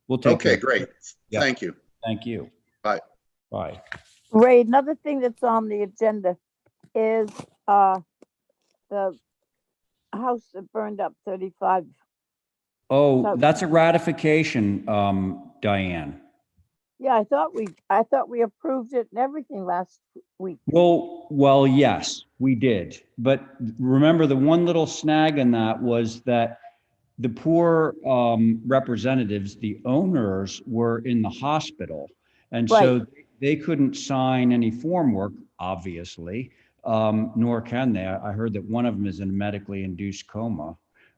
We'll take care. Okay, great. Yeah. Thank you. Thank you. Bye. Bye. Ray, another thing that's on the agenda is the house that burned up 35. Oh, So- that's a ratification, Diane. Yeah, I thought we approved it and everything last week. Well, yes, we did. But remember, the one little snag in that was that the poor representatives, the owners, were in the hospital. And so they couldn't sign any form work, obviously, nor can they. I heard that one of them is in a medically induced coma,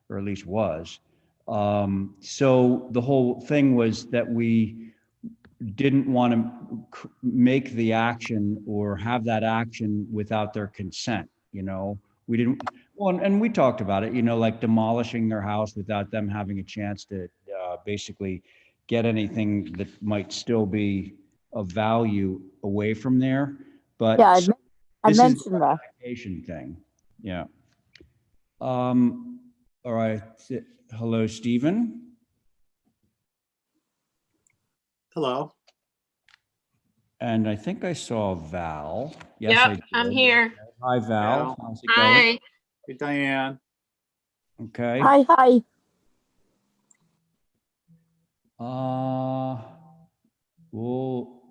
or at least was. So the whole thing was that we didn't want to make the action or have that action without their consent. We didn't. Well, and we talked about it, like demolishing their house without them having a chance to basically get anything that might still be of value away from there. But Yeah, I mentioned that. Thing. Yeah. All right. Hello, Stephen. Hello. And I think I saw Val. Yes, Yep, I'm here. Hi, Val. Val. How's it Hi. going? Hey, Diane. Okay. Hi. Well,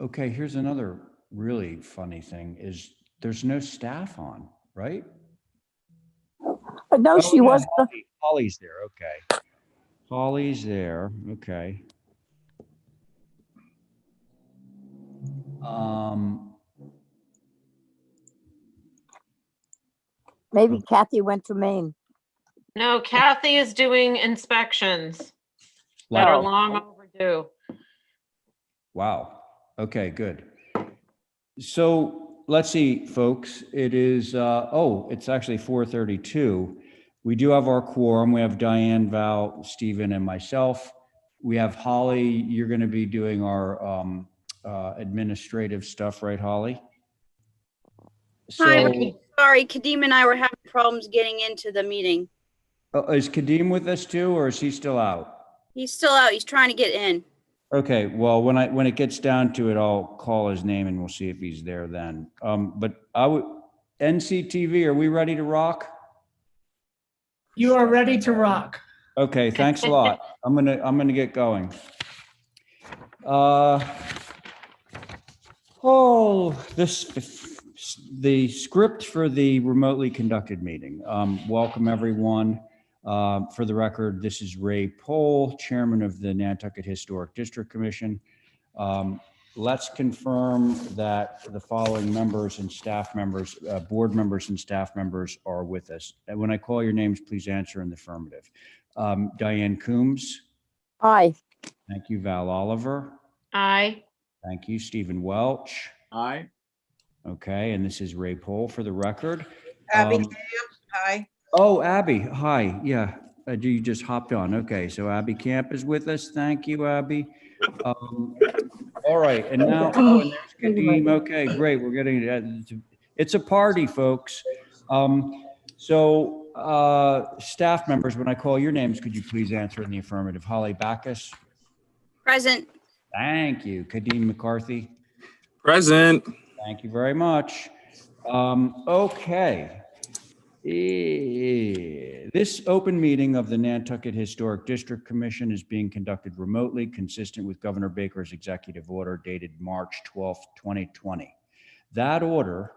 okay, here's another really funny thing is there's no staff on, right? No, she was. Holly's there, okay. Holly's there, okay. Maybe Kathy went to Maine. No, Kathy is doing inspections that are long overdue. Wow. Okay, good. So let's see, folks. It is, it's actually 4:32. We do have our quorum. We have Diane, Val, Stephen, and myself. We have Holly. You're going to be doing our administrative stuff, right, Holly? So, Hi, sorry, Kadeem and I were having problems getting into the meeting. is Kadeem with us too, or is he still out? He's still out. He's trying to get in. Okay, well, when it gets down to it, I'll call his name and we'll see if he's there then. But NCTV, are we ready to rock? You are ready to rock. Okay, thanks a lot. I'm gonna get going. The script for the remotely conducted meeting. Welcome everyone. For the record, this is Ray Pohl, Chairman of the Nantucket Historic District Commission. Let's confirm that the following members and staff members, board members and staff members are with us. And when I call your names, please answer in the affirmative. Diane Coombs. Aye. Thank you. Val Oliver. Aye. Thank you. Stephen Welch. Aye. Okay, and this is Ray Pohl for the record. Abby Camp, hi. Oh, Abby, hi. Yeah, you just hopped on. Okay, so Abby Camp is with us. Thank you, Abby. All right, and now, and there's Kadeem. Okay, great. We're getting it's a party, folks. Staff members, when I call your names, could you please answer in the affirmative? Holly Backus. Present. Thank you. Kadeem McCarthy. Present. Thank you very much. Okay. This open meeting of the Nantucket Historic District Commission is being conducted remotely, consistent with Governor Baker's executive order dated March 12th, 2020. That order,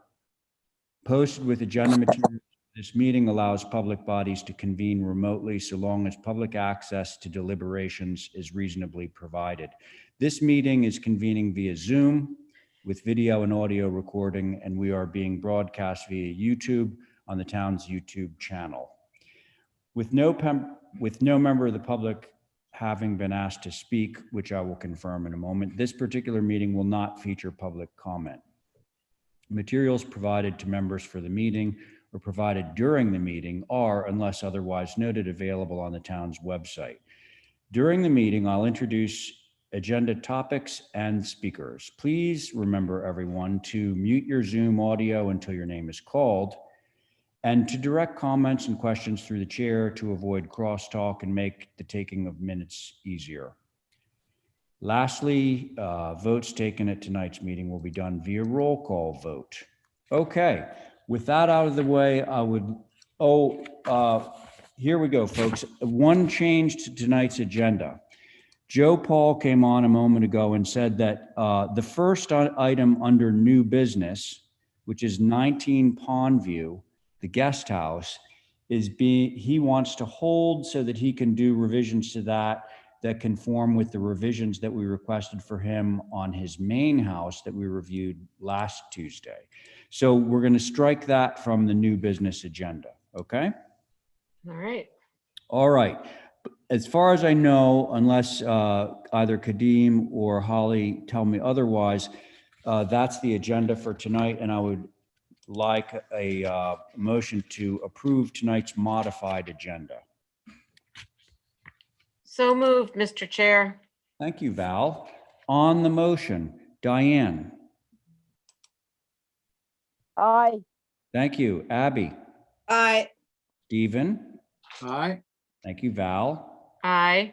posted with agenda materials, this meeting allows public bodies to convene remotely so long as public access to deliberations is reasonably provided. This meeting is convening via Zoom with video and audio recording, and we are being broadcast via YouTube on the town's YouTube channel. With no member of the public having been asked to speak, which I will confirm in a moment, this particular meeting will not feature public comment. Materials provided to members for the meeting or provided during the meeting are, unless otherwise noted, available on the town's website. During the meeting, I'll introduce agenda topics and speakers. Please remember, everyone, to mute your Zoom audio until your name is called. and to direct comments and questions through the chair to avoid crosstalk and make the taking of minutes easier. Lastly, votes taken at tonight's meeting will be done via roll call vote. Okay, with that out of the way, I would, here we go, folks. One change to tonight's agenda. Joe Paul came on a moment ago and said that the first item under new business, which is 19 Pondview, the guest house, he wants to hold so that he can do revisions to that conform with the revisions that we requested for him on his main house that we reviewed last Tuesday. So we're going to strike that from the new business agenda. Okay. All right. All right. As far as I know, unless either Kadeem or Holly tell me otherwise, that's the agenda for tonight. And I would like a motion to approve tonight's modified agenda. So moved, Mr. Chair. Thank you, Val. On the motion, Diane. Aye. Thank you. Abby. Aye. Stephen. Aye. Thank you, Val. Aye.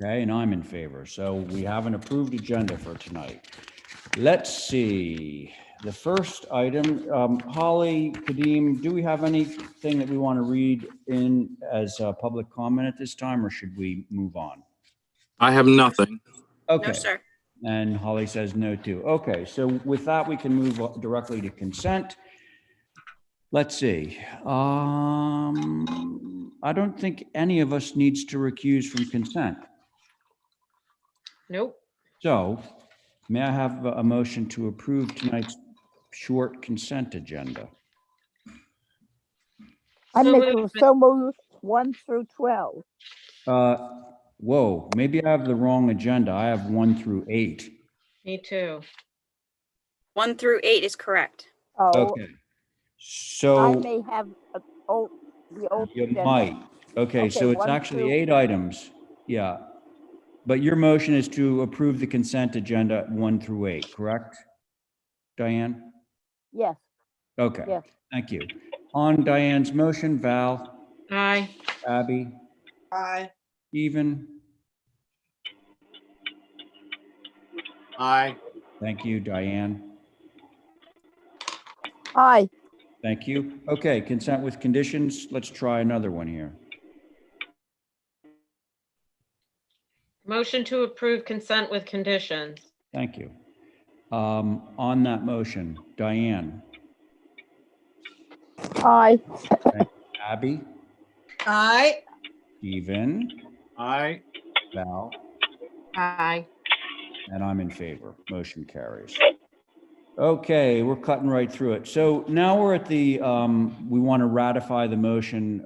Okay, and I'm in favor. So we have an approved agenda for tonight. Let's see. The first item, Holly, Kadeem, do we have anything that we want to read in as a public comment at this time, or should we move on? I have nothing. Okay. No, sir. And Holly says no too. Okay, so with that, we can move directly to consent. Let's see. I don't think any of us needs to recuse from consent. Nope. So may I have a motion to approve tonight's short consent agenda? I So make moved. so move 1 through 12. Whoa, maybe I have the wrong agenda. I have 1 through 8. Me too. 1 through 8 is correct. Oh, Okay. I So may have the old you agenda. might. Okay, so it's 1 actually through- 8 items. Yeah. But your motion is to approve the consent agenda 1 through 8, correct? Diane? Yes, Okay. Yes. Thank you. On Diane's motion, Val, Aye. Abby, Aye. Stephen. Aye. Thank you, Diane. aye. Thank you. Okay, consent with conditions. Let's try another one here. Motion to approve consent with conditions. Thank you. On that motion, Diane, Aye. Abby, Aye. Stephen, Aye. Val, Aye. and I'm in favor. Motion carries. Okay, we're cutting right through it. So now we're at the, we want to ratify the motion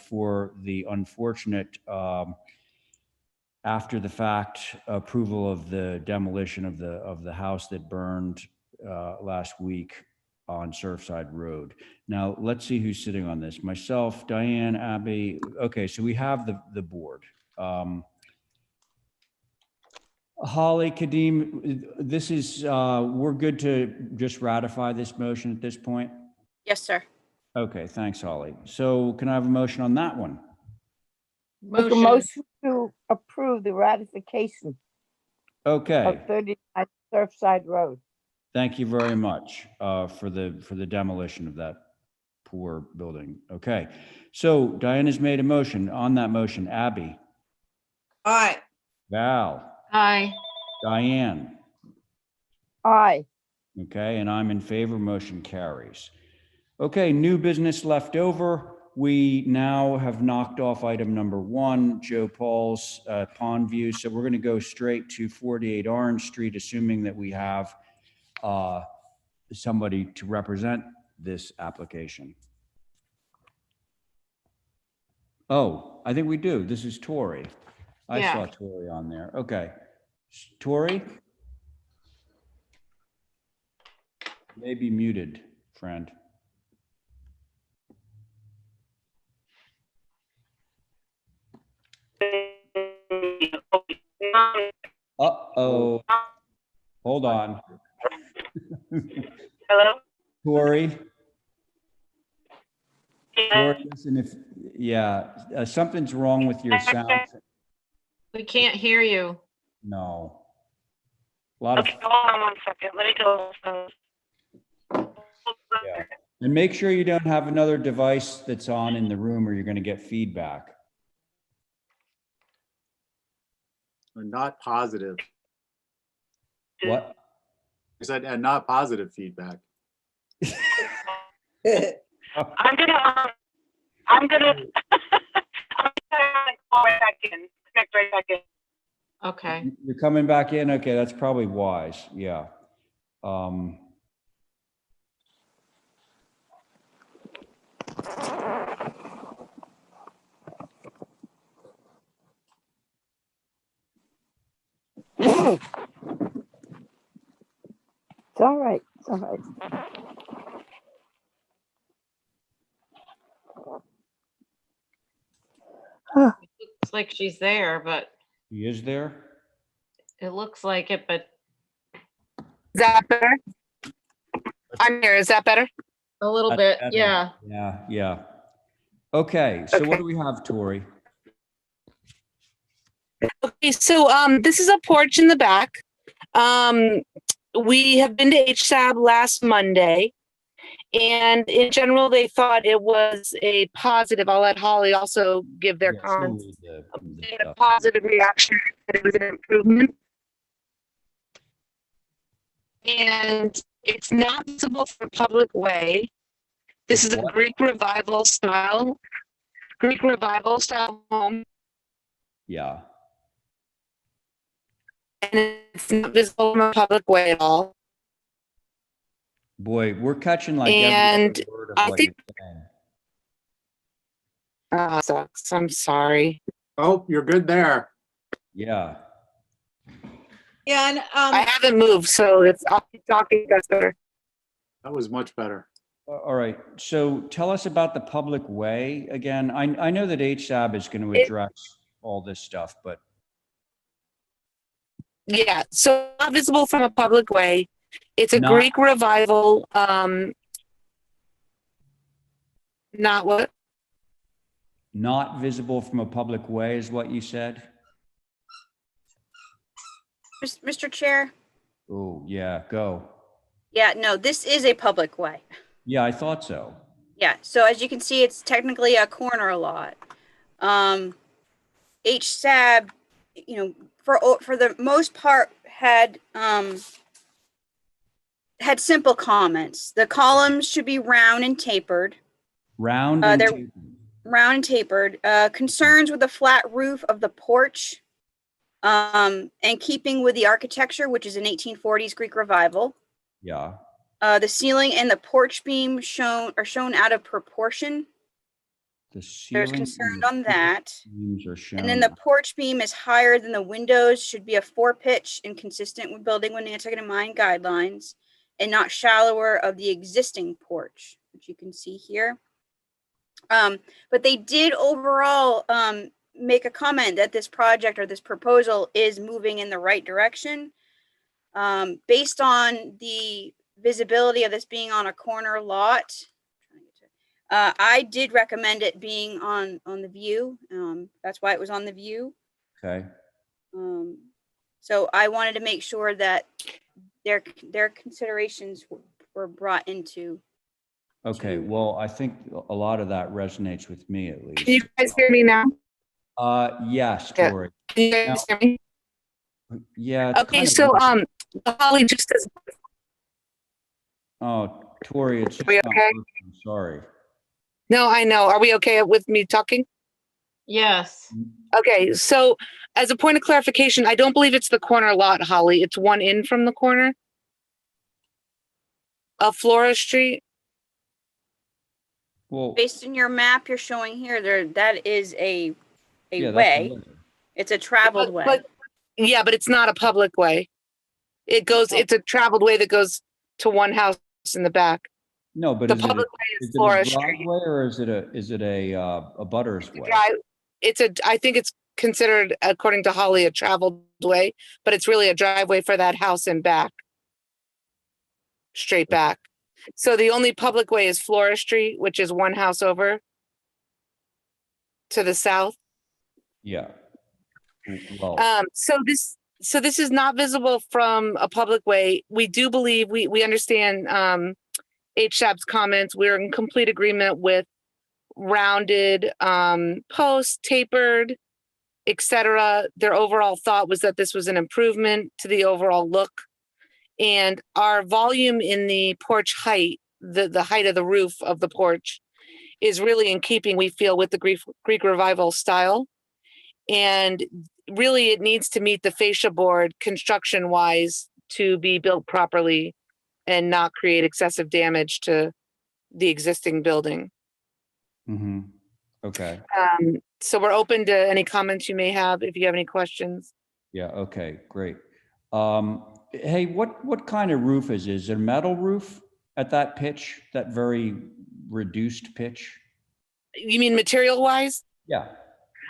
for the unfortunate after the fact approval of the demolition of the house that burned last week on Surfside Road. Now, let's see who's sitting on this. Myself, Diane, Abby. Okay, so we have the board. Holly, Kadeem, this is, we're good to just ratify this motion at this point? Yes, sir. Okay, thanks, Holly. So can I have a motion on that one? Make a motion to approve the ratification Okay. of 39 Surfside Road. Thank you very much for the demolition of that poor building. Okay, so Diane has made a motion. On that motion, Abby, Aye. Val, Aye. Diane. Aye. Okay, and I'm in favor. Motion carries. Okay, new business left over. We now have knocked off item number 1, Joe Paul's pond view. So we're going to go straight to 48 Orange Street, assuming that we have somebody to represent this application. Oh, I think we do. This is Tori. I Yeah. saw Tori on there. Okay. Tori? May be muted, friend. Uh-oh. Hold on. Hello? Tori? Listen, something's wrong with your sound. We can't hear you. No. A lot of, Okay, hold on one second. Let me go. yeah. And make sure you don't have another device that's on in the room or you're going to get feedback. Not positive. What? I said, and not positive feedback. I'm gonna I'm gonna call right back in. Connect right back in. Okay. You're coming back in? Okay, that's probably wise. Yeah. It's all right. It's all right. Looks like she's there, but He is there? it looks like it, but Is that better? I'm here. Is that better? a little That's bit, better. yeah. Yeah, yeah. Okay, so what Okay. do we have, Tori? Okay, so this is a porch in the back. We have been to HSAB last Monday, and in general, they thought it was a positive. I'll let Holly also give their Yeah, she'll comments. read the They had a stuff. positive reaction, that it was an improvement. And it's not visible from a public way. This is a What? Greek revival style home, Yeah. and it's not visible from a public way at all. Boy, we're catching like And every word of I what think- you're saying. Sucks. I'm sorry. Oh, you're good there. Yeah. Yeah, and I haven't moved, so I'll keep talking. That's better. That was much better. All right. So tell us about the public way again. I know that HSAB is going to address all this stuff, but Yeah, so not visible from a public way. It's a Not- Greek revival. Not what? not visible from a public way is what you said? Mr. Chair? Oh, yeah, go. Yeah, no, this is a public way. Yeah, I thought so. Yeah, so as you can see, it's technically a corner lot. HSAB, you know, for the most part had simple comments. The columns should be round and tapered. Round and they're- tapered. Round and tapered. Concerns with the flat roof of the porch, and keeping with the architecture, which is an 1840s Greek revival. Yeah. The ceiling and the porch beam are shown out of proportion. The There's ceiling concern and the on that. beams are shown. And then the porch beam is higher than the windows, should be a 4-pitch and consistent with building with Nantucket and Mine guidelines, and not shallower of the existing porch, which you can see here. But they did overall make a comment that this project or this proposal is moving in the right direction. Based on the visibility of this being on a corner lot, I did recommend it being on the view. That's why it was on the view. Okay. So I wanted to make sure that their considerations were brought into. Okay. Well, I think a lot of that resonates with me at least. Can you guys hear me now? Yes, Yeah. Tori. Can you guys hear me? Yeah. it's Okay, kind of so weird. Holly, just as Oh, Tori, it's just we not okay? working. Sorry. no, I know. Are we okay with me talking? Yes. Okay, so as a point of clarification, I don't believe it's the corner lot, Holly. It's one in from the corner of Flora Street. Well, Based on your map you're showing here, that is a yeah, that's way. a- It's a traveled way. But yeah, but it's not a public way. It's a traveled way that goes to one house in the back. No, but The is it public a, way is is it Flora a Street. driveway or is it a butter's way? I think it's considered, according to Holly, a traveled way, but it's really a driveway for that house in back. Straight back. So the only public way is Flora Street, which is one house over. to the south. Yeah. Well, So this is not visible from a public way. We do believe, we understand, HSAB's comments. We're in complete agreement with rounded, posts, tapered, etc. Their overall thought was that this was an improvement to the overall look. And our volume in the porch height, the height of the roof of the porch is really in keeping, we feel, with the Greek Revival style. And really it needs to meet the fascia board construction wise to be built properly and not create excessive damage to the existing building. mhm. Okay. So we're open to any comments you may have if you have any questions. Yeah, okay, great. Hey, what kind of roof is it? Is it a metal roof at that pitch, that very reduced pitch? You mean material wise? Yeah.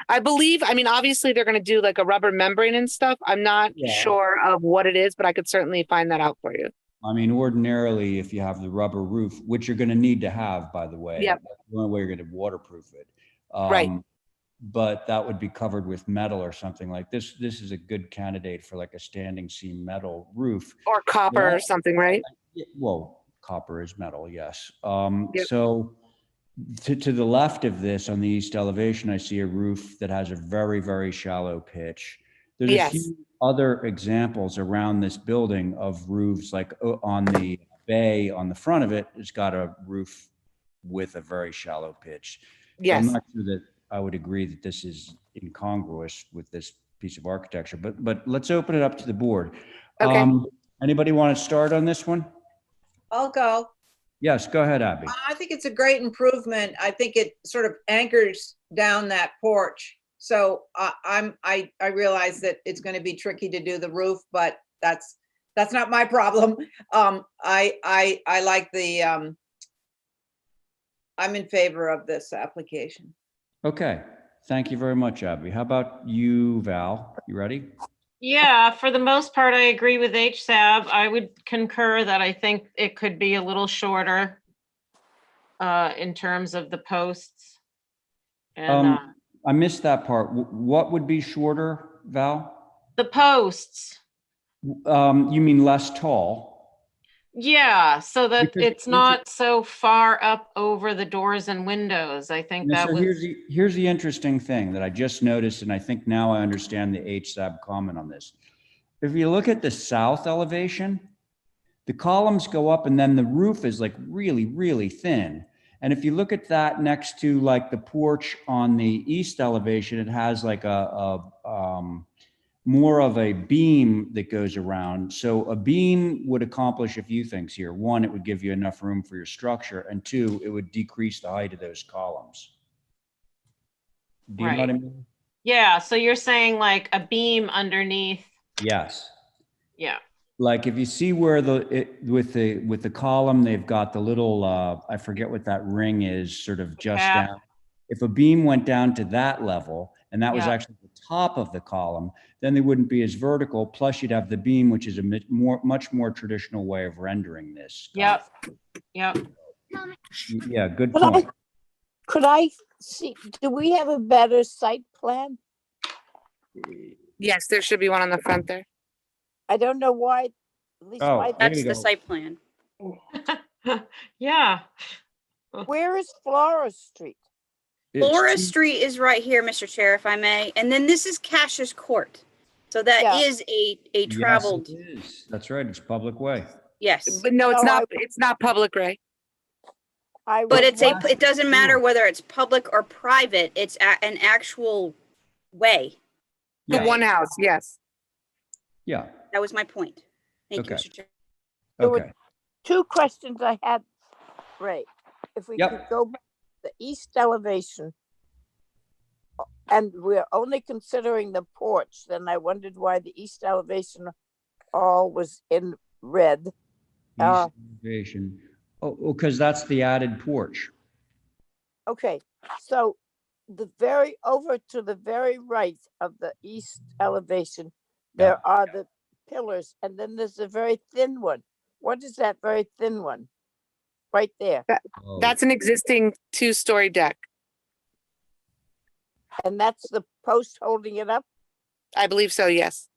I believe, I mean, obviously they're going to do like a rubber membrane and stuff. I'm not Yeah. sure of what it is, but I could certainly find that out for you. I mean, ordinarily, if you have the rubber roof, which you're going to need to have, by the way, Yep. that's the only way you're going to waterproof it. Right. But that would be covered with metal or something like this. This is a good candidate for like a standing seam metal roof. Or copper Yeah. or something, right? Well, copper is metal, yes. Yep. So to the left of this on the east elevation, I see a roof that has a very, very shallow pitch. There's a Yes. few other examples around this building of roofs, like on the bay on the front of it, it's got a roof with a very shallow pitch. So Yes. I'm not sure that I would agree that this is incongruous with this piece of architecture, but let's open it up to the board. Okay. Anybody want to start on this one? I'll go. Yes, go ahead, Abby. I think it's a great improvement. I think it sort of anchors down that porch. So I realize that it's going to be tricky to do the roof, but that's not my problem. I like the, I'm in favor of this application. Okay, thank you very much, Abby. How about you, Val? You ready? Yeah, for the most part, I agree with HSAB. I would concur that I think it could be a little shorter in terms of the posts. And I missed that part. What would be shorter, Val? the posts, You mean less tall? yeah, so that Because it's not so far up over the doors and windows. I think Yeah, that so was, here's the interesting thing that I just noticed, and I think now I understand the HSAB comment on this. If you look at the south elevation, the columns go up and then the roof is like really, really thin. And if you look at that next to like the porch on the east elevation, it has like a more of a beam that goes around. So a beam would accomplish a few things here. One, it would give you enough room for your structure. And two, it would decrease the height of those columns. Do you know what I mean? yeah, so you're saying like a beam underneath, Yes. yeah. Like if you see where with the column, they've got the little, I forget what that ring is, sort of just Cap. down. If a beam went down to that level, and that was Yeah. actually the top of the column, then they wouldn't be as vertical. Plus you'd have the beam, which is a much more traditional way of rendering this. Yep. Yep. Yeah, good Could I, point. could I see, do we have a better site plan? Yes, there should be one on the front there. I don't know why, at least Oh, my, there That's you the go. site plan. Yeah. where is Flora Street? It's Flora two- Street is right here, Mr. Chair, if I may. And then this is Cash's Court. So that Yeah. is a Yes, traveled, it is. That's right. It's public way. yes. But no, it's No, not, it's not public, Ray. I But was it doesn't matter whether it's public or private, it's an actual way. The Yeah. one house, yes. Yeah. That was my point. Thank you, Okay. Mr. Chair. There were Okay. two questions I had, Ray. If we Yep. could go back to the east elevation, and we're only considering the porch, then I wondered why the east elevation all was in red. East elevation. Oh, because that's the added porch. Okay, so the very, over to the very right of the east elevation, there are the pillars, and then there's a very thin one. What is that very thin one? Right there. Oh, That's an existing two-story deck. And that's the post holding it up? I believe so, yes.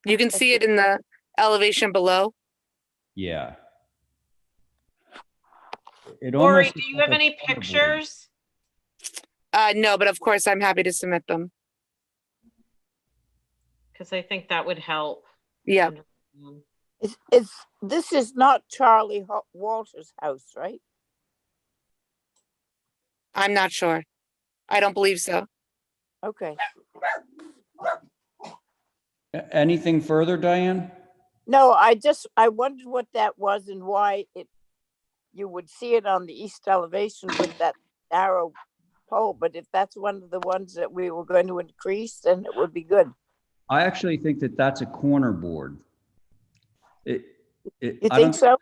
You can see it in the elevation below. Yeah. It Lori, almost do you looks have like any a corner board. pictures? No, but of course I'm happy to submit them. Because I think that would help. Yeah, This is not Charlie Walter's house, right? I'm not sure. I don't believe so. Okay. Anything further, Diane? No, I wondered what that was and why you would see it on the east elevation with that narrow pole, but if that's one of the ones that we were going to increase, then it would be good. I actually think that that's a corner board. You I think don't, so?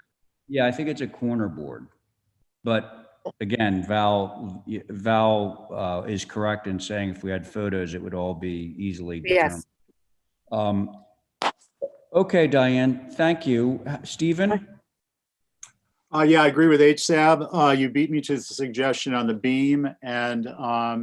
yeah, I think it's a corner board. But again, Val is correct in saying if we had photos, it would all be easily determined. Yes. Okay, Diane, thank you. Stephen? Yeah, I agree with HSAB. You beat me to the suggestion on the beam, and I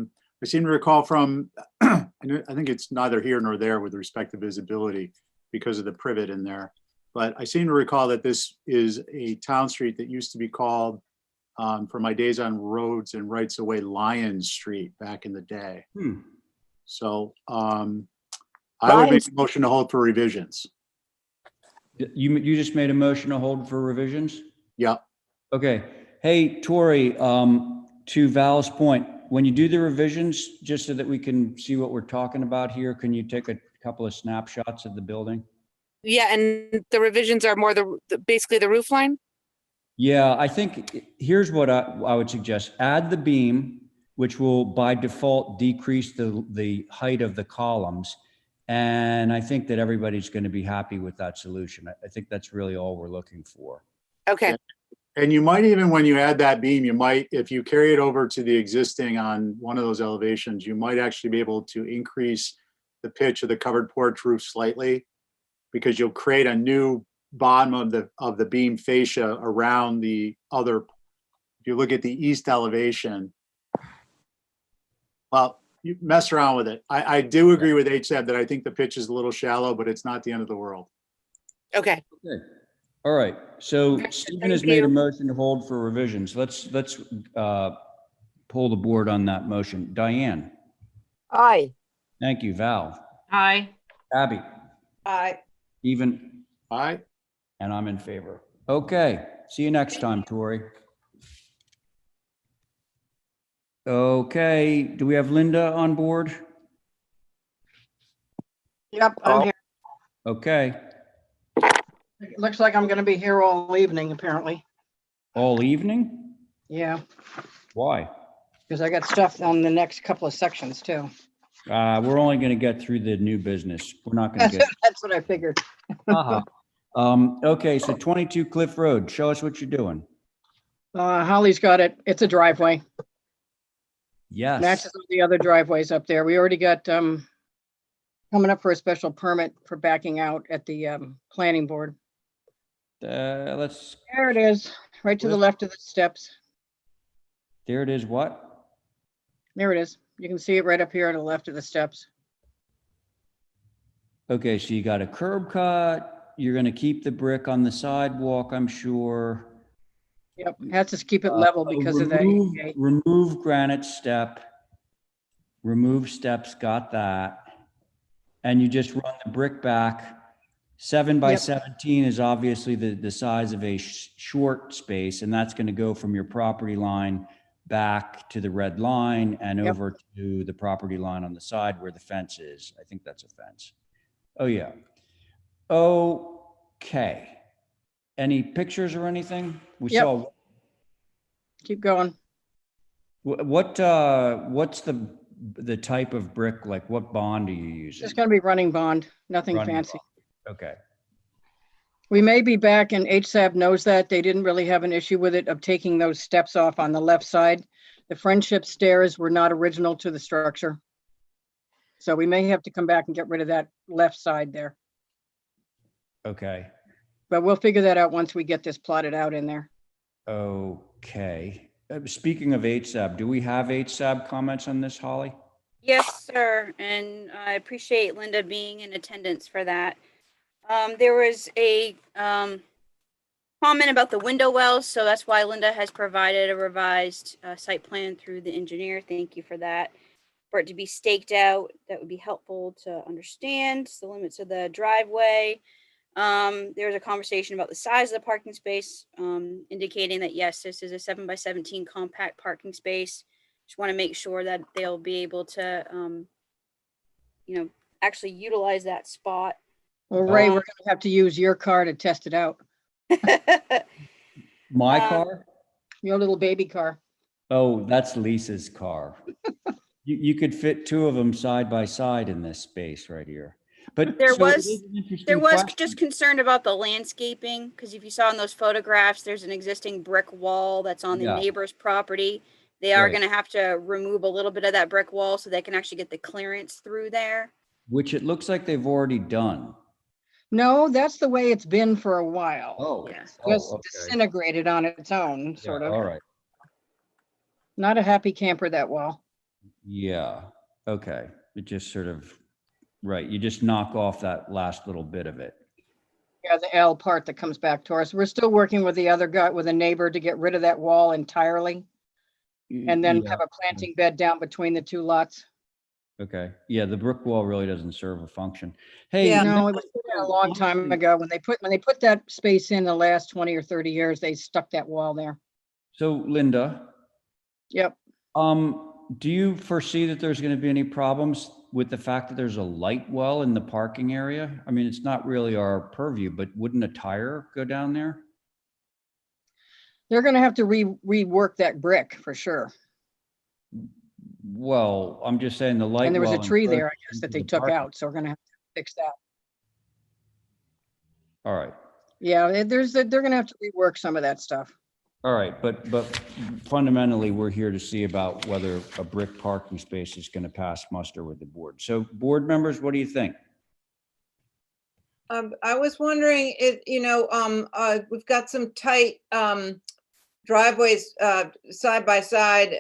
seem to recall from, I think it's neither here nor there with respect to visibility because of the privet in there. But I seem to recall that this is a town street that used to be called, for my days on roads and rights of way, Lion Street back in the day. So I would make a motion to hold for revisions. You just made a motion to hold for revisions? Yeah. Okay. Hey, Tori, to Val's point, when you do the revisions, just so that we can see what we're talking about here, can you take a couple of snapshots of the building? Yeah, and the revisions are more basically the roof line? Yeah, I think here's what I would suggest. Add the beam, which will by default decrease the height of the columns. And I think that everybody's going to be happy with that solution. I think that's really all we're looking for. Okay. And you might even, when you add that beam, you might, if you carry it over to the existing on one of those elevations, you might actually be able to increase the pitch of the covered porch roof slightly, because you'll create a new bottom of the beam fascia around the other. If you look at the east elevation, well, you mess around with it. I do agree with HSAB that I think the pitch is a little shallow, but it's not the end of the world. Okay. Okay. All right. So Stephen has made a motion to hold for revisions. Let's pull the board on that motion. Diane? Aye. Thank you. Val? Aye. Abby? Aye. Stephen? Aye. And I'm in favor. Okay. See you next time, Tori. Okay. Do we have Linda on board? Yep, I'm here. Okay. It looks like I'm gonna be here all evening, apparently. All evening? Yeah, Why? because I got stuff on the next couple of sections too. We're only going to get through the new business. We're not going to get. That's what I figured. Okay, so 22 Cliff Road. Show us what you're doing. Holly's got it. It's a driveway. Yes. Matches all the other driveways up there. We already got coming up for a special permit for backing out at the planning board. Let's. There it is, right to the left of the steps. There it is. What? There it is. You can see it right up here on the left of the steps. Okay, so you got a curb cut. You're going to keep the brick on the sidewalk, I'm sure. Yep, has to keep it level because of that. Remove granite step. Remove steps, got that. And you just run the brick back. 7 by 17 is obviously the size of a short space, and that's going to go from your property line back to the red line and over to the property line on the side where the fence is. I think that's a fence. Oh, yeah. Okay. Any pictures or anything? We saw. Keep going. What's the type of brick? Like, what bond are you using? It's going to be running bond, nothing fancy. Bond. Okay. We may be back, and HSAB knows that. They didn't really have an issue with it of taking those steps off on the left side. The friendship stairs were not original to the structure. So we may have to come back and get rid of that left side there. Okay. But we'll figure that out once we get this plotted out in there. Okay. Speaking of HSAB, do we have HSAB comments on this, Holly? Yes, sir, and I appreciate Linda being in attendance for that. There was a comment about the window wells, so that's why Linda has provided a revised site plan through the engineer. Thank you for that. For it to be staked out, that would be helpful to understand the limits of the driveway. There was a conversation about the size of the parking space, indicating that yes, this is a 7x17 compact parking space. Just want to make sure that they'll be able to, actually utilize that spot. Well, Ray, we're gonna have to use your car to test it out. My car? Your little baby car. Oh, that's Lisa's car. You could fit two of them side by side in this space right here. But There so it was- is an interesting There was question. just concern about the landscaping, because if you saw in those photographs, there's an existing brick wall that's on the Yeah. neighbor's property. They are Right. gonna have to remove a little bit of that brick wall so they can actually get the clearance through there. Which it looks like they've already done. No, that's the way it's been for a while. Oh, Yeah. Just okay. disintegrated on its own, Yeah, sort of. all right. Not a happy camper, that wall. Yeah, okay. It just sort of, right, you just knock off that last little bit of it. Yeah, the L part that comes back to us. We're still working with the other guy, with a neighbor, to get rid of that wall entirely and then Yeah, have a planting bed down between the two lots. okay. Yeah, the brick wall really doesn't serve a function. Hey, Yeah. No, it was put in a long time ago. When they put that space in the last 20 or 30 years, they stuck that wall there. So Linda, Yep. do you foresee that there's going to be any problems with the fact that there's a light well in the parking area? I mean, it's not really our purview, but wouldn't a tire go down there? They're gonna have to rework that brick for sure. Well, I'm just saying the light And there was a well tree there, I encroaches guess, that into they the took parking- out, so we're gonna have to fix that. All right. Yeah, they're gonna have to rework some of that stuff. All right, but fundamentally, we're here to see about whether a brick parking space is going to pass muster with the board. So board members, what do you think? I was wondering if, we've got some tight driveways side by side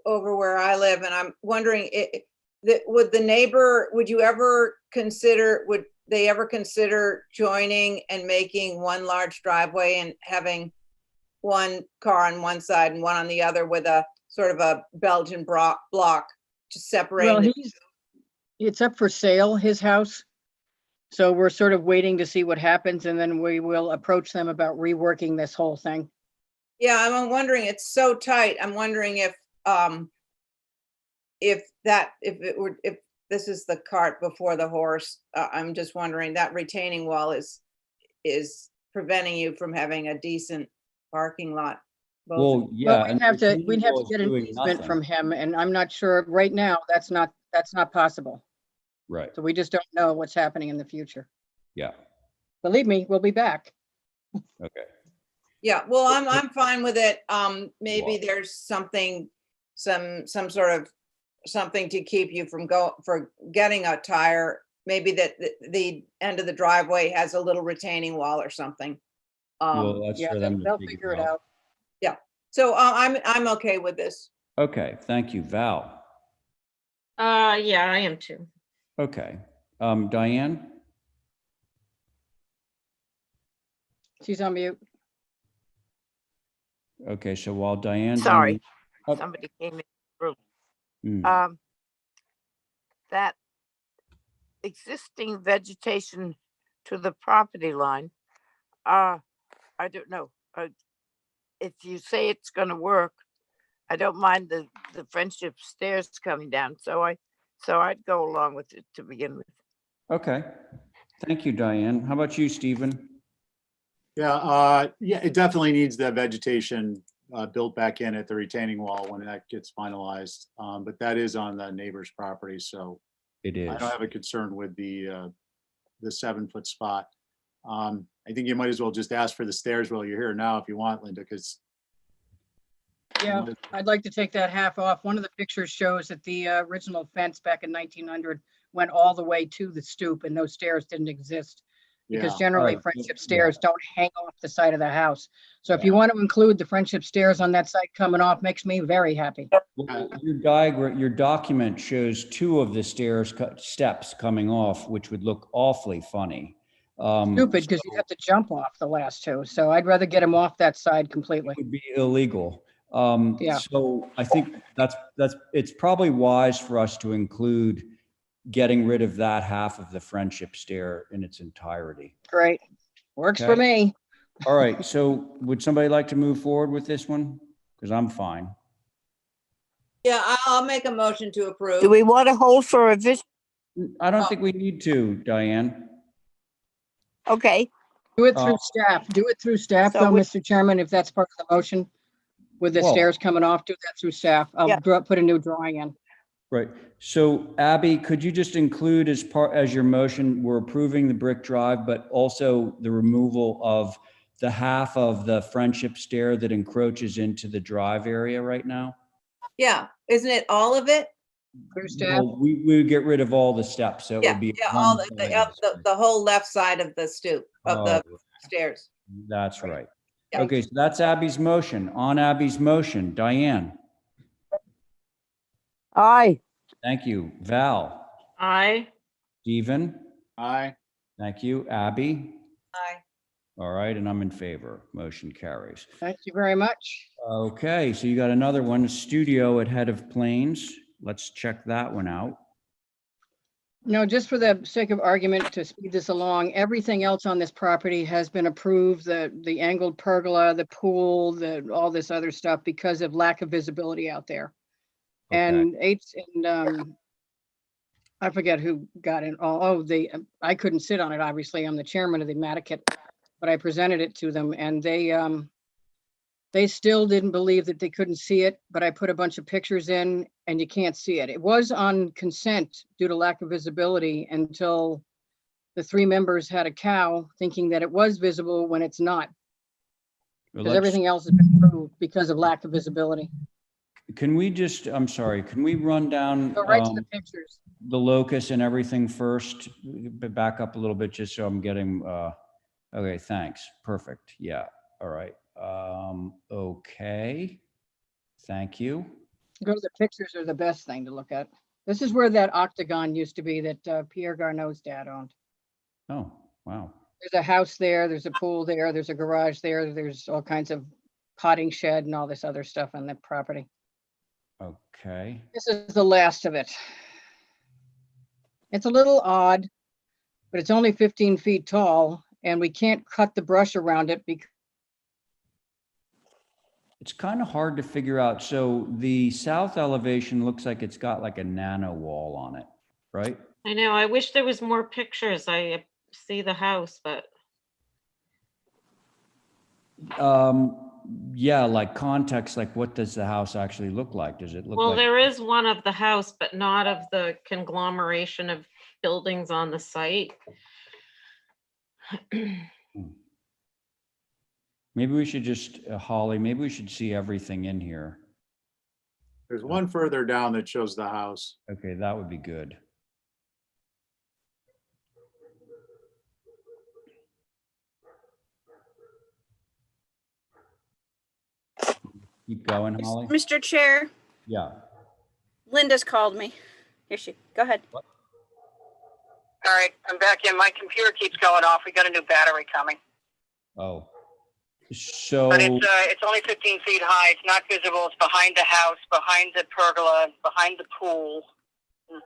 over where I live, and I'm wondering would they ever consider joining and making one large driveway and having one car on one side and one on the other with a sort of a Belgian block to separate? Well, it's up for sale, his house. So we're sort of waiting to see what happens, and then we will approach them about reworking this whole thing. Yeah, I'm wondering, it's so tight. I'm wondering if this is the cart before the horse. I'm just wondering, that retaining wall is preventing you from having a decent parking lot. both. Well, yeah. Well, and we'd have to retaining wall is get an doing easement nothing. from him, and I'm not sure, right now, that's not possible. Right, So we just don't know what's happening in the future. yeah, Believe me, we'll be back. okay. Yeah, well, I'm fine with it. Maybe Wow. there's something, some sort of something to keep you from getting a tire. Maybe that the end of the driveway has a little retaining wall or something. Well, that's Yeah, for them to they'll figure it out. So I'm okay with this. Okay, thank you. Val? Yeah, I am too. Okay. Diane? She's on mute. Okay, so while Diane's. Sorry, Oh. somebody came in the room. Mm, That existing vegetation to the property line, I don't know. If you say it's gonna work, I don't mind the friendship stairs coming down, so I'd go along with it to begin with. Okay, thank you, Diane. How about you, Stephen? Yeah, it definitely needs the vegetation built back in at the retaining wall when that gets finalized. But that is on the neighbor's property, so It is. I don't have a concern with the 7-foot spot. I think you might as well just ask for the stairs while you're here now if you want, Linda, because. Yeah, I'd like to take that half off. One of the pictures shows that the original fence back in 1900 went all the way to the stoop, and those stairs didn't exist. because Yeah. generally Alright, friendship yeah. stairs don't hang off the side of the house. So if you Yeah. want to include the friendship stairs on that side coming off, makes me very happy. Well, your diagram, your document shows two of the steps coming off, which would look awfully funny. Stupid, because you'd have to jump off the last two. So I'd rather get them off that side completely. Would be illegal. Yeah. So I think it's probably wise for us to include getting rid of that half of the friendship stair in its entirety. Great. Works for Okay. me. All right, so would somebody like to move forward with this one? Because I'm fine. Yeah, I'll make a motion to approve. Do we want to hold for a vision? I don't think we need to, Diane. Okay, Do it through staff. Do it through staff So though, we- Mr. Chairman, if that's part of the motion. With the Well- stairs coming off, do that through staff. I'll Yeah. put a new drawing in. Right. So Abby, could you just include as your motion, we're approving the brick drive, but also the removal of the half of the friendship stair that encroaches into the drive area right now? Yeah, isn't it all of it? Through staff. Well, we would get rid of all the steps, so it Yeah, would be. yeah, one all side of the whole left side of the stoop, of the Oh, stairs. that's right. Yeah. Okay, so that's Abby's motion. On Abby's motion, Diane, aye. thank you. Val, Aye. Stephen, Aye. thank you. Abby, Aye. all right, and I'm in favor. Motion carries. Thank you very much. Okay, so you got another one, studio at Head of Plains. Let's check that one out. No, just for the sake of argument, to speed this along, everything else on this property has been approved, the angled pergola, the pool, all this other stuff because of lack of visibility out there. Okay. And I forget who got in. I couldn't sit on it, obviously. I'm the chairman of the Nantucket, but I presented it to them and they still didn't believe that they couldn't see it, but I put a bunch of pictures in and you can't see it. It was on consent due to lack of visibility until the three members had a cow thinking that it was visible when it's not. Well, Because everything else has been approved because of lack of visibility. Can we just, I'm sorry, can we run down Go right to the pictures. the locus and everything first? Back up a little bit just so I'm getting, okay, thanks. Perfect. Yeah, all right. Okay. Thank you. Go to the pictures are the best thing to look at. This is where that octagon used to be that Pierre Garneau's dad owned. Oh, wow. There's a house there, there's a pool there, there's a garage there, there's all kinds of potting shed and all this other stuff on the property. Okay. This is the last of it. It's a little odd, but it's only 15 feet tall and we can't cut the brush around it because It's kind of hard to figure out. So the south elevation looks like it's got like a nano wall on it, right? I know. I wish there was more pictures. I see the house, but Yeah, like context, like what does the house actually look like? Does it look well, like? there is one of the house, but not of the conglomeration of buildings on the site. Maybe we should just, Holly, maybe we should see everything in here. There's one further down that shows the house. Okay, that would be good. Keep going, Holly. Mr. Chair, Yeah. Linda's called me. Here she, go ahead. All right, I'm back in. My computer keeps going off. We got a new battery coming. Oh. So, But it's only 15 feet high. It's not visible. It's behind the house, behind the pergola, behind the pool.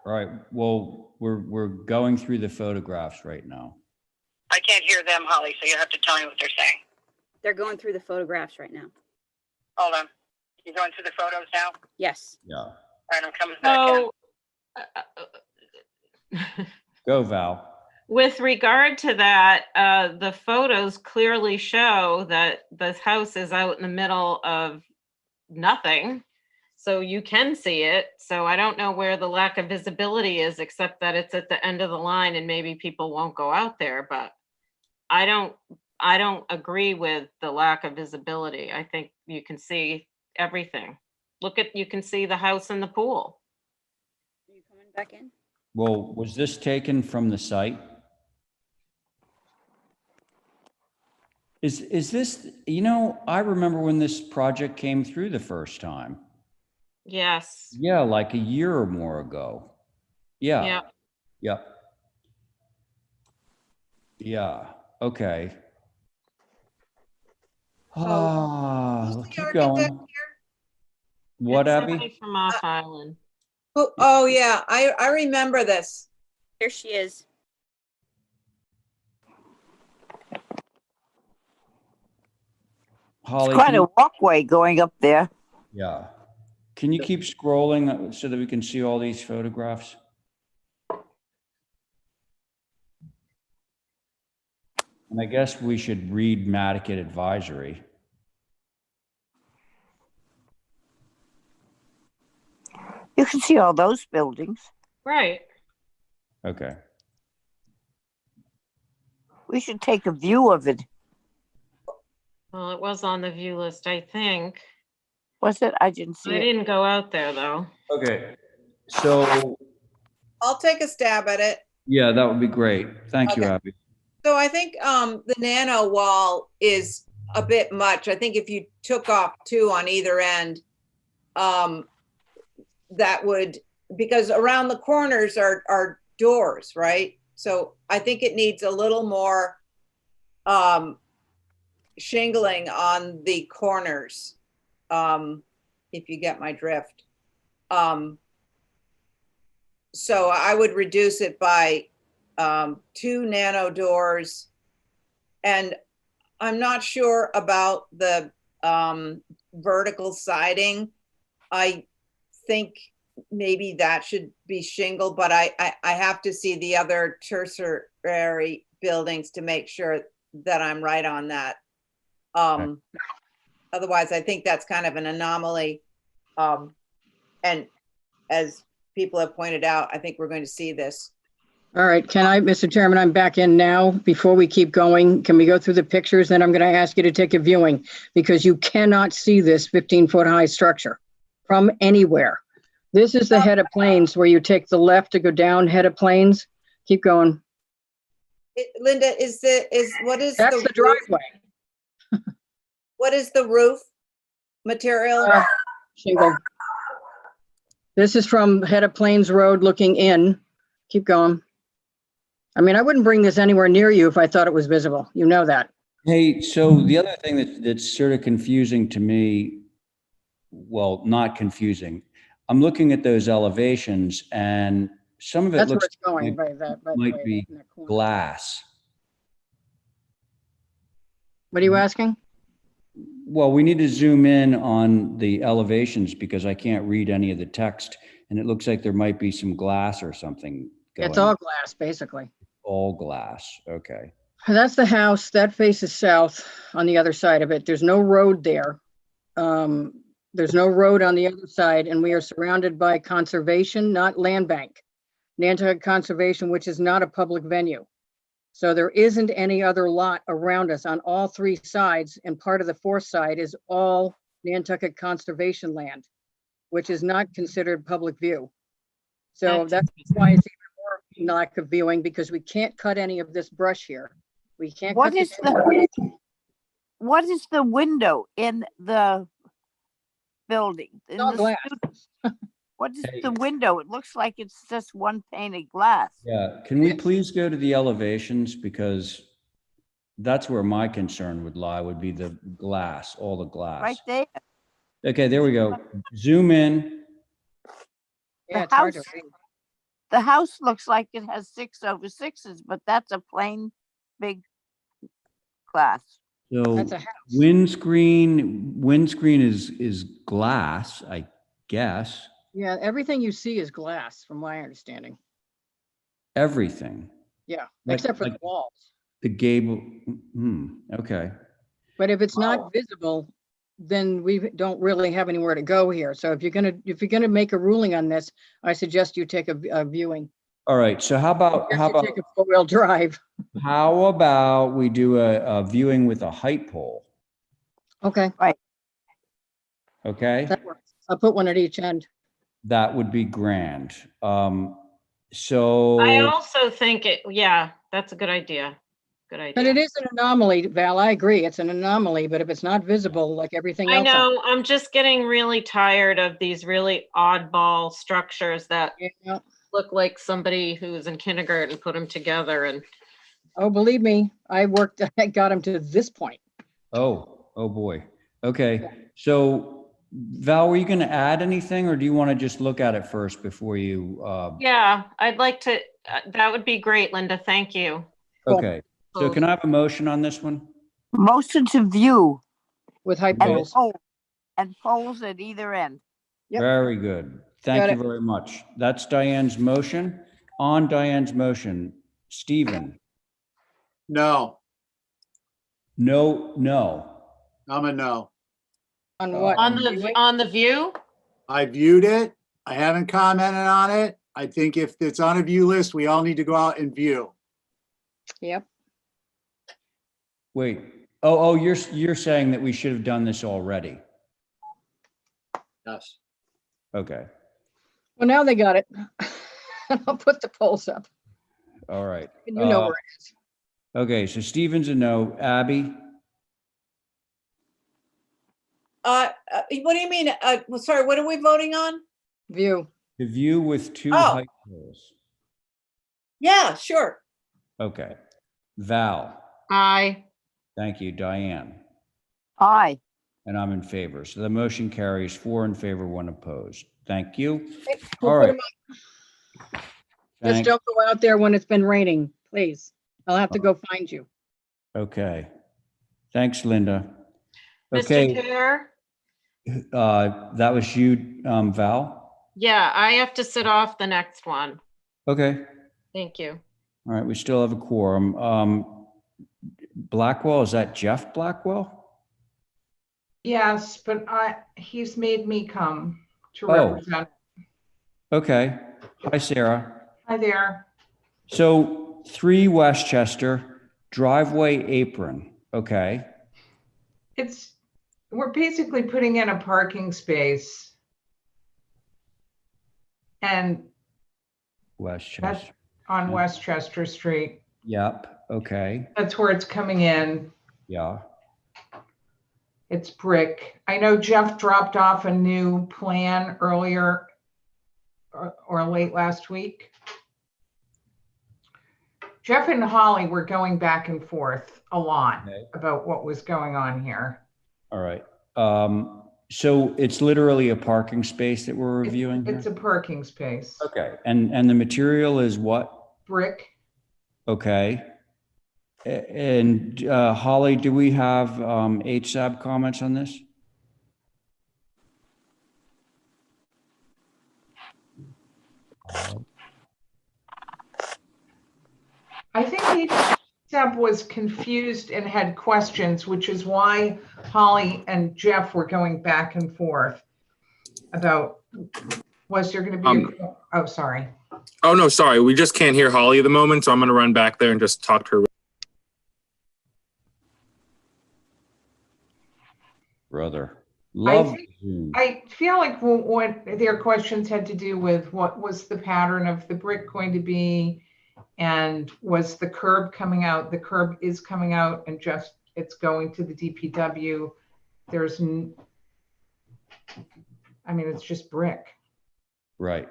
all right, well, we're going through the photographs right now. I can't hear them, Holly, so you have to tell me what they're saying. They're going through the photographs right now. Hold on. You going through the photos now? Yes. Yeah. All right, I'm coming back in. So Go, Val. with regard to that, the photos clearly show that this house is out in the middle of nothing. So you can see it. So I don't know where the lack of visibility is, except that it's at the end of the line and maybe people won't go out there, but I don't agree with the lack of visibility. I think you can see everything. You can see the house and the pool. Are you coming back in? Well, was this taken from the site? Is this, I remember when this project came through the first time. Yes. Yeah, like a year or more ago. Yeah. Yeah. Yep. Yeah. Okay. Who's the Keep architect going. here? What, It's Abby? somebody from off island. Oh, yeah, I remember this. Here she is. Holly, Quite can a you, walkway going up there. yeah. Can you keep scrolling so that we can see all these photographs? And I guess we should read Nantucket advisory. You can see all those buildings. Right. Okay. We should take a view of it. Well, it was on the view list, I think. Was it? I didn't see I it. didn't go out there though. Okay. So, I'll take a stab at it. yeah, that would be great. Thank you, Okay. Abby. So I think the nano wall is a bit much. I think if you took off 2 on either end, that would, because around the corners are doors, right? So I think it needs a little more shingling on the corners, if you get my drift. So I would reduce it by 2 nano doors. And I'm not sure about the vertical siding. I think maybe that should be shingle, but I have to see the other tertiary buildings to make sure that I'm right on that. Otherwise, I think that's kind of an anomaly. And as people have pointed out, I think we're going to see this. All right, Mr. Chairman, I'm back in now. Before we keep going, can we go through the pictures? Then I'm going to ask you to take a viewing because you cannot see this 15-foot high structure from anywhere. This is the head of planes where you take the left to go down head of planes. Keep going. Linda, what is That's the driveway. what is the roof material? Shingle. This is from head of planes road looking in. Keep going. I mean, I wouldn't bring this anywhere near you if I thought it was visible. You know that. Hey, so the other thing that's sort of confusing to me, well, not confusing. I'm looking at those elevations and some of it That's where looks it's going, like by the might way, be in that corner. glass. What are you asking? Well, we need to zoom in on the elevations because I can't read any of the text and it looks like there might be some glass or something going. It's all glass, basically. All glass. Okay. That's the house. That faces south on the other side of it. There's no road there. There's no road on the other side, and we are surrounded by conservation, not land bank. Nantucket Conservation, which is not a public venue. So there isn't any other lot around us on all 3 sides, and part of the 4th side is all Nantucket Conservation land, which is not considered public view. So that's why it's even more lack of viewing, because we can't cut any of this brush here. We can't. What is the window in the building? In all the glass. What is the window? It looks like it's just one pane of glass. Yeah. Can we please go to the elevations? Because that's where my concern would lie, would be the glass, all the glass. Right there. Okay, there we go. Zoom in. Yeah, it's hard to read. The house looks like it has 6 over 6s, but that's a plain big glass. So That's a house. windscreen is glass, I guess. Yeah, everything you see is glass, from my understanding. Everything. Yeah, Like- except for the like- walls. The gable. Okay. But if it's not visible, then we don't really have anywhere to go here. So if you're gonna make a ruling on this, I suggest you take a viewing. All right. So how about Take a 4-wheel drive. we do a viewing with a height pole? Okay, Okay. that works. I'll put one at each end. That would be grand. So I also think yeah, that's a good idea. good idea. But it is an anomaly, Val. I agree. It's an anomaly, but if it's not visible like everything I else. know, I'm just getting really tired of these really oddball structures that Yeah. look like somebody who was in kindergarten put them together and Oh, believe me, I got him to this point. Oh boy. Okay. So Val, were you going to add anything or do you want to just look at it first before you? yeah, I'd like to, that would be great, Linda. Thank you. Okay. So can I have a motion on this one? Motion to view With high Okay. poles. and poles at either end. Yep. Very good. Thank Got you it. very much. That's Diane's motion. On Diane's motion, Stephen, No, no. I'm a no. On what? On the view? I viewed it. I haven't commented on it. I think if it's on a view list, we all need to go out and view. Yep. Wait. Oh, you're saying that we should have done this already. Yes. Okay. Well, now they got it. I'll put the poles up. All right. And you know where it is. Okay. So Stephen's a no. Abby? What do you mean? Well, sorry, what are we voting on? View. The view with two Oh. height poles. Yeah, sure. Okay. Val? Aye. Thank you. Diane? Aye. And I'm in favor. So the motion carries 4 in favor, 1 opposed. Thank you. We'll All put right. 'em up. Just Thank- don't go out there when it's been raining, please. I'll have to go find you. Okay. Thanks, Linda. Mr. Okay, Chair? that was you, Val? Yeah, I have to sit off the next one. Okay. Thank you. All right, we still have a quorum. Blackwell, is that Jeff Blackwell? Yes, but he's made me come to Oh. represent. Okay. Hi, Sarah. Hi there. So 3 Westchester, driveway apron. Okay. We're basically putting in a parking space. And Westchester. on Yeah. Westchester Street. Yep. Okay. That's where it's coming in. Yeah. It's brick. I know Jeff dropped off a new plan earlier or late last week. Jeff and Holly were going back and forth a lot Okay. about what was going on here. All right. So it's literally a parking space that we're reviewing here? It's a parking space. Okay. And the material is what? Brick. Okay. And Holly, do we have HSAB comments on this? I think Seb was confused and had questions, which is why Holly and Jeff were going back and forth about, was there going to be, oh, sorry. Oh, no, sorry. We just can't hear Holly at the moment, so I'm going to run back there and just talk to her. Brother. Love think- Zoom. I feel like what their questions had to do with what was the pattern of the brick going to be, and was the curb coming out? The curb is coming out and just it's going to the DPW. It's just brick. Right.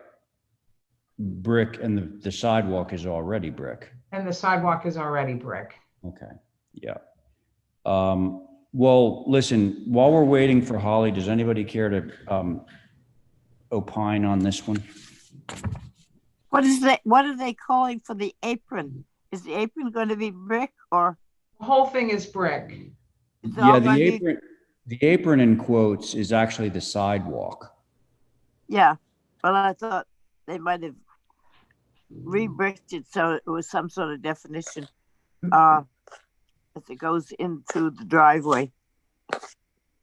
Brick, and the sidewalk is already brick. And the sidewalk is already brick. Okay. Yeah. Well, listen, while we're waiting for Holly, does anybody care to opine on this one? What are they calling for the apron? Is the apron going to be brick or? The whole thing is brick. It's all Yeah, gonna the apron in quotes is actually the sidewalk. Yeah, well, I thought they might have re-bricked it so it was some sort of definition as it goes into the driveway.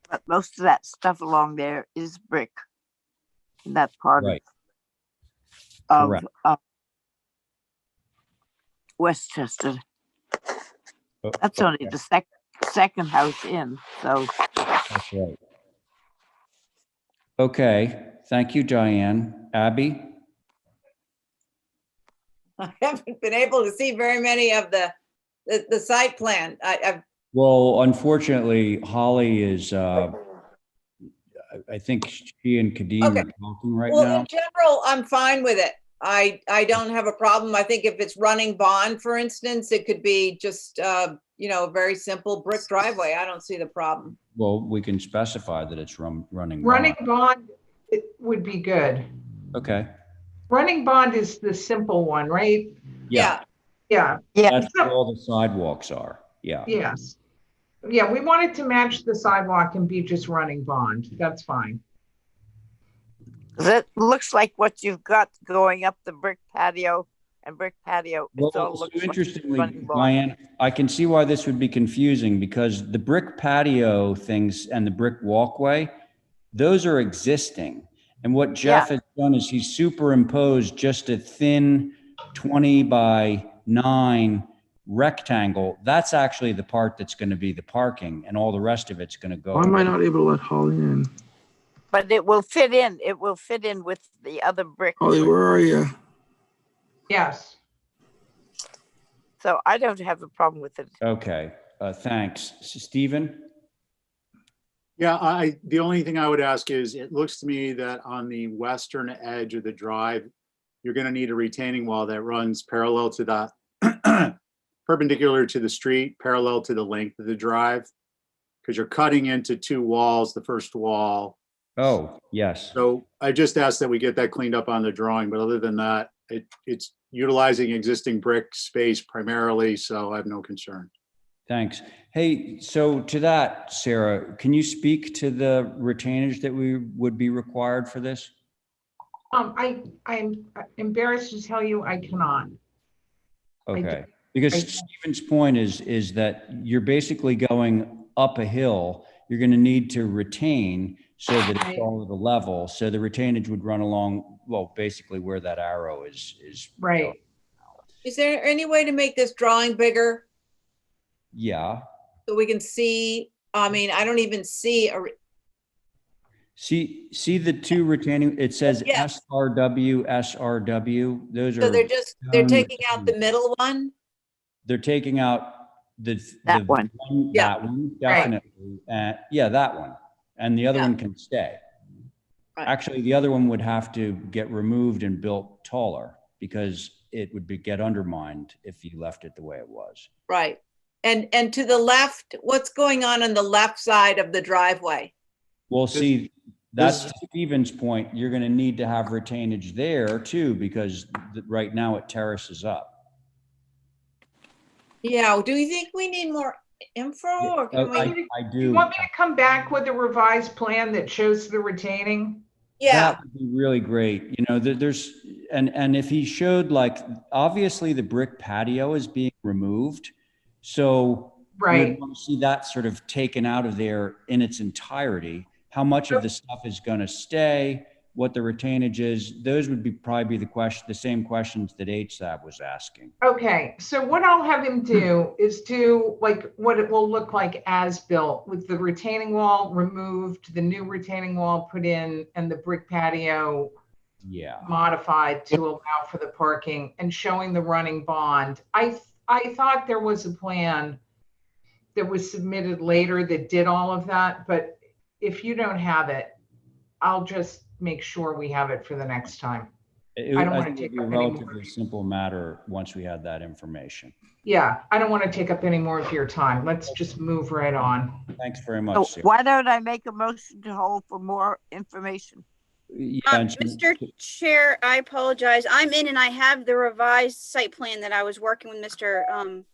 But most of that stuff along there is brick. In that part Right. of Correct. Westchester. Oh, That's only the second house in, so. That's right. Okay, thank you, Diane. Abby? I haven't been able to see very many of the the site plan. Well, unfortunately, Holly is, I think she and Kadeem Okay. are talking right Well, now. in general, I'm fine with it. I don't have a problem. I think if it's running bond, for instance, it could be just, a very simple brick driveway. I don't see the problem. Well, we can specify that it's running. Running bond. bond, it would be good. Okay. Running bond is the simple one, right? Yeah, Yeah, Yeah, that's where all the sidewalks are. Yeah. yes. Yeah, we want it to match the sidewalk and be just running bond. That's fine. that looks like what you've got going up the brick patio and brick patio. Well, It's all so looks like interestingly, running bond. Diane, I can see why this would be confusing because the brick patio things and the brick walkway, those are existing. And what Jeff has done is he's superimposed just a thin 20 by 9 rectangle. That's actually the part that's going to be the parking, and all the rest of it's going to go. Why am I not able to let Holly in? But it will fit in. It will fit in with the other brick. Holly, where are you? Yes. So I don't have a problem with it. Okay, thanks. Stephen? Yeah, the only thing I would ask is, it looks to me that on the western edge of the drive, you're gonna need a retaining wall that runs parallel to the, perpendicular to the street, parallel to the length of the drive. Because you're cutting into two walls, the first wall. Oh, yes. So I just asked that we get that cleaned up on the drawing, but other than that, it's utilizing existing brick space primarily, so I have no concern. Thanks. Hey, so to that, Sarah, can you speak to the retainage that would be required for this? I'm embarrassed to tell you I cannot. Okay, because Stephen's point is that you're basically going up a hill. You're going to need to retain so that it's all at a level. So the retainage would run along, well, basically where that arrow is. Right. going. Is there any way to make this drawing bigger Yeah. so we can see? I mean, I don't even see See the two retaining, it says Yeah. SRW, SRW. Those so are. they're taking out the middle one? They're taking out That one. Yeah. That one, definitely. Yeah, that one. And the other Yeah. one can stay. Right. Actually, the other one would have to get removed and built taller because it would get undermined if you left it the way it was. Right. And to the left, what's going on the left side of the driveway? Well, see, that's to Stephen's point. You're going to need to have retainage there too, because right now it terraces up. Yeah, do you think we need more info or can we? I Do you do. want me to come back with a revised plan that shows the retaining? Yeah, That would be really great. There's, and if he showed, like, obviously the brick patio is being removed. So Right. we'd want to see that sort of taken out of there in its entirety. How much of the stuff is going to stay, what the retainage is, those would probably be the same questions that HSAB was asking. Okay, so what I'll have him do is do like what it will look like as built with the retaining wall removed, the new retaining wall put in, and the brick patio Yeah. modified to allow for the parking and showing the running bond. I thought there was a plan that was submitted later that did all of that, but if you don't have it, I'll just make sure we have it for the next time. I don't want think to it'd take be a up any more. relatively simple matter once we had that information. Yeah, I don't want to take up any more of your time. Let's just move right on. Thanks very much. So Sarah. why don't I make a motion to hold for more information? Yeah, and so- Mr. Chair, I apologize. I'm in and I have the revised site plan that I was working with Mr.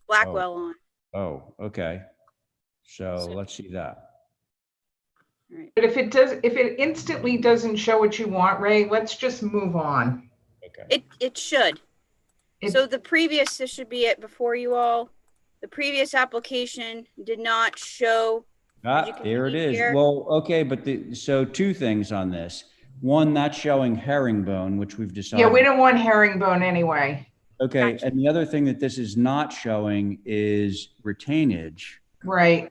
Blackwell on. Oh, okay. So let's see that. But if it instantly doesn't show what you want, Ray, let's just move on. Okay. It should. So the previous, this should be it before you all. The previous application did not show. There it is. here. Well, okay, but so two things on this. One, that's showing herringbone, which we've decided. Yeah, we don't want herringbone anyway. Okay, Gotcha. and the other thing that this is not showing is retainage. Right.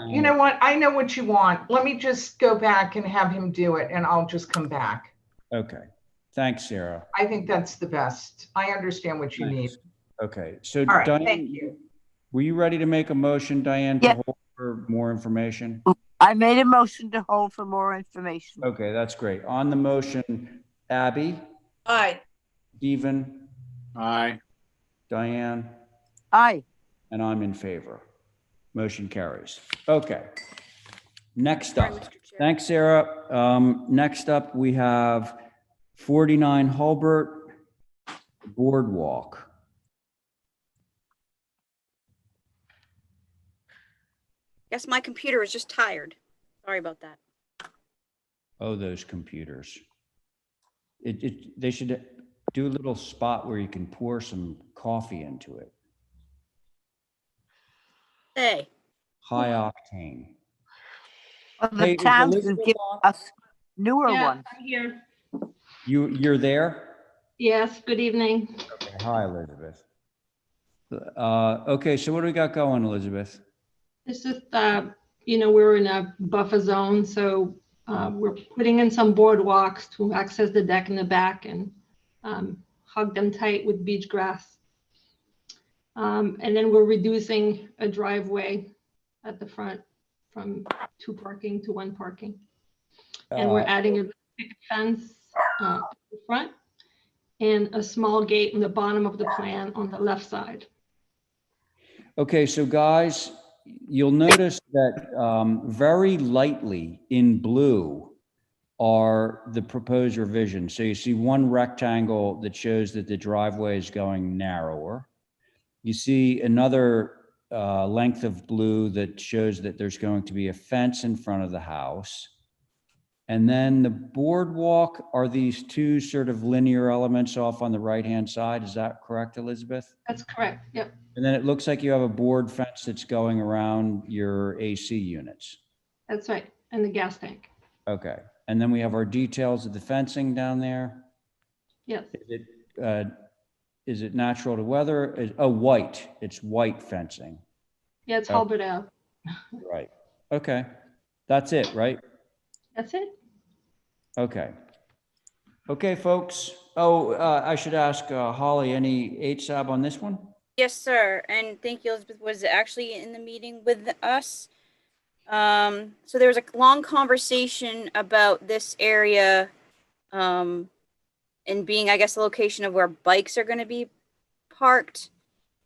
You know what? I know what you want. Let me just go back and have him do it and I'll just come back. Okay, thanks, Sarah. I think that's the best. I understand what you need. Thanks. Okay, so All right, Diane, thank you. were you ready to make a motion, Diane, to Yeah. hold for more information? I made a motion to hold for more information. Okay, that's great. On the motion, Abby, Aye. Stephen, Aye. Diane, Aye. and I'm in favor. Motion carries. Okay. Next Sorry, up, Mr. Chair. thanks, Sarah. Next up, we have 49 Hulbert Boardwalk. Guess my computer is just tired. Sorry about that. Oh, those computers. They should do a little spot where you can pour some coffee into it. Hey, High octane. Well, the Hey, is town can Elizabeth give on? us newer Yeah, ones. I'm here. You're there? Yes, good evening. Okay, hi, Elizabeth. Okay, so what do we got going, Elizabeth? It's just, we're in a buffer zone, so we're putting in some boardwalks to access the deck in the back and hug them tight with beach grass. And then we're reducing a driveway at the front from 2 parking to 1 parking. And we're adding a picket fence at the front and a small gate in the bottom of the plan on the left side. Okay, so guys, you'll notice that very lightly in blue are the proposed revisions. So you see one rectangle that shows that the driveway is going narrower. You see another length of blue that shows that there's going to be a fence in front of the house. And then the boardwalk are these 2 sort of linear elements off on the right-hand side. Is that correct, Elizabeth? That's correct, yep. And then it looks like you have a board fence that's going around your AC units. That's right, and the gas tank, Okay. And then we have our details of the fencing down there. yes. Is it natural to weather? Oh, white. It's white fencing. Yeah, it's Oh. Hulbert Ave. Right. Okay. That's it, right? That's it. Okay. Okay, folks. Oh, I should ask Holly, any HSAB on this one? yes, sir. And thank you, Elizabeth was actually in the meeting with us. So there was a long conversation about this area, and being, I guess, the location of where bikes are going to be parked,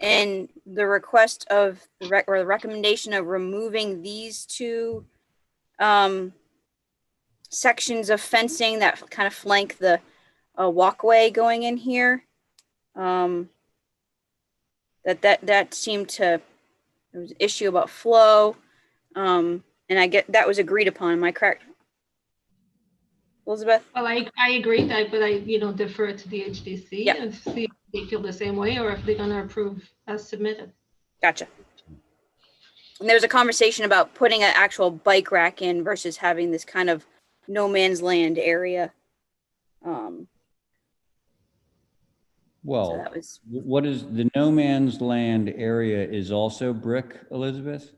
and the request of the recommendation of removing these 2 sections of fencing that kind of flank the walkway going in here. That seemed to, there was an issue about flow, and I get that was agreed upon. Am I correct, Elizabeth? Well, I agree that, but I, defer to the HDC Yeah. and see if they feel the same way or if they're gonna approve as submitted. Gotcha. And there's a conversation about putting an actual bike rack in versus having this kind of no man's land area. So Well, that was, what is the no man's land area is also brick, Elizabeth?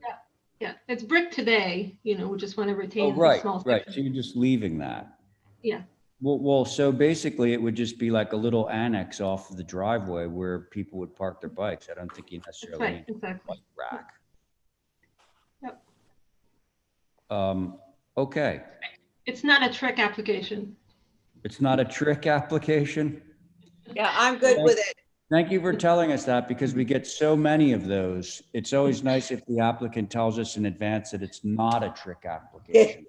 Yeah, it's brick today, we just want to Oh, retain the right, small right. section. So you're just leaving that. Yeah, Well, so basically it would just be like a little annex off of the driveway where people would park their bikes. I don't think you that's necessarily right, need a exactly. bike rack. Yep. Okay. It's not a trick application. It's not a trick application. Yeah, I'm good with it. Thank you for telling us that because we get so many of those. It's always nice if the applicant tells us in advance that it's not a trick application.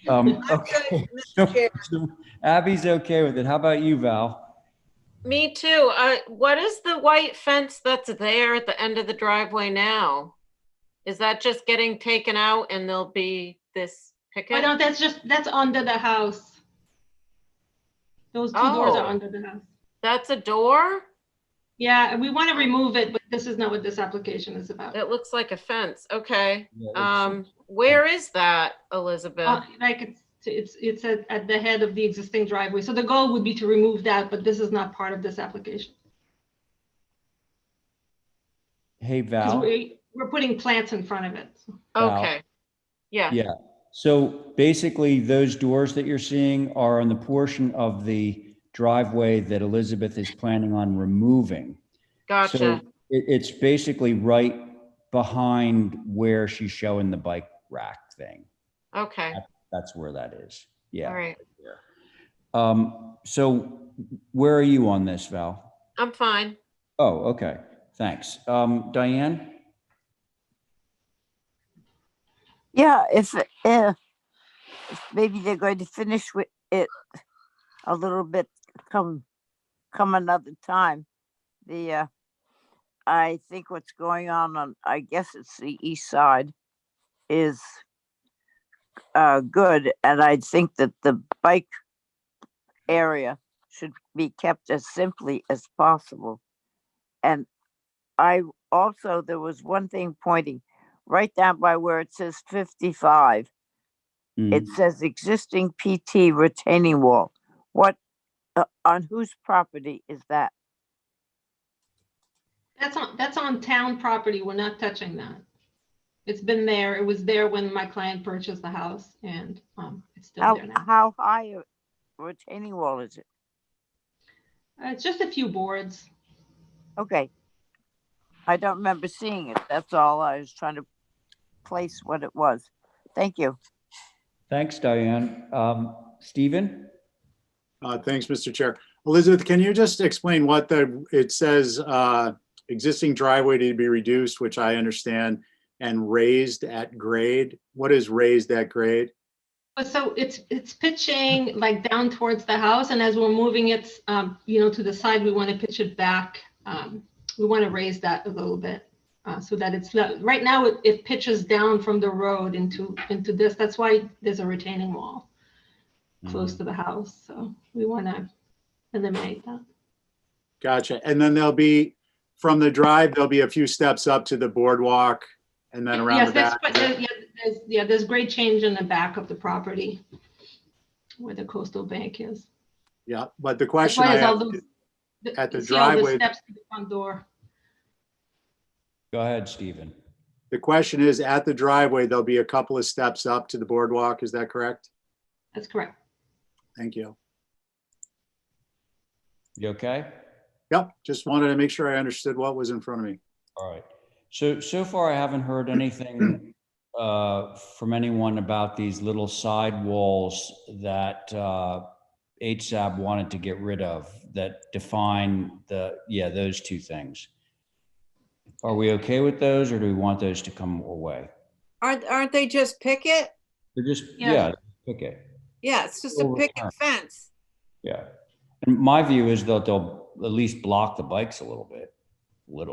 I'm Okay. good, Mr. Chair. So Abby's okay with it. How about you, Val? Me too. What is the white fence that's there at the end of the driveway now? Is that just getting taken out and there'll be this picket? Oh, no, that's under the house. Those 2 doors are Oh. under the house. That's a door? Yeah, and we want to remove it, but this is not what this application is about. It looks like a fence. Okay. Yeah, Where is that, Elizabeth? Like it's at the head of the existing driveway. So the goal would be to remove that, but this is not part of this application. Hey, 'Cause Val. we're putting plants in front of it. Okay. Yeah. Yeah. So basically those doors that you're seeing are on the portion of the driveway that Elizabeth is planning on removing. Gotcha. So it's basically right behind where she's showing the bike rack thing. Okay, That's where that is. Yeah. all right. So where are you on this, Val? I'm fine. Oh, okay. Thanks. Diane? Yeah, if maybe they're going to finish with it a little bit come another time. The I think what's going on, I guess it's the east side, is good, and I think that the bike area should be kept as simply as possible. And I also, there was one thing pointing right down by where it says 55. It says existing PT retaining wall. What, on whose property is that? That's on town property. We're not touching that. It's been there. It was there when my client purchased the house, and it's still there now. How high a retaining wall is it? It's just a few boards. Okay. I don't remember seeing it. That's all. I was trying to place what it was. Thank you. Thanks, Diane. Stephen? Thanks, Mr. Chair. Elizabeth, can you just explain what it says, existing driveway to be reduced, which I understand, and raised at grade? What is raised at grade? So it's pitching like down towards the house, and as we're moving it, to the side, we want to pitch it back. We want to raise that a little bit so that it's right now it pitches down from the road into this. That's why there's a retaining wall close to the house. So we want to eliminate that. Gotcha. And then there'll be, from the drive, there'll be a few steps up to the boardwalk and then around the back. There's grade change in the back of the property where the coastal bank is. Yeah, but the question I have at the driveway, steps to the front door. Go ahead, Stephen. the question is, at the driveway, there'll be a couple of steps up to the boardwalk. Is that correct? That's correct. Thank you. You okay? Yep, just wanted to make sure I understood what was in front of me. All right. So far I haven't heard anything from anyone about these little side walls that HSAB wanted to get rid of that define those two things. Are we okay with those, or do we want those to come away? Aren't they just picket? They're just, Yeah. picket. Yeah, it's just a picket fence. Yeah. And my view is that they'll at least block the bikes a little bit. Would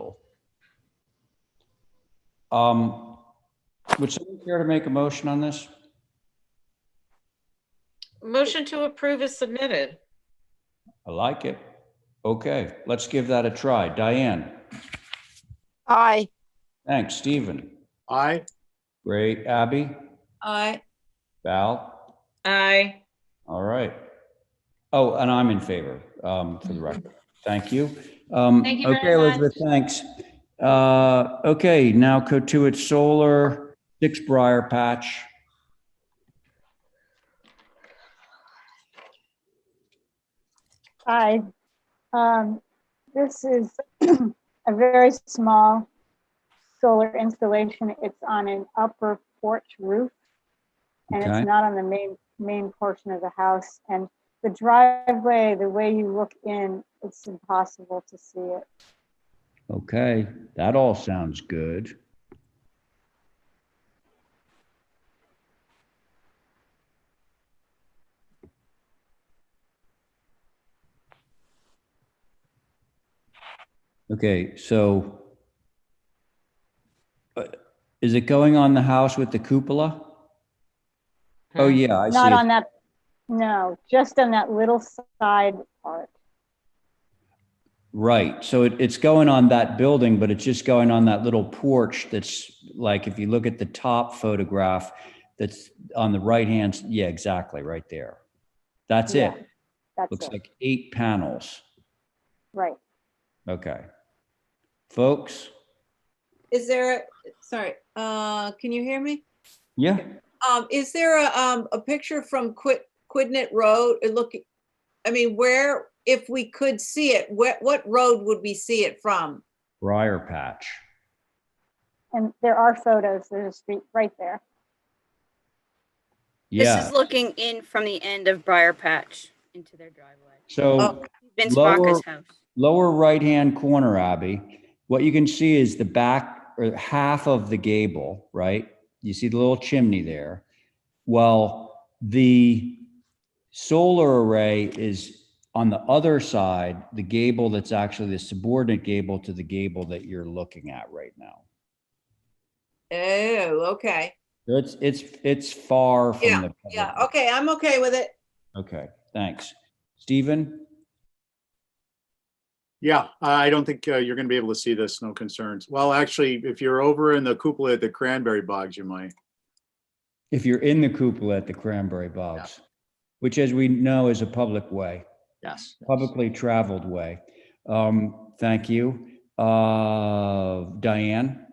someone care to make a motion on this? Motion to approve is submitted. I like it. Okay, let's give that a try. Diane? Aye. Thanks. Stephen? Aye. Great. Abby? Aye. Val? Aye. All right. Oh, and I'm in favor, for the record. Thank you. Thank you okay, very much. Elizabeth, thanks. Okay, now Cotuit Solar, 6 Briar Patch. Hi. This is a very small solar installation. It's on an upper porch roof, and Okay. it's not on the main portion of the house. And the driveway, the way you look in, it's impossible to see it. Okay, that all sounds good. Okay, so is it going on the house with the cupola? Oh, yeah, I see. Not on that, no, just on that little side part. Right, so it's going on that building, but it's just going on that little porch that's like, if you look at the top photograph, that's on the right hand, yeah, exactly, right there. That's Yeah, it. That's Looks it, like 8 panels. right. Okay. Folks? Is there, sorry, can you hear me? Yeah. Is there a picture from Quidnet Road? I mean, where, if we could see it, what road would we see it from? Briar Patch. And there are photos, there's a street right there. This Yeah, is looking in from the end of Briar Patch into their driveway. so Vince lower, Vaca's house. lower right-hand corner, Abby, what you can see is the back or half of the gable, right? You see the little chimney there. Well, the solar array is on the other side, the gable that's actually the subordinate gable to the gable that you're looking at right now. Oh, okay. So it's far from Yeah, the. yeah, okay, I'm okay with it. Okay, thanks. Stephen? Yeah, I don't think you're going to be able to see this. No concerns. Well, actually, if you're over in the cupola at the Cranberry Bogs, you might. If you're in the cupola at the Cranberry Bogs, which as we know is a public way, Yes. publicly traveled way. Thank you. Diane?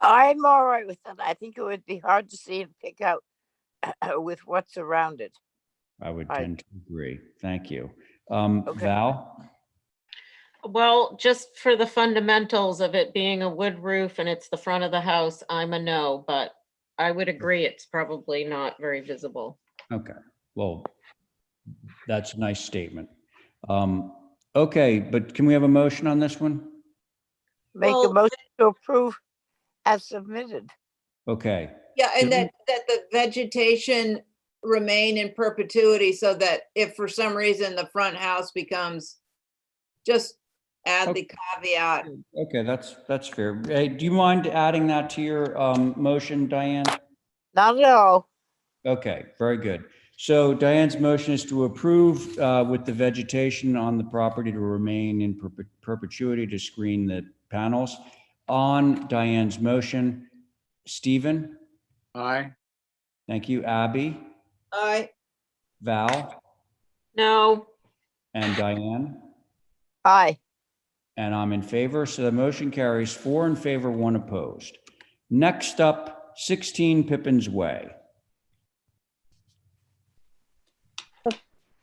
I'm all right with that. I think it would be hard to see and pick out with what's around it. I would I- tend to agree. Thank you. Okay. Val? Well, just for the fundamentals of it being a wood roof and it's the front of the house, I'm a no, but I would agree it's probably not very visible. Okay, well, that's a nice statement. Okay, but can we have a motion on this one? Make a Well, motion to approve as submitted. Okay, Yeah, and Did that the vegetation remain in perpetuity so that if for some reason the front house becomes, just add the caveat. okay, that's fair. Hey, do you mind adding that to your motion, Diane? Not at all. Okay, very good. So Diane's motion is to approve with the vegetation on the property to remain in perpetuity to screen the panels. On Diane's motion, Stephen? Aye. Thank you. Abby? Aye. Val? No, And Diane? Aye. And I'm in favor, so the motion carries 4 in favor, 1 opposed. Next up, 16 Pippin's Way.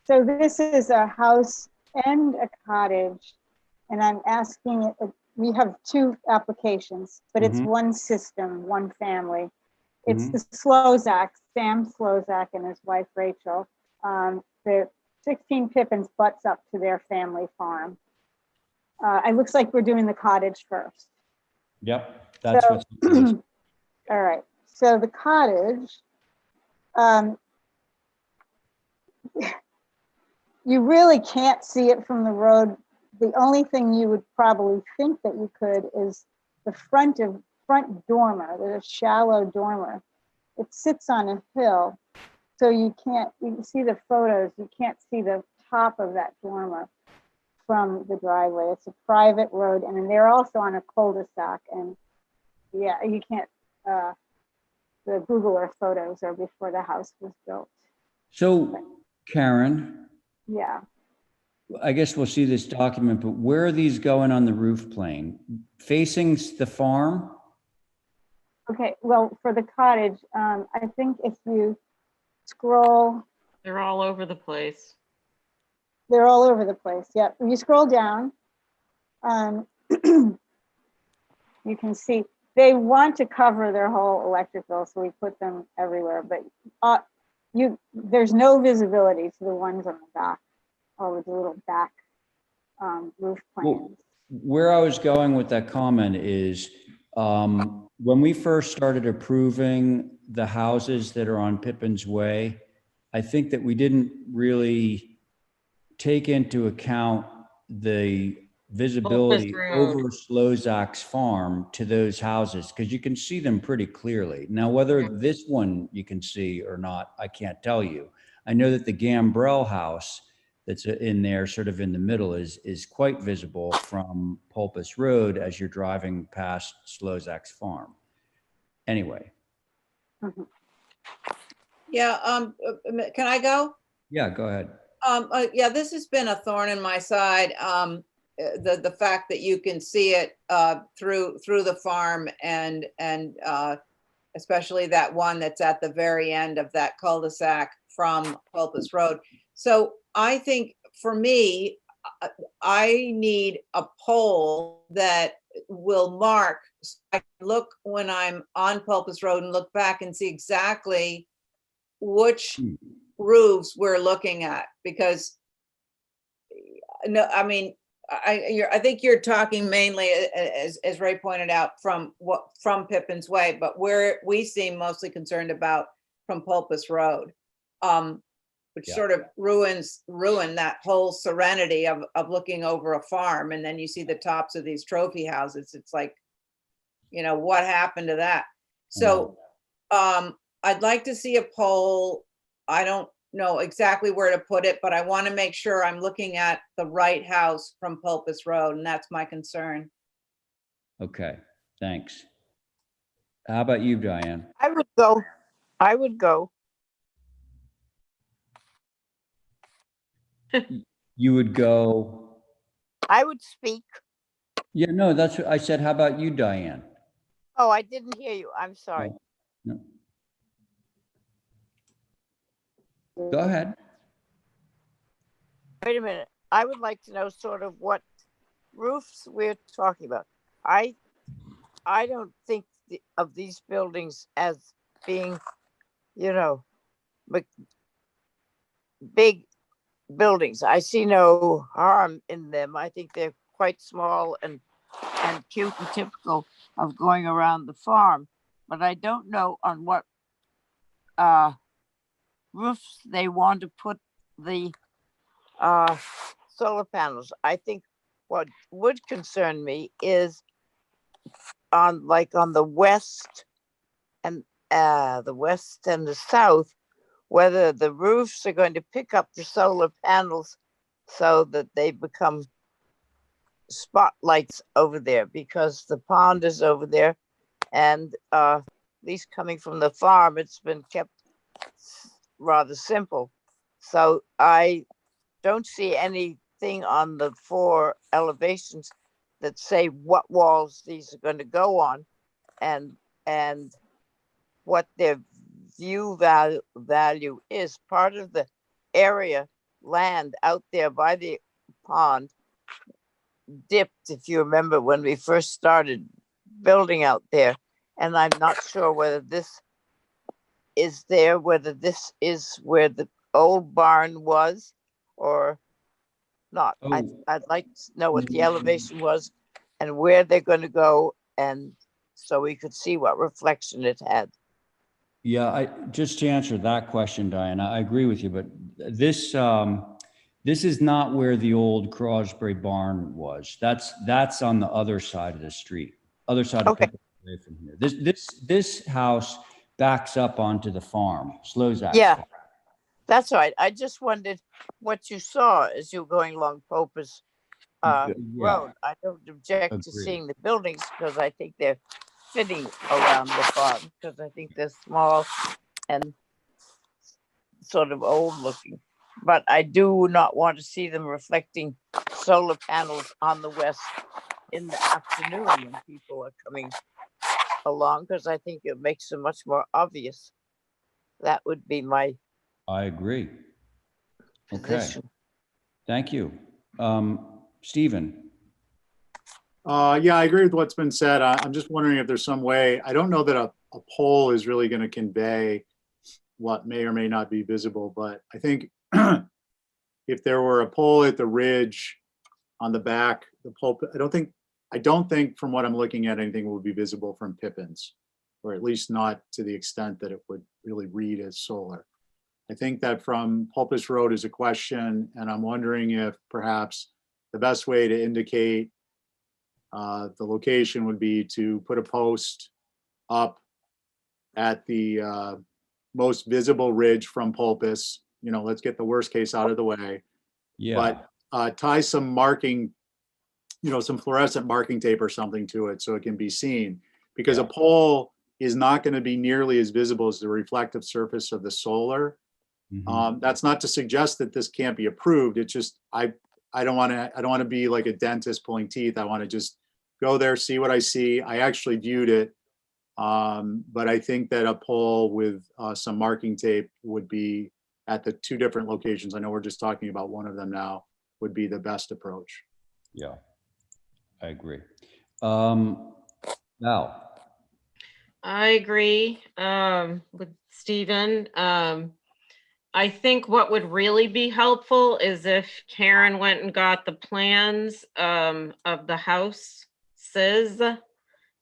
So this is a house and a cottage, and I'm asking, we have 2 applications, but it's Mhm. one system, one family. It's Mhm. the Slozak, Sam Slozak and his wife Rachel. The 16 Pippins butts up to their family farm. It looks like we're doing the cottage first. Yep, that's So- what's. All right, so the cottage, you really can't see it from the road. The only thing you would probably think that you could is the front dormer. There's a shallow dormer. It sits on a hill, so you can see the photos, you can't see the top of that dormer from the driveway. It's a private road, and they're also on a cul-de-sac, and yeah, you can't, the Google Earth photos are before the house was built. So Karen, Yeah. I guess we'll see this document, but where are these going on the roof plane? Facing the farm? Okay, well, for the cottage, I think if you scroll, they're all over the place. they're all over the place. Yeah, when you scroll down, you can see they want to cover their whole electrical, so we put them everywhere. But there's no visibility to the ones on the back, or with the little back roof planes. Where I was going with that comment is when we first started approving the houses that are on Pippin's Way, I think that we didn't really take into account the visibility over Slozak's farm to those houses, because you can see them pretty clearly. Now, whether this one you can see or not, I can't tell you. I know that the Gambrell house that's in there sort of in the middle is quite visible from Pulpus Road as you're driving past Slozak's farm. Anyway. Mhm. Yeah, can I go? Yeah, go ahead. Yeah, this has been a thorn in my side. The fact that you can see it through the farm and especially that one that's at the very end of that cul-de-sac from Pulpus Road. So I think for me, I need a pole that will mark. So I can look when I'm on Pulpus Road and look back and see exactly which roofs we're looking at, because no, I mean, I think you're talking mainly, as Ray pointed out, from Pippin's Way, but where we seem mostly concerned about from Pulpus Road, which sort of ruin that whole serenity of looking over a farm, and then you see the tops of these trophy houses. It's like, what happened to that? So I'd like to see a pole. I don't know exactly where to put it, but I want to make sure I'm looking at the right house from Pulpus Road, and that's my concern. Okay, thanks. How about you, Diane? I would go. You would go. I would speak. Yeah, no, that's what I said. How about you, Diane? Oh, I didn't hear you. I'm sorry. No. Go ahead. Wait a minute. I would like to know sort of what roofs we're talking about. I don't think of these buildings as being, big buildings. I see no harm in them. I think they're quite small and cute and typical of going around the farm. But I don't know on what roofs they want to put the solar panels. I think what would concern me is on the west and the south, whether the roofs are going to pick up the solar panels so that they become spotlights over there, because the pond is over there, and at least coming from the farm, it's been kept rather simple. So I don't see anything on the 4 elevations that say what walls these are going to go on, and what their view value is. Part of the area land out there by the pond dipped, if you remember, when we first started building out there, and I'm not sure whether this is there, whether this is where the old barn was or not. I'd like to know what the elevation was and where they're going to go, and so we could see what reflection it had. Yeah, just to answer that question, Diane, I agree with you, but this is not where the old Crosby barn was. That's on the other side of the street, other side of Pippin away from here. This house backs up onto the farm, slows that. Yeah, that's right. I just wondered what you saw as you were going along Popus Road. I don't object to seeing the buildings because I think they're fitting around the farm, because I think they're small and sort of old looking. But I do not want to see them reflecting solar panels on the west in the afternoon when people are coming along, because I think it makes them much more obvious. That would be my I agree. position. Okay. Thank you. Stephen. Yeah, I agree with what's been said. I'm just wondering if there's some way. I don't know that a pole is really going to convey what may or may not be visible, but I think if there were a pole at the ridge on the back, the pole, I don't think from what I'm looking at, anything will be visible from Pippin's, or at least not to the extent that it would really read as solar. I think that from Pulpus Road is a question, and I'm wondering if perhaps the best way to indicate the location would be to put a post up at the most visible ridge from Pulpus. Let's get the worst case out of the way. Yeah. But tie some marking, some fluorescent marking tape or something to it so it can be seen, because a pole is not going to be nearly as visible as the reflective surface of the solar. That's not to suggest that this can't be approved. It's just I don't want to be like a dentist pulling teeth. I want to just go there, see what I see. I actually viewed it, but I think that a pole with some marking tape would be at the 2 different locations. I know we're just talking about one of them now. would be the best approach. Yeah, I agree. Val? I agree with Stephen. I think what would really be helpful is if Karen went and got the plans of the houses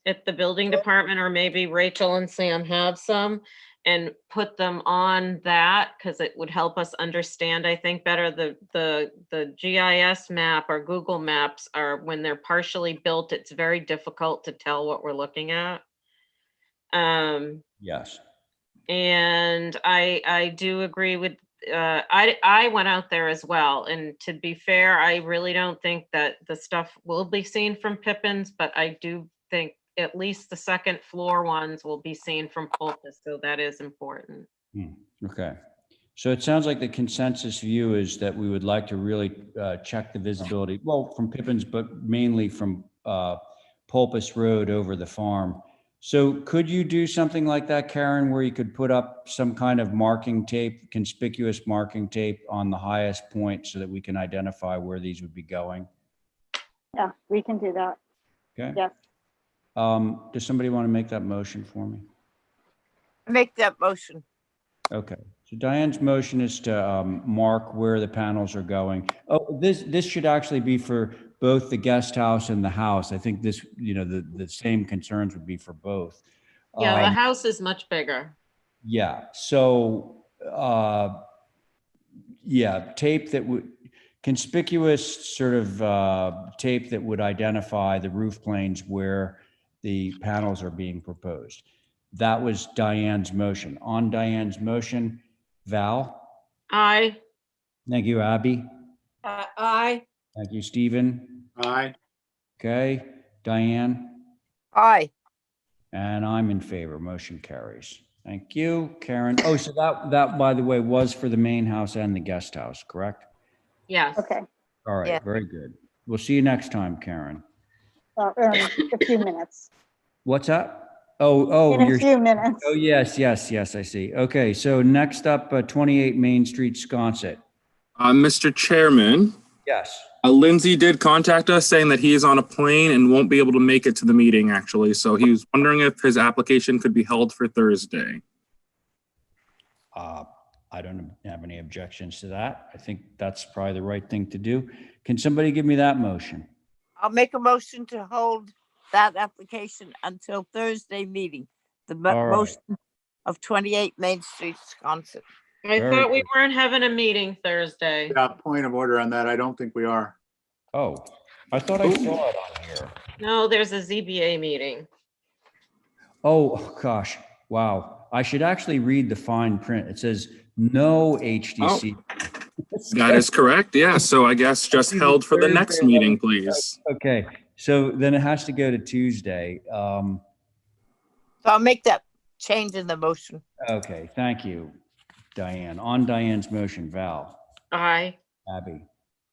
at the building department, or maybe Rachel and Sam have some, and put them on that, because it would help us understand, I think, better. The GIS map or Google Maps are, when they're partially built, it's very difficult to tell what we're looking at. Yes. And I do agree with, I went out there as well. And to be fair, I really don't think that the stuff will be seen from Pippin's, but I do think at least the second floor ones will be seen from Pulpus. So that is important. Okay. So it sounds like the consensus view is that we would like to really check the visibility, well, from Pippin's, but mainly from Pulpus Road over the farm. So could you do something like that, Karen, where you could put up some kind of marking tape, conspicuous marking tape on the highest point so that we can identify where these would be going? Yeah, we can do that. Okay. Yes. Does somebody want to make that motion for me? Make that motion. Okay. So Diane's motion is to mark where the panels are going. Oh, this should actually be for both the guest house and the house. I think this, you know, the same concerns would be for both. Yeah, the house is much bigger. Yeah. So, yeah, tape that would, conspicuous sort of tape that would identify the roof planes where the panels are being proposed. That was Diane's motion. On Diane's motion, Val? Aye. Thank you, Abby. Aye. Thank you, Stephen. Aye. Okay, Diane? Aye. And I'm in favor. Motion carries. Thank you, Karen. Oh, so that, by the way, was for the main house and the guest house, correct? Yes. Okay. All right, Yeah. very good. We'll see you next time, Karen. In a few minutes. What's that? Oh, In a few minutes. oh, yes, I see. Okay, so next up, 28 Main Street, Sconset. Mr. Chairman, Yes. Lindsay did contact us saying that he is on a plane and won't be able to make it to the meeting, actually. So he was wondering if his application could be held for Thursday. I don't have any objections to that. I think that's probably the right thing to do. Can somebody give me that motion? I'll make a motion to hold that application until Thursday meeting. The All right. motion of 28 Main Street, Wisconsin. I Very thought we good. weren't having a meeting Thursday. Yeah, point of order on that. I don't think we are. Oh, I thought I saw it on here. No, there's a ZBA meeting. Oh, gosh. Wow. I should actually read the fine print. It says no HDC. That is correct. Yeah. So I guess just held for the next meeting, please. Okay. So then it has to go to Tuesday. So I'll make that change in the motion. Okay. Thank you, Diane. On Diane's motion, Val, Aye. Abby,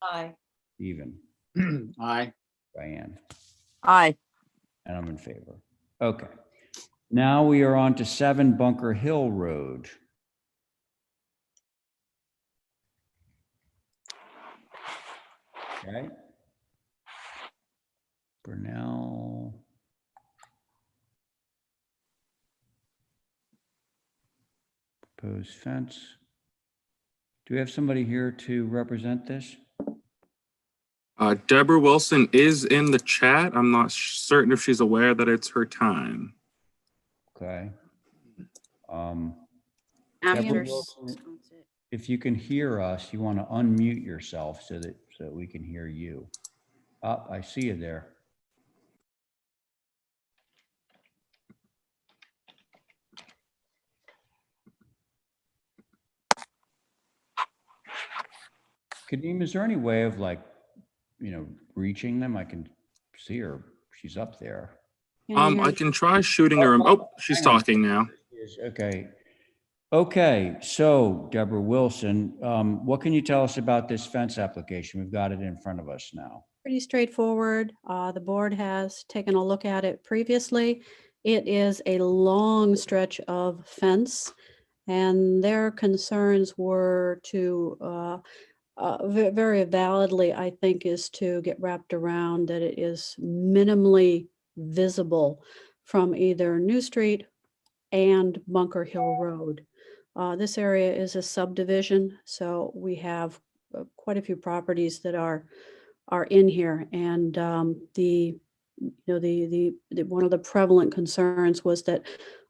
Aye. Stephen, Aye. Diane, Aye. and I'm in favor. Okay. Now we are on to 7 Bunker Hill Road. Okay. Brunel. Proposed fence. Do we have somebody here to represent this? Deborah Wilson is in the chat. I'm not certain if she's aware that it's her time. Okay. After Deborah Wilson, if you can hear us, you want to unmute yourself so that we can hear you. Oh, I see you there. Kadeem, is there any way of reaching them? I can see her. She's up there. I can try shooting her. Oh, she's hang on. talking now. Okay. Okay. So Deborah Wilson, what can you tell us about this fence application? We've got it in front of us now. Pretty straightforward. The board has taken a look at it previously. It is a long stretch of fence, and their concerns were to very validly, I think, is to get wrapped around that it is minimally visible from either New Street and Bunker Hill Road. This area is a subdivision, so we have quite a few properties that are in here, and the one of the prevalent concerns was that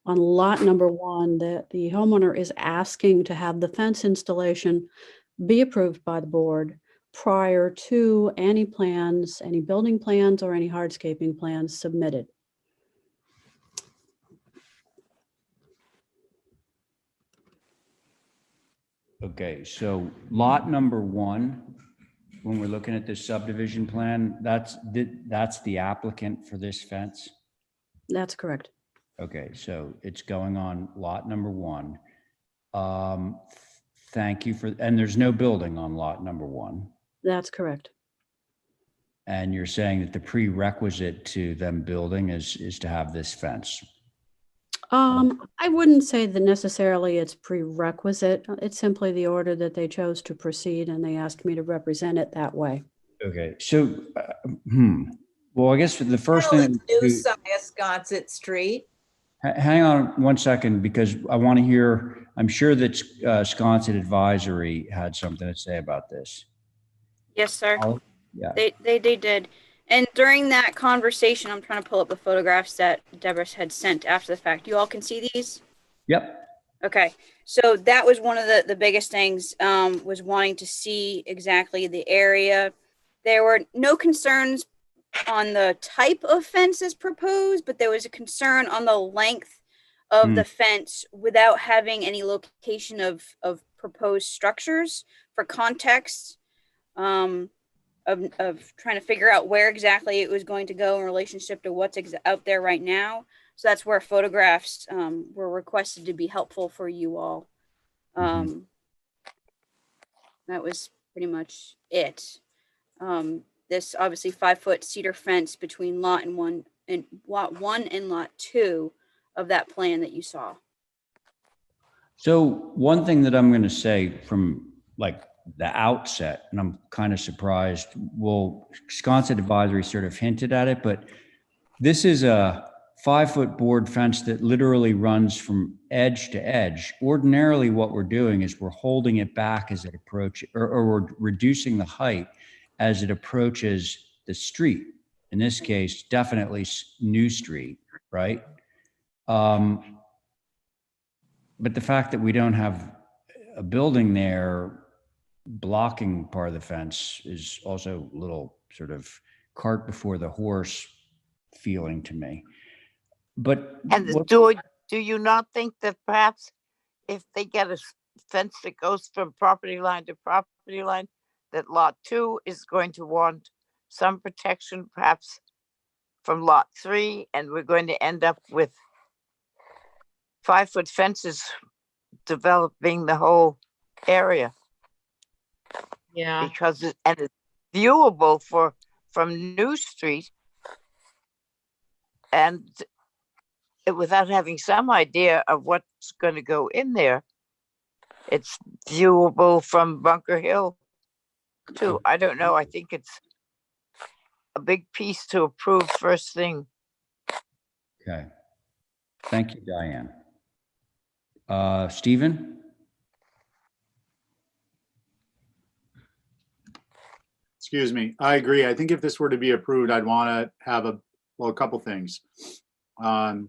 on lot number 1, that the homeowner is asking to have the fence installation be approved by the board prior to any plans, any building plans or any hardscaping plans submitted. Okay, so lot number 1, when we're looking at this subdivision plan, that's the applicant for this fence? That's correct. Okay, so it's going on lot number 1. Thank you for, and there's no building on lot number 1. That's correct. And you're saying that the prerequisite to them building is to have this fence? I wouldn't say that necessarily it's prerequisite. It's simply the order that they chose to proceed, and they asked me to represent it that way. Okay, so, well, I guess the first Well, thing. it's New Sconset Street. Hang on one second, because I want to hear, I'm sure that Sconset Advisory had something to say about this. Yes, sir. Yeah. They did. And during that conversation, I'm trying to pull up the photographs that Deborah had sent after the fact. You all can see these? Yep. Okay. So that was one of the biggest things, was wanting to see exactly the area. There were no concerns on the type of fences proposed, but there was a concern on the length of the fence without having any location of proposed structures. For context, of trying to figure out where exactly it was going to go in relationship to what's out there right now. So that's where photographs were requested to be helpful for you all. That was pretty much it. This obviously 5-foot cedar fence between lot 1 and lot 2 of that plan that you saw. So one thing that I'm going to say from like the outset, and I'm kind of surprised, well, Sconset Advisory sort of hinted at it, but this is a 5-foot board fence that literally runs from edge to edge. Ordinarily, what we're doing is we're holding it back as it approaches, or we're reducing the height as it approaches the street. In this case, definitely New Street, right? But the fact that we don't have a building there blocking part of the fence is also a little sort of cart before the horse feeling to me. But do you not think that perhaps if they get a fence that goes from property line to property line, that lot 2 is going to want some protection perhaps from lot 3, and we're going to end up with 5-foot fences developing the whole area? Yeah. Because it's viewable from New Street, and without having some idea of what's going to go in there, it's viewable from Bunker Hill too. I don't know. I think it's a big piece to approve first thing. okay. Thank you, Diane. Stephen? Excuse me. I agree. I think if this were to be approved, I'd want to have a couple things. Or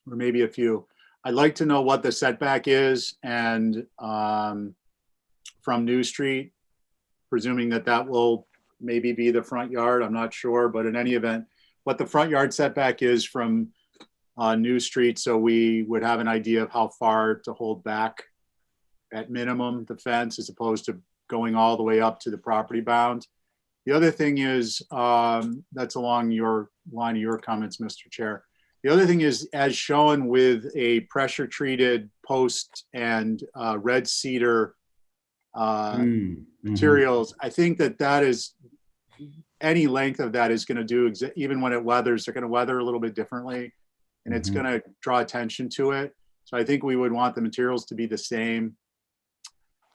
maybe a few. I'd like to know what the setback is, and from New Street, presuming that will maybe be the front yard. I'm not sure, but in any event, what the front yard setback is from New Street, so we would have an idea of how far to hold back at minimum the fence, as opposed to going all the way up to the property bound. The other thing is, that's along your line of your comments, Mr. Chair. The other thing is, as shown with a pressure treated post and red cedar materials, I think that is, any length of that is going to do, even when it weathers, they're going to weather a little bit differently, and it's going to draw attention to it. So I think we would want the materials to be the same.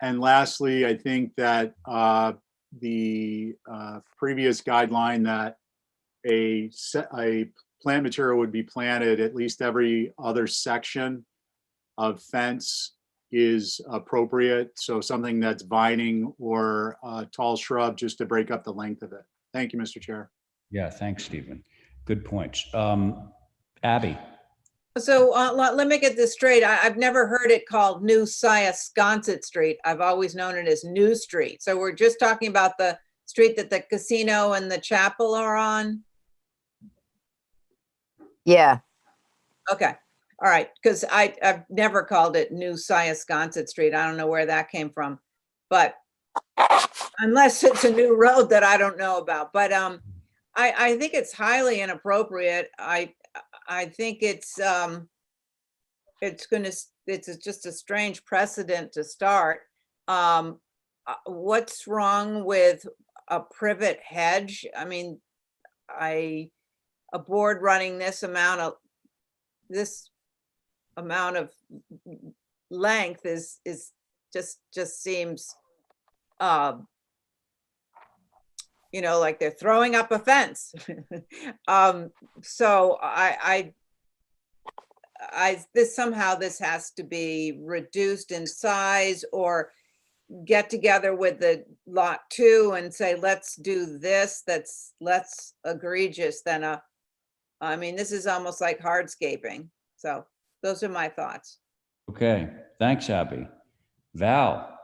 And lastly, I think that the previous guideline that a plant material would be planted at least every other section of fence is appropriate. So something that's vining or a tall shrub just to break up the length of it. Thank you, Mr. Chair. Yeah, thanks, Stephen. Good points. Abby? So let me get this straight. I've never heard it called New Syosconset Street. I've always known it as New Street. So we're just talking about the street that the casino and the chapel are on? Yeah. Okay. All right. Because I've never called it New Syosconset Street. I don't know where that came from. But unless it's a new road that I don't know about. But I think it's highly inappropriate. I think it's just a strange precedent to start. What's wrong with a privet hedge? I mean, a board running this amount of length is just seems like they're throwing up a fence. So this has to be reduced in size, or get together with the lot 2 and say, let's do this. That's less egregious than this is almost like hardscaping. So those are my thoughts. Okay, thanks, Abby. Val?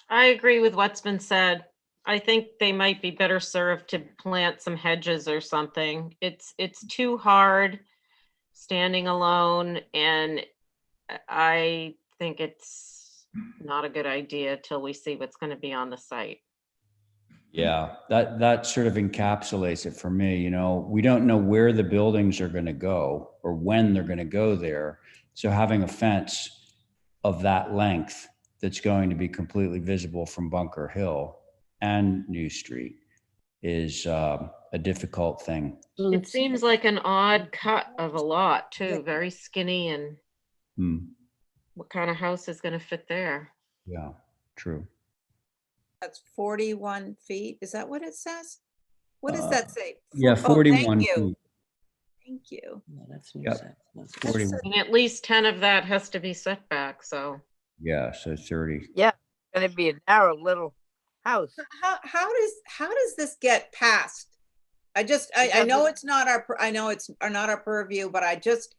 I agree with what's been said. I think they might be better served to plant some hedges or something. It's too hard standing alone, and I think it's not a good idea till we see what's going to be on the site. Yeah, that sort of encapsulates it for me. We don't know where the buildings are going to go or when they're going to go there. So having a fence of that length that's going to be completely visible from Bunker Hill and New Street is a difficult thing. It seems like an odd cut of a lot too, very skinny, and what kind of house is going to fit there? Yeah, true. That's 41 feet. Is that what it says? What does that say? Yeah, 41 thank you. feet. Thank you. Yeah, that's new. Yep. That's 41. And at least 10 of that has to be set back, so. Yeah, so 30. Yeah, it's gonna be a narrow little house. How does this get passed? I know it's not our purview, but I just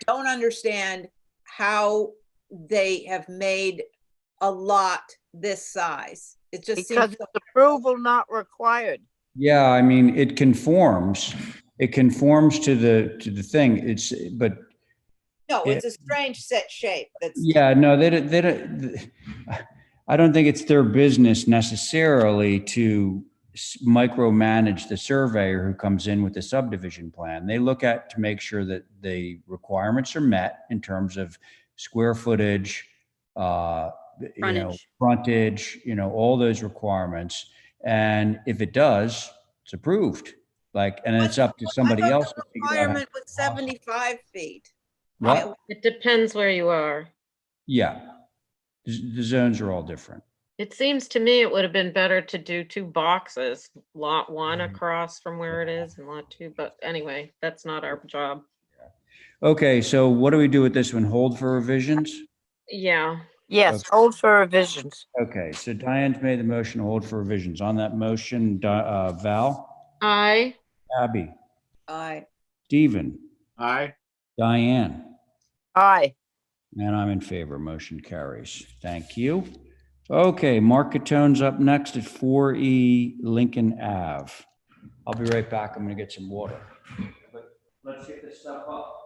don't understand how they have made a lot this size. It just because seems it's approval not required. Yeah, it conforms. It conforms to the thing. it's a strange set shape. Yeah, no, they don't. I don't think it's their business necessarily to micromanage the surveyor who comes in with the subdivision plan. They look at to make sure that the requirements are met in terms of square footage, frontage, all those requirements. And if it does, it's approved. And it's up to somebody else to figure out. Requirement was 75 feet. What? It depends where you are. Yeah, the zones are all different. It seems to me it would have been better to do 2 boxes, lot 1 across from where it is and lot 2. But anyway, that's not our job. Okay, so what do we do with this one? Hold for revisions? Yeah. Yes, Okay. hold for revisions. Okay, so Diane's made the motion to hold for revisions. On that motion, Val? Aye. Abby? Aye. Stephen? Aye. Diane? Aye. And I'm in favor. Motion carries. Thank you. Okay, Marketone's up next at 4E Lincoln Ave. I'll be right back. I'm going to get some water. But let's get this stuff up.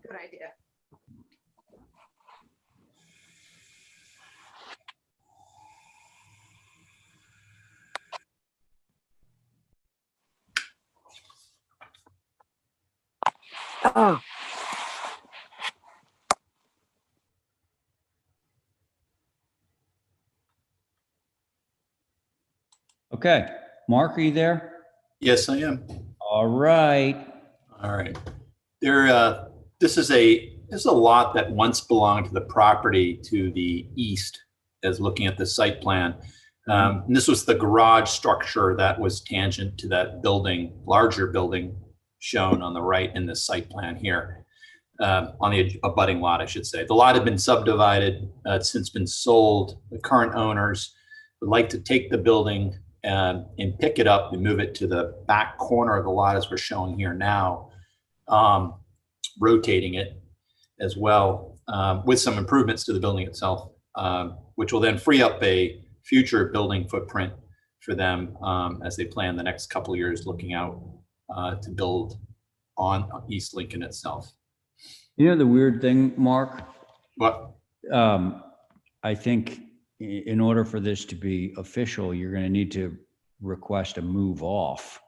Good idea. Oh. Okay, Mark, are you there? Yes, I am. All right. All right. This is a This is a lot that once belonged to the property to the east, as looking at the site plan. And this was the garage structure that was tangent to that building, larger building shown on the right in this site plan here, on the abutting lot, I should say. The lot had been subdivided, it's since been sold. The current owners would like to take the building and pick it up and move it to the back corner of the lot as we're showing here now, rotating it as well, with some improvements to the building itself, which will then free up a future building footprint for them as they plan the next couple of years looking out to build on East Lincoln itself. You know the weird thing, Mark? What? I think in order for this to be official, you're going to need to request a move off.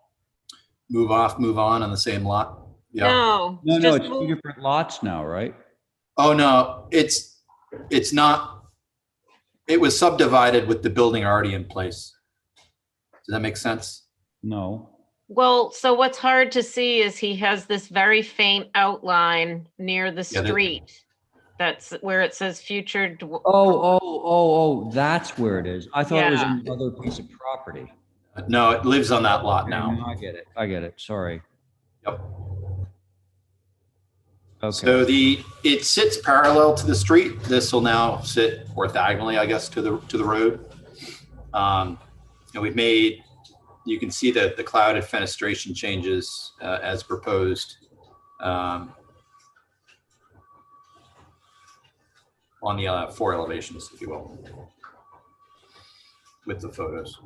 Move off, move on the same lot? Yeah. No, No, it's two different lots now, right? Oh, no, it's not. It was subdivided with the building already in place. Does that make sense? No. Well, so what's hard to see is he has this very faint outline near the street. That's where it says future. Oh, that's where it is. I thought it was another piece of property. No, it lives on that lot now. No, I get it. Sorry. Yep. Okay. So it sits parallel to the street. This will now sit orthogonally, I guess, to the road. And we've made, you can see that the clouded fenestration changes as proposed on the 4 elevations, if you will, with the photos.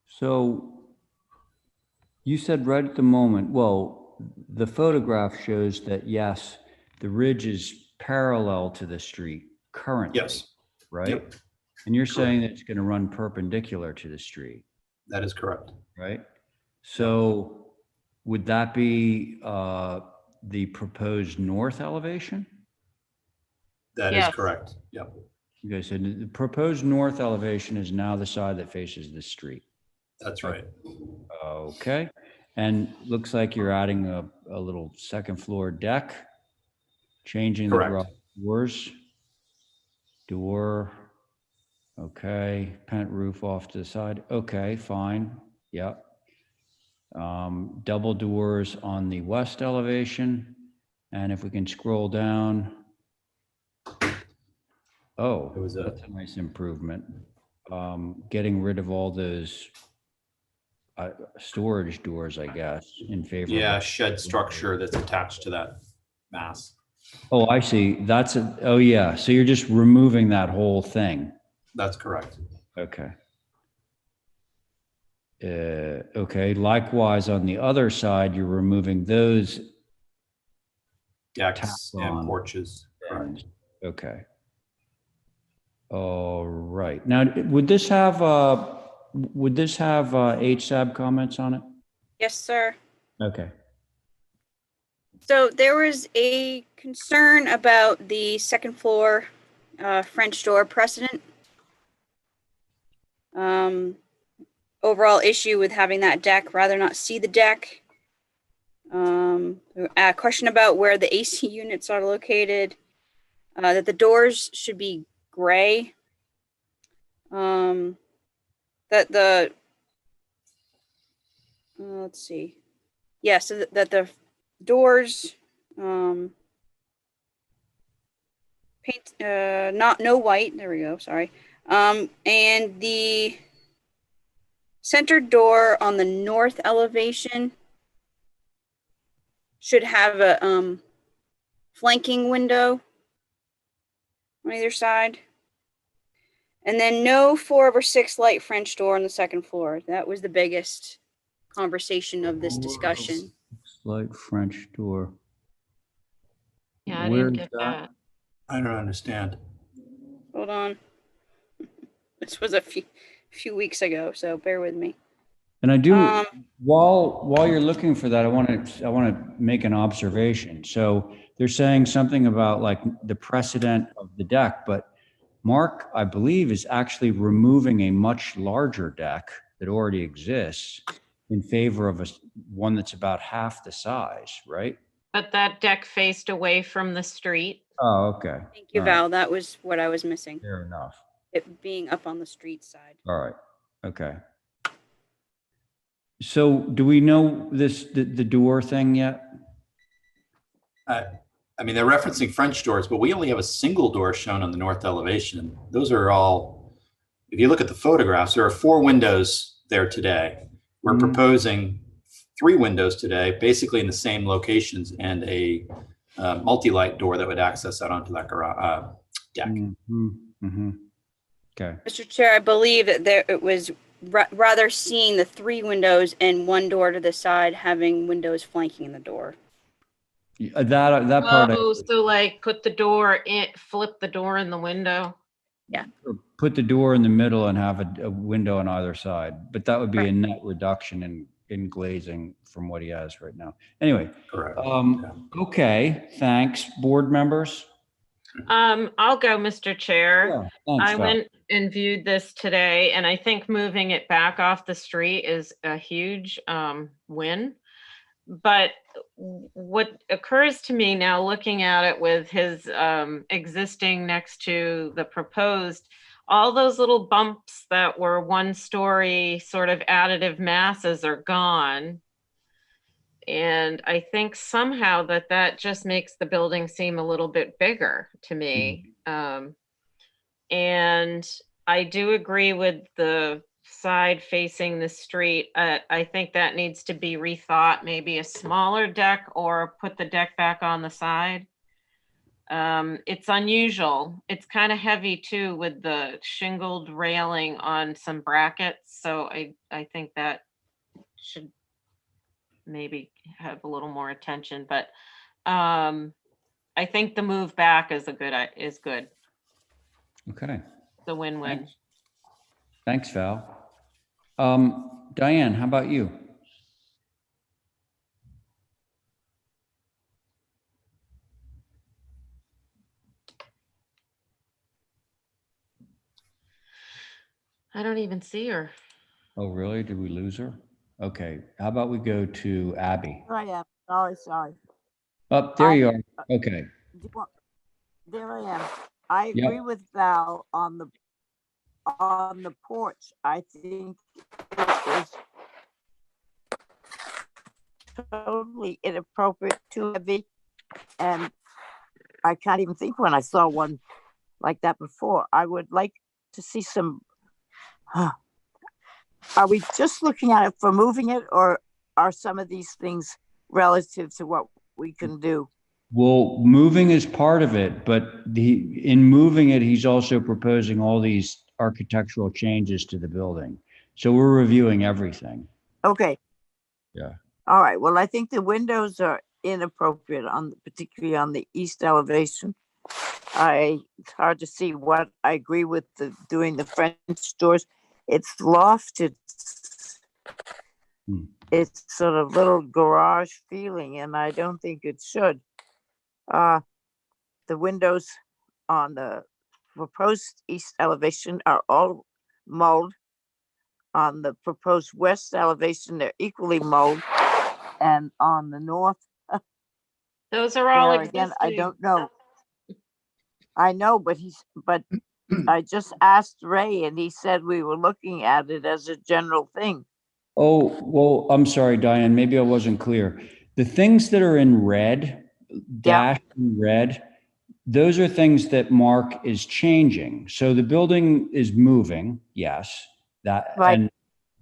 So you said right at the moment, well, the photograph shows that, yes, the ridge is parallel to the street currently. Yes. Right? Yep. And you're saying that it's going to run perpendicular to the street. That is correct. Right? So would that be the proposed north elevation? That is correct. Yep. Okay, so the proposed north elevation is now the side that faces the street. That's right. Okay. And looks like you're adding a little second floor deck, changing the garage doors. Door. Okay. Pent roof off to the side. Okay, fine. Yep. Double doors on the west elevation. And if we can scroll down. Oh, that's a nice improvement. Getting rid of all those storage doors, I guess, in favor. Yeah, of shed structure that's attached to that mass. Oh, I see. Oh yeah. So you're just removing that whole thing. That's correct. Okay. Okay. Likewise, on the other side, you're removing those decks and porches. Correct. Okay. All right. Now, would this have HSAB comments on it? Yes, sir. Okay. So there was a concern about the second floor French door precedent. Overall issue with having that deck, rather not see the deck. A question about where the AC units are located, that the doors should be gray. That the, let's see. Yeah, so that the doors, paint, no white, there we go, sorry. And the center door on the north elevation should have a flanking window on either side. And then no 4/6 light French door on the second floor. That was the biggest conversation of this discussion. Light French door. Yeah, I didn't get that. I don't understand. Hold on. This was a few weeks ago, so bear with me. And I do, while you're looking for that, I want to make an observation. So they're saying something about like the precedent of the deck, but Mark, I believe, is actually removing a much larger deck that already exists in favor of one that's about half the size, right? But that deck faced away from the street. Oh, okay. Thank you, All right. Val. That was what I was missing. Fair enough. It being up on the street side. All right. Okay. So do we know the door thing yet? I mean, they're referencing French doors, but we only have a single door shown on the north elevation. Those are all, if you look at the photographs, there are 4 windows there today. We're proposing 3 windows today, basically in the same locations, and a multi-light door that would access out onto that garage deck. Okay. Mr. Chair, I believe that it was rather seeing the 3 windows and 1 door to the side, having windows flanking the door. That part. Oh, so like put the door in, flip the door in the window. Yeah. Put the door in the middle and have a window on either side, but that would be a net reduction in glazing from what he has right now. Anyway. Correct. Okay. Thanks, board members. I'll go, Mr. Chair. Yeah, thanks, I Val. went and viewed this today, and I think moving it back off the street is a huge win. But what occurs to me now, looking at it with his existing next to the proposed, all those little bumps that were 1-story sort of additive masses are gone. And I think somehow that just makes the building seem a little bit bigger to me. And I do agree with the side facing the street. I think that needs to be rethought, maybe a smaller deck or put the deck back on the side. It's unusual. It's kind of heavy too with the shingled railing on some brackets. So I think that should maybe have a little more attention, but I think the move back is good. Okay. The win-win. Thanks, Val. Diane, how about you? I don't even see her. Oh, really? Did we lose her? Okay. How about we go to Abby? Here I am. Sorry. Oh, there you are. Okay. There I am. I agree with Val on the porch. I think it is totally inappropriate, too heavy, and I can't even think when I saw one like that before. I would like to see some. Are we just looking at it for moving it, or are some of these things relative to what we can do? Well, moving is part of it, but in moving it, he's also proposing all these architectural changes to the building. So we're reviewing everything. Okay. Yeah. All right. Well, I think the windows are inappropriate particularly on the east elevation. It's hard to see what I agree with doing the French doors. It's lofted. It's sort of little garage feeling, and I don't think it should. The windows on the proposed east elevation are all mold. On the proposed west elevation, they're equally mold. And on the north, those are all again, I don't know. I know, but I just asked Ray, and he said we were looking at it as a general thing. Oh, well, I'm sorry, Diane, maybe I wasn't clear. The things that are in red, dashed in red, those are things that Mark is changing. So the building is moving, yes, and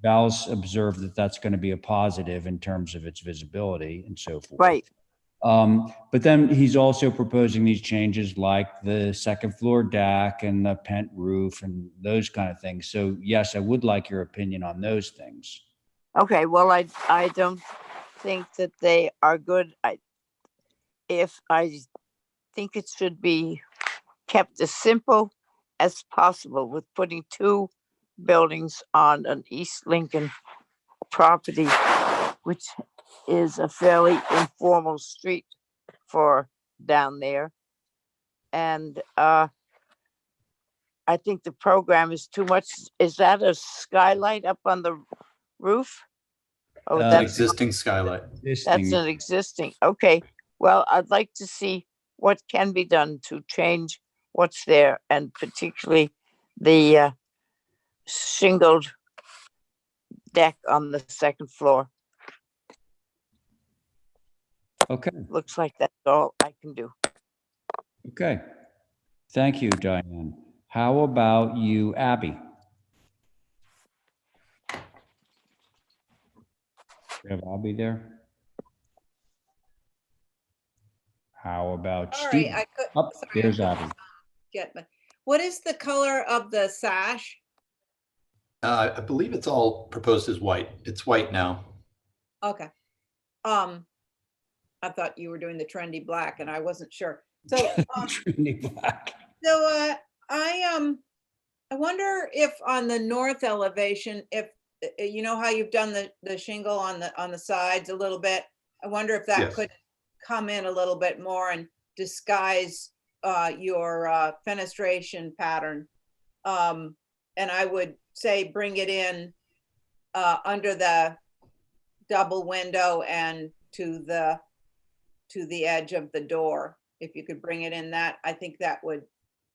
Val's observed that that's going to be a positive in terms of its visibility and so forth. Right. But then he's also proposing these changes like the second floor deck and the pent roof and those kind of things. So yes, I would like your opinion on those things. Okay, well, I don't think that they are good. I think it should be kept as simple as possible with putting 2 buildings on an East Lincoln property, which is a fairly informal street for down there. And I think the program is too much. Is that a skylight up on the roof? Oh, An that's, existing skylight. that's Existing. an existing. Okay. Well, I'd like to see what can be done to change what's there, and particularly the shingled deck on the second floor. Okay, Looks like that's all I can do. okay. Thank you, Diane. How about you, Abby? We have Abby there? How about Sorry, Steve? I could. Oh, sorry, I there's couldn't Abby. Get my, what is the color of the sash? I believe it's all proposed as white. It's white now. Okay. I thought you were doing the trendy black and I wasn't sure. So, Trinity Black. so I wonder if on the north elevation, if you know how you've done the shingle on the sides a little bit, I wonder if that Yes. could come in a little bit more and disguise your fenestration pattern. And I would say bring it in under the double window and to the edge of the door. If you could bring it in that, I think that would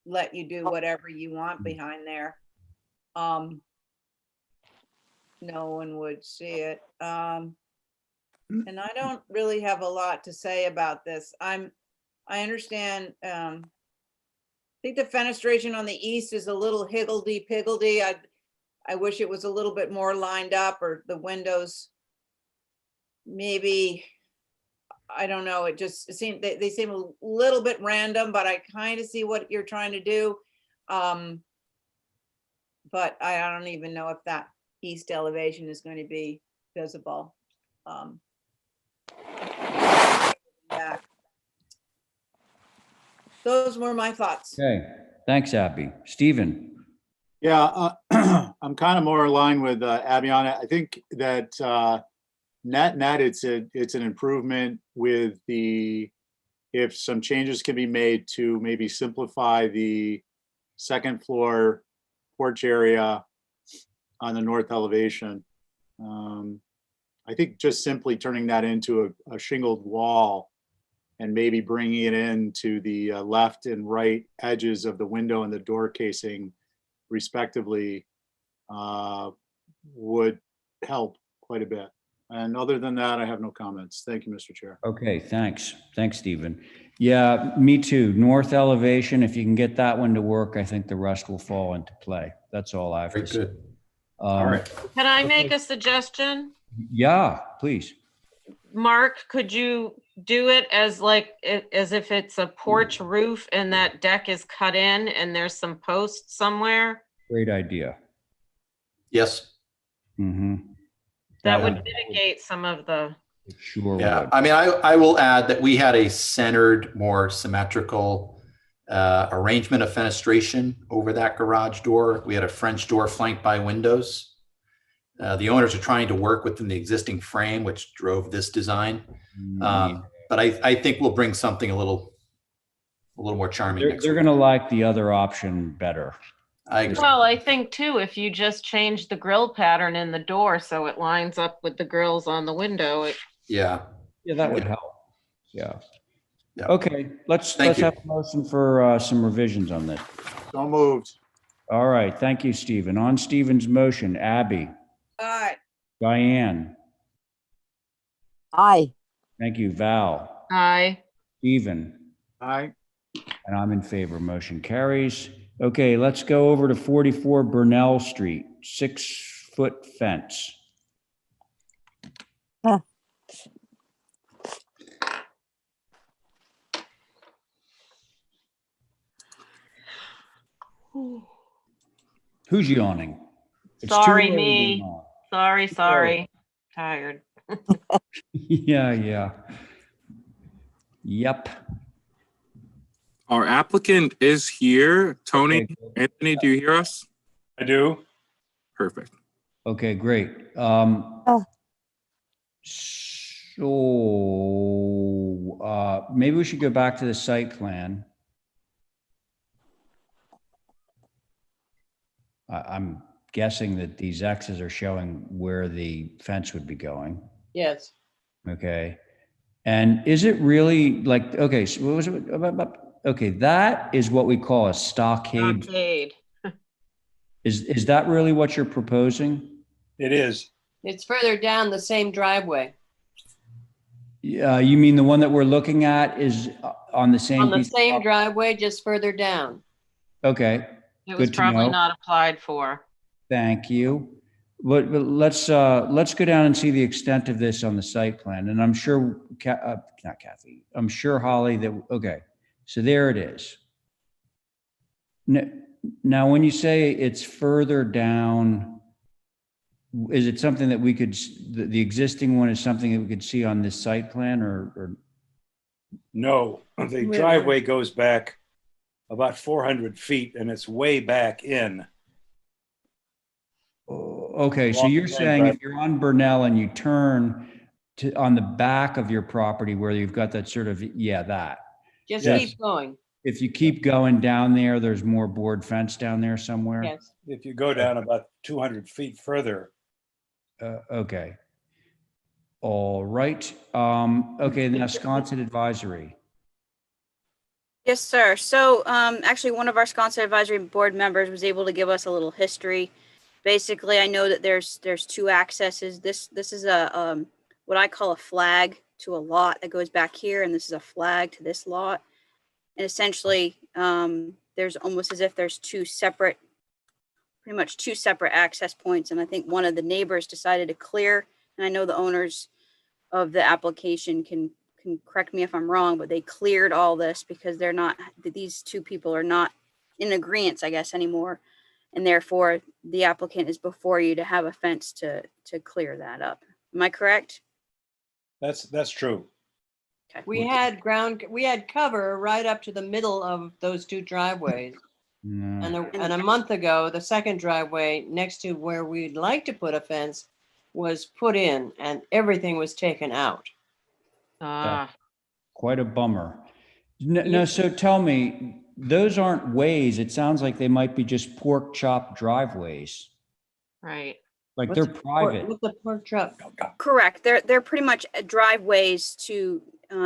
let you do whatever you want behind there. No one would see it. And I don't really have a lot to say about this. I understand. I think the fenestration on the east is a little higgledy-piggledy. I wish it was a little bit more lined up, or the windows maybe, I don't know, it seemed, they seem a little bit random, but I kind of see what you're trying to do. But I don't even know if that east elevation is going to be visible. Yeah. Those were my thoughts. Okay, thanks, Abby. Stephen? Yeah, I'm kind of more aligned with Abby on it. I think that net, it's an improvement with if some changes can be made to maybe simplify the second floor porch area on the north elevation. I think just simply turning that into a shingled wall and maybe bringing it into the left and right edges of the window and the door casing respectively would help quite a bit. And other than that, I have no comments. Thank you, Mr. Chair. Okay, thanks. Thanks, Stephen. Yeah, me too. North elevation, if you can get that one to work, I think the rest will fall into play. That's all I have Very to say. good. All right. Can I make a suggestion? Yeah, please. Mark, could you do it as if it's a porch roof and that deck is cut in and there's some posts somewhere? Great idea. Yes. Mm-hmm. That would mitigate some of the. Sure Yeah. would. I mean, I will add that we had a centered, more symmetrical arrangement of fenestration over that garage door. We had a French door flanked by windows. The owners are trying to work within the existing frame, which drove this design. But I think we'll bring something a little more charming. They're going to like the other option better. Well, I think too, if you just change the grill pattern in the door so it lines up with the grills on the window. Yeah, that would help. Yeah. Yeah. Okay, let's Thank you. have a motion for some revisions on this. So moved. All right, thank you, Stephen. On Stephen's motion, Abby, All right. Diane, Aye. thank you, Val, Aye. Stephen, Aye. and I'm in favor. Motion carries. Okay, let's go over to 44 Burnell Street, 6-foot fence. Huh. Who's yawning? It's too Sorry, early to me. yawn. Sorry. Tired. Yeah. Yep. Our applicant is here. Tony, Okay. Anthony, do you hear us? I do. Perfect. Okay, great. So maybe we should go back to the site plan. I'm guessing that these X's are showing where the fence would be going. Yes. Okay. And is it really like, okay, so what was it? Okay, that is what we call a stockade. Stockade. Is that really what you're proposing? It is. It's further down the same driveway. You mean the one that we're looking at is on the same On the piece of same property? driveway, just further down. Okay, It was good to probably know. not applied for. Thank you. But let's go down and see the extent of this on the site plan. And I'm sure, not Kathy, I'm sure Holly that, okay, so there it is. Now, when you say it's further down, is it something that we could, the existing one is something that we could see on this site plan or? No, the driveway goes back about 400 feet and it's way back in. Okay, so you're saying if you're on Burnell and you turn to on the back of your property where you've got that sort of, yeah, that. Just Yes. keep going. If you keep going down there, there's more board fence down there somewhere? Yes. If you go down about 200 feet further. Okay. All right. Okay, now Sconset Advisory. Yes, sir. So actually, one of our Sconset Advisory Board members was able to give us a little history. Basically, I know that there's two accesses. This is a what I call a flag to a lot that goes back here, and this is a flag to this lot. And essentially, there's almost as if there's pretty much two separate access points. And I think one of the neighbors decided to clear, and I know the owners of the application can correct me if I'm wrong, but they cleared all this because these two people are not in agreement, I guess, anymore. And therefore, the applicant is before you to have a fence to clear that up. Am I correct? That's true. Okay. We had cover right up to the middle of those two driveways. And a month ago, the second driveway next to where we'd like to put a fence was put in and everything was taken out. Quite a bummer. No, so tell me, those aren't ways. It sounds like they might be just pork chop driveways. Right. Like they're private. What's the pork chop? Correct. They're pretty much driveways to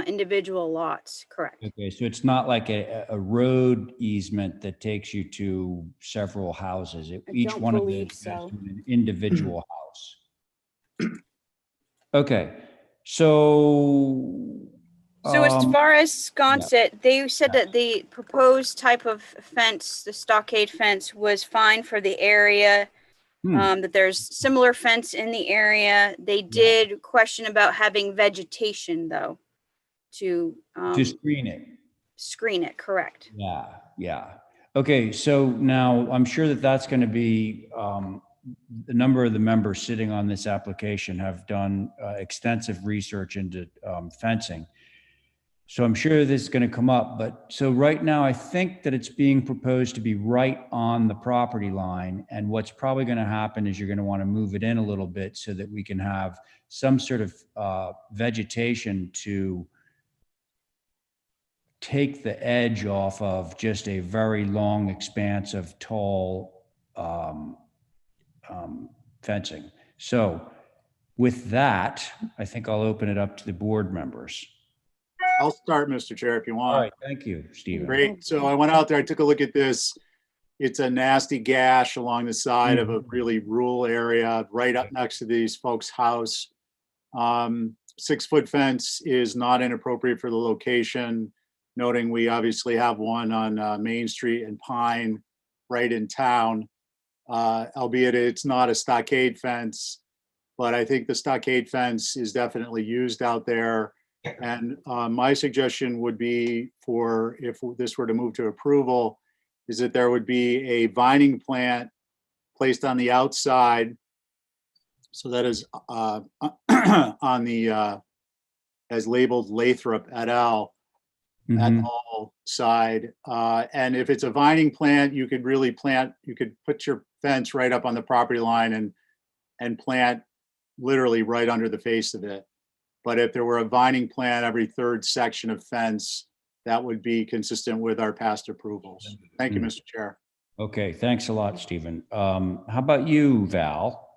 individual lots. Correct. Okay, so it's not like a road easement that takes you to several houses. Each one of those goes to an individual house. Okay, so. So as far as Sconset, they said that the proposed type of fence, the stockade fence, was fine for the area. That there's similar fence in the area. They did question about having vegetation though, to screen it. Screen it, correct. Yeah. Okay, so now I'm sure that that's going to be a number of the members sitting on this application have done extensive research into fencing. So I'm sure this is going to come up, but so right now I think that it's being proposed to be right on the property line. And what's probably going to happen is you're going to want to move it in a little bit so that we can have some sort of vegetation to take the edge off of just a very long expanse of tall fencing. So with that, I think I'll open it up to the board members. I'll start, Mr. Chair, if you want. All right, thank you, Stephen. Great. So I went out there, I took a look at this. It's a nasty gash along the side of a really rural area, right up next to these folks' house. 6-foot fence is not inappropriate for the location, noting we obviously have one on Main Street and Pine right in town, albeit it's not a stockade fence, but I think the stockade fence is definitely used out there. And my suggestion would be for, if this were to move to approval, is that there would be a vining plant placed on the outside. So that is on the, as labeled Lathrop et al. At all side. And if it's a vining plant, you could really plant, you could put your fence right up on the property line and plant literally right under the face of it. But if there were a vining plant every third section of fence, that would be consistent with our past approvals. Thank you, Mr. Chair. Okay, thanks a lot, Stephen. How about you, Val?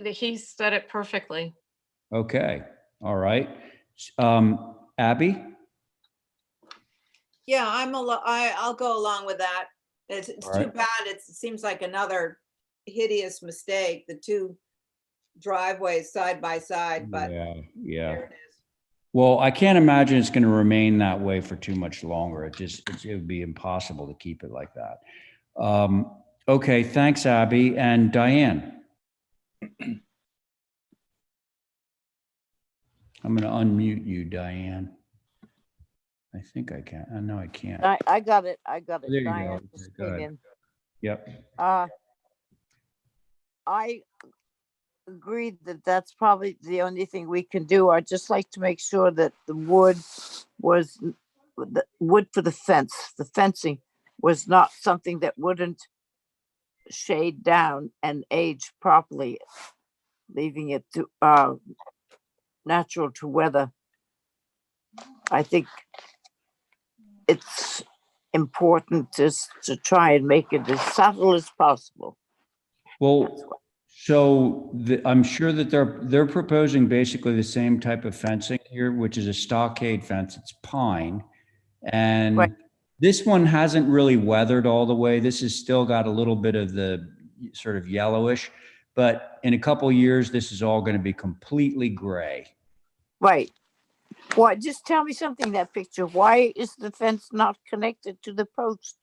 He said it perfectly. Okay, all right. Abby? Yeah, I'll go along with that. It's All too right. bad. It seems like another hideous mistake, the two driveways side by side, but Yeah. Well, I can't imagine it's going to remain that way for too much longer. It would be impossible to keep it like that. Okay, thanks, Abby. And Diane? I'm going to unmute you, Diane. I think I can. No, I can't. I got it. I got it. There you Diane go. just Go came ahead. in. Yep. I agree that that's probably the only thing we can do. I'd just like to make sure that the wood for the fencing was not something that wouldn't shade down and age properly, leaving it to natural to weather. I think it's important just to try and make it as subtle as possible. Well, so I'm sure that they're proposing basically the same type of fencing here, which is a stockade fence. It's pine. And Right. this one hasn't really weathered all the way. This has still got a little bit of the sort of yellowish, but in a couple of years, this is all going to be completely gray. Right. Well, just tell me something, that picture. Why is the fence not connected to the post?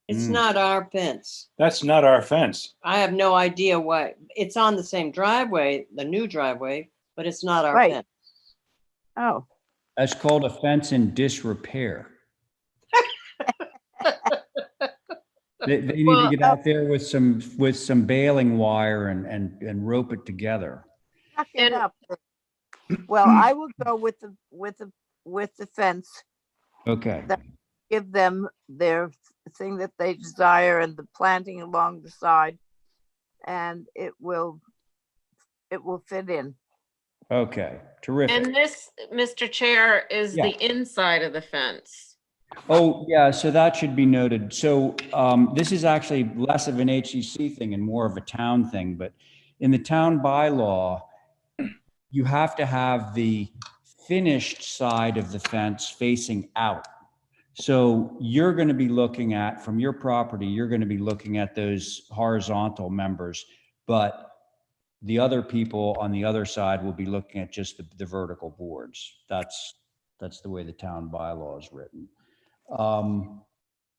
It's not our fence. That's not our fence. I have no idea why. It's on the same driveway, the new driveway, but it's not our Right. fence. Oh. That's called a fence in disrepair. They need to get out there with some baling wire and rope it together. Suck it up. Well, I will go with the fence. Okay. That give them their thing that they desire and the planting along the side, and it will fit in. Okay. Terrific. And this, Mr. Chair, is Yeah. the inside of the fence. Oh, yeah, so that should be noted. So this is actually less of an HEC thing and more of a town thing, but in the town bylaw, you have to have the finished side of the fence facing out. So you're going to be looking at, from your property, you're going to be looking at those horizontal members, but the other people on the other side will be looking at just the vertical boards. That's the way the town bylaw is written.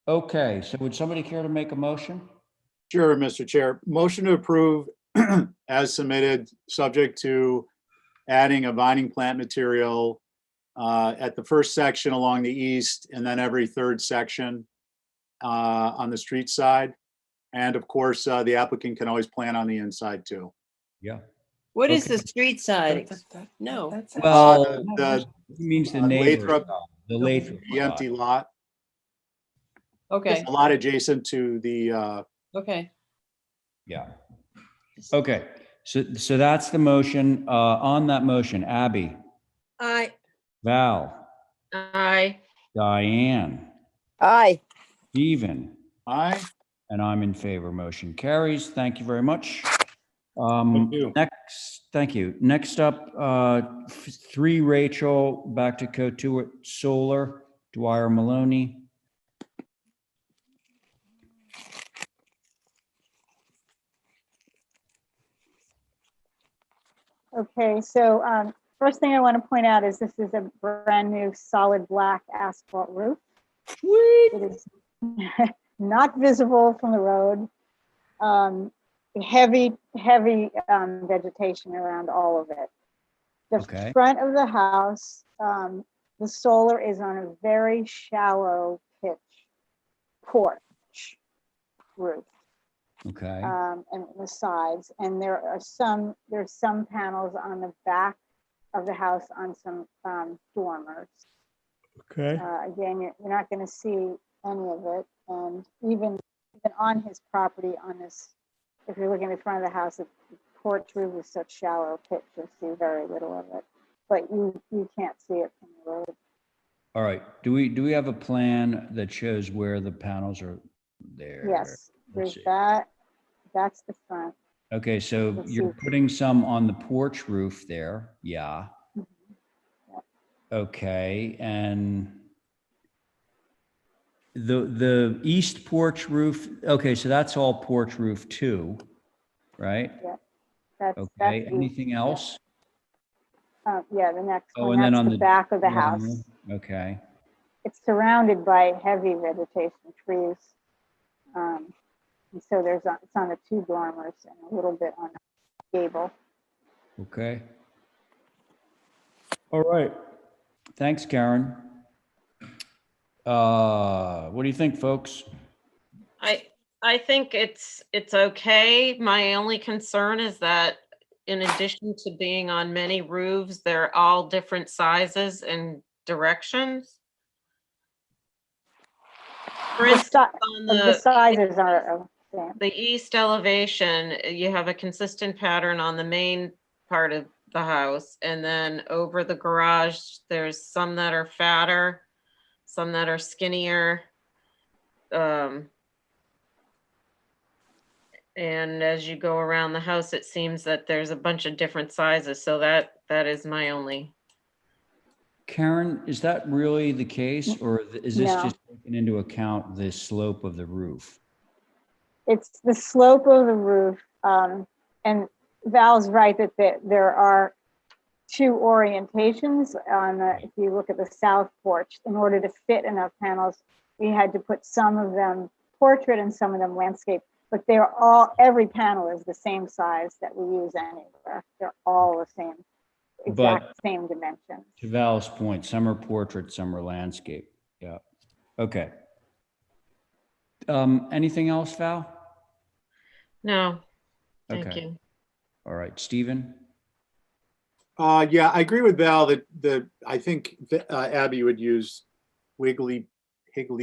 Okay, so would somebody care to make a motion? Sure, Mr. Chair. Motion to approve as submitted, subject to adding a vining plant material at the first section along the east and then every third section on the street side. And of course, the applicant can always plant on the inside too. Yeah. What is the street side? No. Well, The it means the neighbor, Lathrop, the Lathrop the empty side. lot. Okay. It's a lot adjacent to the Okay. Yeah. Okay, so that's the motion. On that motion, Abby, I, Val, Aye. Diane, Aye. Stephen, aye. and I'm in favor. Motion carries. Thank you very much. Thank you. Thank you. Next up, 3 Rachel, back to Cotuit Solar, Dwyer Maloney. Okay, so first thing I want to point out is this is a brand new solid black asphalt roof. It is not visible from the road. Heavy vegetation around all of it. The front of the house, the solar is on a very shallow pitch porch roof. Okay. And the sides, and there's some panels on the back of the house on some dormers. Okay. Again, you're not going to see any of it, and even on his property, on this, if you're looking at the front of the house, the porch roof is such shallow pitch, you'll see very little of it, but you can't see it from the road. All right. Do we have a plan that shows where the panels are there? Yes. There's see. that. That's the front. Okay, so Let's you're see. putting some on the porch roof there. Yeah. Mhm. Yep. Okay, and the east porch roof, okay, so that's all porch roof too, right? Yeah, that's Okay, east. anything Yeah. else? Yeah, the next Oh, one, and then that's on the the back of the dormer, house. okay. It's surrounded by heavy vegetation, trees. And so it's on the two dormers and a little bit on the gable. Okay. All right. Thanks, Karen. What do you think, folks? I think it's okay. My only concern is that in addition to being on many roofs, they're all different sizes and directions. For instance, on The sizes are same. the east elevation, you have a consistent pattern on the main part of the house, and then over the garage, there's some that are fatter, some that are skinnier. And as you go around the house, it seems that there's a bunch of different sizes. So that is my only. Karen, is that really the case, or is this No. just taking into account the slope of the roof? It's the slope of the roof. And Val's right that there are two orientations on the, if you look at the south porch, in order to fit enough panels, we had to put some of them portrait and some of them landscape, but every panel is the same size that we use anywhere. They're all the same, same dimensions. To Val's point, some are portrait, some are landscape. Yeah. Okay. Anything else, Val? No, thank Okay. you. All right, Stephen? Yeah, I agree with Val that I think Abby would use higgledy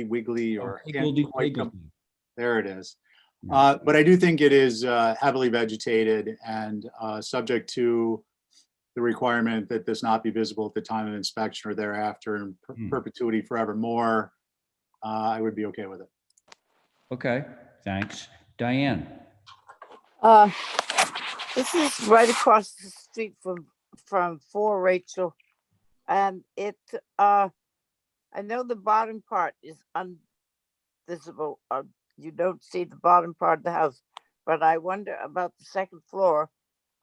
wiggly, or Higgledy can't quite come. piggledy. There it is. But I do think it is heavily vegetated and subject to the requirement that this not be visible at the time of inspection or thereafter in perpetuity forevermore. I would be okay with it. Okay, thanks. Diane? This is right across the street from 4 Rachel, and I know the bottom part is invisible. You don't see the bottom part of the house, but I wonder about the second floor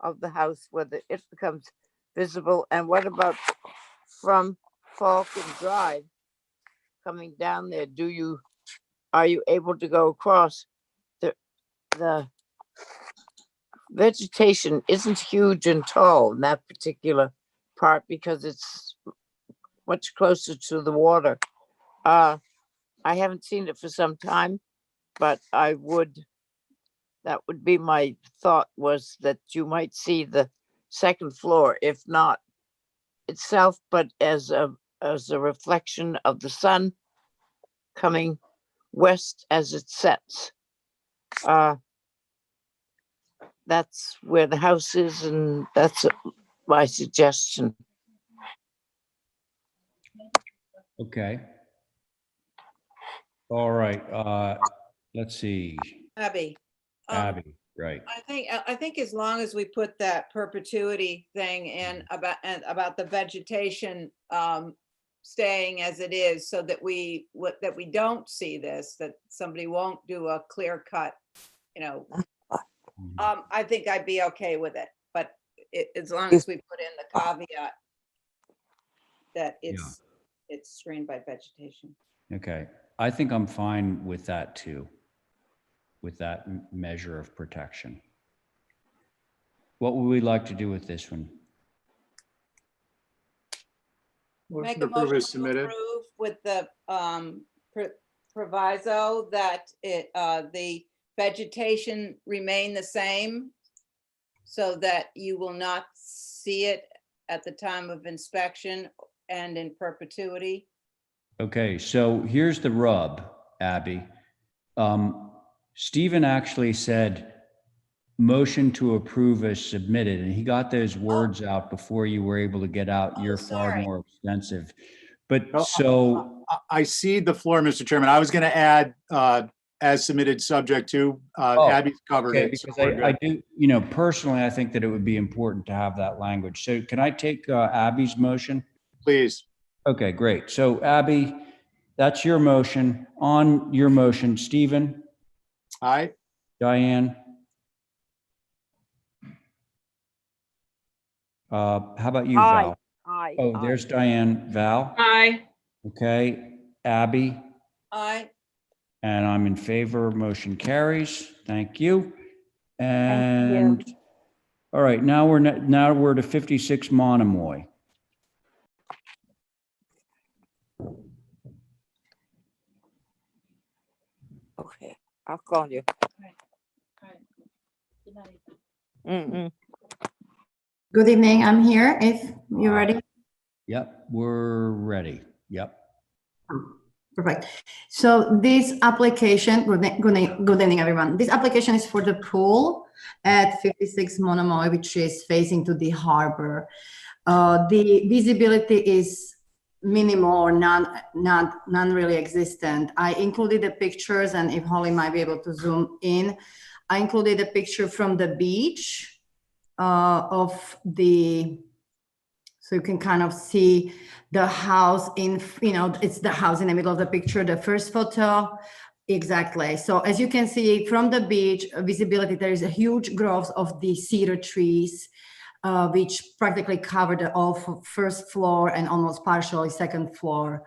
of the house, whether it becomes visible. And what about from Falcon Drive coming down there? Are you able to go across? The vegetation isn't huge and tall in that particular part because it's much closer to the water. I haven't seen it for some time, but that would be my thought, was that you might see the second floor, if not itself, but as a reflection of the sun coming west as it sets. That's where the house is, and that's my suggestion. Okay. All right, let's see. Abby. Abby, right. I think as long as we put that perpetuity thing in about the vegetation staying as it is, so that we don't see this, that somebody won't do a clear cut, I think I'd be okay with it. But as long as we put in the caveat that it's screened by vegetation. Okay, I think I'm fine with that too, with that measure of protection. What would we like to do with this one? Make a motion to approve with the proviso that the vegetation remain the same, so that you will not see it at the time of inspection and in perpetuity. Okay, so here's the rub, Abby. Stephen actually said motion to approve as submitted, and he got those words out before you were able to get out your far more extensive. But so I cede the floor, Mr. Chairman. I was going to add as submitted, subject to, Oh, Abby's covered Okay, it. So because we're I good. do, personally, I think that it would be important to have that language. So can I take Abby's motion? Please. Okay, great. So Abby, that's your motion. On your motion, Stephen, Aye. Diane? How about you, Aye. Val? Aye. Oh, aye. there's Diane. Val? Aye. Okay, Abby? Aye. And I'm in favor. Motion carries. Thank you. And, all right, now we're to 56 Monomoy. Okay, I'll call you. Mm-mm. Good evening, I'm here if you're ready. Yep, we're ready. Yep. Perfect. So this application, good evening, everyone. This application is for the pool at 56 Monomoy, which is facing to the harbor. The visibility is minimal or non really existent. I included the pictures, and if Holly might be able to zoom in, I included a picture from the beach of the, so you can kind of see the house in, it's the house in the middle of the picture, the first photo. Exactly. So as you can see from the beach visibility, there is a huge growth of the cedar trees, which practically cover the first floor and almost partially second floor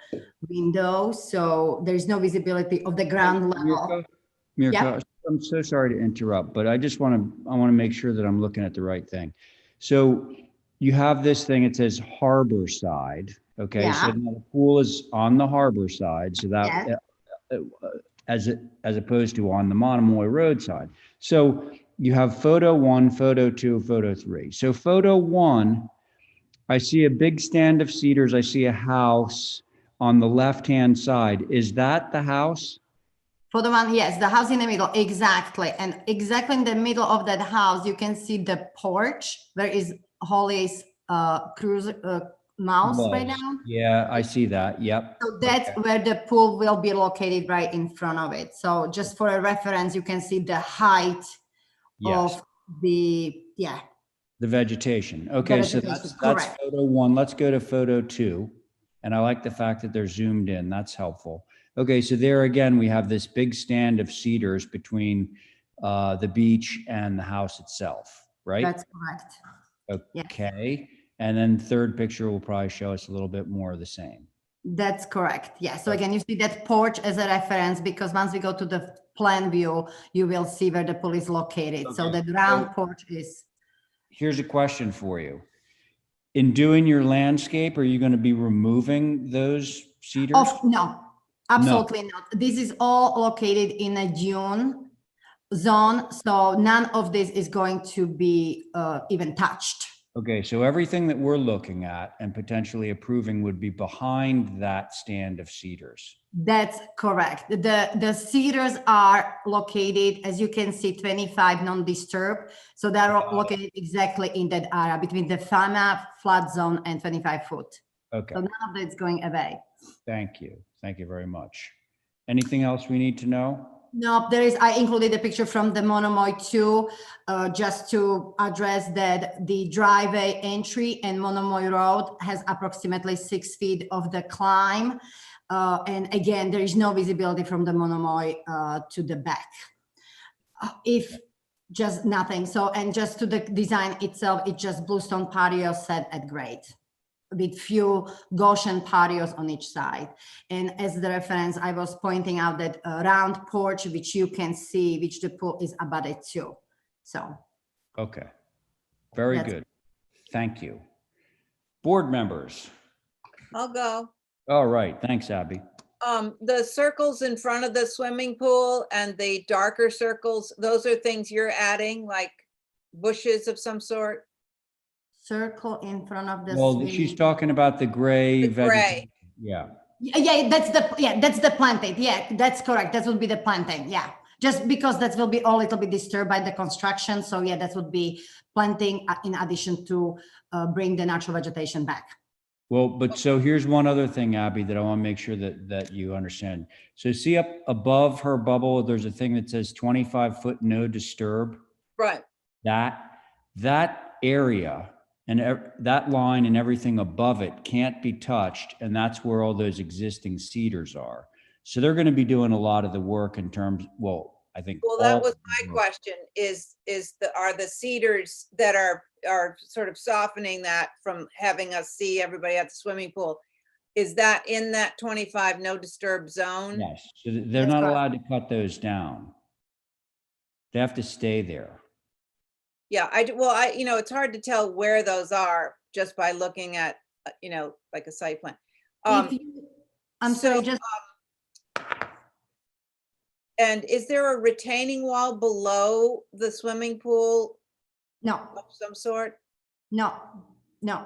windows. So there's no visibility of the ground level. Mirko, Yep. I'm so sorry to interrupt, but I want to make sure that I'm looking at the right thing. So you have this thing, it says harbor side. Okay, Yeah. so now the pool is on the harbor side, so that as opposed to on the Monomoy Road side. So you have photo 1, photo 2, photo 3. So photo 1, I see a big stand of cedars. I see a house on the left-hand side. Is that the house? For the one, yes, the house in the middle, exactly. And exactly in the middle of that house, you can see the porch. There is Holly's mouse right now. Yeah, I see that. Yep. So that's where the pool will be located, right in front of it. So just for a reference, you can see the height of the, the vegetation. Okay, so that's correct. photo 1. Let's go to photo 2. And I like the fact that they're zoomed in. That's helpful. Okay, so there again, we have this big stand of cedars between the beach and the house itself, right? That's correct. Okay, and then third picture will probably show us a little bit more of the same. That's correct. Yeah. So again, you see that porch as a reference because once we go to the plan view, you will see where the pool is located. Okay. So the round porch is. Here's a question for you. In doing your landscape, are you going to be removing those cedars? Oh, no, absolutely not. This is all located in a dune zone. So none of this is going to be even touched. Okay, so everything that we're looking at and potentially approving would be behind that stand of cedars. That's correct. The cedars are located, as you can see, 25 non-disturbed. So they're located exactly in that area between the FAMA flood zone and 25 foot. Okay. So none of that's going away. Thank you. Thank you very much. Anything else we need to know? No, I included a picture from the Monomoy 2, just to address that the driveway entry and Monomoy Road has approximately 6 feet of the climb. And again, there is no visibility from the Monomoy to the back. If just nothing. So, and just to the design itself, it's just bluestone patio set at grade, with few Goshen patios on each side. And as the reference, I was pointing out that round porch, which you can see, which the pool is abutted to. So. Okay, very good. Thank you. Board members. I'll go. All right, thanks, Abby. The circles in front of the swimming pool and the darker circles, those are things you're adding, like bushes of some sort? Circle in front of the Well, swimming. she's talking about the gray. Gray. Yeah. Yeah, that's the planting. Yeah, that's correct. That would be the planting. Yeah, just because that will be all little bit disturbed by the construction. So yeah, that would be planting in addition to bring the natural vegetation back. Well, but so here's one other thing, Abby, that I want to make sure that you understand. So see up above her bubble, there's a thing that says 25-foot no disturb. Right. That area and that line and everything above it can't be touched. And that's where all those existing cedars are. So they're going to be doing a lot of the work in terms, well, I think. Well, that was my question, are the cedars that are sort of softening that from having us see everybody at the swimming pool, is that in that 25 no disturb zone? Yes, so they're not allowed to cut those down. They have to stay there. Yeah, it's hard to tell where those are just by looking at, like a site plan. I'm sorry, just. And is there a retaining wall below the swimming pool? No. Of some sort? No. No,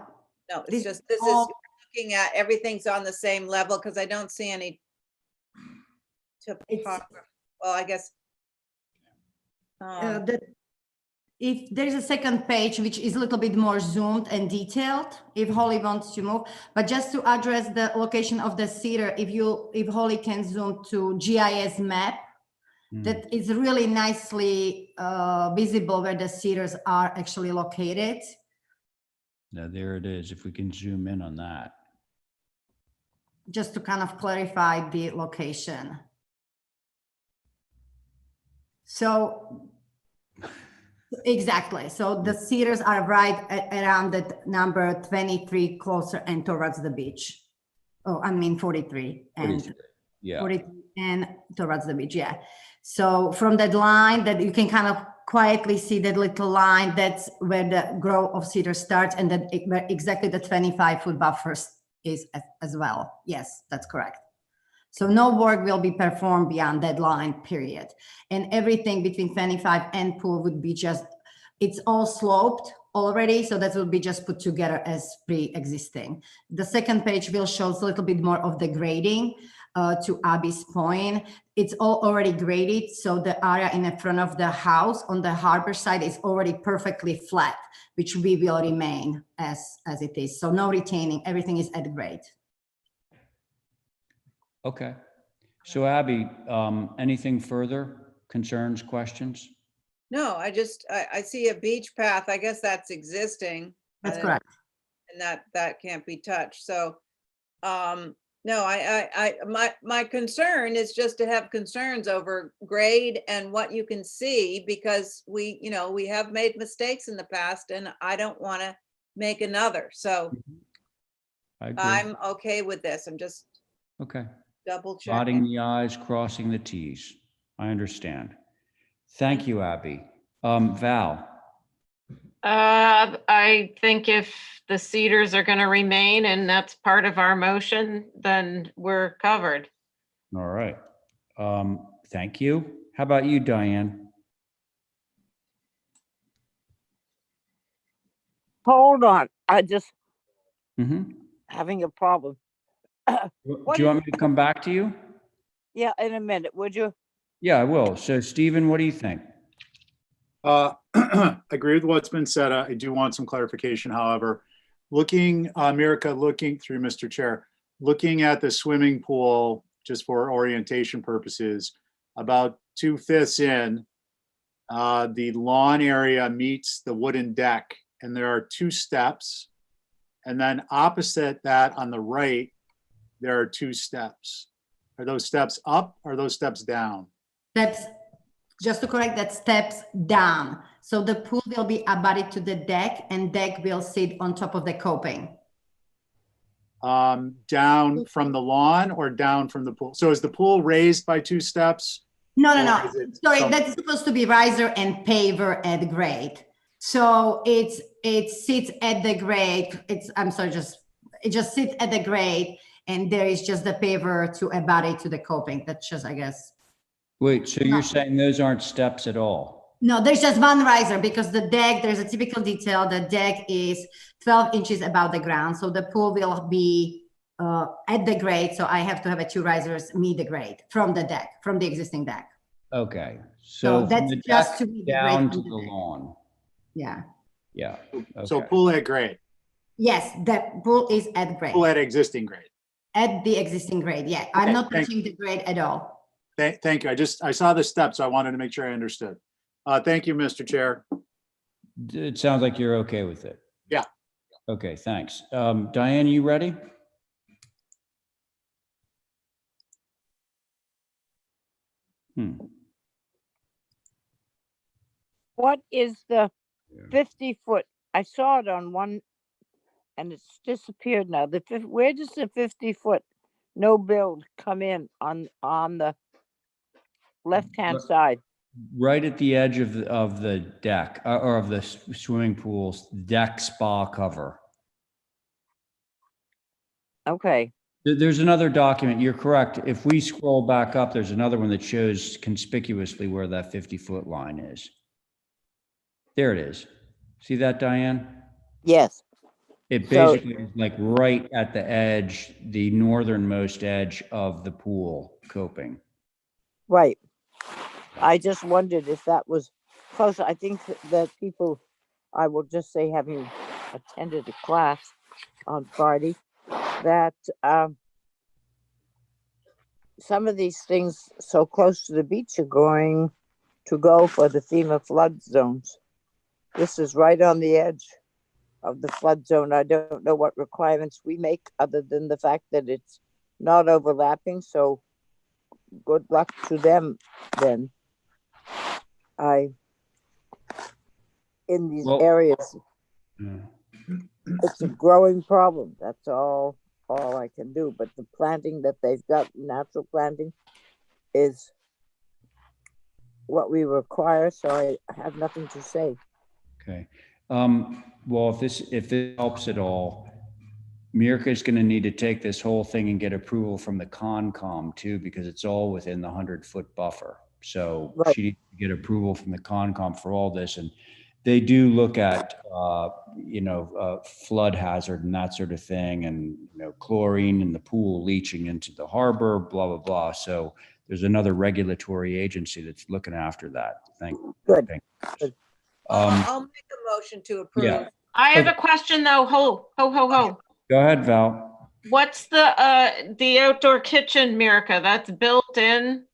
it's just, this is looking at, everything's on the same level, because I don't see any topography. Well, I guess. If there's a second page, which is a little bit more zoomed and detailed, if Holly wants to move, but just to address the location of the cedar, if Holly can zoom to GIS map, that is really nicely visible where the cedars are actually located. Now there it is, if we can zoom in on that. Just to kind of clarify the location. So, exactly. So the cedars are right around the number 23, closer and towards the beach. Oh, I mean 43 and 43. Yeah. 43 and towards the beach. Yeah. So from that line that you can kind of quietly see that little line, that's where the growth of cedar starts, and then where exactly the 25-foot buffer is as well. Yes, that's correct. So no work will be performed beyond that line, period. And everything between 25 and pool would be just, it's all sloped already, so that will be just put together as pre-existing. The second page will show a little bit more of the grading. To Abby's point, it's all already graded, so the area in the front of the house on the harbor side is already perfectly flat, which we will remain as it is. So no retaining, everything is at grade. Okay. So Abby, anything further? Concerns, questions? No, I see a beach path. I guess that's existing. That's correct. And that can't be touched. So, no, my concern is just to have concerns over grade and what you can see, because we have made mistakes in the past, and I don't want to make another. So I'm okay with this. I'm just double checking. Dotting the I's, crossing the T's. I understand. Thank you, Abby. Val. I think if the cedars are going to remain and that's part of our motion, then we're covered. All right. Thank you. How about you, Diane? Hold on, I just having a problem. Do you want me to come back to you? Yeah, in a minute, would you? Yeah, I will. So Stephen, what do you think? I agree with what's been said. I do want some clarification, however. Mirica, looking through Mr. Chair, looking at the swimming pool, just for orientation purposes, about 2/5 in, the lawn area meets the wooden deck, and there are 2 steps. And then opposite that on the right, there are 2 steps. Are those steps up or are those steps down? Steps, just to correct that, steps down. So the pool will be abutted to the deck, and deck will sit on top of the coping. Down from the lawn or down from the pool? So is the pool raised by 2 steps? No. Sorry, that's supposed to be riser and paver at grade. So it sits at the grade. It just sits at the grade, and there is just the paver to abut it to the coping. That's just, I guess. Wait, so you're saying those aren't steps at all? No, there's just one riser, because the deck, there's a typical detail. The deck is 12 inches above the ground. So the pool will be at the grade. So I have to have 2 risers meet the grade from the deck, from the existing deck. Okay. So that's from the just deck to meet the down grade to from the the deck. lawn. Yeah. Yeah. So Okay. pool at grade. Yes, the pool is at grade. Pool at existing grade. At the existing grade, yeah. I'm Okay, not thank- touching the grade at all. Thank you. I saw the steps. So I wanted to make sure I understood. Thank you, Mr. Chair. It sounds like you're okay with it. Yeah. Okay, thanks. Diane, you ready? What is the 50-foot? I saw it on one and it's disappeared now. Where does the 50-foot no build come in on the left-hand side? Right at the edge of the deck or of the swimming pool's deck spa cover. Okay. There's another document. You're correct. If we scroll back up, there's another one that shows conspicuously where that 50-foot line is. There it is. See that, Diane? Yes. It basically is like right at the edge, the northernmost edge of the pool coping. Right. I just wondered if that was close. I think that people, I will just say, having attended a class on Friday, that some of these things so close to the beach are going to go for the FEMA flood zones. This is right on the edge of the flood zone. I don't know what requirements we make other than the fact that it's not overlapping. So good luck to them then. In these areas, it's a growing problem. That's all I can do. But the planting that they've got, natural planting, is what we require. So I have nothing to say. Okay. Well, if this helps at all, Mirka is going to need to take this whole thing and get approval from the Concom too, because it's all within the 100-foot buffer. So she needs to get approval from the Concom for all this. And they do look at, flood hazard and that sort of thing, and, chlorine in the pool leaching into the harbor, blah, blah, blah. So there's another regulatory agency that's looking after that. Good. I'll make a motion to approve. Yeah. I have a question though. Ho. Go ahead, Val. What's the outdoor kitchen, Mirka? That's built in?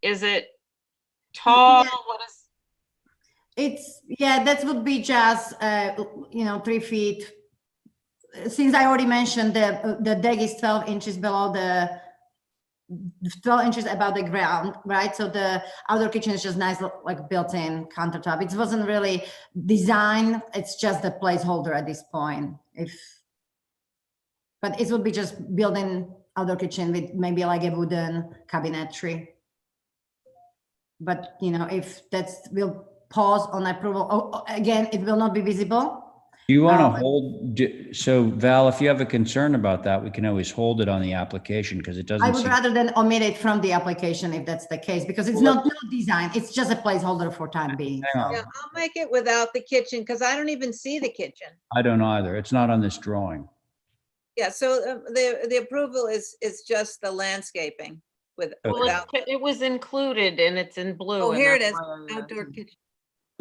Is it tall? Yeah. What is? That would be just 3 feet. Since I already mentioned the deck is 12 inches below 12 inches above the ground, right? So the outdoor kitchen is just nice, like built-in countertop. It wasn't really designed. It's just a placeholder at this point. But it would be just built-in outdoor kitchen with maybe like a wooden cabinetry. But if we'll pause on approval. Again, it will not be visible. Do you want to hold? So Val, if you have a concern about that, we can always hold it on the application because it doesn't. I would rather than omit it from the application if that's the case, because it's not designed. It's just a placeholder for time being. So. Yeah, I'll make it without the kitchen because I don't even see the kitchen. I don't either. It's not on this drawing. Yeah, so the approval is just the landscaping without. It was included and it's in blue. Oh, and here it that's is, why I- outdoor kitchen.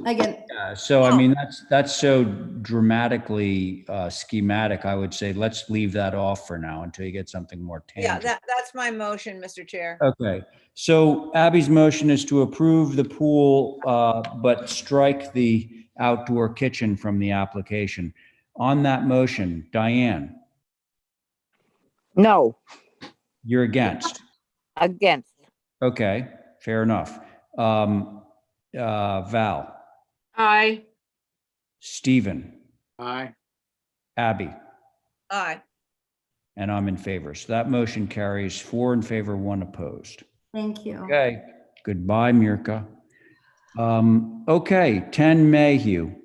Again. So I mean, that's so dramatically schematic. I would say let's leave that off for now until you get something more tangible. Yeah, that's my motion, Mr. Chair. Okay. So Abby's motion is to approve the pool, but strike the outdoor kitchen from the application. On that motion, Diane? No. You're against? Against. Okay, fair enough. Val? Aye. Stephen? Aye. Abby? Aye. And I'm in favor. So that motion carries 4 in favor, 1 opposed. Thank you. Okay, goodbye, Mirka. Okay, 10 Mayhew.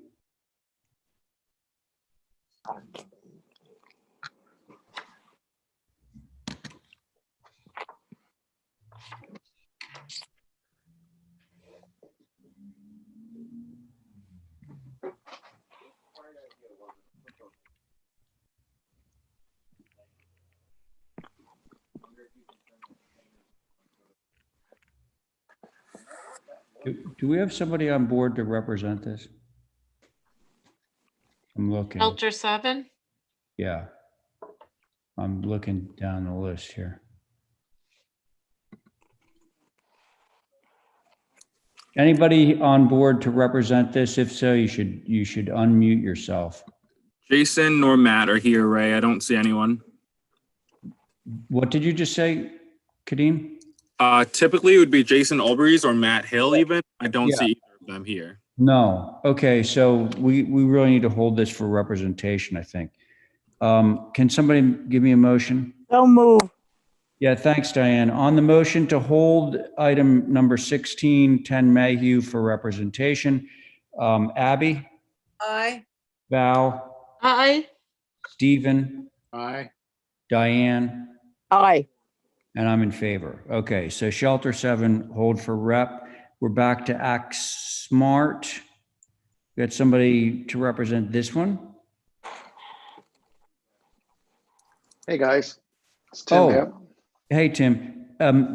Do we have somebody on board to represent this? I'm looking. Shelter 7? Yeah. I'm looking down the list here. Anybody on board to represent this? If so, you should unmute yourself. Jason nor Matt are here, Ray. I don't see anyone. What did you just say, Kadeem? Typically, it would be Jason Albury's or Matt Hill even. I don't Yeah. see either of them here. No. Okay, so we really need to hold this for representation, I think. Can somebody give me a motion? So move. Yeah, thanks, Diane. On the motion to hold item number 16, 10 Mayhew for representation, Abby, Aye. Val, Aye. Stephen, Aye. Diane, Aye. and I'm in favor. Okay, so Shelter 7, hold for rep. We're back to Act Smart. Got somebody to represent this one? Hey, guys. It's Tim here. Hey, Tim.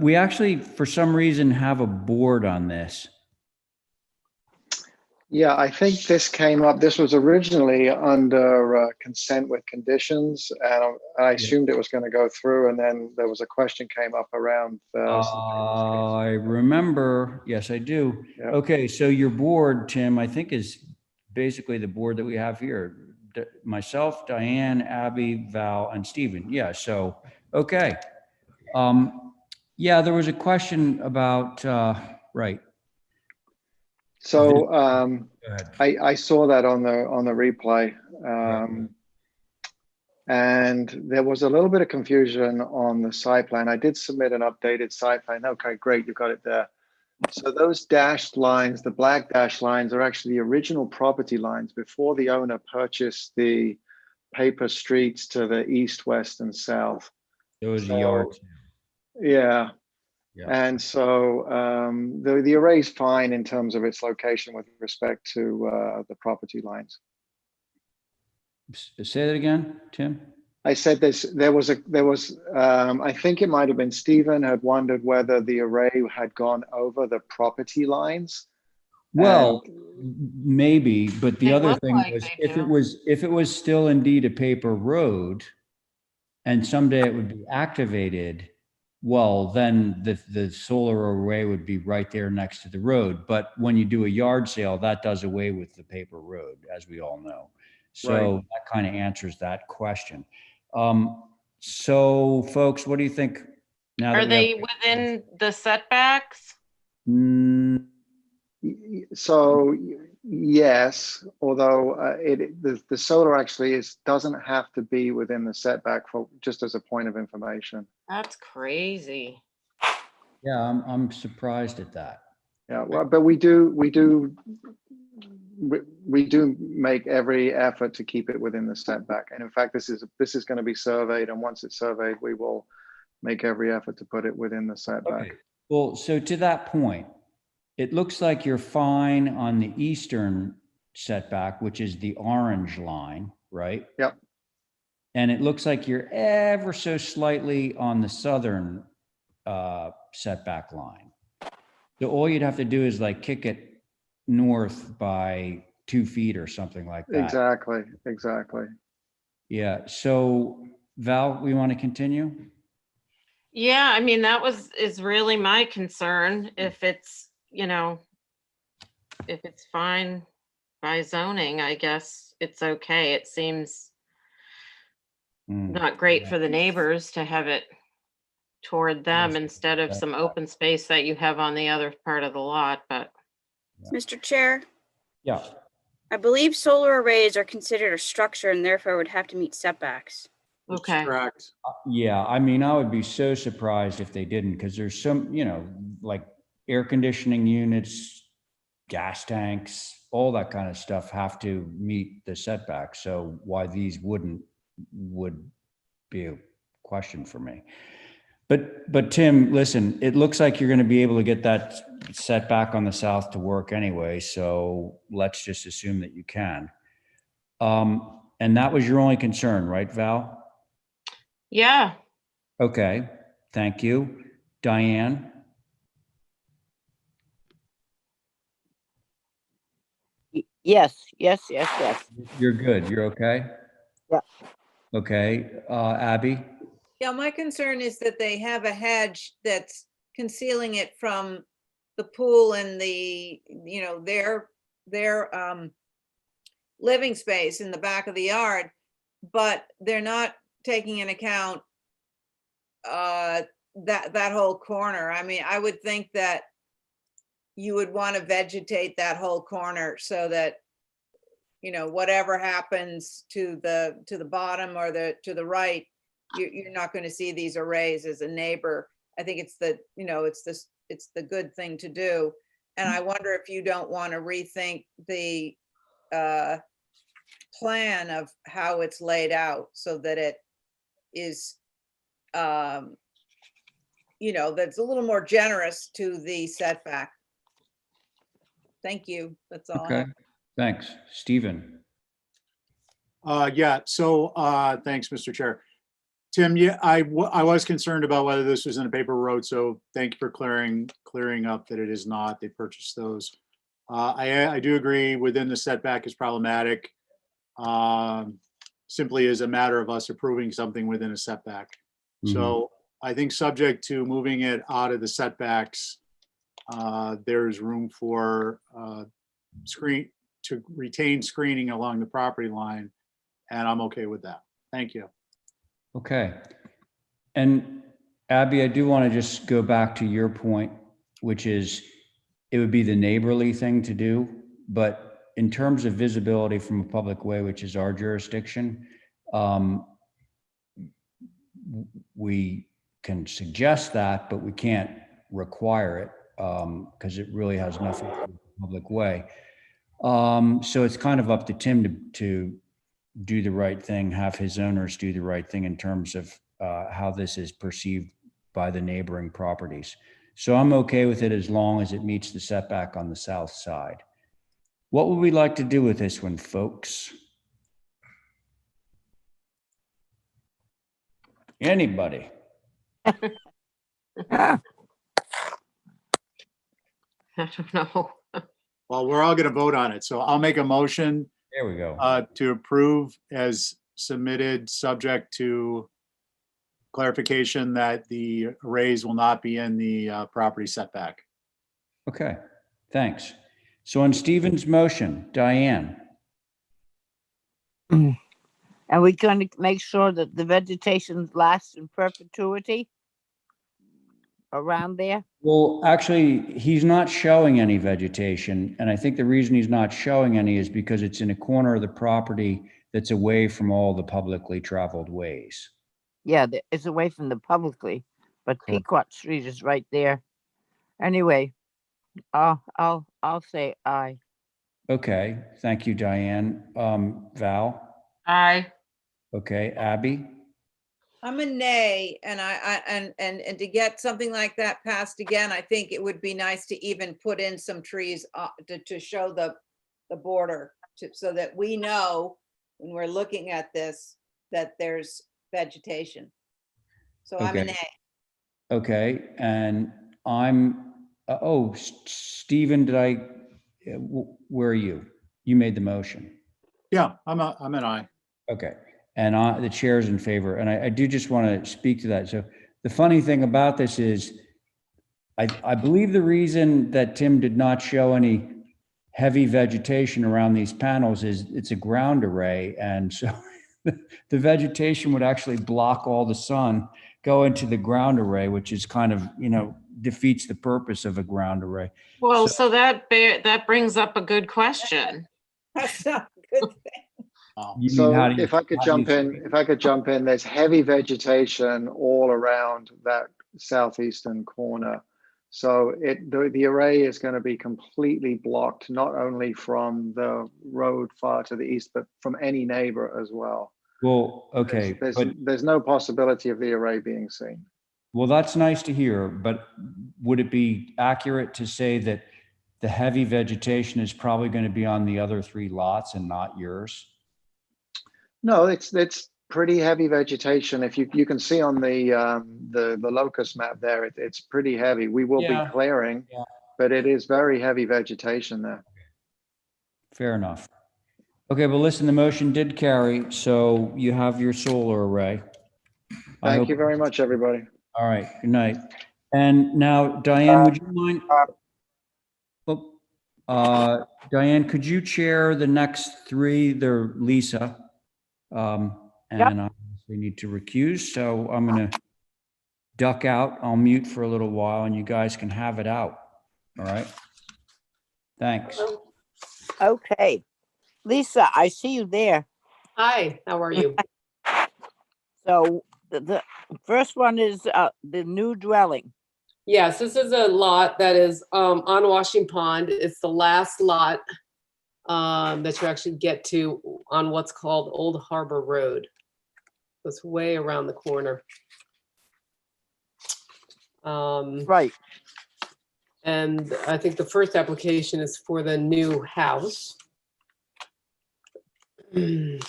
We actually, for some reason, have a board on this. Yeah, I think this came up. This was originally under consent with conditions, and I assumed it was going to go through, and then there was a question came up around. I remember. Yes, I do. Yeah. Okay, so your board, Tim, I think is basically the board that we have here. Myself, Diane, Abby, Val, and Stephen. Yeah, so, okay. Yeah, there was a question about, right. So I saw that on the replay, and there was a little bit of confusion on the site plan. I did submit an updated site plan. Okay, great, you got it there. So those dashed lines, the black dashed lines, are actually the original property lines before the owner purchased the paper streets to the east, west, and south. It was a yard. Yeah. Yeah. And so the array is fine in terms of its location with respect to the property lines. Say that again, Tim. I said there was I think it might have been Stephen had wondered whether the array had gone over the property lines. Well, maybe, but the They other look thing like was they if it was still indeed a paper road and someday it would be activated, well, then the solar array would be right there next to the road. But when you do a yard sale, that does away with the paper road, as we all know. So that kind of answers that question. So folks, what do you think? Now Are they within the setbacks? So yes, although the solar actually doesn't have to be within the setback for just as a point of information. That's crazy. Yeah, I'm surprised at that. Yeah, well, but we do make every effort to keep it within the setback. And in fact, this is going to be surveyed, and once it's surveyed, we will make every effort to put it within the setback. Okay. Well, so to that point, it looks like you're fine on the eastern setback, which is the orange line, right? Yep. And it looks like you're ever so slightly on the southern setback line. So all you'd have to do is like kick it north by 2 feet or something like that. Exactly. Yeah. So Val, we want to continue? Yeah, I mean, is really my concern. If it's, if it's fine by zoning, I guess it's okay. It seems not great for the neighbors to have it toward them instead of some open space that you have on the other part of the lot, but. Mr. Chair, Yeah. I believe solar arrays are considered a structure and therefore would have to meet setbacks. Okay. Correct. Yeah, I mean, I would be so surprised if they didn't, because there's some, like air conditioning units, gas tanks, all that kind of stuff have to meet the setback. So why these would be a question for me. But Tim, listen, it looks like you're going to be able to get that setback on the south to work anyway. So let's just assume that you can. And that was your only concern, right, Val? Yeah. Okay, thank you. Diane? Yes. You're good, you're okay? Yeah. Okay, Abby? Yeah, my concern is that they have a hedge that's concealing it from the pool and the, you know, their living space in the back of the yard, but they're not taking into account that whole corner. I mean, I would think that you would want to vegetate that whole corner so that, you know, whatever happens to the bottom or to the right, you're not going to see these arrays as a neighbor. I think it's the, you know, it's the good thing to do. And I wonder if you don't want to rethink the plan of how it's laid out so that it is, you know, that's a little more generous to the setback. Thank you. That's all. I Okay, have. thanks. Stephen? Yeah, so thanks, Mr. Chair. Tim, yeah, I was concerned about whether this was in a paper road, so thank you for clearing up that it is not. They purchased those. I do agree within the setback is problematic. Simply as a matter of us approving something within a setback. So I think subject to moving it out of the setbacks, there's room for to retain screening along the property line, and I'm okay with that. Thank you. Okay. And Abby, I do want to just go back to your point, which is it would be the neighborly thing to do, but in terms of visibility from a public way, which is our jurisdiction, we can suggest that, but we can't require it because it really has nothing to do with the public way. So it's kind of up to Tim to do the right thing, have his owners do the right thing in terms of how this is perceived by the neighboring properties. So I'm okay with it as long as it meets the setback on the south side. What would we like to do with this one, folks? Anybody? I don't know. Well, we're all going to vote on it. So I'll make a motion There we go. to approve as submitted, subject to clarification that the arrays will not be in the property setback. Okay, thanks. So on Stephen's motion, Diane? Are we going to make sure that the vegetation lasts in perpetuity around there? Well, actually, he's not showing any vegetation. And I think the reason he's not showing any is because it's in a corner of the property that's away from all the publicly traveled ways. Yeah, it's away from the publicly, but Pequot Street is right there. Anyway, I'll say aye. Okay, thank you, Diane. Val? Aye. Okay, Abby? I'm a nay, and and to get something like that passed again, I think it would be nice to even put in some trees to show the border, so that we know when we're looking at this that there's vegetation. So I'm a nay. Okay, and I'm, Stephen, where are you? You made the motion. Yeah, I'm an aye. Okay, and the chair's in favor, and I do just want to speak to that. So the funny thing about this is, I believe the reason that Tim did not show any heavy vegetation around these panels is it's a ground array, and so the vegetation would actually block all the sun, go into the ground array, which is kind of, defeats the purpose of a ground array. Well, so that brings up a good question. That's not a good thing. So if I could jump in, there's heavy vegetation all around that southeastern corner. So the array is going to be completely blocked, not only from the road far to the east, but from any neighbor as well. Well, okay. There's no possibility of the array being seen. Well, that's nice to hear, but would it be accurate to say that the heavy vegetation is probably going to be on the other 3 lots and not yours? No, it's pretty heavy vegetation. If you can see on the locust map there, it's pretty heavy. We will be clearing, but it is very heavy vegetation there. Fair enough. Okay, but listen, the motion did carry, so you have your solar array. I Thank hope- you very much, everybody. All right, good night. And now, Diane, would you mind? Diane, could you chair the next three? They're Lisa. And I obviously need to recuse, so I'm gonna duck out. I'll mute for a little while and you guys can have it out. All right? Thanks. Okay. Lisa, I see you there. Hi, how are you? So the first one is the new dwelling. Yes, this is a lot that is on Washing Pond. It's the last lot that you actually get to on what's called Old Harbor Road. It's way around the corner. Right. And I think the first application is for the new house. So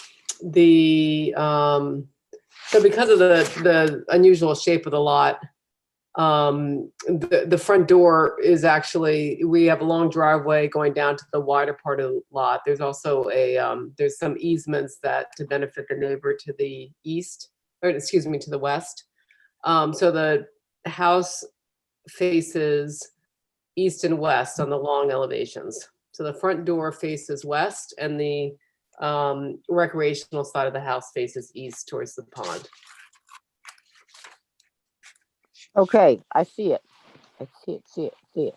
because of the unusual shape of the lot, the front door is actually, we have a long driveway going down to the wider part of the lot. There's also there's some easements that to benefit the neighbor to the east, or excuse me, to the west. So the house faces east and west on the long elevations. So the front door faces west and the recreational side of the house faces east towards the pond. Okay, I see it. I see it.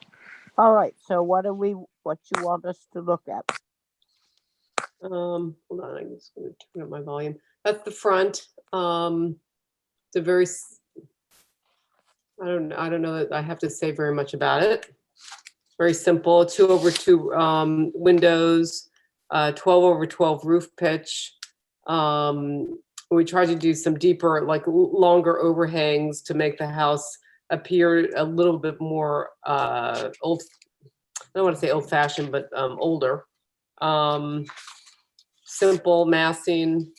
All right, so what you want us to look at? Hold on, I'm just gonna turn up my volume. That's the front. It's a very, I don't know that I have to say very much about it. Very simple, 2/2 windows, 12/12 roof pitch. We tried to do some deeper, like longer overhangs to make the house appear a little bit more old. I don't want to say old fashioned, but older. Simple massing.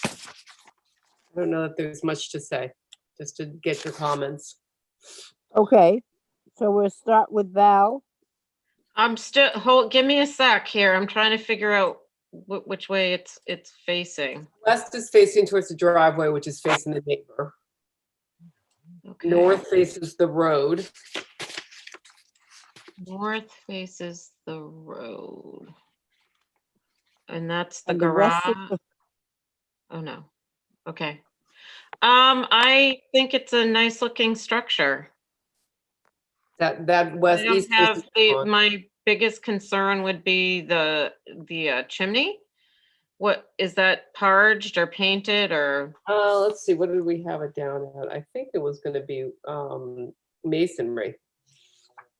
I don't know that there's much to say, just to get your comments. Okay, so we'll start with Val. I'm still, give me a sec here. I'm trying to figure out which way it's facing. West is facing towards the driveway, which is facing the neighbor. Okay. North faces the road. North faces the road. And that's the And the rest garage. of Oh, no. Okay. I think it's a nice looking structure. That west I don't east have faces my biggest concern would be the chimney. What is that, parged or painted or? let's see, what did we have it down at? I think it was going to be masonry.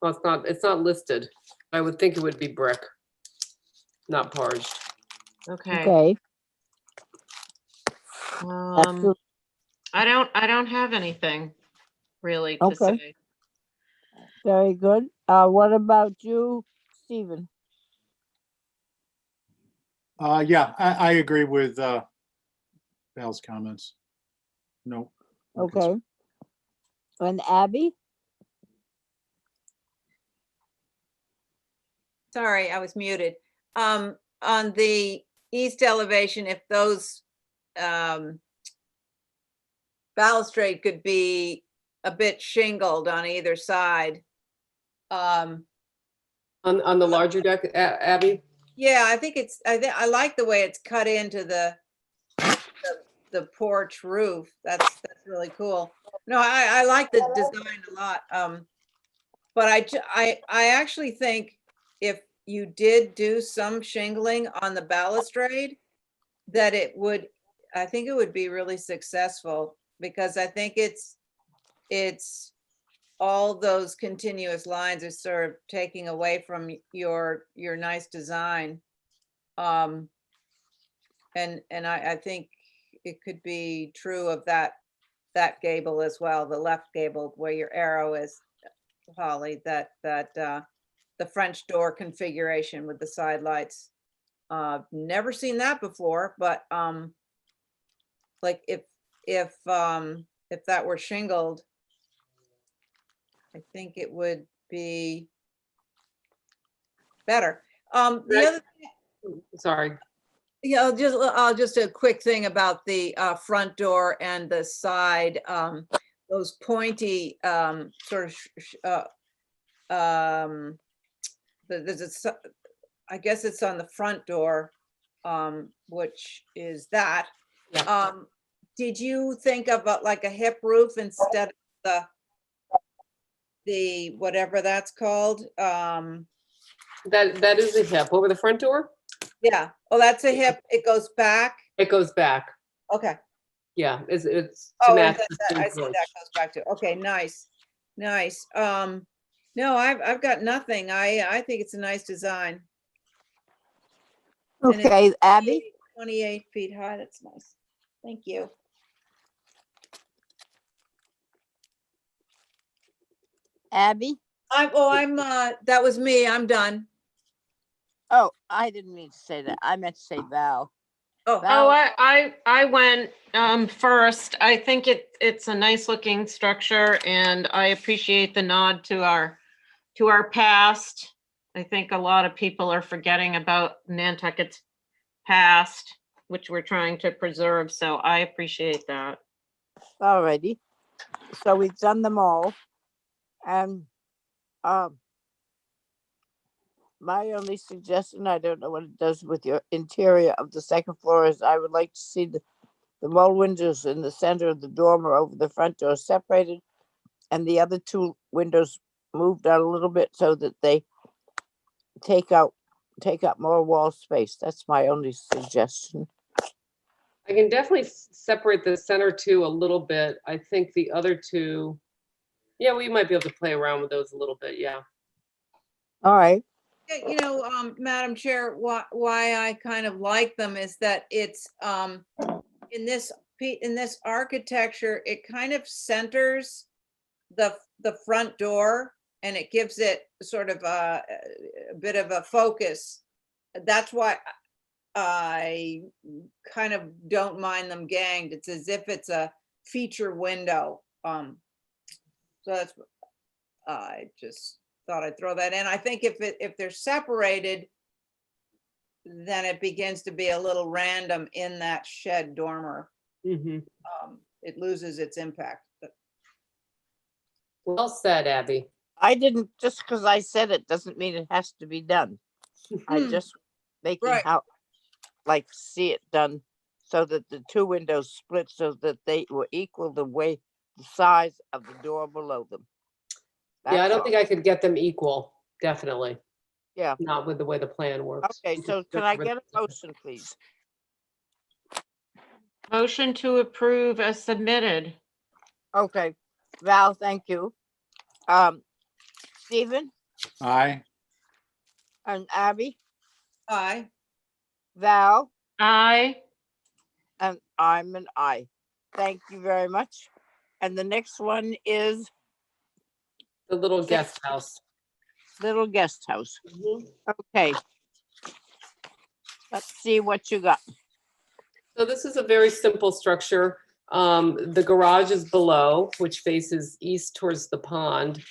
Well, it's not listed. I would think it would be brick, not parged. Okay. Okay. I don't have anything really to Okay. say. Very good. What about you, Stephen? Yeah, I agree with Val's comments. No. Okay. And Abby? Sorry, I was muted. On the east elevation, if those balustrade could be a bit shingled on either side. On the larger deck, Abby? Yeah, I think I like the way it's cut into the porch roof. That's really cool. No, I like the design a lot. But I actually think if you did do some shingling on the balustrade, that I think it would be really successful, because I think it's all those continuous lines are sort of taking away from your nice design. And I think it could be true of that gable as well, the left gable where your arrow is, Holly, that the French door configuration with the side lights. Never seen that before, but like if that were shingled, I think it would be better. The other Sorry. Yeah, just a quick thing about the front door and the side, those pointy sort of, there's I guess it's on the front door, which is that. Did you think of like a hip roof instead of the whatever that's called? That is a hip over the front door. Yeah. Oh, that's a hip. It goes back. It goes back. Okay. Yeah, it's to Oh, match and the I see porch. that goes back to, okay, nice, nice. No, I've got nothing. I think it's a nice design. And it's Okay, Abby? 28 feet high, that's nice. Thank you. Abby? That was me, I'm done. Oh, I didn't mean to say that. I meant to say Val. Oh, I went first. I think it's a nice looking structure, and I appreciate the nod to our past. I think a lot of people are forgetting about Nantucket's past, which we're trying to preserve. So I appreciate that. Alrighty. So we've done them all. And my only suggestion, I don't know what it does with your interior of the second floor, is I would like to see the mall windows in the center of the dormer over the front door separated, and the other two windows moved out a little bit so that they take up more wall space. That's my only suggestion. I can definitely separate the center two a little bit. I think the other two, yeah, we might be able to play around with those a little bit. Yeah. All right. You know, Madam Chair, why I kind of like them is that it's in this architecture, it kind of centers the front door, and it gives it sort of a bit of a focus. That's why I kind of don't mind them ganged. It's as if it's a feature window. So that's, I just thought I'd throw that in. I think if they're separated, then it begins to be a little random in that shed dormer. It loses its impact. Well said, Abby. I didn't, just because I said it doesn't mean it has to be done. I just making how, like, see it done so that the two windows split so that they were equal the size of the door below them. Yeah, I don't think I could get them equal. Definitely. Yeah. Not with the way the plan works. Okay, so can I get a motion, please? Motion to approve as submitted. Okay, Val, thank you. Stephen? Aye. And Abby? Aye. Val? Aye. And I'm an aye. Thank you very much. And the next one is the little guest house. Little guest house. Okay. Let's see what you got. So this is a very simple structure. The garage is below, which faces east towards the pond.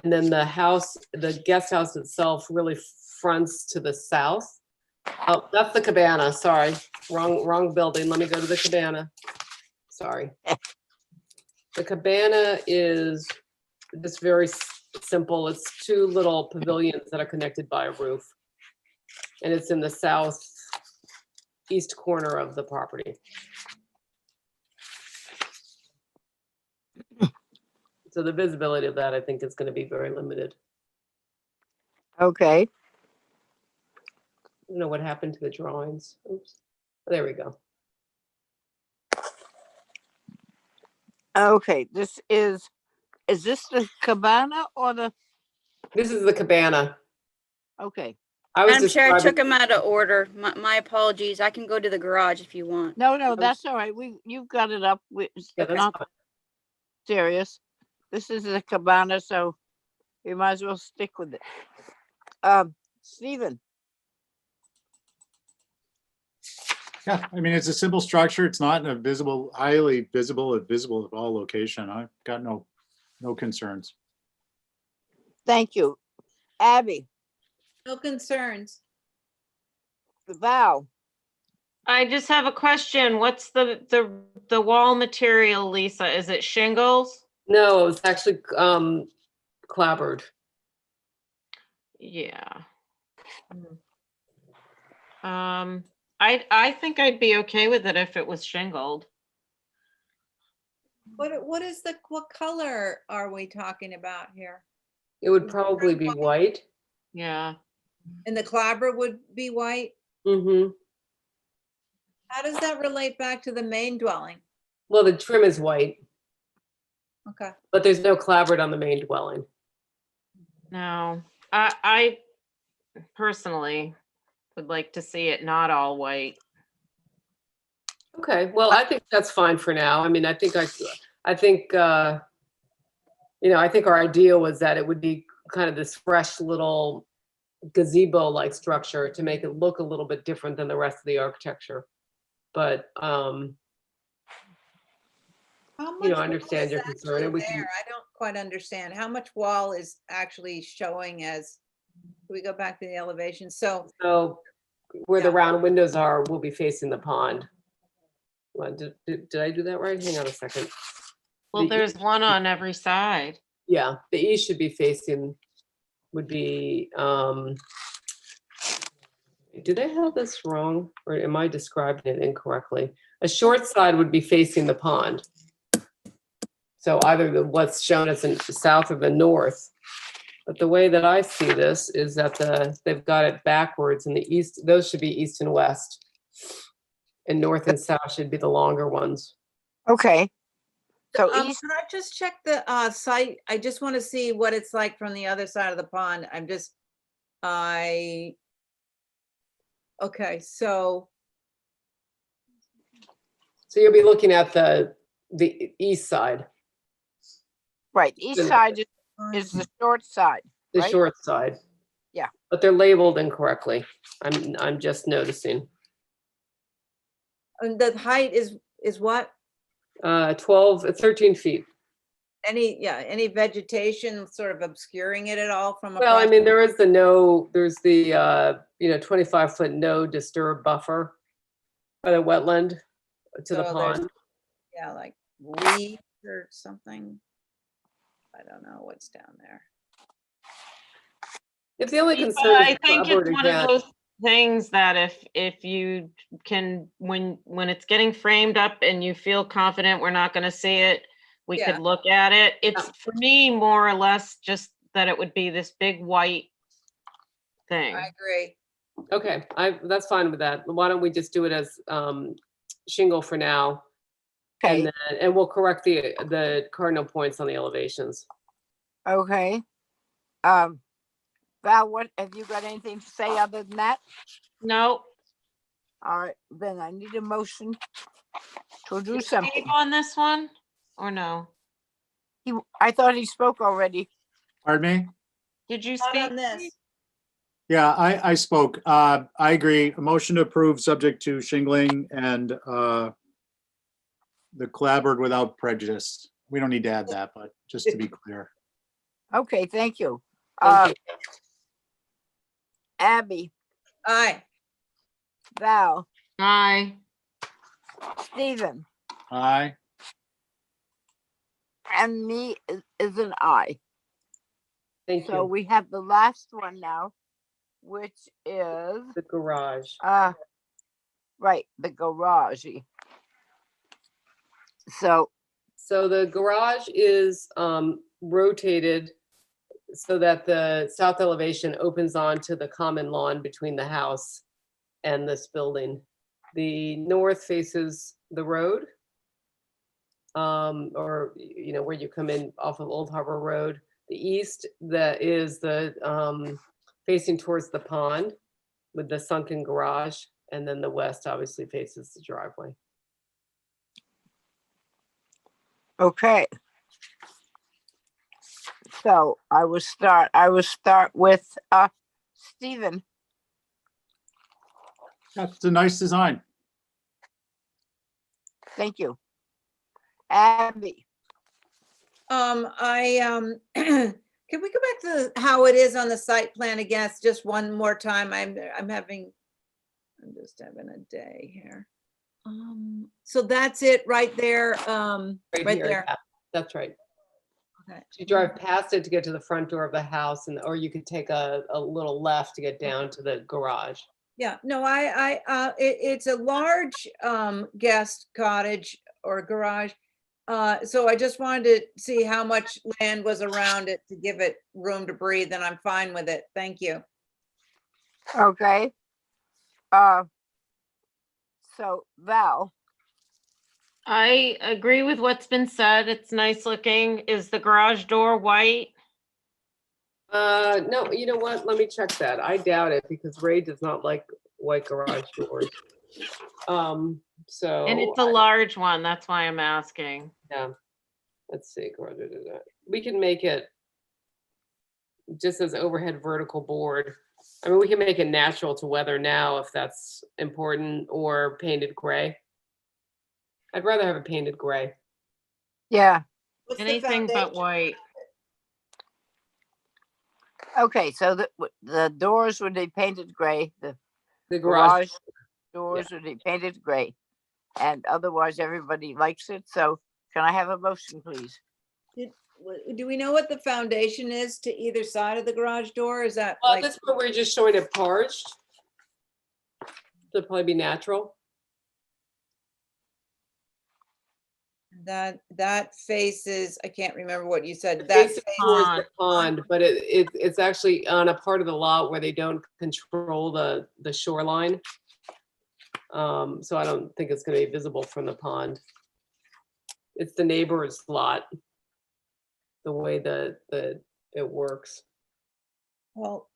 And then the guest house itself really fronts to the south. Oh, that's the cabana. Sorry, wrong building. Let me go to the cabana. Sorry. The cabana is just very simple. It's two little pavilions that are connected by a roof. And it's in the southeast corner of the property. So the visibility of that, I think, is going to be very limited. Okay. I don't know what happened to the drawings. Oops. There we go. Okay, this is this the cabana or the? This is the cabana. Okay. Madam Chair, I took them out of order. My apologies. I can go to the garage if you want. No, that's all right. You've got it up. It's not serious. This is the cabana, so you might as well stick with it. Stephen. Yeah, I mean, it's a simple structure. It's not in a highly visible at all location. I've got no concerns. Thank you. Abby. No concerns. Val. I just have a question. What's the wall material, Lisa? Is it shingles? No, it's actually clapboard. Yeah. I think I'd be okay with it if it was shingled. What color are we talking about here? It would probably be white. Yeah. And the clapboard would be white? Mm-hmm. How does that relate back to the main dwelling? Well, the trim is white, Okay. but there's no clapboard on the main dwelling. No, I personally would like to see it not all white. Okay, well, I think that's fine for now. I mean, I think I think our idea was that it would be kind of this fresh little gazebo-like structure to make it look a little bit different than the rest of the architecture. But How much I understand your wall is concern. actually And we there? can, I don't quite understand. How much wall is actually showing as, can we go back to the elevation? So, so where the Yeah. round windows are, we'll be facing the pond. Well, did I do that right? Hang on a second. Well, The there's east- one on every side. Yeah, the east should be facing, would be, did I have this wrong or am I describing it incorrectly? A short side would be facing the pond. So either what's shown as the south or the north. But the way that I see this is that they've got it backwards in the east. Those should be east and west. And north and south should be the longer ones. Okay. So east, can I just check the site? I just want to see what it's like from the other side of the pond. Okay, so, So you'll be looking at the east side, right, east side is the short side, the right? short side. Yeah. But they're labeled incorrectly. I'm just noticing. and the height is what? 13 feet. Any vegetation sort of obscuring it at all from Well, I across? mean, there's the 25-foot no disturb buffer by the wetland to the So there's- pond. Yeah, like weed or something. I don't know what's down there. If the only Yeah, concern is I think clapboard it's one again, of those things that if you can, when it's getting framed up and you feel confident we're not going to see it, we Yeah. could look at it. It's for me more or less just that it would be this big white thing. I agree. okay, that's fine with that. Why don't we just do it as shingle for now? Okay, And we'll correct the cardinal points on the elevations. okay. Val, what, have you got anything to say other than that? No. All right, then I need a motion to do Did something. Steve on this one or no? I thought he spoke already. Pardon me? Did you Not speak? on this. Yeah, I spoke. I agree. A motion to approve subject to shingling and the clapboard without prejudice. We don't need to add that, but just to be clear. Okay, thank you. Thank you. Abby, Aye. Val, Aye. Stephen, Aye. and me is an I. Thank So you. we have the last one now, which is, The garage. right, the garage. So, So the garage is rotated so that the south elevation opens onto the common lawn between the house and this building. The north faces the road, or where you come in off of Old Harbor Road. The east that is the facing towards the pond with the sunken garage, and then the west obviously faces the driveway. okay. So I will start with Stephen. That's a nice design. Thank you. Abby, Can we go back to how it is on the site plan again, just one more time? I'm I'm just having a day here. So that's it right there, right here, there. yeah, that's right. Okay. You drive past it to get to the front door of the house, and or you could take a little left to get down to the garage. Yeah, no, it's a large guest cottage or garage. So I just wanted to see how much land was around it to give it room to breathe, and I'm fine with it. Thank you. Okay. So Val, I agree with what's been said. It's nice looking. Is the garage door white? No, you know what? Let me check that. I doubt it because Ray does not like white garage doors. So. And it's a large one. That's why I'm asking. Yeah. Let's see. We can make it just as overhead vertical board. I mean, we can make it natural to weather now if that's important, or painted gray. I'd rather have a painted gray. yeah. What's the Anything but foundation? white. Okay, so the doors would be painted gray. The garage. Doors would be painted gray, and otherwise everybody likes it. So can I have a motion, please? Do we know what the foundation is to either side of the garage door? Is that Well, like, that's what we're just showing it parched. It'll probably be natural. that faces, I can't remember what you said. That Faces faces towards the pond, but it's actually on a part of the lot where they don't control the shoreline. So I don't think it's going to be visible from the pond. It's the neighbor's lot, the way that it works. Well,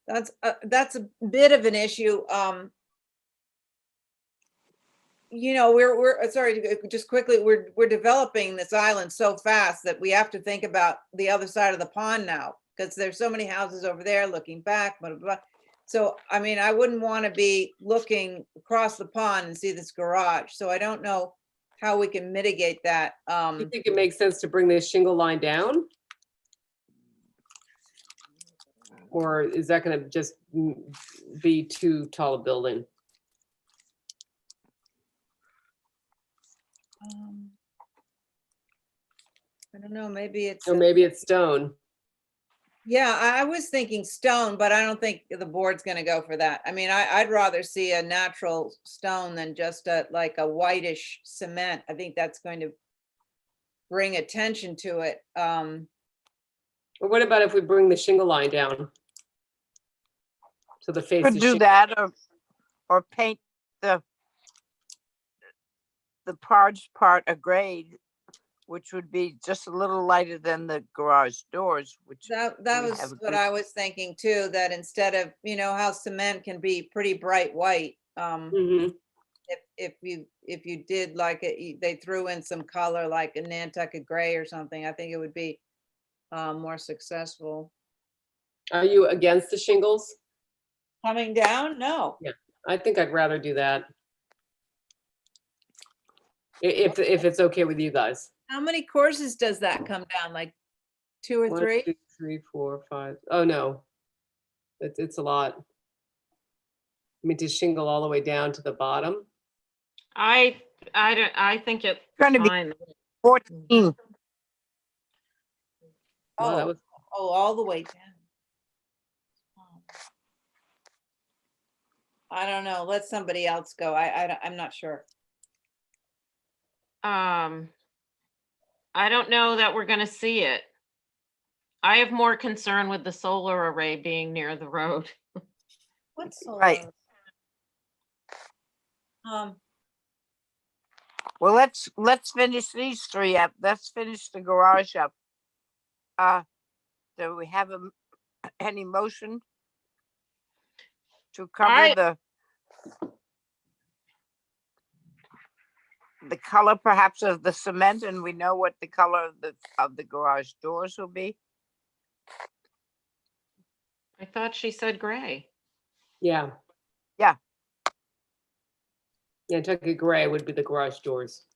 that's a bit of an issue. You know, we're sorry, just quickly, we're developing this island so fast that we have to think about the other side of the pond now, because there's so many houses over there looking back, blah, blah, blah. So, I mean, I wouldn't want to be looking across the pond and see this garage. So I don't know how we can mitigate that. You think it makes sense to bring this shingle line down? Or is that going to just be too tall a building? I don't know, maybe it's. Or maybe it's stone. Yeah, I was thinking stone, but I don't think the board's gonna go for that. I mean, I'd rather see a natural stone than just like a whitish cement. I think that's going to bring attention to it. Or what about if we bring the shingle line down? So the face Could is do that, or paint the parged part a gray, which would be just a little lighter than the garage doors, which that we was have a what good- I was thinking too, that instead of, you know, how cement can be pretty bright white. If you did like it, they threw in some color like a Nantucket gray or something, I think it would be more successful. Are you against the shingles? Coming down? No. Yeah, I think I'd rather do that. If it's okay with you guys. How many courses does that come down? Like 2 or 1, 3? 2, 3, 4, 5. Oh no, it's a lot. I mean, to shingle all the way down to the bottom. I think it's Gonna be fine. 14. Wow, that was all the way down. I don't know. Let somebody else go. I'm not sure. I don't know that we're gonna see it. I have more concern with the solar array being near the road. What's Right. Well, let's finish these 3 up. Let's finish the garage up. Do we have any motion to cover the color perhaps of the cement, and we know what the color of the garage doors will be? I thought she said gray. Yeah. Yeah. Nantucket gray would be the garage doors.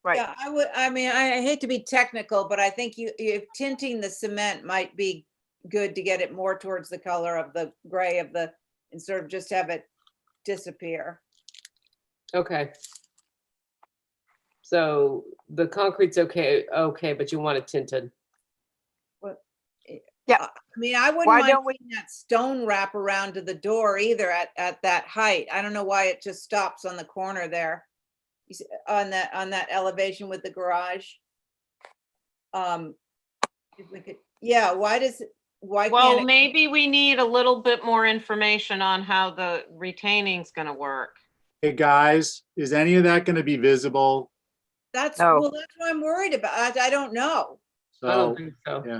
Right. Yeah, I mean, I hate to be technical, but I think you tinting the cement might be good to get it more towards the color of the gray of the, and sort of just have it disappear. Okay. So the concrete's okay, but you want it tinted. Yeah. I mean, I wouldn't Why mind don't we- putting that stone wrap around to the door either at that height. I don't know why it just stops on the corner there. You see, on that elevation with the garage. If we could, yeah, why Well, can't it? maybe we need a little bit more information on how the retaining's gonna work. Hey, guys, is any of that going to be visible? That's, No. well, that's what I'm worried about. I don't know. I don't So, think so. yeah.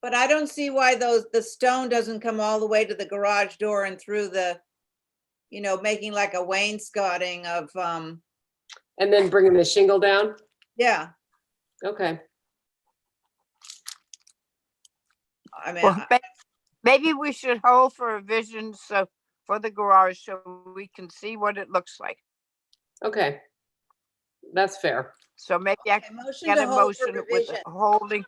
But I don't see why the stone doesn't come all the way to the garage door and through the, making like a wainscoting of, And then bringing the shingle down? yeah, Okay. I mean, Well, maybe we should hold for a vision for the garage so we can see what it looks like. Okay. That's fair. So maybe I okay, can motion get to a hold for motion with revision. holding.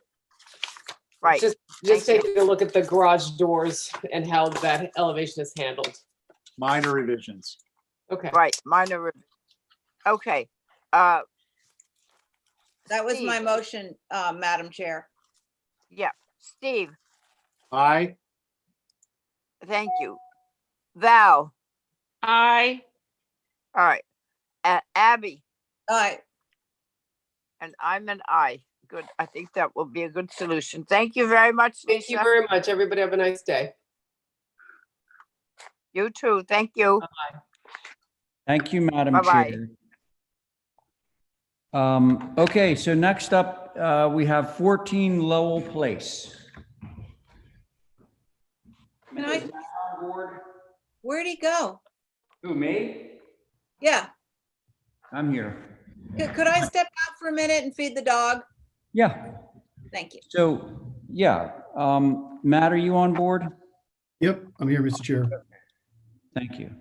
Right. Just Thank you. taking a look at the garage doors and how that elevation is handled. Minor revisions. Okay. Right, minor. Okay. That was my Steve. motion, Madam Chair. Yeah, Steve, Aye. thank you. Val, Aye. all right. Abby, Aye. and I'm an I. Good. I think that will be a good solution. Thank you very much, Thank you Lisa. very much. Everybody have a nice day. You too. Thank you. Thank you, Madam Bye-bye. Chair. Okay, so next up, we have 14 Lowell Place. Can I, where'd he go? Who, me? Yeah, I'm here. could I step out for a minute and feed the dog? Yeah, Thank you. so, yeah, Matt, are you on board? Yep, I'm here, Mr. Chair. Thank you.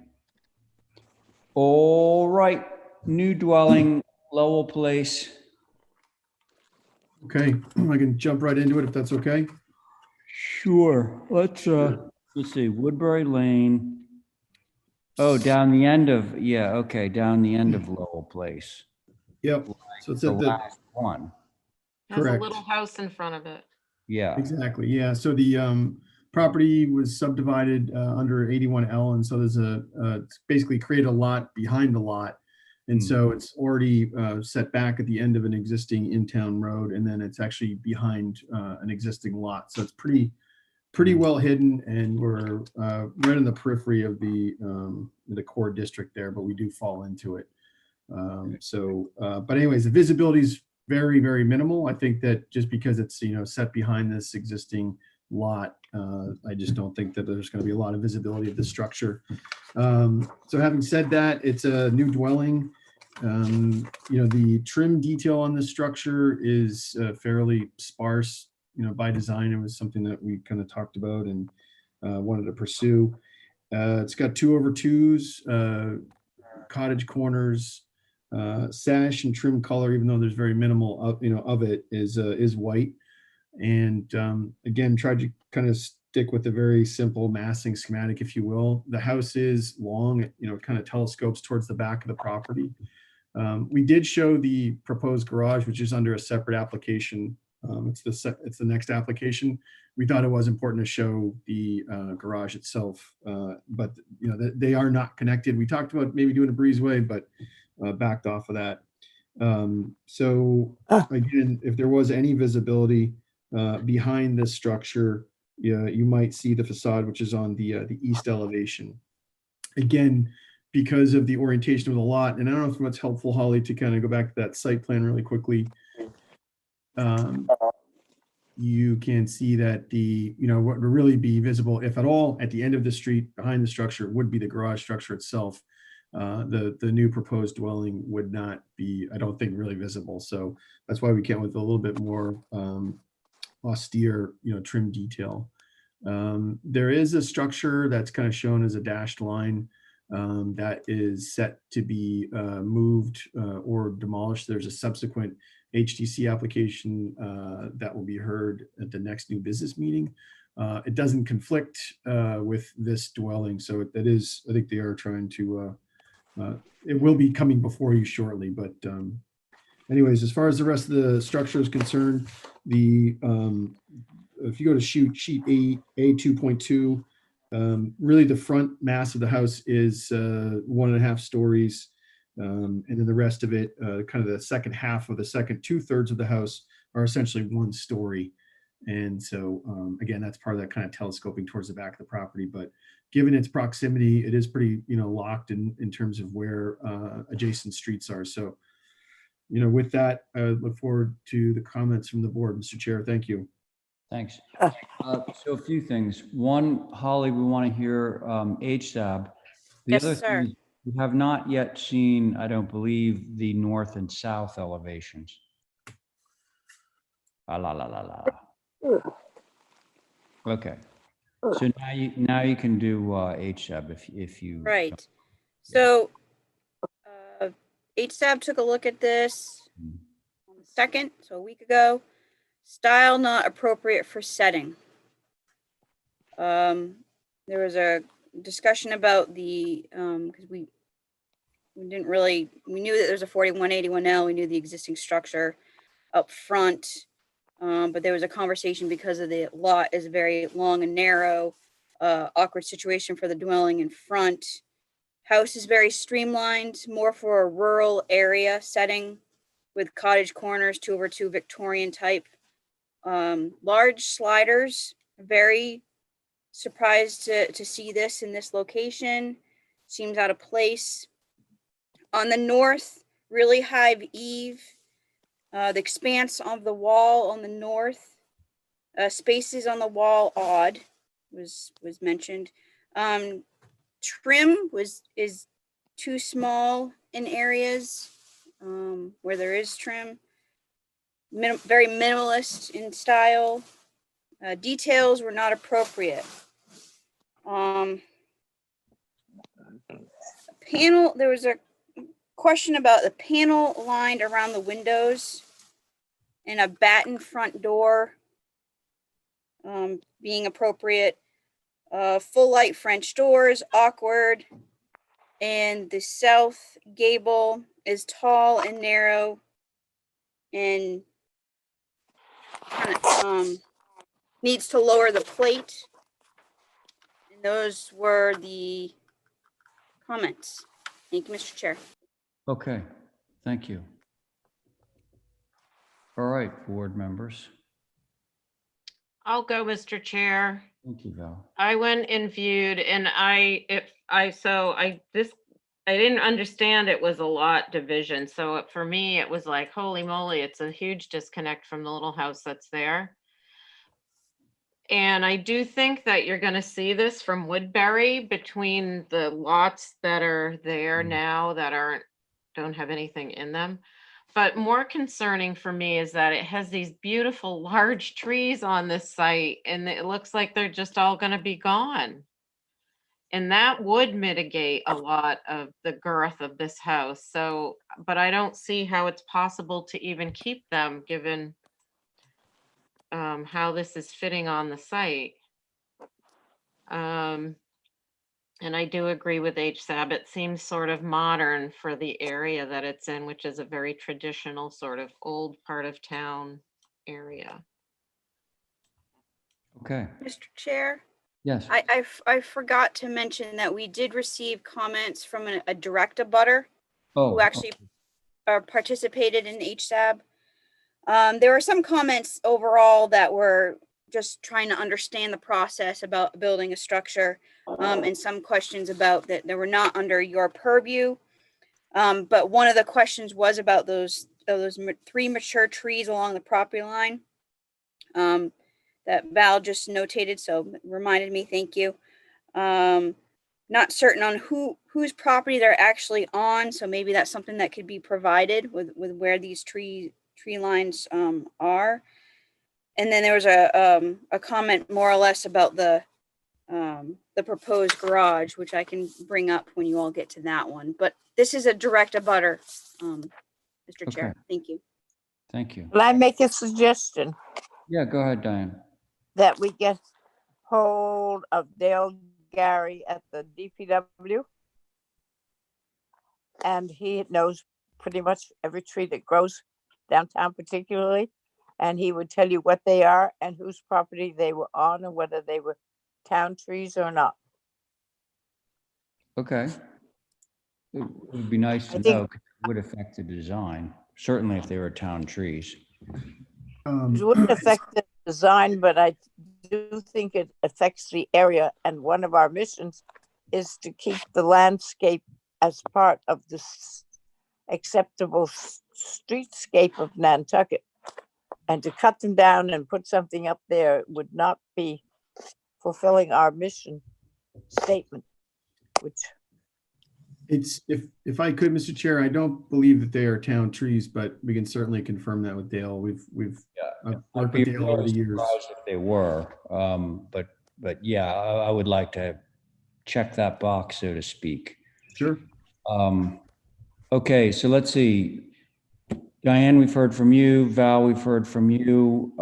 All right, new dwelling, Lowell Place. Okay, I can jump right into it if that's okay. Sure. Let's see, Woodbury Lane. Oh, down the end of, yeah, okay, down the end of Lowell Place. Yep, so it's The at the, last one. Has a Correct. little house in front of it. Yeah. exactly, yeah. So the property was subdivided under 81L, and so there's it's basically created a lot behind the lot. And so it's already set back at the end of an existing in-town road, and then it's actually behind an existing lot. So it's pretty well hidden, and we're right in the periphery of the core district there, but we do fall into it. But anyways, the visibility is very, very minimal. I think that just because it's set behind this existing lot, I just don't think that there's going to be a lot of visibility of the structure. So having said that, it's a new dwelling. The trim detail on this structure is fairly sparse. By design, it was something that we kind of talked about and wanted to pursue. It's got 2/2s, cottage corners, sash and trim color, even though there's very minimal of it is white. And again, tried to kind of stick with a very simple massing schematic, if you will. The house is long, it kind of telescopes towards the back of the property. We did show the proposed garage, which is under a separate application. It's the next application. We thought it was important to show the garage itself, but they are not connected. We talked about maybe doing a breezeway, but backed off of that. So again, if there was any visibility behind this structure, you might see the facade, which is on the east elevation. Again, because of the orientation of the lot, and I don't know if it's helpful, Holly, to kind of go back to that site plan really quickly. You can see that what would really be visible, if at all, at the end of the street behind the structure would be the garage structure itself. The new proposed dwelling would not be, I don't think, really visible. So that's why we came with a little bit more austere, trim detail. There is a structure that's kind of shown as a dashed line that is set to be moved or demolished. There's a subsequent HDC application that will be heard at the next new business meeting. It doesn't conflict with this dwelling, so that is, I think they are trying to, it will be coming before you shortly, but anyways, as far as the rest of the structure is concerned, the if you go to sheet A 2.2, really the front mass of the house is 1.5 stories. And then the rest of it, kind of the second half of the second 2/3 of the house are essentially 1 story. And so, again, that's part of that kind of telescoping towards the back of the property. But given its proximity, it is pretty, locked in terms of where adjacent streets are. So, with that, I look forward to the comments from the board. Mr. Chair, thank you. Thanks. So a few things. One, Holly, we want to hear HSAB. The Yes, other sir. thing is we have not yet seen, I don't believe, the north and south elevations. La la la la la. Okay. So now you can do HSAB if you. Right. So HSAB took a look at this on the 2nd, so a week ago. Style not appropriate for setting. There was a discussion about the, because we didn't really, we knew that there's a 4181L, we knew the existing structure up front, but there was a conversation because of the lot is very long and narrow, awkward situation for the dwelling in front. House is very streamlined, more for a rural area setting with cottage corners, 2/2 Victorian type. Large sliders, very surprised to see this in this location. Seems out of place. On the north, really high eave. The expanse of the wall on the north. Spaces on the wall odd, was mentioned. Trim is too small in areas where there is trim. Very minimalist in style. Details were not appropriate. Panel, there was a question about the panel lined around the windows and a batten front door being appropriate. Full light French doors, awkward. And the south gable is tall and narrow and kind of needs to lower the plate. And those were the comments. Thank you, Mr. Chair. Okay, thank you. All right, board members. I'll go, Mr. Chair. Thank you, Val. I went and viewed, and I didn't understand it was a lot division. So for me, it was like, holy moly, it's a huge disconnect from the little house that's there. And I do think that you're going to see this from Woodbury between the lots that are there now that don't have anything in them. But more concerning for me is that it has these beautiful large trees on this site, and it looks like they're just all going to be gone. And that would mitigate a lot of the girth of this house. So, but I don't see how it's possible to even keep them given how this is fitting on the site. And I do agree with HSAB. It seems sort of modern for the area that it's in, which is a very traditional sort of old part of town area. Okay. Mr. Chair? Yes. I forgot to mention that we did receive comments from a direct abutter who actually participated in HSAB. There were some comments overall that were just trying to understand the process about building a structure, and some questions about that were not under your purview. But one of the questions was about those 3 mature trees along the property line that Val just notated, so reminded me, thank you. Not certain on whose property they're actually on, so maybe that's something that could be provided with where these tree lines are. And then there was a comment more or less about the proposed garage, which I can bring up when you all get to that one. But this is a direct abutter, Mr. Chair. Okay. Thank you. Thank you. Can I make a suggestion Yeah, go ahead, Diane. that we get hold of Dale Gary at the DPW? And he knows pretty much every tree that grows downtown particularly. And he would tell you what they are and whose property they were on and whether they were town trees or not. Okay. It would be nice to I think- know, 'cause it would affect the design, certainly if they were town trees. It wouldn't affect the design, but I do think it affects the area. And one of our missions is to keep the landscape as part of this acceptable streetscape of Nantucket. And to cut them down and put something up there would not be fulfilling our mission statement, which It's, if I could, Mr. Chair, I don't believe that they are town trees, but we can certainly confirm that with Dale. I've I'd worked be with Dale over really the years. surprised if they were, but yeah, I would like to check that box, so to speak. Sure. Okay, so let's see. Diane, we've heard from you. Val, we've heard from you.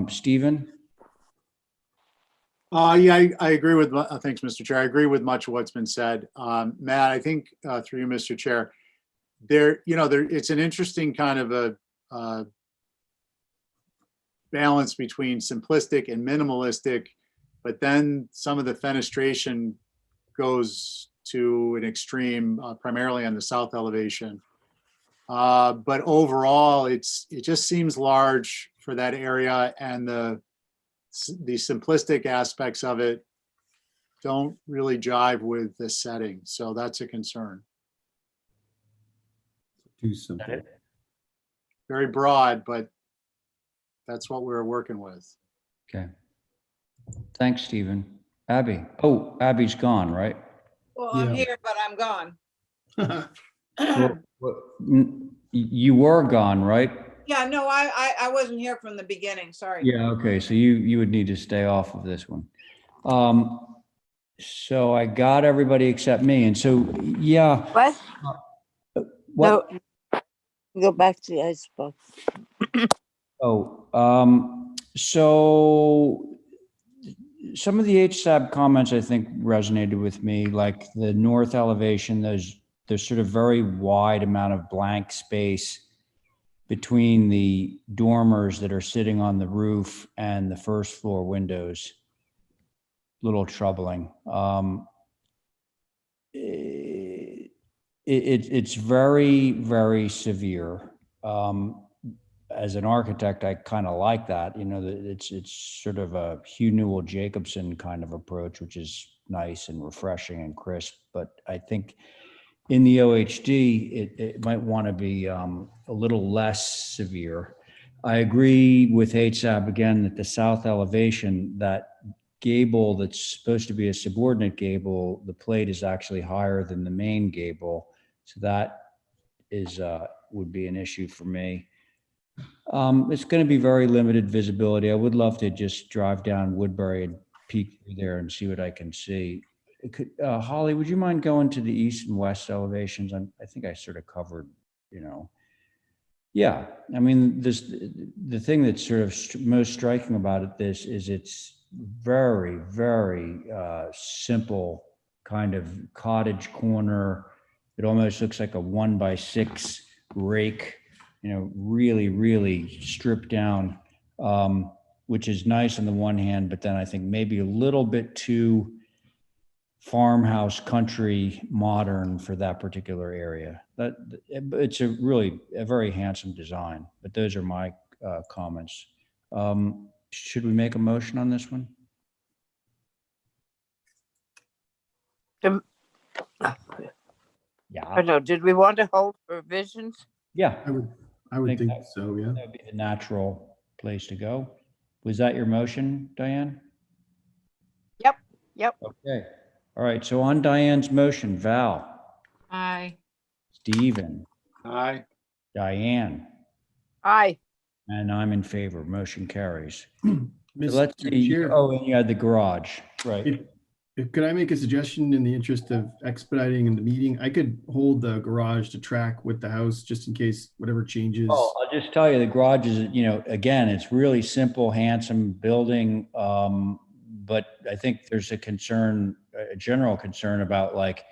Stephen? Yeah, I agree with, thanks, Mr. Chair. I agree with much of what's been said. Matt, I think through you, Mr. Chair, it's an interesting kind of a balance between simplistic and minimalistic, but then some of the fenestration goes to an extreme, primarily on the south elevation. But overall, it just seems large for that area, and the simplistic aspects of it don't really jive with the setting. So that's a concern. Too simple. Very broad, but that's what we're working with. Okay. Thanks, Stephen. Abby? Oh, Abby's gone, right? Well, I'm Yeah. here, but I'm gone. You were gone, right? Yeah, no, I wasn't here from the beginning, sorry. Yeah, okay, so you would need to stay off of this one. So I got everybody except me, and so, yeah. What? What? No, go back to the icebox. So some of the HSAB comments I think resonated with me, like the north elevation, there's sort of very wide amount of blank space between the dormers that are sitting on the roof and the first floor windows. Little troubling. It's very, very severe. As an architect, I kind of like that. It's sort of a Hugh Newell Jacobson kind of approach, which is nice and refreshing and crisp. But I think in the OHD, it might want to be a little less severe. I agree with HSAB again that the south elevation, that gable that's supposed to be a subordinate gable, the plate is actually higher than the main gable. So that would be an issue for me. It's going to be very limited visibility. I would love to just drive down Woodbury and peek through there and see what I can see. Holly, would you mind going to the east and west elevations? I think I sort of covered, Yeah, I mean, the thing that's sort of most striking about this is it's very, very simple kind of cottage corner. It almost looks like a 1x6 rake, really, really stripped down, which is nice on the one hand, but then I think maybe a little bit too farmhouse country modern for that particular area. It's a very handsome design, but those are my comments. Should we make a motion on this one? Yeah. I know. Did we want to hold revisions? Yeah. I would think so, yeah. That'd be the natural place to go. Was that your motion, Diane? Yep. Okay. All right. So on Diane's motion, Val, Aye. Stephen, Aye. Diane, Aye. and I'm in favor. Motion carries. So Mr. let's see. Chair. Oh, and you had the garage, right? Could I make a suggestion in the interest of expediting in the meeting? I could hold the garage to track with the house just in case whatever changes. Oh, I'll just tell you, the garage is, again, it's really simple, handsome building. But I think there's a general concern about like,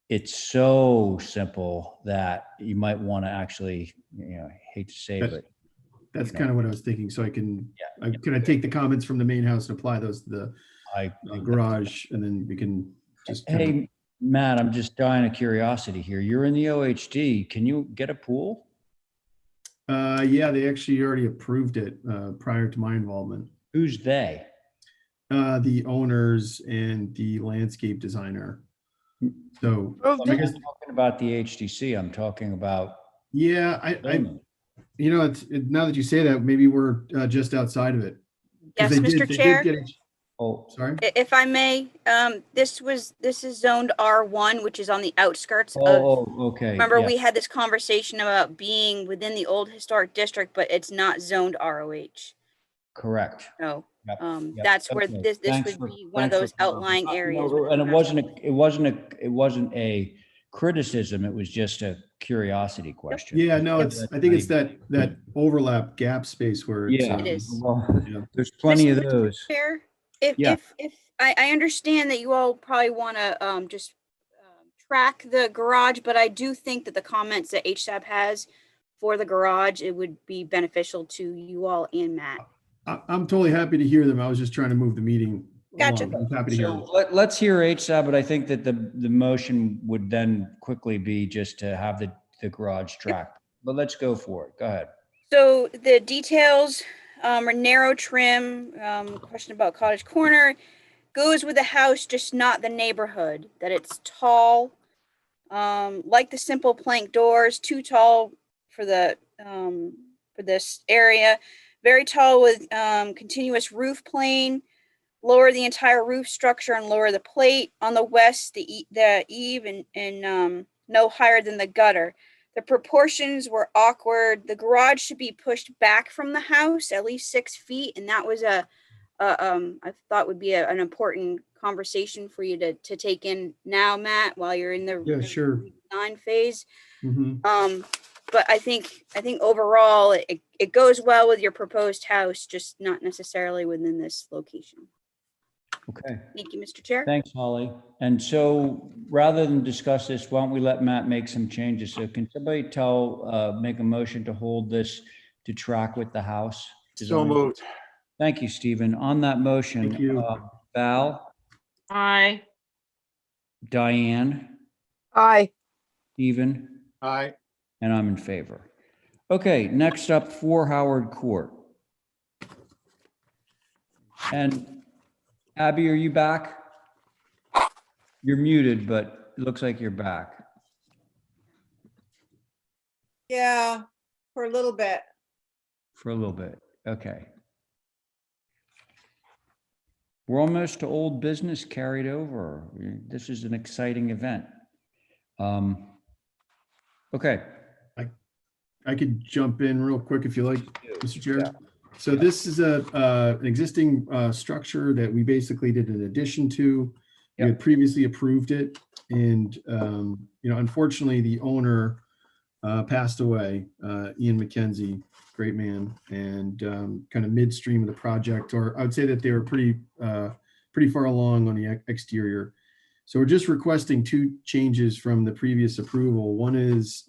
it's so simple that you might want to actually, I hate to say, but That's kind of what I was thinking. So can I take the comments from the main house and apply those to the garage, and then we can just. Hey, Matt, I'm just dying of curiosity here. You're in the OHD. Can you get a pool? Yeah, they actually already approved it prior to my involvement. Who's they? The owners and the landscape designer. So I'm not talking about the HDC. I'm talking about. Yeah, it's now that you say that, maybe we're just outside of it. Yes, Mr. Chair. Oh, sorry. If I may, this is zoned R1, which is on the outskirts of. Okay. Remember, we had this conversation about being within the old historic district, but it's not zoned ROH. Correct. So, Yep. that's where Okay. this Thanks would be one of those outlying areas. And it wasn't a criticism. It was just a curiosity question. Yeah, no, I think it's that overlap gap space where it's, it is. Well, there's plenty of those. Fair. If I understand that you all probably want to just track the garage, but I do think that the comments that HSAB has for the garage, it would be beneficial to you all and Matt. I'm totally happy to hear them. I was just trying to move the meeting. Gotcha. I'm happy to hear them. Let's hear HSAB, but I think that the motion would then quickly be just to have the garage tracked. But let's go for it. Go ahead. So the details are narrow trim, question about cottage corner, goes with the house, just not the neighborhood, that it's tall, like the simple plank doors, too tall for this area, very tall with continuous roof plane, lower the entire roof structure and lower the plate. On the west, the eave and no higher than the gutter. The proportions were awkward. The garage should be pushed back from the house at least 6 feet, and that was I thought would be an important conversation for you to take in now, Matt, while you're in the design phase. Mm-hmm. But I think overall it goes well with your proposed house, just not necessarily within this location. Okay. Thank you, Mr. Chair. Thanks, Holly. And so rather than discuss this, why don't we let Matt make some changes? So can somebody make a motion to hold this to track with the house? So moved. Thank you, Stephen. On that motion, Thank you. Val, Aye. Diane, Aye. Stephen, Aye. and I'm in favor. Okay, next up, 4 Howard Court. And Abby, are you back? You're muted, but it looks like you're back. Yeah, for a little bit. For a little bit. Okay. We're almost to old business carried over. This is an exciting event. Okay. I could jump in real quick if you like, Mr. Chair. Yeah. So this is an existing structure that we basically did an addition to. We had previously approved it, and unfortunately, the owner passed away. Ian McKenzie, great man, and kind of midstream of the project, or I would say that they were pretty far along on the exterior. So we're just requesting 2 changes from the previous approval. One is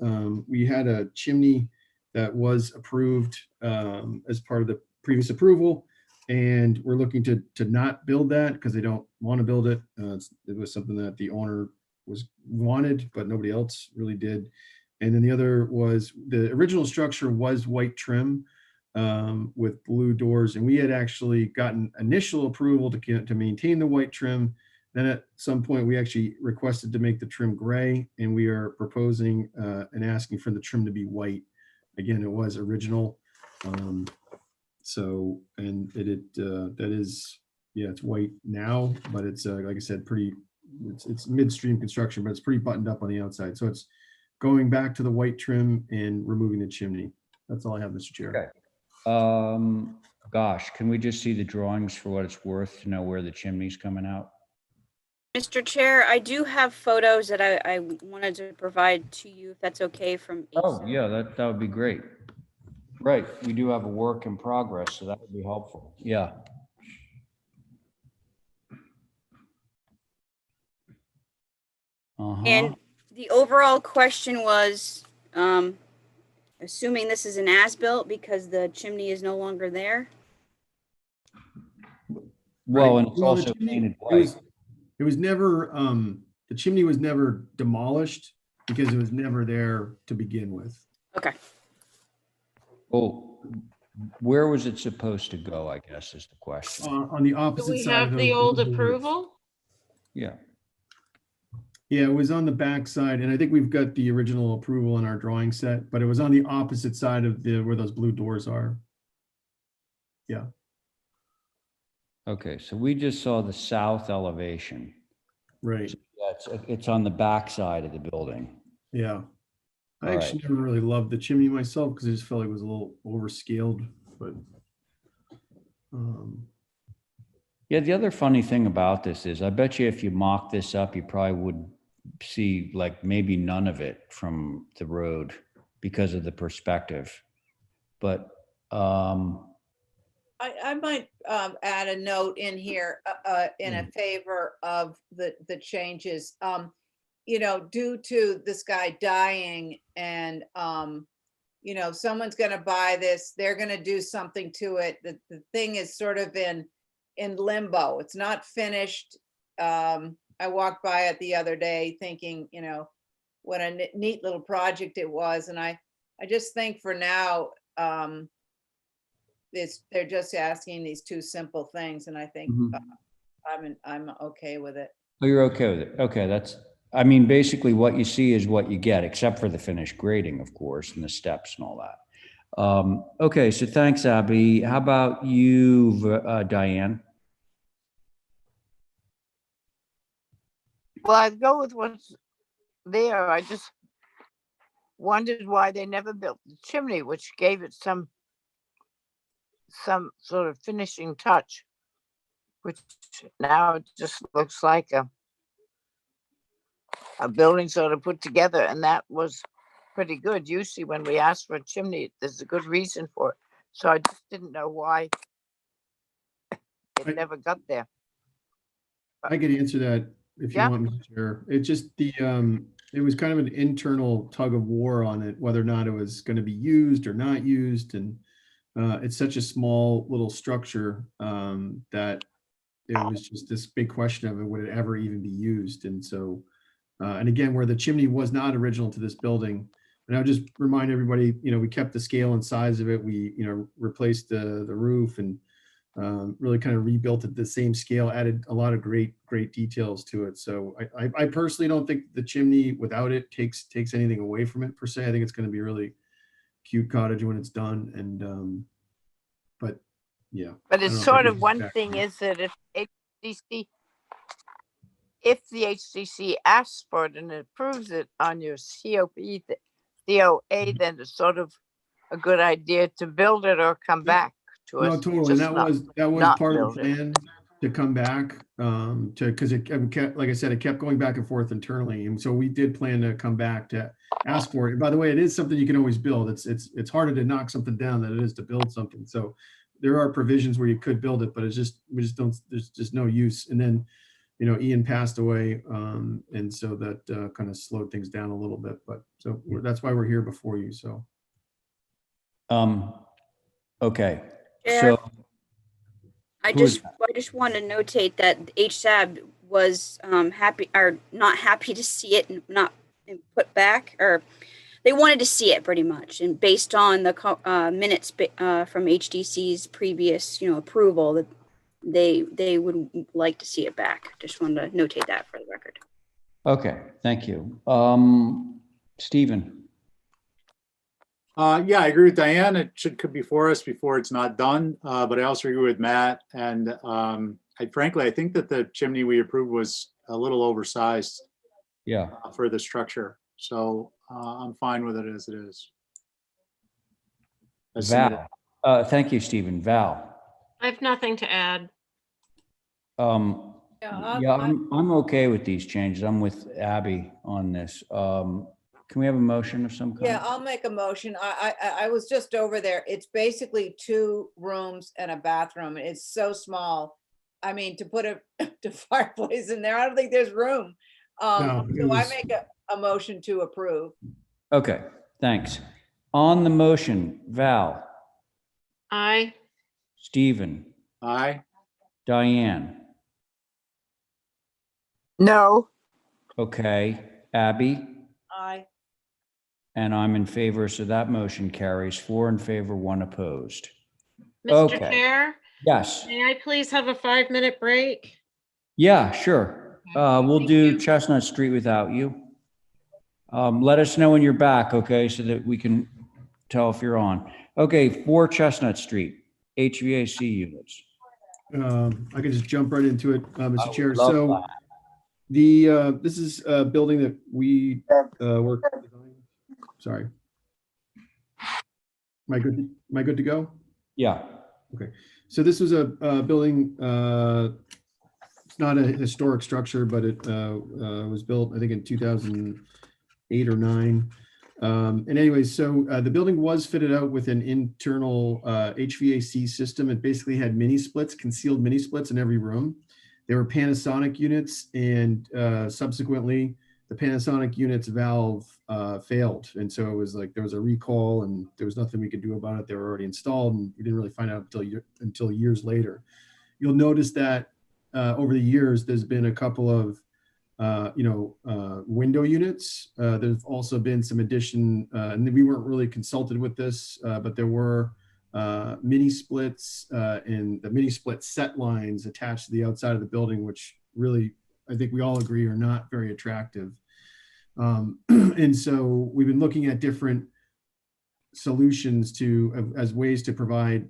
we had a chimney that was approved as part of the previous approval, and we're looking to not build that because they don't want to build it. It was something that the owner wanted, but nobody else really did. And then the other was the original structure was white trim with blue doors, and we had actually gotten initial approval to maintain the white trim. Then at some point, we actually requested to make the trim gray, and we are proposing and asking for the trim to be white. Again, it was original. So, and that is, it's white now, but it's like I said, it's midstream construction, but it's pretty buttoned up on the outside. So it's going back to the white trim and removing the chimney. That's all I have, Mr. Chair. Okay. Gosh, can we just see the drawings for what it's worth to know where the chimney's coming out? Mr. Chair, I do have photos that I wanted to provide to you, if that's okay, from Oh, HSAB. yeah, that would be great. Right, we do have a work in progress, so that would be helpful. Yeah. And the overall question was, assuming this is an as-built because the chimney is no longer there. Well, Right. and it's Well, the also chimney- painted It was, white. it was never, the chimney was never demolished because it was never there to begin with. Okay. Well, where was it supposed to go, I guess is the question. On the Do opposite we side of have those the old blue doors. approval? Yeah. Yeah, it was on the back side, and I think we've got the original approval in our drawing set, but it was on the opposite side of where those blue doors are. Yeah. Okay, so we just saw the south elevation. Right. So it's on the back side of the building. Yeah. I All actually never really loved the chimney myself because I just felt like it was a little overscaled, but Yeah, the other funny thing about this is I bet you if you mock this up, you probably would see like maybe none of it from the road because of the perspective. But I might add a note in here in a favor of the changes. You know, due to this guy dying and, you know, someone's going to buy this, they're going to do something to it. The thing is sort of in limbo. It's not finished. I walked by it the other day thinking, you know, what a neat little project it was. And I just think for now, they're just asking these two simple things. And I think I'm okay with it. oh, you're okay with it. Okay, I mean, basically what you see is what you get, except for the finished grading, of course, and the steps and all that. Okay, so thanks, Abby. How about you, Diane? Well, I'd go with what's there. I just wondered why they never built the chimney, which gave it some sort of finishing touch, which now it just looks like a building sort of put together, and that was pretty good. Usually when we ask for a chimney, there's a good reason for it. So I just didn't know why it never got there. I could answer that if you Yeah. want me to share. It just it was kind of an internal tug of war on it, whether or not it was going to be used or not used. And it's such a small little structure that it was just this big question of it, would it ever even be used? And so, and again, where the chimney was not original to this building, and I'll just remind everybody, you know, we kept the scale and size of it. We, you know, replaced the roof and really kind of rebuilt at the same scale, added a lot of great details to it. So I personally don't think the chimney without it takes anything away from it per se. I think it's going to be a really cute cottage when it's done. And but yeah. But it's sort of one thing is that if the HDC asks for it and approves it on your COA, then it's sort of a good idea to build it or come back to us. No, totally. And that was part of the build it. plan to come back because it kept, like I said, it kept going back and forth internally. And so we did plan to come back to ask for it. And by the way, it is something you can always build. It's harder to knock something down than it is to build something. So there are provisions where you could build it, but we just don't, there's just no use. And then, you know, Ian passed away. And so that kind of slowed things down a little bit, but so that's why we're here before you. So. Okay. Chair, So I just want to notate that HSAB was happy or not happy to see it and not put back, or they wanted to see it pretty much. And based on the minutes from HDC's previous, you know, approval, that they would like to see it back. Just wanted to notate that for the record. okay, thank you. Stephen. Yeah, I agree with Diane. It could be for us before it's not done. But I also agree with Matt. And frankly, I think that the chimney we approved was a little oversized. Yeah. For the structure. So I'm fine with it as it is. Val. Thank you, Stephen. Val. I have nothing to add. Yeah, I'm okay with these changes. I'm with Abby on this. Can we have a motion of some kind? Yeah, I'll make a motion. I was just over there. It's basically 2 rooms and a bathroom. It's so small. I mean, to put a fireplace in there, I don't think there's room. No, it So I was- make a motion to approve. Okay, thanks. On the motion, Val, Aye. Stephen, Aye. Diane, No, okay, Abby, Aye. and I'm in favor, so that motion carries 4 in favor, 1 opposed. Mr. Okay. Chair, Yes, may I please have a 5-minute break? yeah, sure. We'll Thank do you. Chestnut Street without you. Let us know when you're back, okay, so that we can tell if you're on. Okay, 4 Chestnut Street, HVAC units. I can just jump right into it, I Mr. would Chair. love So that. this is a building that we work. Sorry. Am I good to go? Yeah. Okay. So this was a building. It's not a historic structure, but it was built, I think, in 2008 or 9. And anyways, so the building was fitted out with an internal HVAC system. It basically had mini splits, concealed mini splits in every room. They were Panasonic units, and subsequently the Panasonic units valve failed. And so it was like there was a recall and there was nothing we could do about it. They were already installed, and we didn't really find out until years later. You'll notice that over the years, there's been a couple of window units. There's also been some addition, and we weren't really consulted with this, but there were mini splits and the mini split set lines attached to the outside of the building, which really, I think we all agree, are not very attractive. And so we've been looking at different solutions as ways to provide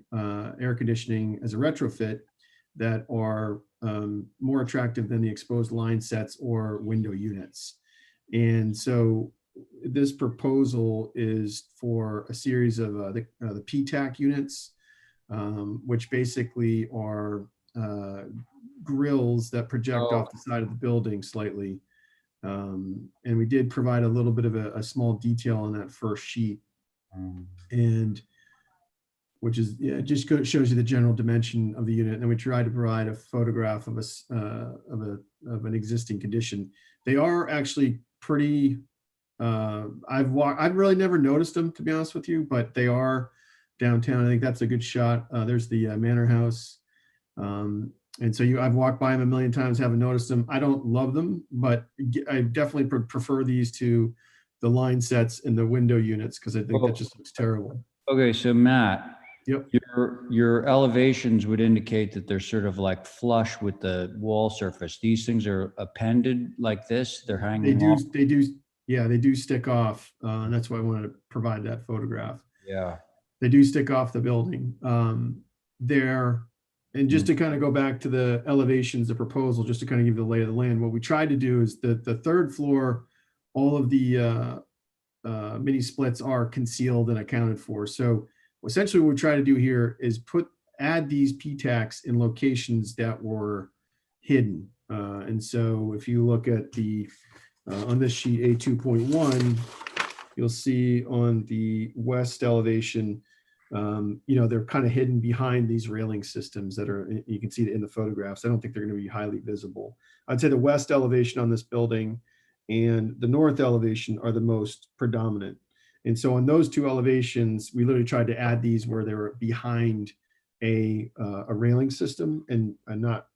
air conditioning as a retrofit that are more attractive than the exposed line sets or window units. And so this proposal is for a series of the PTAC units, which basically are grills that project off the side of the building slightly. And we did provide a little bit of a small detail on that first sheet. And which is, just shows you the general dimension of the unit. And then we tried to provide a photograph of an existing condition. They are actually pretty, I've really never noticed them, to be honest with you, but they are downtown. I think that's a good shot. There's the Manor House. And so I've walked by them a million times, haven't noticed them. I don't love them, but I definitely prefer these to the line sets and the window units, because I think that just looks terrible. Okay, so Matt, yep, your elevations would indicate that they're sort of like flush with the wall surface. These things are appended like this. They're hanging off. They do stick off. And that's why I wanted to provide that photograph. Yeah. They do stick off the building. And just to kind of go back to the elevations, the proposal, just to kind of give the lay of the land, what we tried to do is the third floor, all of the mini splits are concealed and accounted for. So essentially what we try to do here is add these PTACs in locations that were hidden. And so if you look at on this sheet A2.1, you'll see on the west elevation, they're kind of hidden behind these railing systems that you can see it in the photographs. I don't think they're going to be highly visible. I'd say the west elevation on this building and the north elevation are the most predominant. And so on those 2 elevations, we literally tried to add these where they were behind a railing system and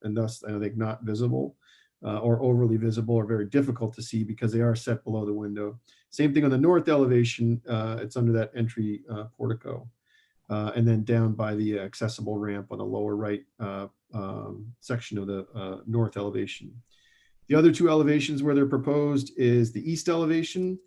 thus I think not visible or overly visible or very difficult to see because they are set below the window. Same thing on the north elevation, it's under that entry portico. And then down by the accessible ramp on the lower right section of the north elevation. The other 2 elevations where they're proposed is the east elevation,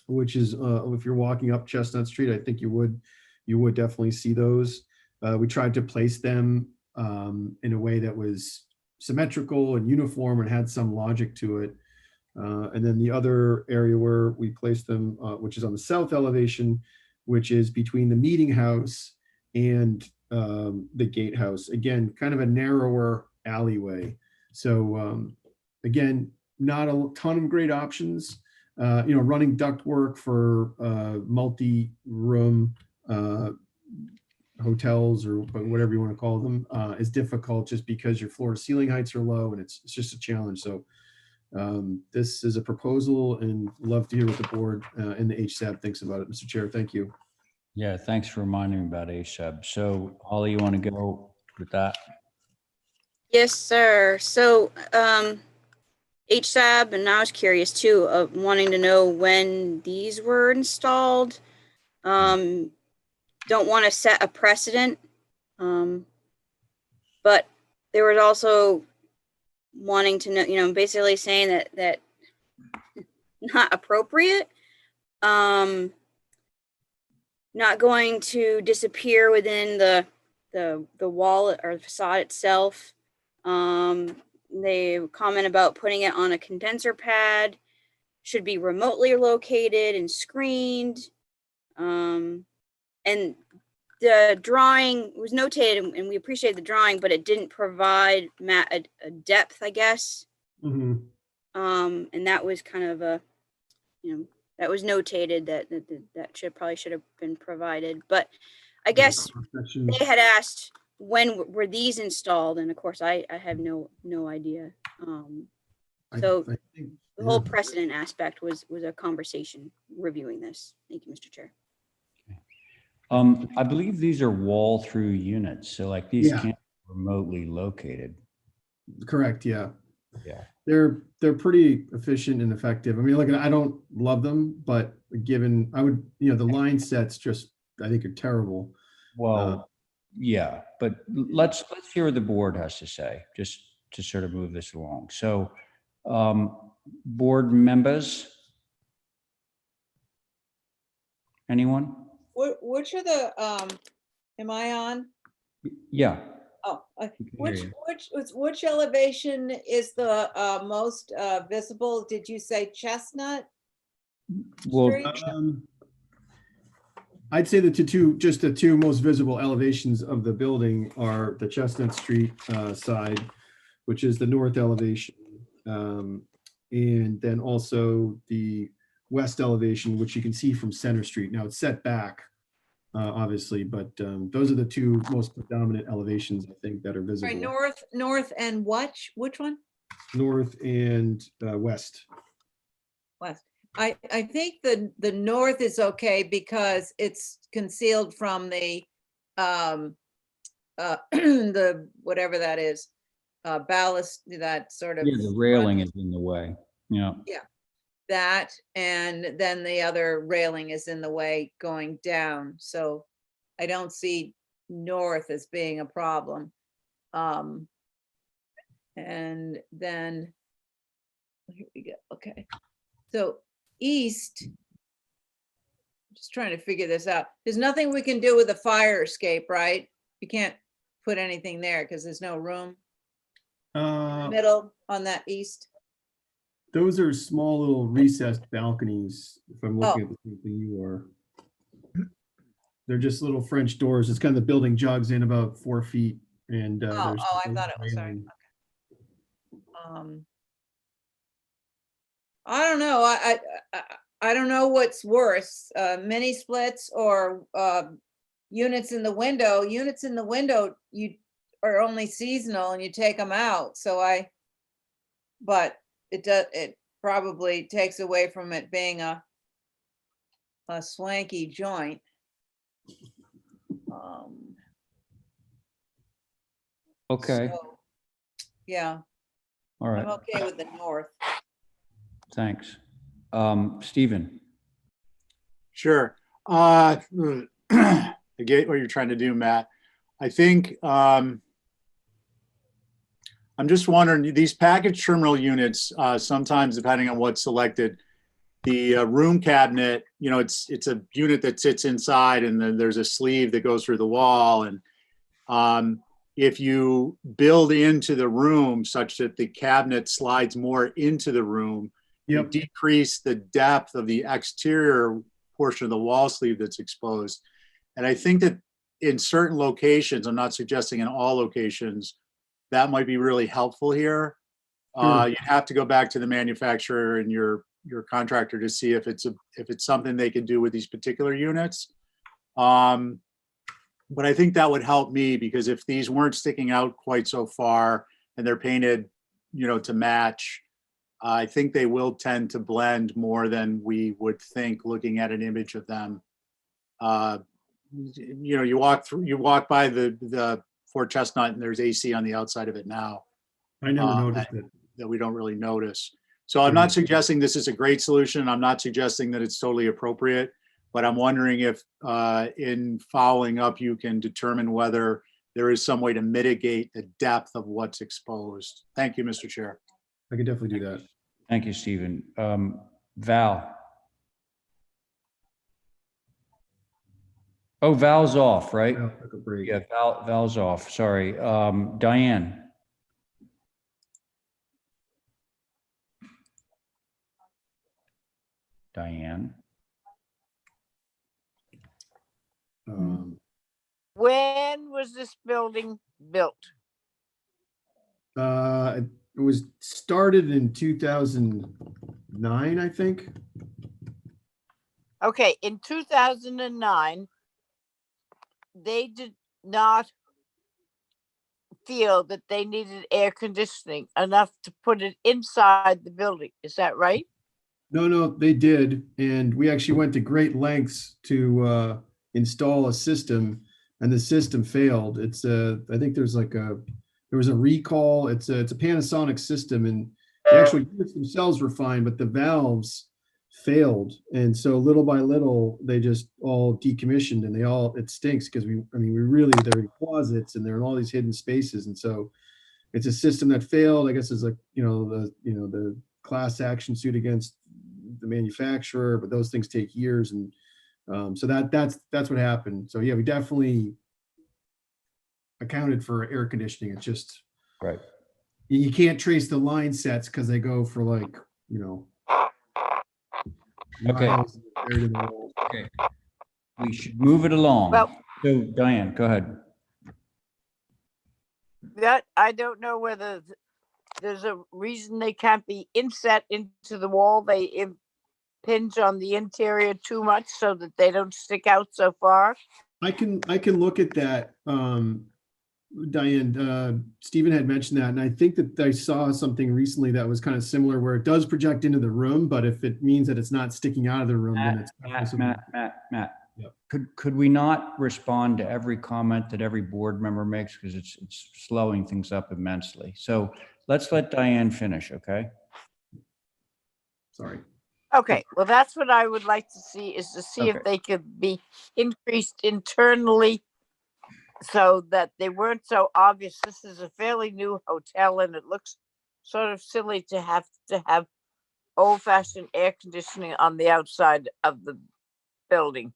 which is if you're walking up Chestnut Street, I think you would definitely see those. We tried to place them in a way that was symmetrical and uniform and had some logic to it. And then the other area where we placed them, which is on the south elevation, which is between the meeting house and the gatehouse. Again, kind of a narrower alleyway. So again, not a ton of great options. Running ductwork for multi-room hotels or whatever you want to call them is difficult just because your floor to ceiling heights are low and it's just a challenge. So this is a proposal and love to hear what the board and the HSAB thinks about it. Mr. Chair, thank you. Yeah, thanks for reminding me about HSAB. So Holly, you want to go with that? Yes, sir. So, HSAB, and I was curious too, of wanting to know when these were installed. Don't want to set a precedent. But there was also wanting to know, basically saying that not appropriate, not going to disappear within the wall or the facade itself. They comment about putting it on a condenser pad, should be remotely located and screened. And the drawing was notated, and we appreciate the drawing, but it didn't provide Matt a depth, I guess. Mm-hmm. And that was kind of a, that was notated that probably should have been provided. But I guess they had asked when were these installed, and of course I have no idea. So I think, the whole precedent aspect was a conversation reviewing this. Thank you, Mr. Chair. I believe these are wall through units, so like these Yeah. can't be remotely located. Correct. Yeah. Yeah. They're pretty efficient and effective. I mean, look, I don't love them, but given the line sets just, I think, are terrible. Well, yeah, but let's hear what the board has to say, just to sort of move this along. So, board members, anyone? Which are the, am I on? Yeah. Oh, can hear you. which elevation is the most visible? Did you say Chestnut? Well, Street? I'd say the two most visible elevations of the building are the Chestnut Street side, which is the north elevation, and then also the west elevation, which you can see from Center Street. Now it's set back, obviously, but those are the two most predominant elevations, I think, that are visible. Right, north and what? Which one? North and west. West. I think the north is okay because it's concealed from the the whatever that is, ballast, that sort of. Yeah, the railing is in the way. Yeah. Yeah, that, and then the other railing is in the way going down. So I don't see north as being a problem. And then here we go. Okay. So east, just trying to figure this out. There's nothing we can do with the fire escape, right? You can't put anything there because there's no room. Middle on that east. Those are small little recessed balconies, if I'm looking at the same thing you are. They're just little French doors. It's kind of the building jogs in about 4 feet. And I thought it was, sorry. Okay. I don't know. I don't know what's worse, mini splits or units in the window. Units in the window, you are only seasonal and you take them out. But it probably takes away from it being a swanky joint. Okay. So, yeah. All right. I'm okay with the north. Thanks. Stephen. Sure. I get what you're trying to do, Matt. I think I'm just wondering, these package terminal units, sometimes depending on what's selected, the room cabinet, it's a unit that sits inside and then there's a sleeve that goes through the wall. And if you build into the room such that the cabinet slides more into the room, you decrease the depth of the exterior portion of the wall sleeve that's exposed. And I think that in certain locations, I'm not suggesting in all locations, that might be really helpful here. You'd have to go back to the manufacturer and your contractor to see if it's something they can do with these particular units. But I think that would help me, because if these weren't sticking out quite so far and they're painted, to match, I think they will tend to blend more than we would think looking at an image of them. You walk by the Fort Chestnut and there's AC on the outside of it now. I never noticed it. That we don't really notice. So I'm not suggesting this is a great solution. I'm not suggesting that it's totally appropriate, but I'm wondering if in following up, you can determine whether there is some way to mitigate the depth of what's exposed. Thank you, Mr. Chair. I could definitely do that. Thank you, Stephen. Val. Oh, Val's off, right? Yeah, Val's off. Sorry. Diane. Diane. When was this building built? It was started in 2009, I think. Okay, in 2009, they did not feel that they needed air conditioning enough to put it inside the building. Is that right? No, they did. And we actually went to great lengths to install a system, and the system failed. I think there was a recall. It's a Panasonic system, and the actual units themselves were fine, but the valves failed. And so little by little, they just all decommissioned, and it stinks because they're in closets and they're in all these hidden spaces. And so it's a system that failed. I guess it's like, the class action suit against the manufacturer, but those things take years. And so that's what happened. So yeah, we definitely accounted for air conditioning. It's just, right. You can't trace the line sets because they go for Okay. Okay. We should move it along. Well, so Diane, go ahead. That I don't know whether there's a reason they can't be inset into the wall. They impinge on the interior too much so that they don't stick out so far. I can look at that. Diane, Stephen had mentioned that, and I think that I saw something recently that was kind of similar, where it does project into the room, but if it means that it's not sticking out of the room, then it's Matt. Yep. Could we not respond to every comment that every board member makes, because it's slowing things up immensely? So let's let Diane finish, okay? Sorry. Okay, well, that's what I would like to see, is to see if they could be increased internally so that they weren't so obvious. This is a fairly new hotel, and it looks sort of silly to have old-fashioned air conditioning on the outside of the building.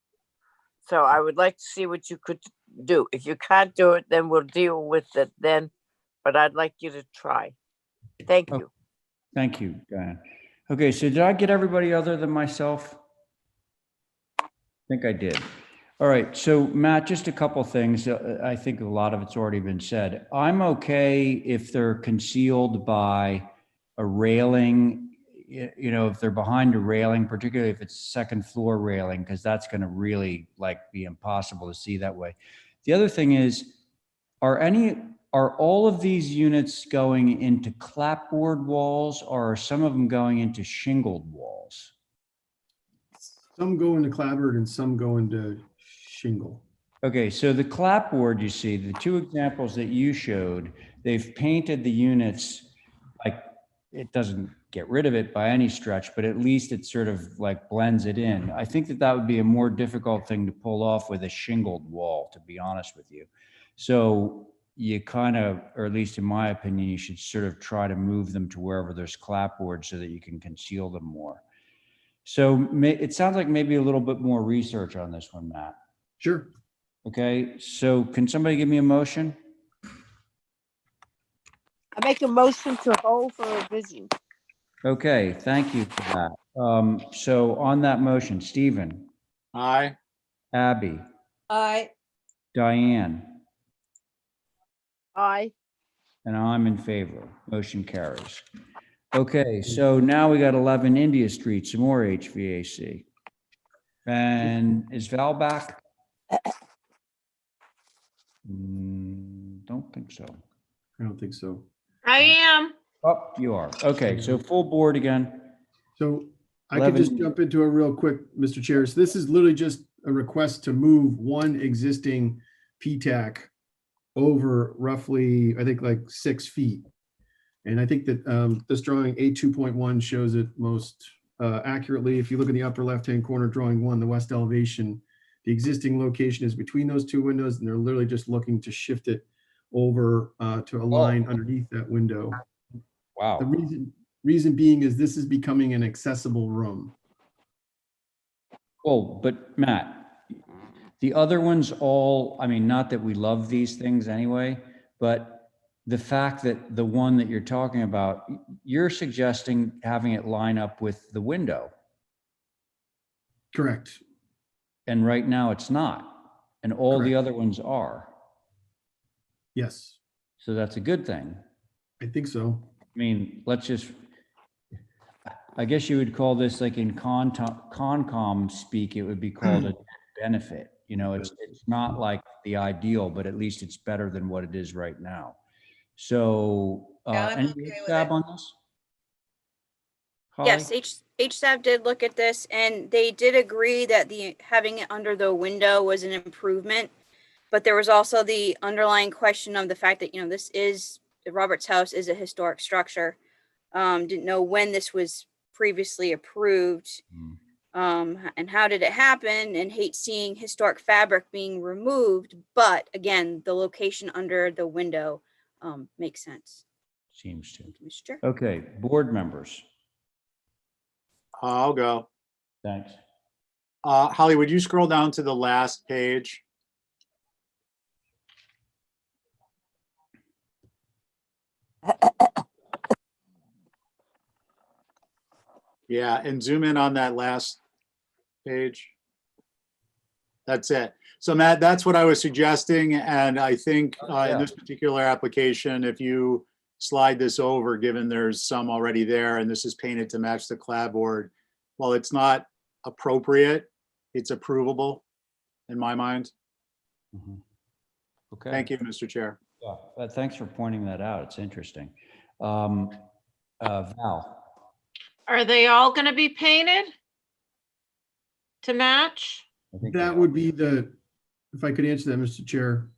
So I would like to see what you could do. If you can't do it, then we'll deal with it then, but I'd like you to try. Thank you. Thank you, Diane. Okay, so did I get everybody other than myself? I think I did. All right, so Matt, just a couple things. I think a lot of it's already been said. I'm okay if they're concealed by a railing, if they're behind a railing, particularly if it's second floor railing, because that's going to really be impossible to see that way. The other thing is, are all of these units going into clapboard walls, or are some of them going into shingled walls? Some go into clapboard and some go into shingle. Okay, so the clapboard, you see, the two examples that you showed, they've painted the units it doesn't get rid of it by any stretch, but at least it sort of blends it in. I think that would be a more difficult thing to pull off with a shingled wall, to be honest with you. So you kind of, or at least in my opinion, you should sort of try to move them to wherever there's clapboard so that you can conceal them more. So it sounds like maybe a little bit more research on this one, Matt. Sure. Okay, so can somebody give me a motion? I make a motion to hold for revision. Okay, thank you for that. So on that motion, Stephen. Aye. Aye. Diane. Aye. And I'm in favor. Motion carries. Okay, so now we got 11 India Street, some more HVAC. And is Val back? Don't think so. I don't think so. I am. Oh, you are. Okay, so full board again. So I could just 11. jump into it real quick, Mr. Chair. So this is literally just a request to move one existing PTAC over roughly, I think like 6 feet. And I think that this drawing A2.1 shows it most accurately. If you look at the upper left-hand corner, drawing 1, the west elevation, the existing location is between those two windows, and they're literally just looking to shift it over to a line underneath that window. Wow. The reason being is this is becoming an accessible room. Oh, but Matt, the other ones all, I mean, not that we love these things anyway, but the fact that the one that you're talking about, you're suggesting having it line up with the window. Correct. And right now it's not. And all the Correct. other ones are. Yes, So that's a good thing. I think so. I mean, let's just, I guess you would call this like in Concom speak, it would be called a benefit. You know, it's not like the ideal, but at least it's better than what it is right now. So, Yeah, I'm any okay with tab it. on this? Holly? Yes, HSAB did look at this and they did agree that the having it under the window was an improvement. But there was also the underlying question of the fact that, you know, this is, Robert's house is a historic structure. Didn't know when this was previously approved. And how did it happen, and hate seeing historic fabric being removed. But again, the location under the window makes sense. Seems to. Mr. Chair. Okay, board members. I'll go. Thanks. Holly, would you scroll down to the last page? Yeah, and zoom in on that last page. That's it. So Matt, that's what I was suggesting. And I think in this particular application, if you slide this over, given there's some already there and this is painted to match the clapboard, while it's not appropriate, it's approvable in my mind. Okay. Thank you, Mr. Chair. Yeah, thanks for pointing that out. It's interesting. Val. Are they all going to be painted to match? That would be the, if I could answer that, Mr. Chair.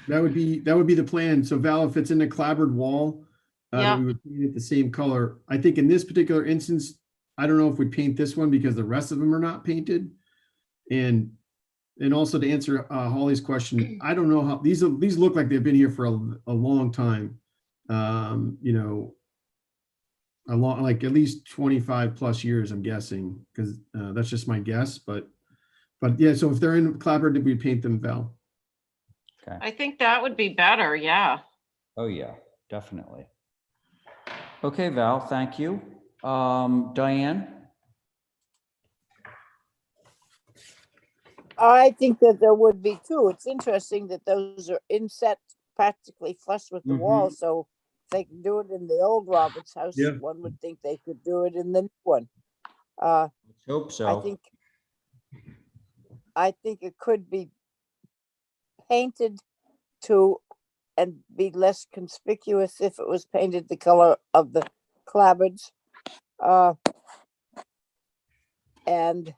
That would be the plan. So Val, if it's in the clapboard wall, Yeah. we would paint it the same color. I think in this particular instance, I don't know if we paint this one because the rest of them are not painted. And also to answer Holly's question, I don't know how these look like they've been here for a long time. You know, like at least 25 plus years, I'm guessing, because that's just my guess. But yeah, so if they're in clapboard, did we paint them, Val? Okay. I think that would be better. Yeah. Oh yeah, definitely. Okay, Val, thank you. Diane? I think that there would be too. It's interesting that those are inset practically flush with the wall. So if they can do it in the old Roberts house, Yeah. one would think they could do it in the new one. Let's hope so. I think it could be painted to and be less conspicuous if it was painted the color of the clapboards. And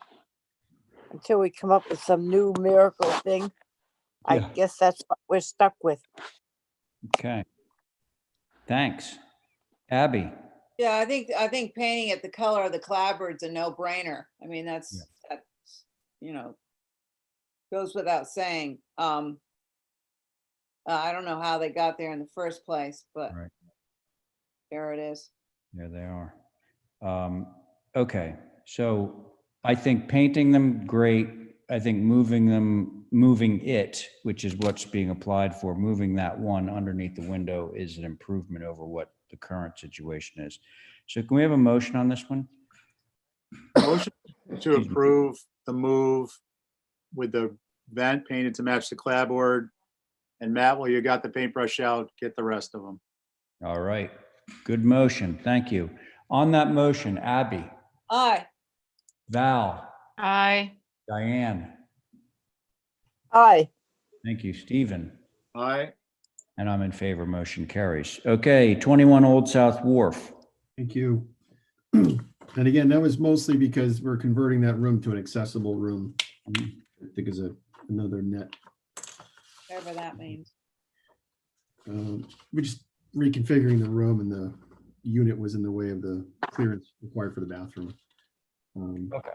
until we come up with some new miracle thing, I guess that's what we're stuck with. Okay. Thanks. Abby? Yeah, I think painting it the color of the clapboard's a no-brainer. I mean, that's, you know, goes without saying. I don't know how they got there in the first place, but there it is. There they are. Okay, so I think painting them, great. I think moving it, which is what's being applied for, moving that one underneath the window is an improvement over what the current situation is. So can we have a motion on this one? Motion to approve the move with the vent painted to match the clapboard And Matt, while you got the paintbrush out, get the rest of them. All right. Good motion. Thank you. On that motion, Abby, Aye. Val, Aye. Diane, Aye. thank you, Stephen. Aye. And I'm in favor. Motion carries. Okay, 21 Old South Wharf. Thank you. And again, that was mostly because we're converting that room to an accessible room. I think is another net. Whatever that means. We're just reconfiguring the room, and the unit was in the way of the clearance required for the bathroom. Okay.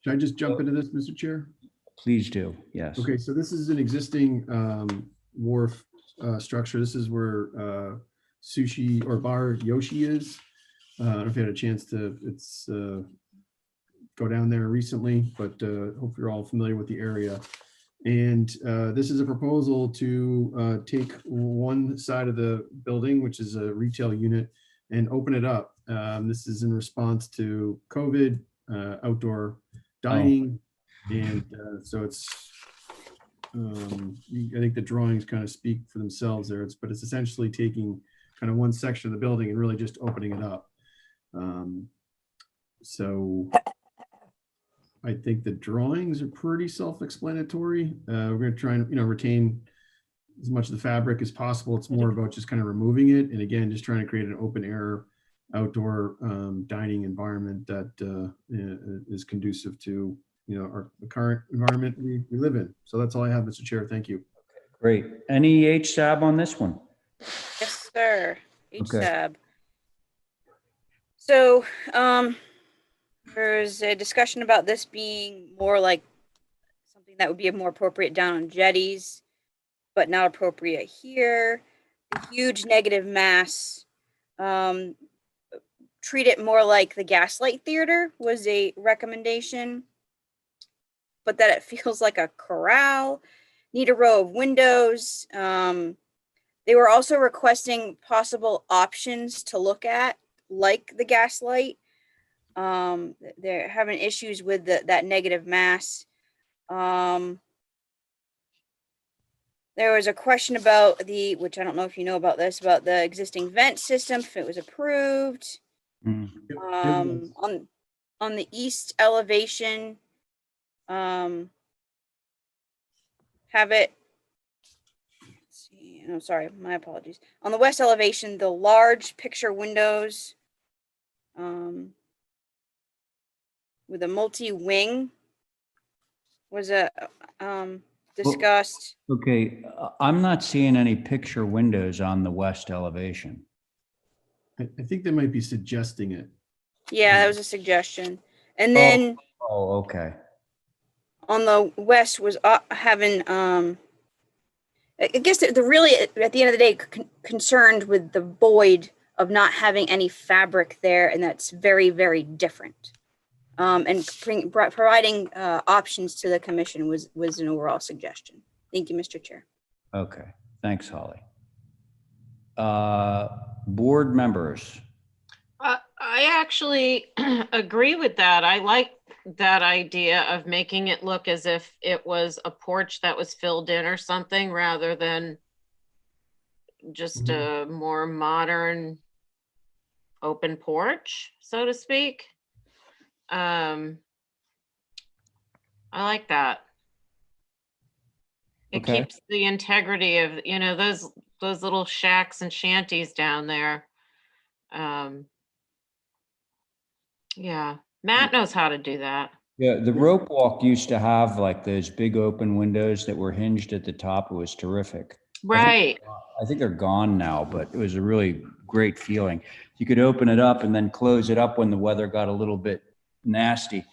Should I just jump into this, Mr. Chair? Please do. Yes. Okay, so this is an existing wharf structure. This is where Sushi or Bar Yoshi is. I don't know if you had a chance to go down there recently, but hope you're all familiar with the area. And this is a proposal to take one side of the building, which is a retail unit, and open it up. This is in response to COVID, outdoor dining. And so it's, I think the drawings kind of speak for themselves there. But it's essentially taking kind of one section of the building and really just opening it up. So I think the drawings are pretty self-explanatory. We're going to try and, retain as much of the fabric as possible. It's more about just kind of removing it. And again, just trying to create an open air outdoor dining environment that is conducive to, the current environment we live in. So that's all I have, Mr. Chair. Thank you. Great. Any HSAB on this one? Yes, sir. Okay. HSAB. So, there's a discussion about this being more like something that would be more appropriate down on jetties, but not appropriate here. The huge negative mass. Treat it more like the Gaslight Theater was a recommendation, but that it feels like a corral. Need a row of windows. They were also requesting possible options to look at, like the Gaslight. They're having issues with that negative mass. There was a question about which I don't know if you know about this, about the existing vent system, if it was approved. On the east elevation, have it, let's see, I'm sorry, my apologies. On the west elevation, the large picture windows, with a multi-wing was discussed. Okay, I'm not seeing any picture windows on the west elevation. I think they might be suggesting it. Yeah, that was a suggestion. And then okay. On the west was having, I guess they're really, at the end of the day, concerned with the void of not having any fabric there, and that's very, very different. And providing options to the commission was an overall suggestion. Thank you, Mr. Chair. Okay, thanks, Holly. Board members. I actually agree with that. I like that idea of making it look as if it was a porch that was filled in or something, rather than just a more modern open porch, so to speak. I like that. It keeps the integrity of, those little shacks and shanties down there. Yeah, Matt knows how to do that. Yeah, the rope walk used to have like those big open windows that were hinged at the top. It was terrific. Right. I think they're gone now, but it was a really great feeling. You could open it up and then close it up when the weather got a little bit nasty.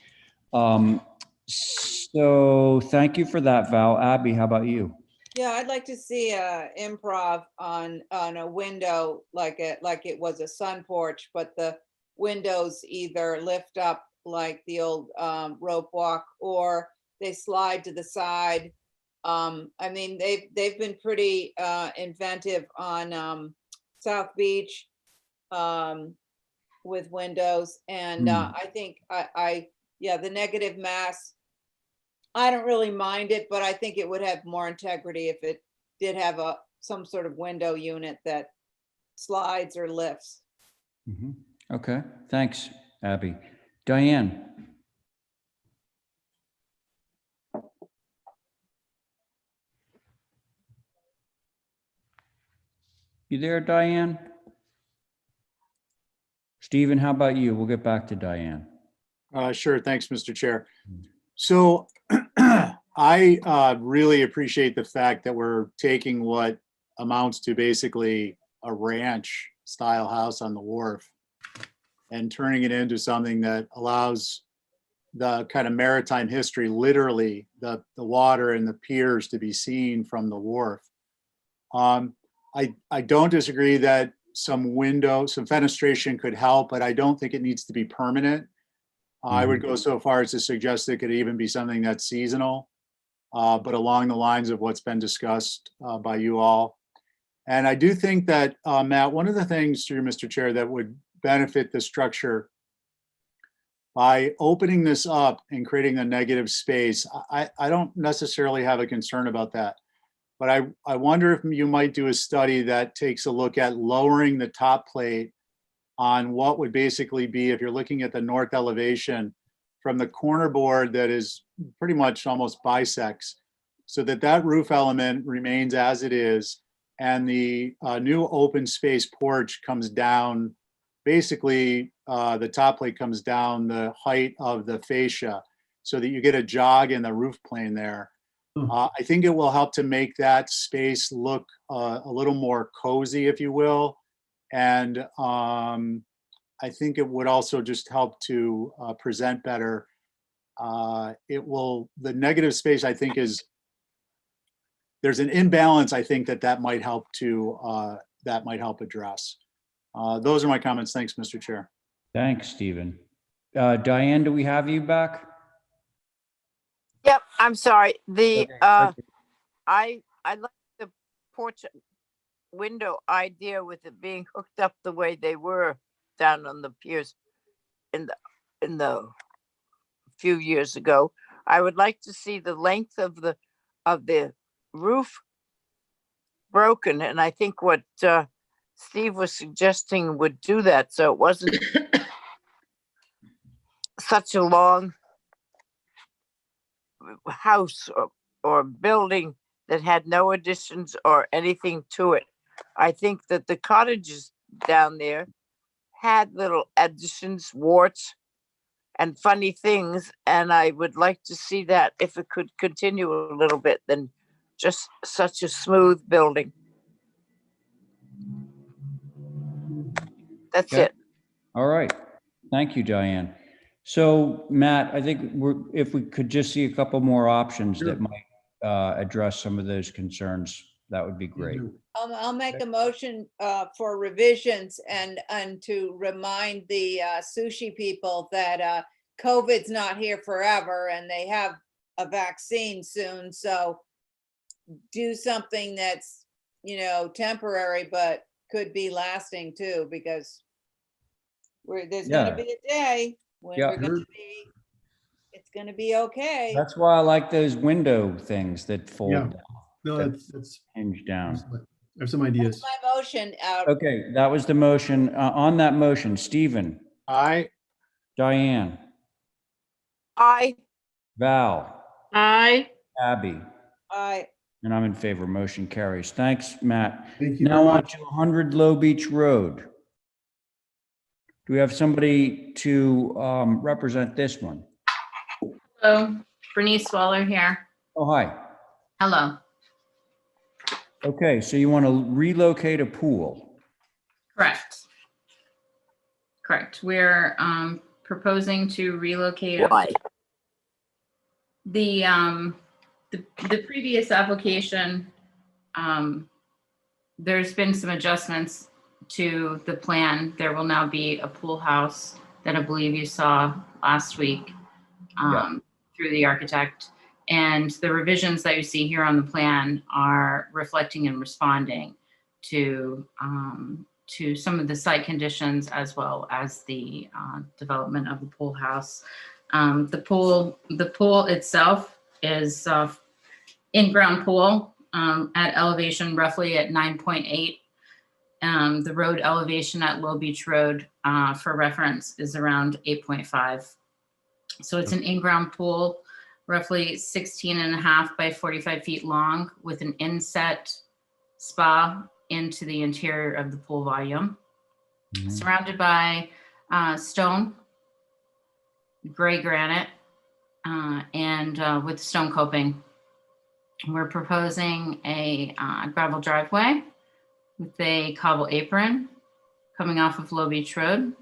So thank you for that, Val. Abby, how about you? Yeah, I'd like to see improv on a window like it was a sun porch, but the windows either lift up like the old rope walk, or they slide to the side. I mean, they've been pretty inventive on South Beach with windows, and I think yeah, the negative mass, I don't really mind it, but I think it would have more integrity if it did have some sort of window unit that slides or lifts. Mhm. Okay, thanks, Abby. Diane? You there, Diane? Stephen, how about you? We'll get back to Diane. Sure. Thanks, Mr. Chair. So I really appreciate the fact that we're taking what amounts to basically a ranch style house on the wharf and turning it into something that allows the kind of maritime history, literally the water and the piers to be seen from the wharf. I don't disagree that some fenestration could help, but I don't think it needs to be permanent. I would go so far as to suggest it could even be something that's seasonal, but along the lines of what's been discussed by you all. And I do think that, Matt, one of the things through Mr. Chair that would benefit the structure by opening this up and creating a negative space, I don't necessarily have a concern about that. But I wonder if you might do a study that takes a look at lowering the top plate on what would basically be, if you're looking at the north elevation, from the corner board that is pretty much almost bisects, so that that roof element remains as it is, and the new open space porch comes down, basically the top plate comes down the height of the fascia, so that you get a jog in the roof plane there. I think it will help to make that space look a little more cozy, if you will. And I think it would also just help to present better. The negative space, I think, there's an imbalance, I think, that might help address. Those are my comments. Thanks, Mr. Chair. Thanks, Stephen. Diane, do we have you back? Yep, I'm sorry. The Okay. I like the porch window idea with it being hooked up the way they were down on the piers in the few years ago. I would like to see the length of the roof broken, and I think what Steve was suggesting would do that, so it wasn't such a long house or building that had no additions or anything to it. I think that the cottages down there had little additions, warts, and funny things, and I would like to see that if it could continue a little bit than just such a smooth building. That's Okay. it. All right. Thank you, Diane. So Matt, I think if we could just see a couple more options that might address some of those concerns, that would be great. I'll make a motion for revisions and to remind the sushi people that COVID's not here forever and they have a vaccine soon. So do something that's, temporary, but could be lasting too, because there's going to be a day when it's going to be okay. That's why I like those window things that fold down. No, that's hinge down. I have some ideas. That's my motion. Okay, that was the motion. On that motion, Stephen. Aye. Diane. Aye. Val. Aye. Abby. Aye. And I'm in favor. Motion carries. Thanks, Matt. Thank you Now very on much. to 100 Low Beach Road. Do we have somebody to represent this one? Hello, Bernice Waller here. Oh, hi. Hello. Okay, so you want to relocate a pool? Correct. Correct. We're proposing to relocate. Why? The previous application, there's been some adjustments to the plan. There will now be a pool house that I believe you saw last week through the architect. And the revisions that you see here on the plan are reflecting and responding to some of the site conditions as well as the development of the pool house. The pool itself is in-ground pool. at elevation roughly at 9.8. The road elevation at Low Beach Road, for reference, is around 8.5. So it's an in-ground pool, roughly 16.5 by 45 feet long, with an inset spa into the interior of the pool volume, surrounded by stone, gray granite, and with stone coping. We're proposing a gravel driveway with a cobble apron coming off of Low Beach Road.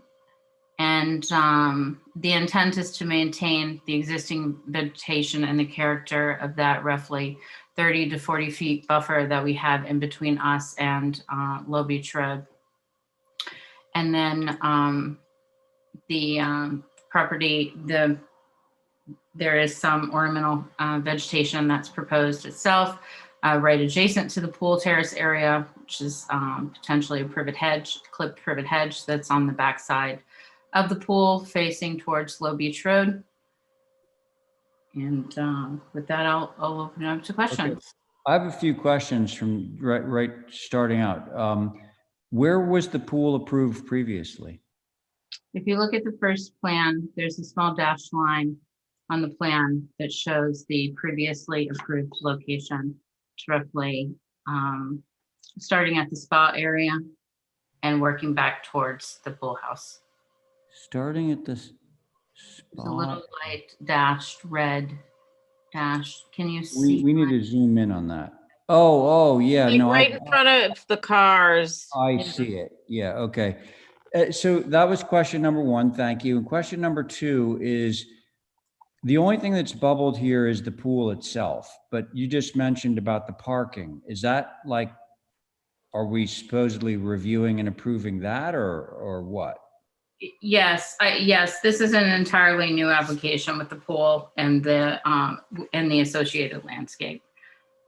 And the intent is to maintain the existing vegetation and the character of that roughly 30 to 40 feet buffer that we have in between us and Low Beach Road. And then the property, there is some ornamental vegetation that's proposed itself, right adjacent to the pool terrace area, which is potentially a privet hedge, clipped privet hedge that's on the backside of the pool facing towards Low Beach Road. And with that, I'll open it up to questions. Okay. I have a few questions from right starting out. Where was the pool approved previously? If you look at the first plan, there's a small dashed line on the plan that shows the previously approved location. It's roughly starting at the spa area and working back towards the pool house. Starting at this There's a little light dashed red dash. Can you We see? need to zoom in on that. Oh, yeah, Like no, right in front of the cars. I see it. Yeah, okay. So that was question number one. Thank you. And question number two is, the only thing that's bubbled here is the pool itself, but you just mentioned about the parking. Is that like, are we supposedly reviewing and approving that or what? Yes, yes, this is an entirely new application with the pool and the associated landscape.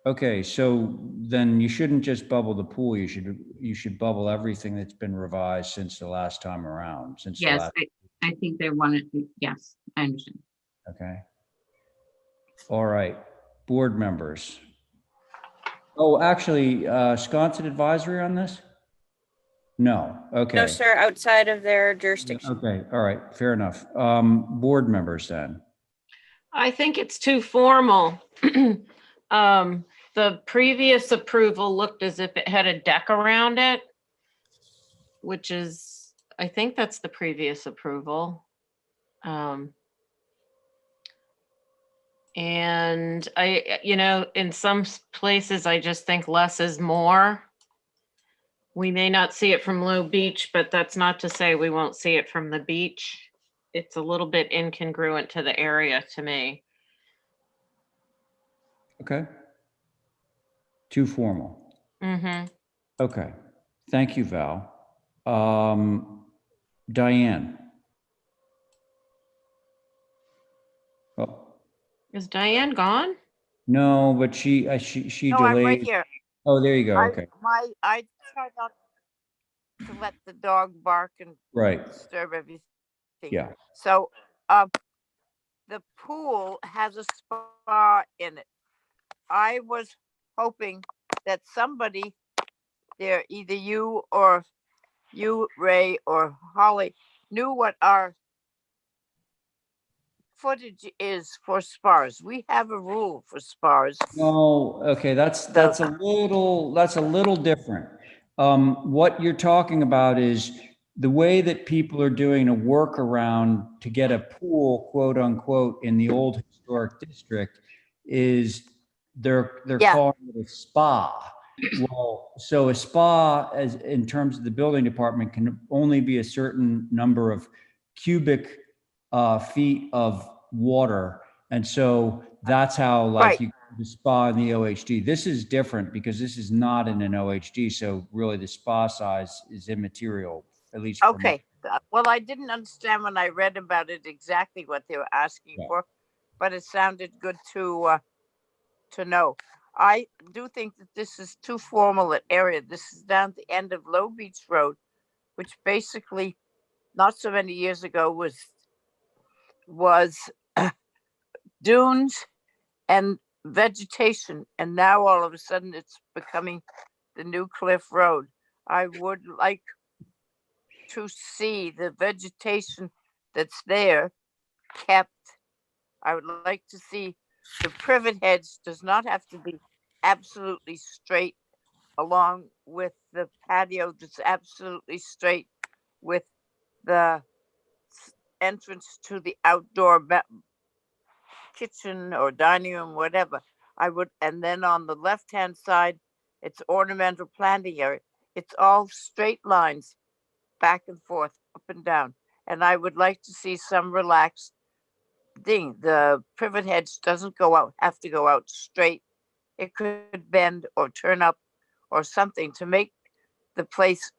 Okay, so then you shouldn't just bubble the pool. You should bubble everything that's been revised since the last time around. Yes, I think they wanted to, yes, I understand. Okay. All right, board members. Oh, actually, Sconset advisory on this? No, okay. No, sir, outside of their jurisdiction. Okay, all right, fair enough. Board members then. I think it's too formal. The previous approval looked as if it had a deck around it, which is, I think that's the previous approval. And in some places, I just think less is more. We may not see it from Low Beach, but that's not to say we won't see it from the beach. It's a little bit incongruent to the area to me. Okay. Too formal. Mm-hmm. Okay, thank you, Val. Diane. Oh, Is Diane gone? no, but she No, delayed. I'm right here. Oh, there you go. Okay. I try not to let the dog bark and Right. disturb everything. Yeah. So, the pool has a spa in it. I was hoping that somebody there, either you, Ray, or Holly, knew what our footage is for spas. We have a rule for spas. No, okay, that's a little different. What you're talking about is the way that people are doing a workaround to get a pool, quote unquote, in the old historic district is they're calling it a spa. Well, so a spa, as in terms of the building department, can only be a certain number of cubic feet of water, and so that's how you the spa in the OHD. This is different because this is not in an OHD, so really the spa size is immaterial, at least. Okay. Well, I didn't understand when I read about it exactly what they were asking for, but it sounded good to know. I do think that this is too formal an area. This is down at the end of Low Beach Road, which basically not so many years ago was dunes and vegetation, and now all of a sudden it's becoming the new Cliff Road. I would like to see the vegetation that's there kept. I would like to see the privet hedge does not have to be absolutely straight along with the patio that's absolutely straight with the entrance to the outdoor kitchen or dining room, whatever. I would, and then on the left-hand side, it's ornamental planting area. It's all straight lines back and forth, up and down. And I would like to see some relaxed thing. The privet hedge doesn't have to go out straight. It could bend or turn up or something to make the place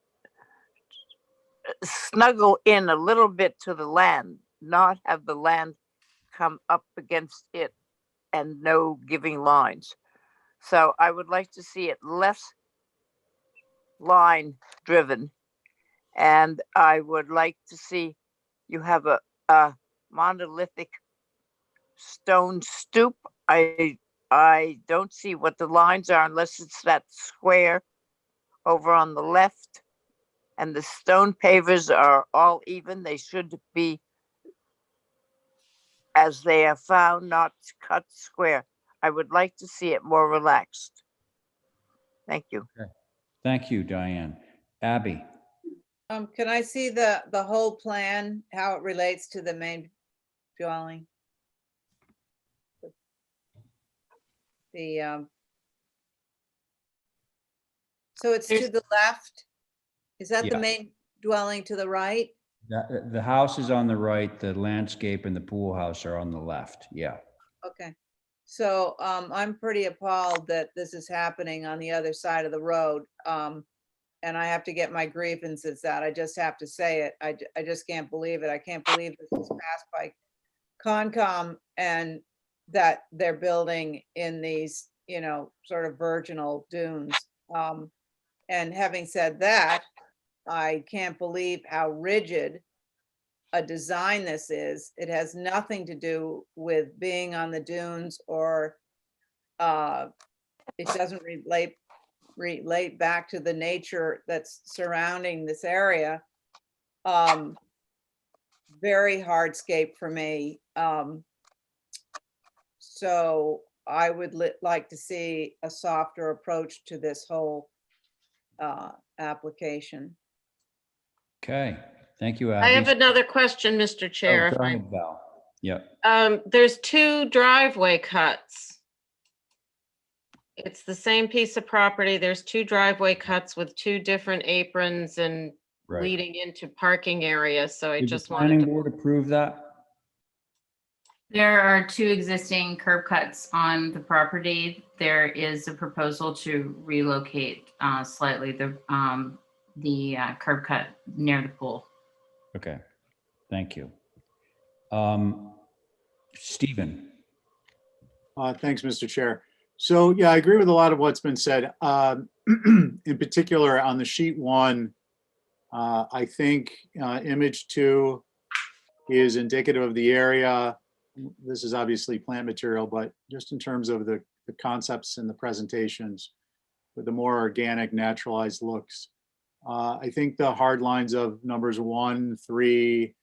snuggle in a little bit to the land, not have the land come up against it and no giving lines. So I would like to see it less line driven. And I would like to see you have a monolithic stone stoop. I don't see what the lines are unless it's that square over on the left. And the stone pavers are all even. They should be as they are found, not cut square. I would like to see it more relaxed. Thank you. Okay. Thank you, Diane. Abby? Can I see the whole plan, how it relates to the main dwelling? So it's to the left? Is that the Yeah. main dwelling to the right? The house is on the right, the landscape and the pool house are on the left. Yeah. Okay. So I'm pretty appalled that this is happening on the other side of the road. And I have to get my grievances out. I just have to say it. I just can't believe it. I can't believe this was passed by Concom and that they're building in these, sort of virginal dunes. And having said that, I can't believe how rigid a design this is. It has nothing to do with being on the dunes or it doesn't relate back to the nature that's surrounding this area. Very hardscape for me. So I would like to see a softer approach to this whole application. Okay. Thank you, Abby. I have another question, Mr. Chair. Oh, go ahead, Val. Yep. There's two driveway cuts. It's the same piece of property. There's two driveway cuts with two different aprons and Right. leading into parking areas. So I Did just the wanted planning to. board approve that? There are two existing curb cuts on the property. There is a proposal to relocate slightly the curb cut near the pool. Okay. Thank you. Stephen? Thanks, Mr. Chair. So yeah, I agree with a lot of what's been said. In particular, on the sheet one, I think image 2 is indicative of the area. This is obviously plant material, but just in terms of the concepts and the presentations with the more organic, naturalized looks. I think the hard lines of numbers 1, 3,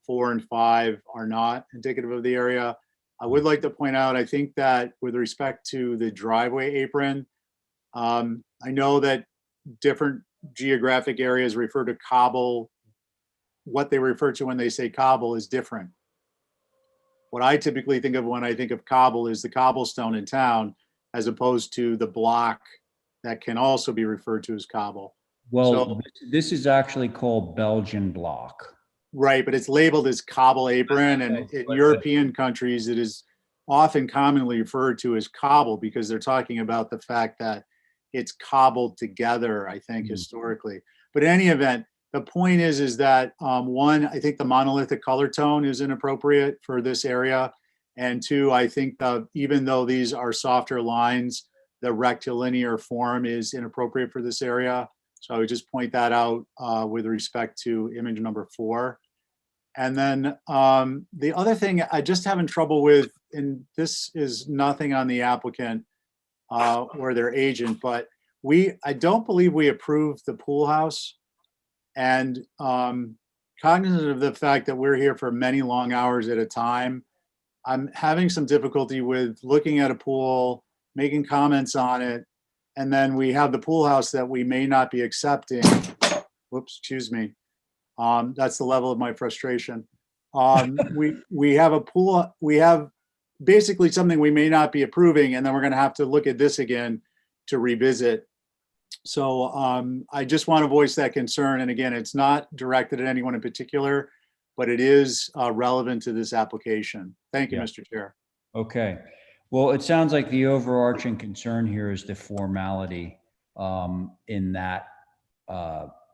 4, and 5 are not indicative of the area. I would like to point out, I think that with respect to the driveway apron, I know that different geographic areas refer to cobble. What they refer to when they say cobble is different. What I typically think of when I think of cobble is the cobblestone in town, as opposed to the block that can also be referred to as cobble. Well, So, this is actually called Belgian block. right, but it's labeled as cobble apron, and in European countries, it is often commonly referred to as cobble because they're talking about the fact that it's cobbled together, I think, historically. But in any event, the point is that one, I think the monolithic color tone is inappropriate for this area. And two, I think even though these are softer lines, the rectilinear form is inappropriate for this area. So I would just point that out with respect to image number 4. And then the other thing I just having trouble with, and this is nothing on the applicant or their agent, but I don't believe we approved the pool house. And cognizant of the fact that we're here for many long hours at a time, I'm having some difficulty with looking at a pool, making comments on it, and then we have the pool house that we may not be accepting. Whoops, excuse me. That's the level of my frustration. We have a pool, we have basically something we may not be approving, and then we're going to have to look at this again to revisit. So I just want to voice that concern. And again, it's not directed at anyone in particular, but it is relevant to this application. Thank you, Yeah. Mr. Chair. Okay. Well, it sounds like the overarching concern here is the formality in that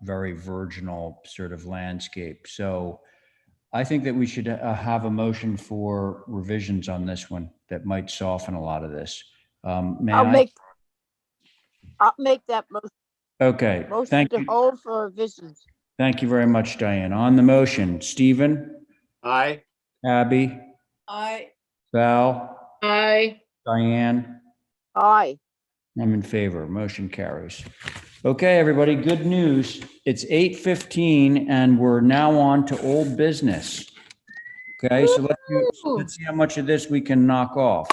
very virginal sort of landscape. So I think that we should have a motion for revisions on this one that might soften a lot of this. May I'll I? make that motion. Okay, Motion thank to you. hold for revisions. Thank you very much, Diane. On the motion, Stephen, Aye. Abby, I, Val, Aye. Diane, Aye. I'm in favor. Motion carries. Okay, everybody, good news. It's 8:15 and we're now on to old business. Okay, so let's see how much of this we can knock off.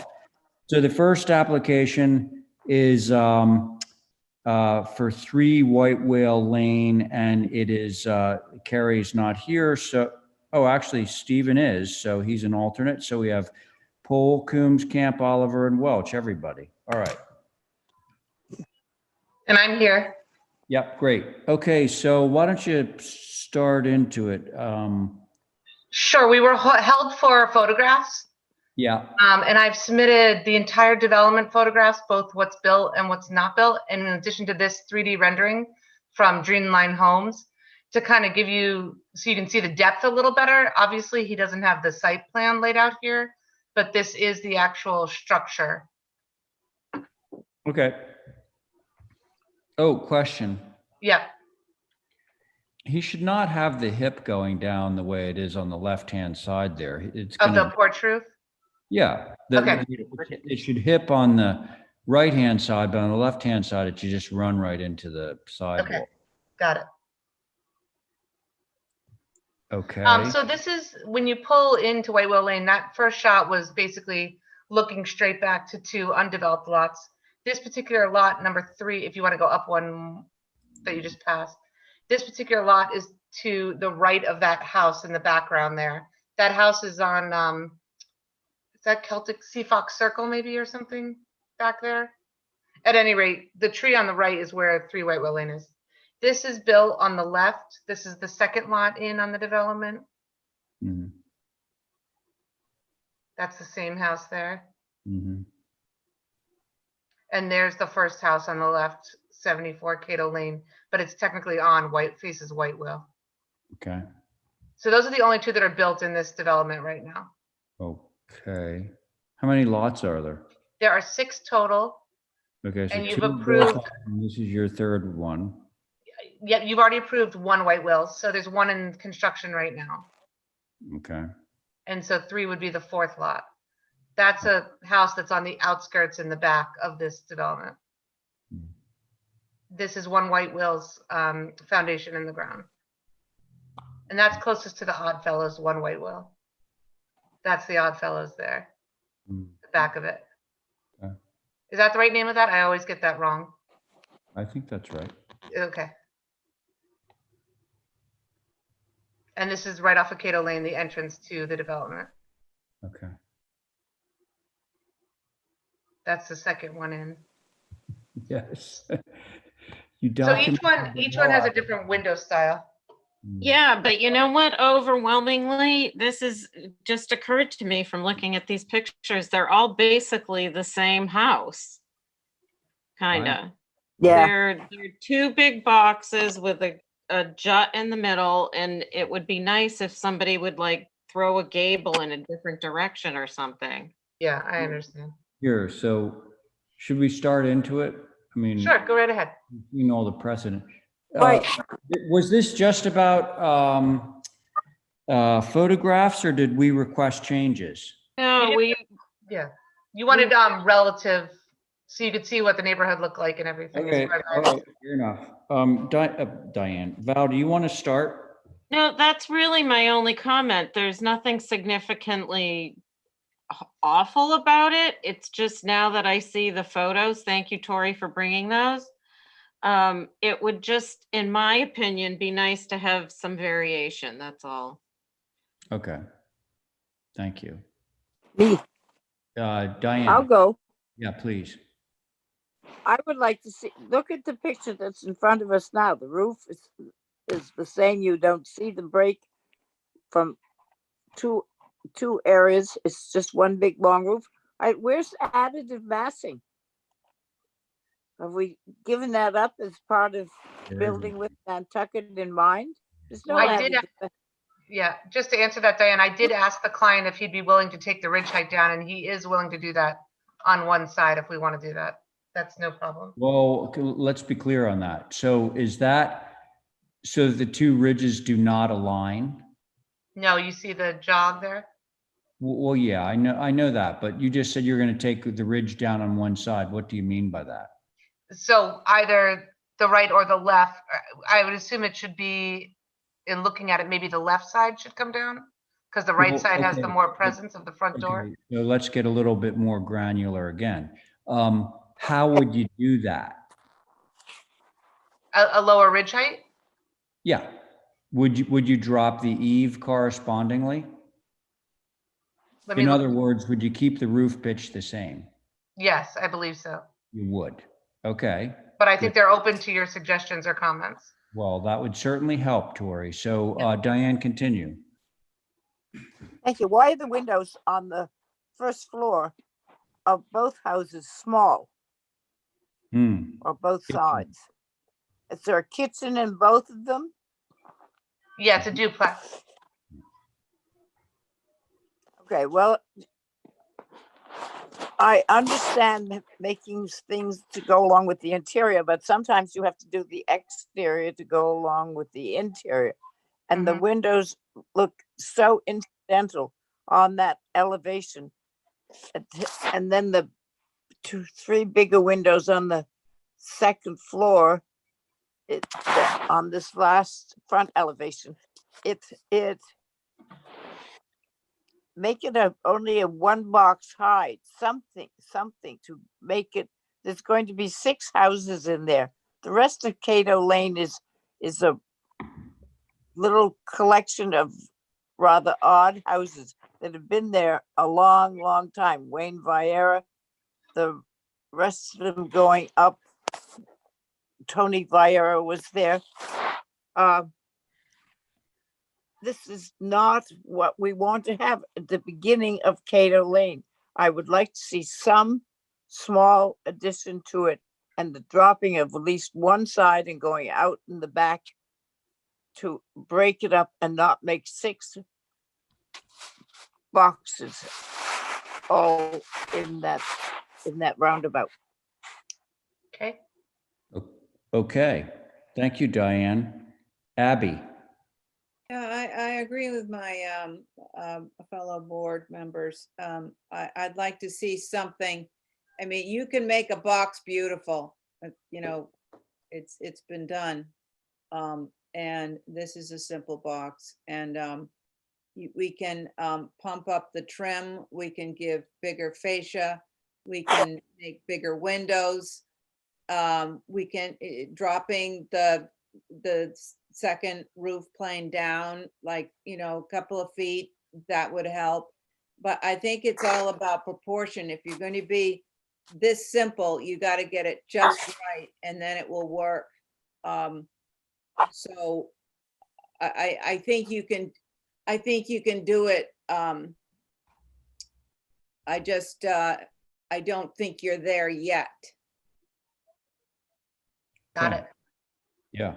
So the first application is for 3 White Whale Lane, and it is, Carrie's not here, so, oh, actually, Stephen is, so he's an alternate. So we have Pohl, Coombs, Camp, Oliver, and Welch, everybody. All right. And I'm here. Yep, great. Okay, so why don't you start into it? Sure, we were held for photographs. Yeah, And I've submitted the entire development photographs, both what's built and what's not built. And in addition to this 3D rendering from Dreamline Homes to kind of give you, so you can see the depth a little better. Obviously, he doesn't have the site plan laid out here, but this is the actual structure. okay. Oh, question. Yeah. He should not have the hip going down the way it is on the left-hand side there. It's Of the gonna, porch roof? yeah. Okay. It should hip on the right-hand side, but on the left-hand side, it should just run right into the sidewalk. Okay, got it. Okay. So this is when you pull into White Whale Lane, that first shot was basically looking straight back to 2 undeveloped lots. This particular lot, number 3, if you want to go up one that you just passed, this particular lot is to the right of that house in the background there. That house is on, is that Celtic Sea Fox Circle maybe or something back there? At any rate, the tree on the right is where 3 White Whale Lane is. This is built on the left. This is the second lot in on the development. Mm-hmm. That's the same house there. Mm-hmm. And there's the first house on the left, 74 Cato Lane, but it's technically on faces White Whale. Okay. So those are the only 2 that are built in this development right now. Okay. How many lots are there? There are 6 total. Okay, so And you've 2 approved- built, and this is your 3rd one. Yeah, you've already approved 1 White Whale, so there's 1 in construction right now. Okay. And so 3 would be the 4th lot. That's a house that's on the outskirts in the back of this development. This is 1 White Whale's foundation in the ground. And that's closest to the Oddfellows 1 White Whale. That's the Oddfellows there, the back of it. Okay. Is that the right name of that? I always get that wrong. I think that's right. Okay. And this is right off of Cato Lane, the entrance to the development. Okay. That's the second one in. Yes. You So each documented one has a lot. different window style. Yeah, but you know what? Overwhelmingly, this is just occurred to me from looking at these pictures. They're all basically the same house. Kind of. Yeah. They're 2 big boxes with a jut in the middle, and it would be nice if somebody would like throw a gable in a different direction or something. Yeah, I understand. Here, so should we start into it? I mean, Sure, go right ahead. you know the precedent. Right. Was this just about Photographs, or did we request changes? No, Yeah, you wanted relative, so you could see what the neighborhood looked like and everything. Okay, all right, fair enough. Diane, Val, do you want to start? no, that's really my only comment. There's nothing significantly awful about it. It's just now that I see the photos, thank you, Tori, for bringing those. It would just, in my opinion, be nice to have some variation, that's all. Okay. Thank you. Me, Diane. I'll go. Yeah, please. I would like to see, look at the picture that's in front of us now. The roof is the same. You don't see the break from two areas. It's just one big long roof. Where's additive massing? Have we given that up as part of building with Nantucket in mind? There's no I did, additive. yeah, just to answer that, Diane, I did ask the client if he'd be willing to take the ridge height down, and he is willing to do that on one side if we want to do that. That's no problem. Well, let's be clear on that. So is that, so the two ridges do not align? No, you see the jog there? Well, yeah, I know that, but you just said you're going to take the ridge down on one side. What do you mean by that? So either the right or the left. I would assume it should be, in looking at it, maybe the left side should come down because the right side has the more presence of the front door. Okay, so let's get a little bit more granular again. How would you do that? A lower ridge height? Yeah. Would you drop the eave correspondingly? In other words, would you keep the roof pitch the same? Yes, I believe so. You would. Okay. But I think they're open to your suggestions or comments. Well, that would certainly help, Tori. So Diane, continue. Thank you. Why are the windows on the first floor of both houses small, or both sides? Is there a kitchen in both of them? Yeah, it's a duplex. Okay, well, I understand making things to go along with the interior, but sometimes you have to do the exterior to go along with the interior. And the windows look so incidental on that elevation. And then the 3 bigger windows on the second floor on this last front elevation. It make it only a 1 box high, something to make it. There's going to be 6 houses in there. The rest of Cato Lane is a little collection of rather odd houses that have been there a long, long time. Wayne Viera, the rest of them going up. Tony Viera was there. This is not what we want to have at the beginning of Cato Lane. I would like to see some small addition to it and the dropping of at least one side and going out in the back to break it up and not make 6 boxes all in that roundabout. Okay. Okay. Thank you, Diane. Abby. Yeah, I agree with my fellow board members. I'd like to see something. I mean, you can make a box beautiful, you know, it's been done. And this is a simple box, and we can pump up the trim, we can give bigger fascia, we can make bigger windows. We can, dropping the second roof plane down, like, you know, a couple of feet, that would help. But I think it's all about proportion. If you're going to be this simple, you got to get it just right, and then it will work. So I think you can do it. I just, I don't think you're there yet. Got it. Yeah.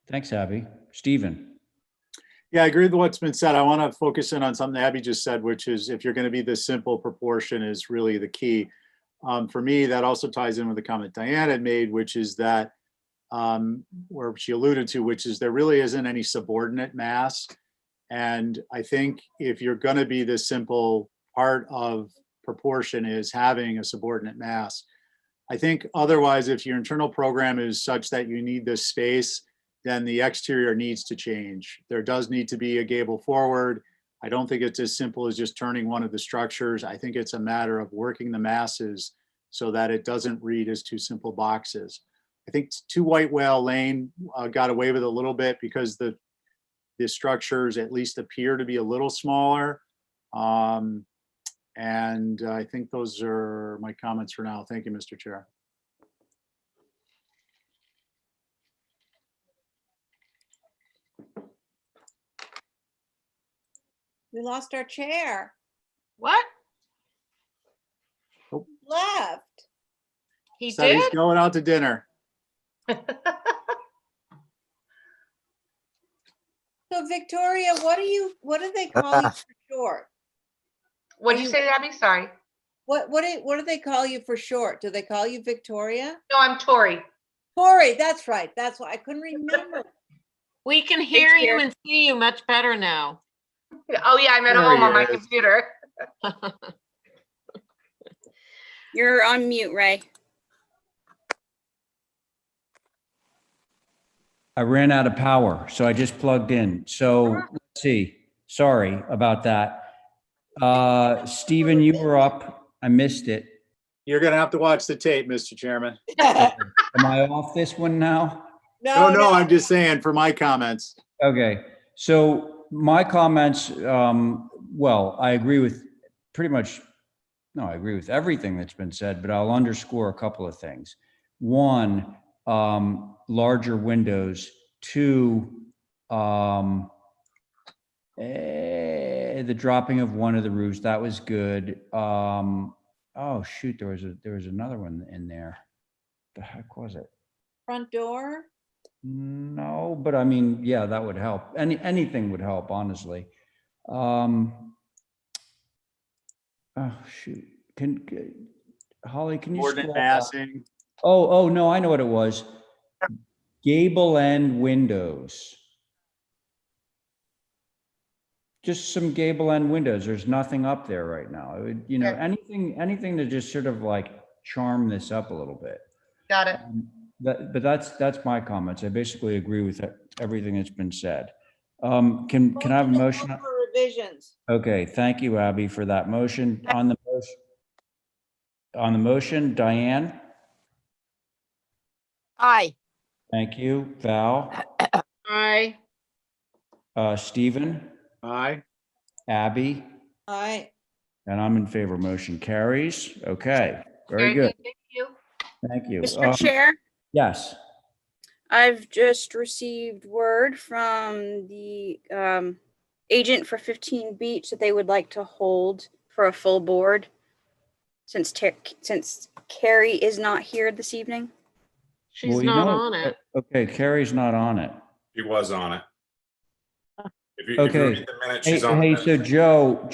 Thanks, Abby. Stephen. Yeah, I agree with what's been said. I want to focus in on something Abby just said, which is if you're going to be this simple, proportion is really the key. For me, that also ties in with the comment Diane had made, which is that, where she alluded to, which is there really isn't any subordinate mass. And I think if you're going to be this simple, part of proportion is having a subordinate mass. I think otherwise, if your internal program is such that you need this space, then the exterior needs to change. There does need to be a gable forward. I don't think it's as simple as just turning one of the structures. I think it's a matter of working the masses so that it doesn't read as two simple boxes. I think 2 White Whale Lane got away with it a little bit because the structures at least appear to be a little smaller. And I think those are my comments for now. Thank you, Mr. Chair. We lost our chair. What? Oh. Left. He Said he's did? going out to dinner. So Victoria, what do they call you for short? What'd you say, Abby? Sorry. What do they call you for short? Do they call you Victoria? No, I'm Tori. Tori, that's right. That's why I couldn't remember. We can hear you and see you much better now. Oh yeah, I'm at home on my computer. You're on mute, Ray. I ran out of power, so I just plugged in. So let's see. Sorry about that. Stephen, you were up. I missed it. You're going to have to watch the tape, Mr. Chairman. Am I off this one now? No, I'm just saying for my comments. Okay. So my comments, well, I agree with pretty much, no, I agree with everything that's been said, but I'll underscore a couple of things. One, larger windows. 2, the dropping of one of the roofs, that was good. Oh shoot, there was another one in there. The heck was it? Front door? No, but I mean, yeah, that would help. Anything would help, honestly. Oh shoot, Holly, can you Coordinate scroll up? massing. Oh no, I know what it was. Gable end windows. Just some gable end windows. There's nothing up there right now. It would, you know, anything to just sort of like charm this up a little bit. Got it. But that's my comments. I basically agree with everything that's been said. Can I have a motion? For revisions. Okay, thank you, Abby, for that motion. On the motion, Diane? Aye. Thank you. Val? Aye. Stephen? Aye. Abby? Aye. And I'm in favor. Motion carries. Okay, very good. Thank you. Thank you. Mr. Chair, Yes. I've just received word from the agent for 15 Beach that they would like to hold for a full board since Carrie is not here this evening. She's Well, you not know, on it. Okay, Carrie's not on it. She was on it. If you Okay. read the minutes, she's on Hey, the so minutes.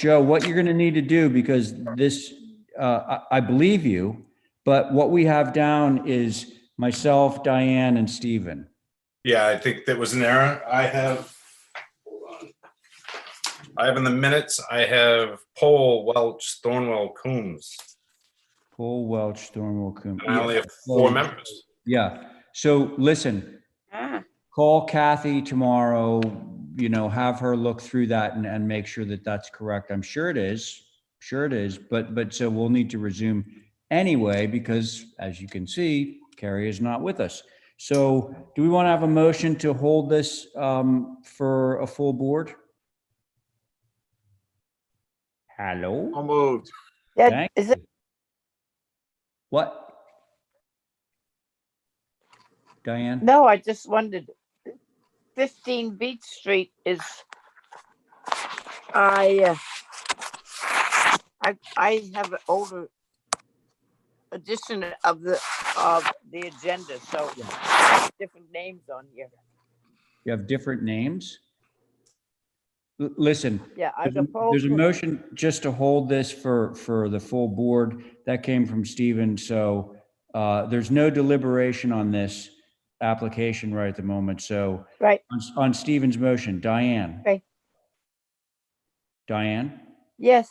Joe, what you're going to need to do, because this, I believe you, but what we have down is myself, Diane, and Stephen. Yeah, I think that was an error. Hold on. I have in the minutes, I have Paul, Welch, Thornwell, Coombs. Paul, Welch, Thornwell, Coombs. I only have 4 members. Yeah. So listen, call Kathy tomorrow, you know, have her look through that and make sure that that's correct. I'm sure it is. But so we'll need to resume anyway, because as you can see, Carrie is not with us. So do we want to have a motion to hold this for a full board? Hello? I'll move. Yeah, is it? What? Diane? No, I just wondered. 15 Beach Street is. I have an older edition of the agenda, so different names on here. You have different names? Listen, Yeah, I there's a motion just to hold this for the full board. That came from Stephen. So there's no deliberation on this application right at the moment. So right on Stephen's motion, Diane. Okay. Diane, Yes,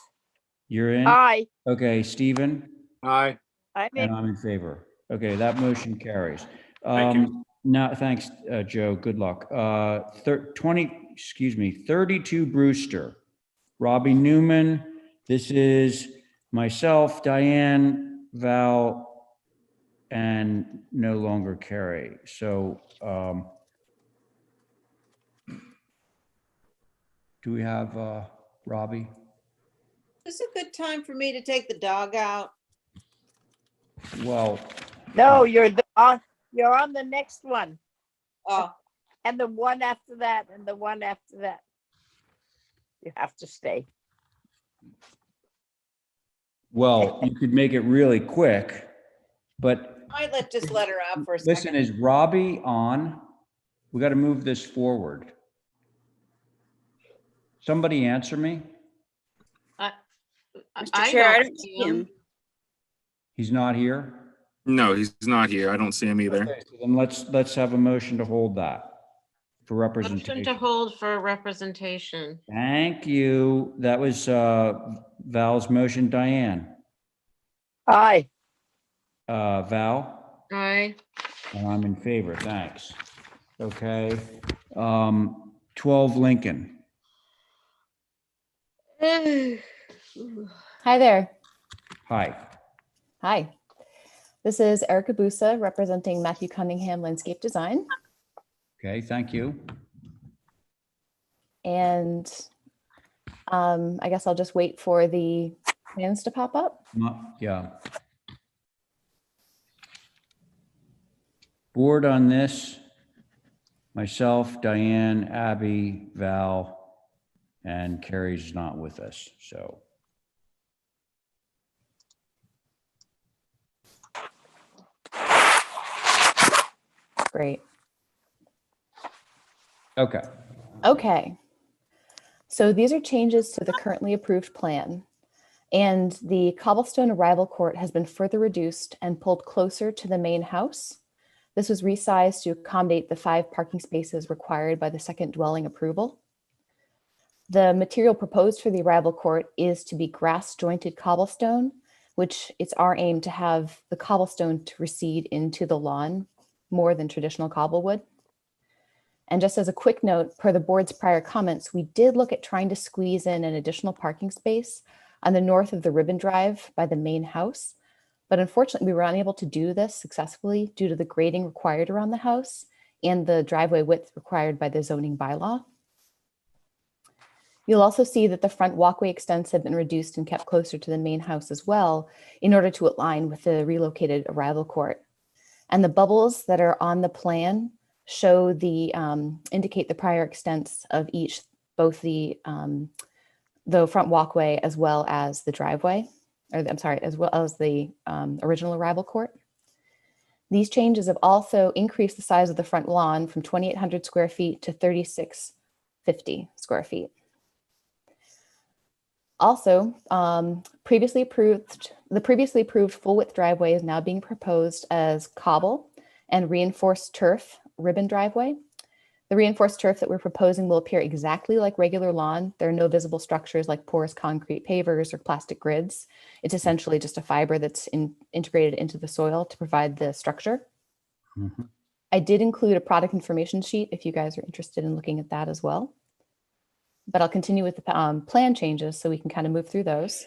you're in? aye. Okay, Stephen? Aye. I'm And in. I'm in favor. Okay, that motion carries. Thank you. Now, thanks, Joe. Good luck. 32 Brewster. Robbie Newman. This is myself, Diane, Val, and no longer Carrie. So do we have Robbie? This is a good time for me to take the dog out. Well, No, you're on the next one. Oh, And the one after that, and the one after that. You have to stay. well, you could make it really quick, but I might just let her out for a listen, second. is Robbie on? We got to move this forward. Somebody answer me. Mr. Chair, I don't see him. He's not here? No, he's not here. I don't see him either. Okay, so then let's have a motion to hold that for Motion representation. to hold for representation. Thank you. That was Val's motion. Diane? Aye. Val? Aye. And I'm in favor. Thanks. Okay. 12 Lincoln. Hi there. Hi. Hi. This is Erica Busa representing Matthew Cunningham Landscape Design. Okay, thank you. And I guess I'll just wait for the plans to pop up. Yeah. Board on this, myself, Diane, Abby, Val, and Carrie's not with us, so. Great. Okay. Okay. So these are changes to the currently approved plan. And the cobblestone arrival court has been further reduced and pulled closer to the main house. This was resized to accommodate the 5 parking spaces required by the second dwelling approval. The material proposed for the arrival court is to be grass jointed cobblestone, which it's our aim to have the cobblestone to recede into the lawn more than traditional cobble would. And just as a quick note, per the board's prior comments, we did look at trying to squeeze in an additional parking space on the north of the ribbon drive by the main house. But unfortunately, we were unable to do this successfully due to the grading required around the house and the driveway width required by the zoning bylaw. You'll also see that the front walkway extents have been reduced and kept closer to the main house as well in order to align with the relocated arrival court. And the bubbles that are on the plan show the indicate the prior extents of each, both the front walkway as well as the driveway, or I'm sorry, as well as the original arrival court. These changes have also increased the size of the front lawn from 2,800 square feet to 3,650 square feet. Also, the previously approved full width driveway is now being proposed as cobble and reinforced turf ribbon driveway. The reinforced turf that we're proposing will appear exactly like regular lawn. There are no visible structures like porous concrete pavers or plastic grids. It's essentially just a fiber that's integrated into the soil to provide the structure. Mm-hmm. I did include a product information sheet if you guys are interested in looking at that as well. But I'll continue with the plan changes so we can kind of move through those.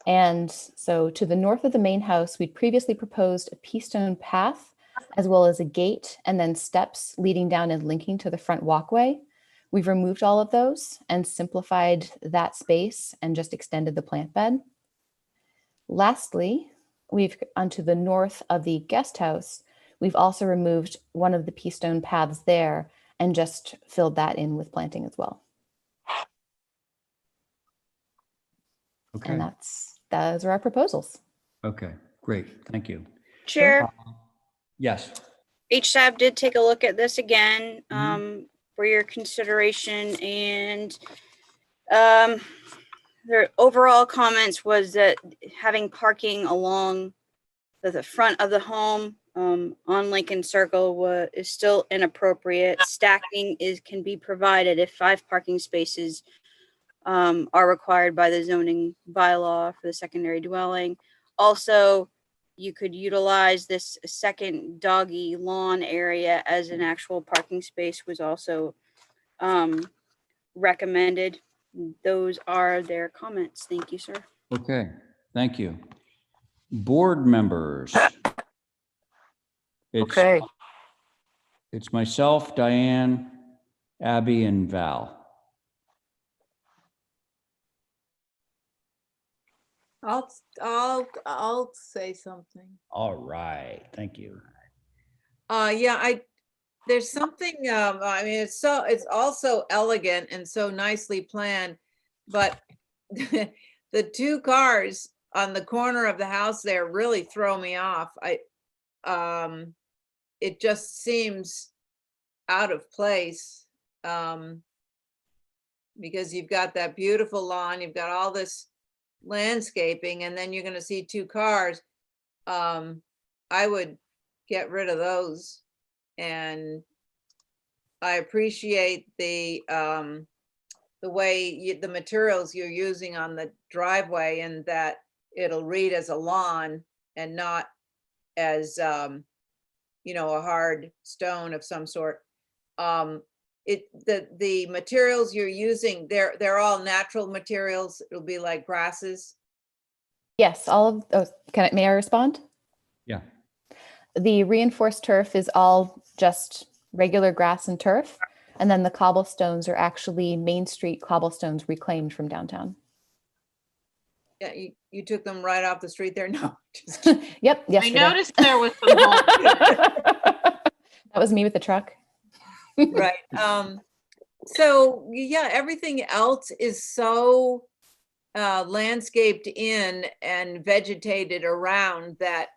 And so to the north of the main house, we'd previously proposed a pea stone path as well as a gate and then steps leading down and linking to the front walkway. We've removed all of those and simplified that space and just extended the plant bed. Lastly, we've onto the north of the guest house. We've also removed one of the pea stone paths there and just filled that in with planting as well. Okay. And those are our proposals. Okay, great. Thank you. Chair, Yes. HSAB did take a look at this again for your consideration, and their overall comments was that having parking along the front of the home on Lincoln Circle is still inappropriate. Stacking can be provided if 5 parking spaces are required by the zoning bylaw for the secondary dwelling. Also, you could utilize this second doggy lawn area as an actual parking space was also recommended. Those are their comments. Thank you, sir. Okay, thank you. Board members. Okay. It's myself, Diane, Abby, and Val. I'll say something. All right, thank you. Yeah, there's something, I mean, it's also elegant and so nicely planned, but the two cars on the corner of the house there really throw me off. It just seems out of place, because you've got that beautiful lawn, you've got all this landscaping, and then you're going to see two cars. I would get rid of those. And I appreciate the way the materials you're using on the driveway, and that it'll read as a lawn and not as you know, a hard stone of some sort. The materials you're using, they're all natural materials. It'll be like grasses. Yes, all of those. May I respond? Yeah. The reinforced turf is all just regular grass and turf. And then the cobblestones are actually Main Street cobblestones reclaimed from downtown. Yeah, you took them right off the street there? No. Yep. Yes. I noticed there was some That was me with the truck. Right. So yeah, everything else is so landscaped in and vegetated around that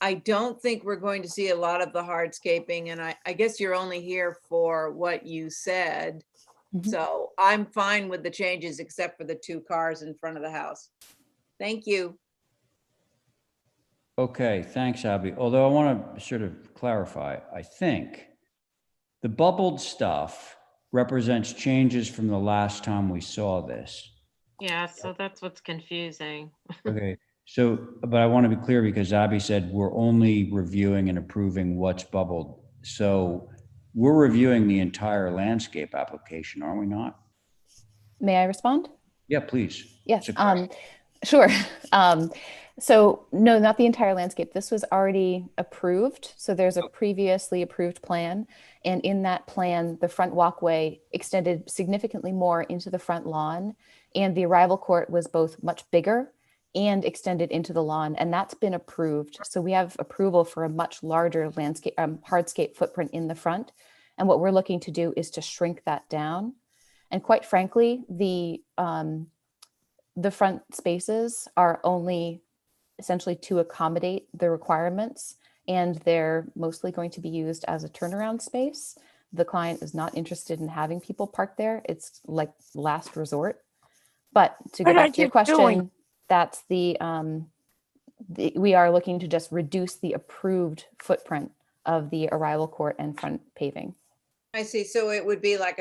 I don't think we're going to see a lot of the hardscaping. And I guess you're only here for what you said. Mm-hmm. So I'm fine with the changes except for the two cars in front of the house. Thank you. Okay, thanks, Abby. Although I want to sort of clarify, I think the bubbled stuff represents changes from the last time we saw this. Yeah, so that's what's confusing. Okay, so, but I want to be clear because Abby said we're only reviewing and approving what's bubbled. So we're reviewing the entire landscape application, are we not? May I respond? Yeah, please. Yes. Sure. So no, not the entire landscape. This was already approved. So there's a previously approved plan. And in that plan, the front walkway extended significantly more into the front lawn. And the arrival court was both much bigger and extended into the lawn. And that's been approved. So we have approval for a much larger landscape, hardscape footprint in the front. And what we're looking to do is to shrink that down. And quite frankly, the front spaces are only essentially to accommodate the requirements, and they're mostly going to be used as a turnaround space. The client is not interested in having people park there. It's like last resort. But to go back to your question, that's we are looking to just reduce the approved footprint of the arrival court and front paving. I see. So it would be like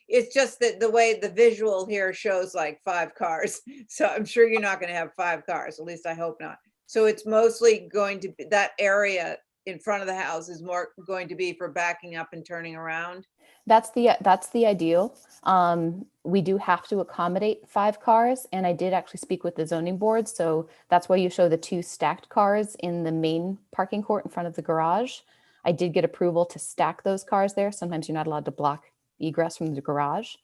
it's just that the way the visual here shows like 5 cars. So I'm sure you're not going to have 5 cars, at least I hope not. So it's mostly going to be that area in front of the house is more going to be for backing up and turning around. That's the ideal. We do have to accommodate 5 cars, and I did actually speak with the zoning board. So that's why you show the 2 stacked cars in the main parking court in front of the garage. I did get approval to stack those cars there. Sometimes you're not allowed to block egress from the garage.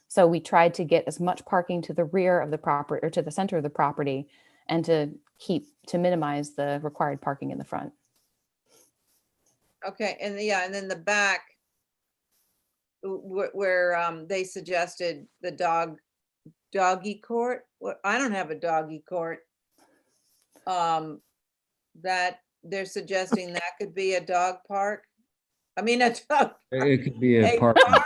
So we tried to get as much parking to the rear of the property or to the center of the property, and to minimize the required parking in the front. Okay, and then the back where they suggested the doggy court. I don't have a doggy court. That they're suggesting that could be a dog park. I mean, a dog. It could be a car park.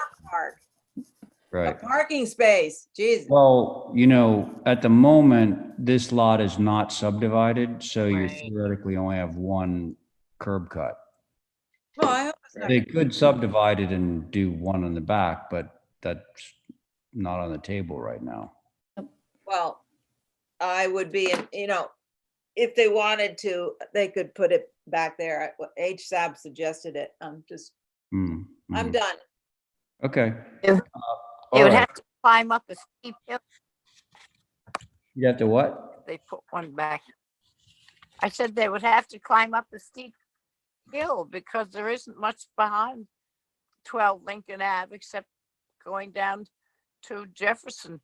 Right. A parking space. Jesus. Well, you know, at the moment, this lot is not subdivided, so you theoretically only have 1 curb cut. Well, I hope it's not. They could subdivide it and do 1 in the back, but that's not on the table right now. Well, I would be, if they wanted to, they could put it back there. HSAB suggested it. I'm Mm-hmm. done. Okay. They All would right. have to climb up a steep hill. You have to what? They put one back. I said they would have to climb up a steep hill because there isn't much behind 12 Lincoln Ave except going down to Jefferson.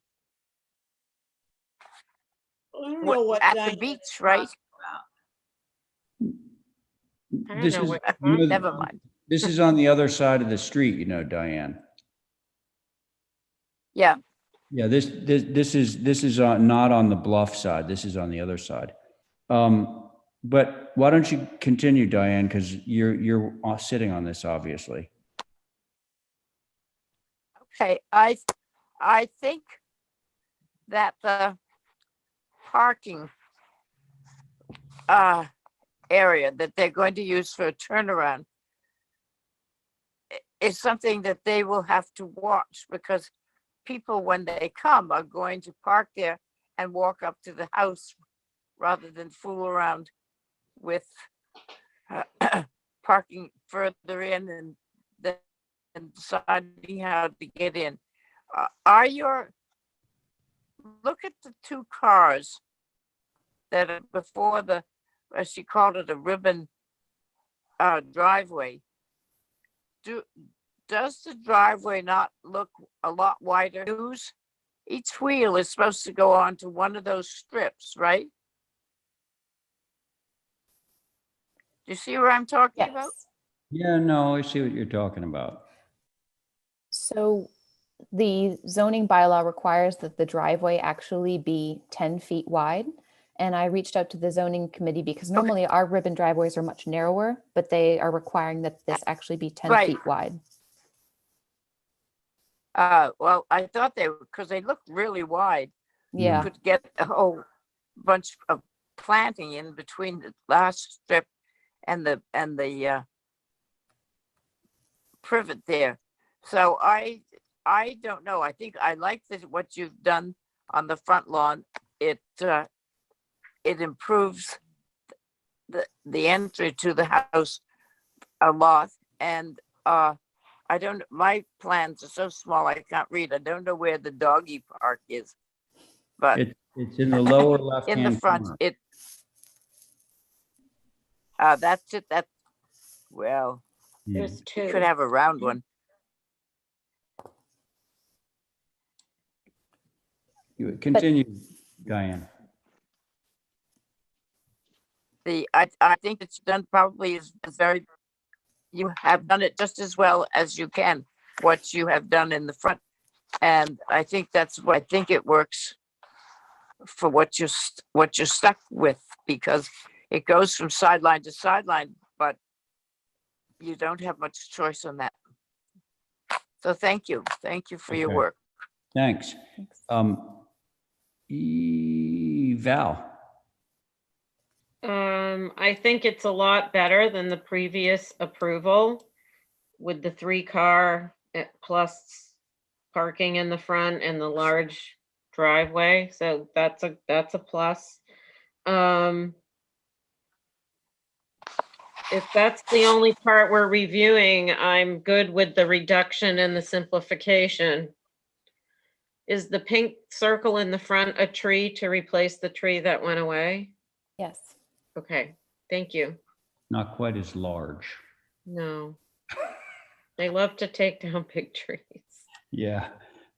I don't know what At Diane the beach, right? I don't This know is, where, you know, Never mind. this is on the other side of the street, you know, Diane. Yeah. Yeah, this is not on the bluff side. This is on the other side. But why don't you continue, Diane? Because you're sitting on this, obviously. Okay. I think that the parking area that they're going to use for a turnaround is something that they will have to watch, because people, when they come, are going to park there and walk up to the house rather than fool around with parking further in and then deciding how to get in. Look at the two cars that are before the, as she called it, a ribbon driveway. Does the driveway not look a lot wider? Each wheel is supposed to go onto one of those strips, right? Do you see what I'm talking about? Yeah, no, I see what you're talking about. So the zoning bylaw requires that the driveway actually be 10 feet wide. And I reached out to the zoning committee because normally our ribbon driveways are much narrower, but they are requiring that this actually be 10 Right. feet wide. Well, I thought they were, because they look really wide. Yeah. You could get a whole bunch of planting in between the last strip and the privet there. So I don't know. I think I like what you've done on the front lawn. It improves the entry to the house a lot. And I don't, my plans are so small I can't read. I don't know where the doggy park is, but It's in the lower left in the front, corner. that's it. Well, There's two. you could have a round one. You continue, Diane. I think it's done probably is very, you have done it just as well as you can, what you have done in the front. And I think that's what I think it works for what you're stuck with, because it goes from sideline to sideline, but you don't have much choice on that. So thank you for your Okay. work. Thanks. Val. I think it's a lot better than the previous approval with the 3-car plus parking in the front and the large driveway. So that's a plus. If that's the only part we're reviewing, I'm good with the reduction and the simplification. Is the pink circle in the front a tree to replace the tree that went away? Yes. Okay, thank you. Not quite as large. No. They love to take down big trees. Yeah,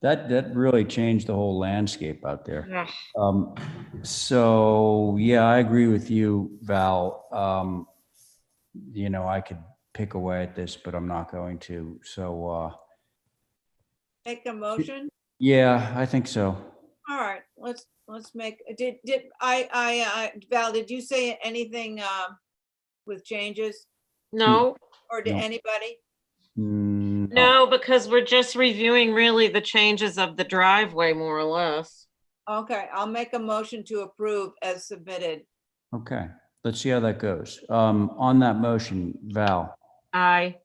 that really changed the whole landscape out there. Ugh. So yeah, I agree with you, Val. You know, I could pick away at this, but I'm not going to. So Make a motion? yeah, I think so. All right, let's make, Val, did you say anything with changes? No. Or to No. anybody? No, because we're just reviewing really the changes of the driveway, more or less. Okay, I'll make a motion to approve as submitted. Okay, let's see how that goes. On that motion, Val, Aye.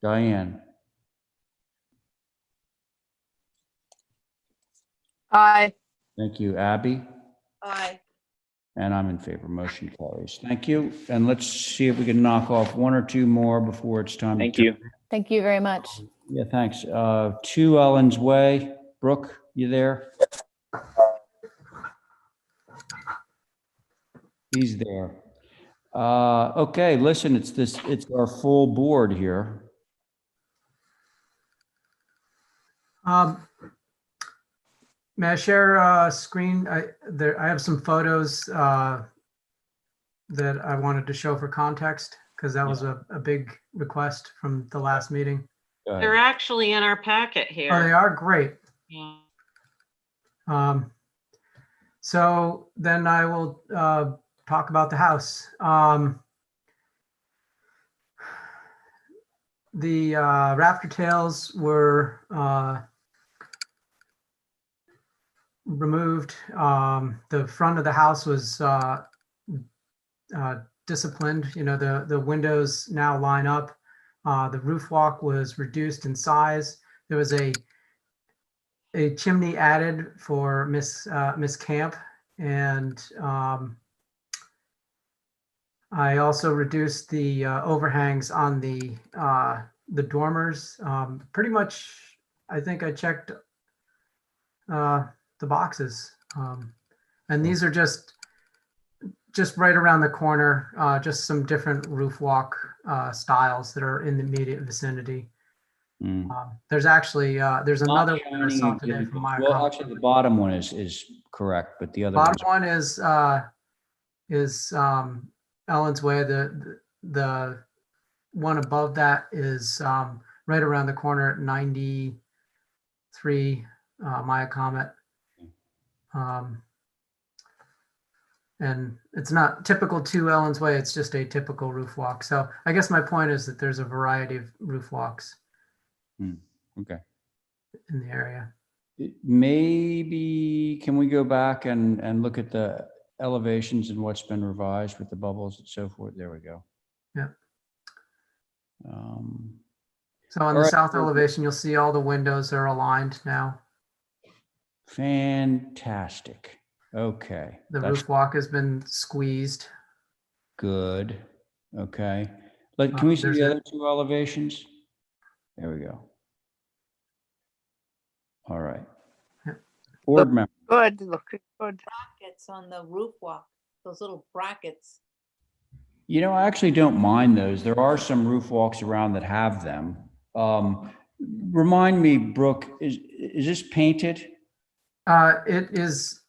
Diane, Aye. Thank you, Abby. Aye. And I'm in favor. Motion carries. Thank you. And let's see if we can knock off one or two more before it's time. Thank to you. Thank you very much. Yeah, thanks. 2 Ellen's Way. Brooke, you there? He's there. Okay, listen, it's our full board here. May I share a screen? I have some photos that I wanted to show for context because that was a big request from the last meeting. They're actually in our packet here. Oh, they are? Great. Yeah. So then I will talk about the house. The rafter tails were removed. The front of the house was disciplined. You know, the windows now line up. The roof walk was reduced in size. There was a chimney added for Miss Camp, and I also reduced the overhangs on the dormers. Pretty much, I think I checked the boxes, and these are just right around the corner. Just some different roof walk styles that are in the immediate vicinity. There's actually there's another one I saw today from my well, actually, the bottom one is correct, but the other bottom one is Ellen's Way. The one above that is right around the corner at 93 Maya Comet. And it's not typical to Ellen's Way. It's just a typical roof walk. So I guess my point is that there's a variety of roof walks. Okay. In the area. Maybe can we go back and look at the elevations and what's been revised with the bubbles and so forth? There we go. Yeah. So on all the right. south elevation, you'll see all the windows are aligned now. Fantastic. Okay. The roof walk has been squeezed. Good. Okay. Can we see the other two elevations? There we go. All right. Board member. Good, looking good. Brackets on the roof walk, those little brackets. You know, I actually don't mind those. There are some roof walks around that have them. Remind me, Brooke, is this painted? It is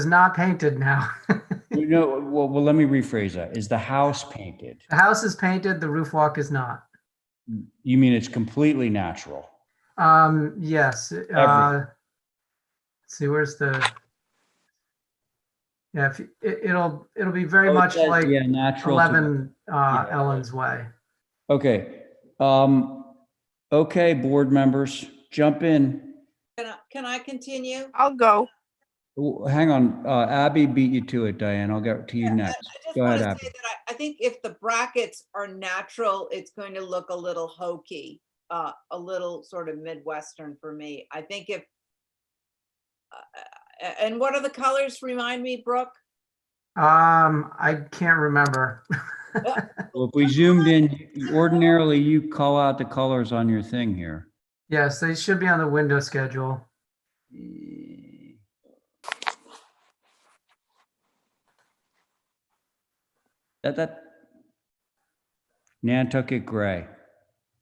not painted now. No, well, let me rephrase that. Is the house painted? The house is painted, the roof walk is not. You mean it's completely natural? Yes. See, where's the? Yeah, it'll be very much like natural 11 Ellen's Way. Okay. Okay, board members, jump in. Can I continue? I'll go. Hang on, Abby beat you to it, Diane. I'll get to you next. Go ahead, Abby. I think if the brackets are natural, it's going to look a little hokey, a little sort of Midwestern for me. I think if, and what are the colors? Remind me, Brooke. I can't remember. Well, if we zoomed in, ordinarily you call out the colors on your thing here. Yes, they should be on the window schedule. That Nantucket gray.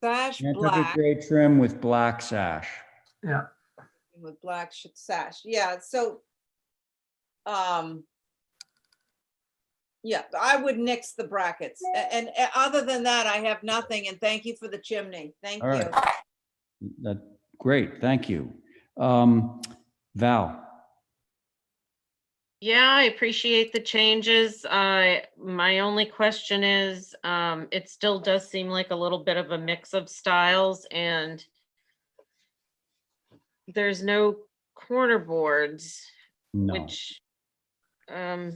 Sash Nantucket black. gray trim with black sash. Yeah. With black sash. Yeah. So, yeah, I would nix the brackets. And other than that, I have nothing. And thank you for the chimney. Thank All you. right. Great. Thank you. Val. Yeah, I appreciate the changes. My only question is, it still does seem like a little bit of a mix of styles, and there's no corner boards, which, I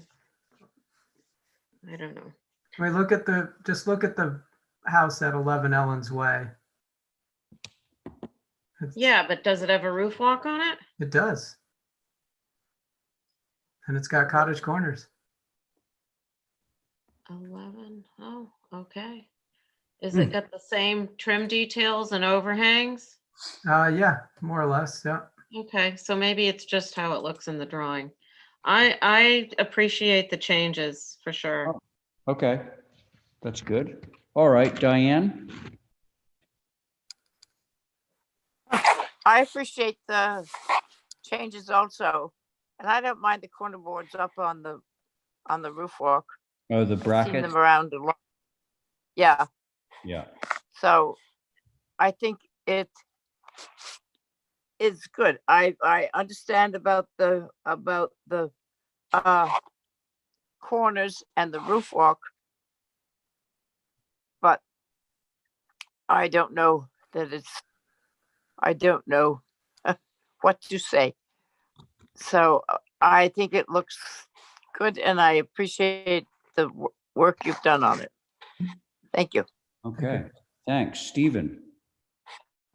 don't know. Can we look at just look at the house at 11 Ellen's Way? Yeah, but does it have a roof walk on it? It does. and it's got cottage corners. 11. Oh, okay. Is it got the same trim details and overhangs? Yeah, more or less, yeah. Okay, so maybe it's just how it looks in the drawing. I appreciate the changes for sure. Okay, that's good. All right, Diane? I appreciate the changes also, and I don't mind the corner boards up on the roof walk. Oh, the I've seen brackets? them around a lot. Yeah, Yeah. so I think it is good. I understand about the corners and the roof walk, but I don't know I don't know what to say. So I think it looks good, and I appreciate the work you've done on it. Thank you. Okay, thanks. Stephen?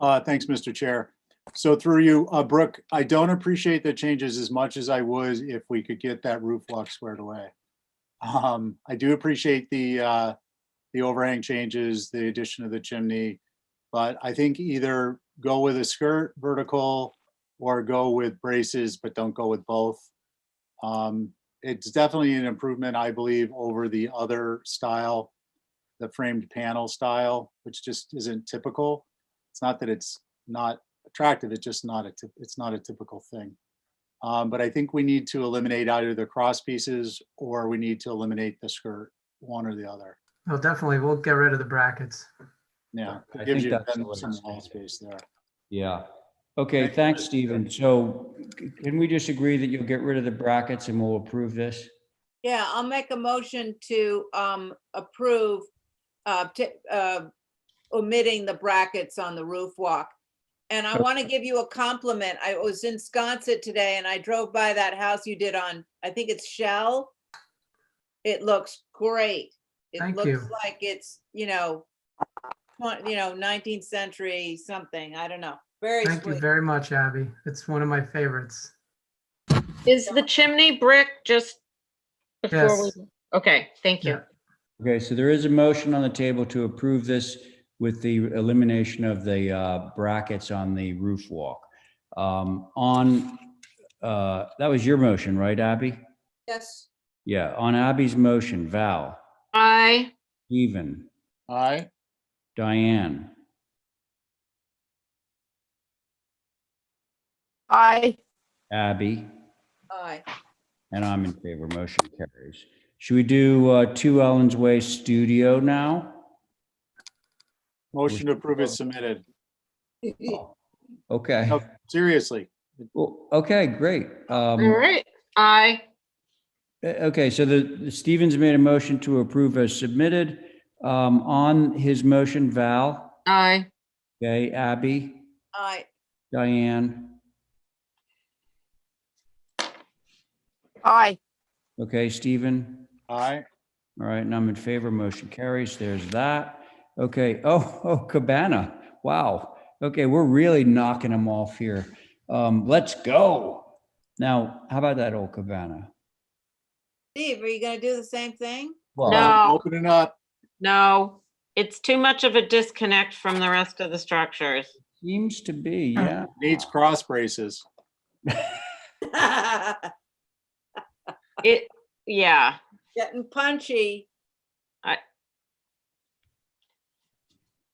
Thanks, Mr. Chair. So through you, Brooke, I don't appreciate the changes as much as I would if we could get that roof walk squared away. I do appreciate the overhang changes, the addition of the chimney, but I think either go with a skirt vertical or go with braces, but don't go with both. It's definitely an improvement, I believe, over the other style, the framed panel style, which just isn't typical. It's not that it's not attractive, it's just not it's not a typical thing. But I think we need to eliminate either the cross pieces or we need to eliminate the skirt, one or the other. Well, definitely, we'll get rid of the brackets. Yeah, I it gives think you that's the way some it's wall space there. Yeah. Okay, thanks, Stephen. So can we just agree that you'll get rid of the brackets and we'll approve this? Yeah, I'll make a motion to approve omitting the brackets on the roof walk. And I want to give you a compliment. I was in Sconset today and I drove by that house you did on, I think it's Shell. It looks great. It Thank looks you. like it's, 19th century something. I don't know. Very Thank you sweet. very much, Abby. It's one of my favorites. Is the chimney brick just before we? Yes. Okay, thank you. Yeah. Okay, so there is a motion on the table to approve this with the elimination of the brackets on the roof walk. That was your motion, right, Abby? Yes. Yeah, on Abby's motion, Val, Aye. Stephen, Aye. Diane, Aye. Abby, Aye. and I'm in favor. Motion carries. Should we do 2 Ellen's Way Studio now? Motion to approve is submitted. Okay. No, seriously. Well, okay, great. All right. Aye. Okay, so the Stevens made a motion to approve as submitted. On his motion, Val, Aye. okay, Abby, Aye. Diane, Aye. okay, Stephen. Aye. All right, and I'm in favor. Motion carries. There's that. Okay. Oh, Cabana. Wow. Okay, we're really knocking them off here. Let's go. Now, how about that old Cabana? Steve, are you gonna do the same thing? Well, No. Opening up. No, it's too much of a disconnect from the rest of the structures. Seems to be, yeah. Needs cross braces. Yeah. Getting punchy.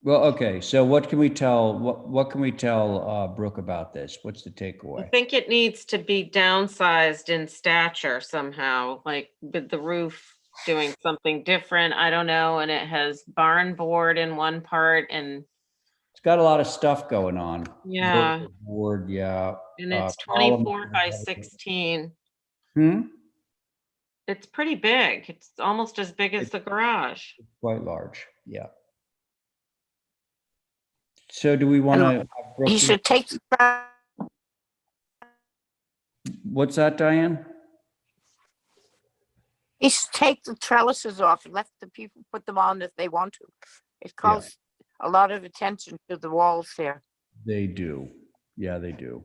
Well, okay. So what can we tell? What can we tell Brooke about this? What's the I takeaway? think it needs to be downsized in stature somehow, like with the roof doing something different. I don't know. And it has barn board in one part and It's got a lot of stuff going on. yeah. Vertical board, yeah. And it's Column- 24 by 16. Hmm? It's pretty big. It's almost as big as the garage. Quite large, yeah. So do we want to? He should take, What's that, Diane? he should take the trellises off and let the people put them on if they want to. It calls a lot of attention to the walls here. They do. Yeah, they do.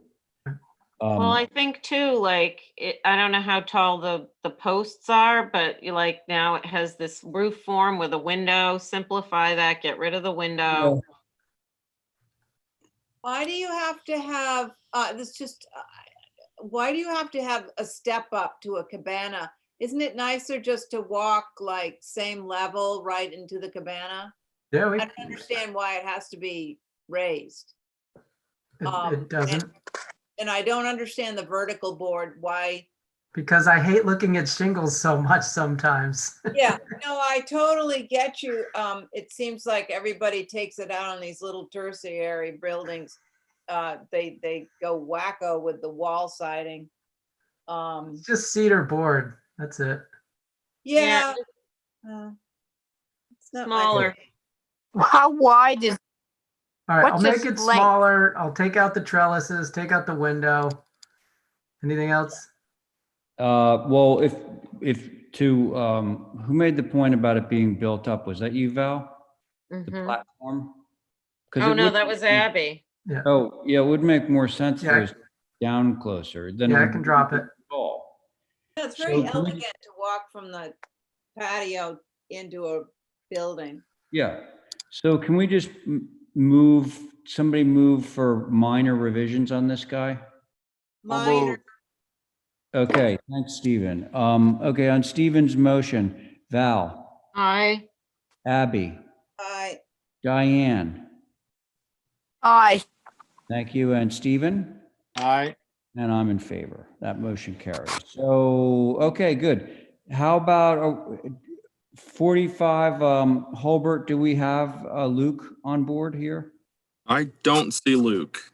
Well, I think too, like, I don't know how tall the posts are, but you like now it has this roof form with a window. Simplify that, get rid of the window. Why do you have to have, why do you have to have a step up to a cabana? Isn't it nicer just to walk like same level right into the cabana? Yeah, I don't understand why it has to be raised. it doesn't, And I don't understand the vertical board, why. because I hate looking at shingles so much sometimes. Yeah, no, I totally get you. It seems like everybody takes it out on these little tertiary buildings. They go wacko with the wall siding. It's just cedar board. That's it. Yeah. It's not my Smaller. How wide is, All right, I'll What's make its it length? smaller. I'll take out the trellises, take out the window. Anything else? Well, who made the point about it being built up? Was that you, Val? The Mhm. platform? 'Cause Oh, it no, would- that was Abby. Yeah. Oh, yeah, it would make more sense if Yeah. it was down closer. Then Yeah, it I would can be drop it. tall. Yeah, it's So very can we- elegant to walk from the patio into a building. Yeah, so can we just somebody move for minor revisions on this guy? Minor, Okay, thanks, Stephen. Okay, on Stephen's motion, Val, Aye. Abby, I, Diane, aye, thank you, and Stephen? Aye. And I'm in favor. That motion carries. So, okay, good. How about 45 Holbert, do we have Luke on board here? I don't see Luke.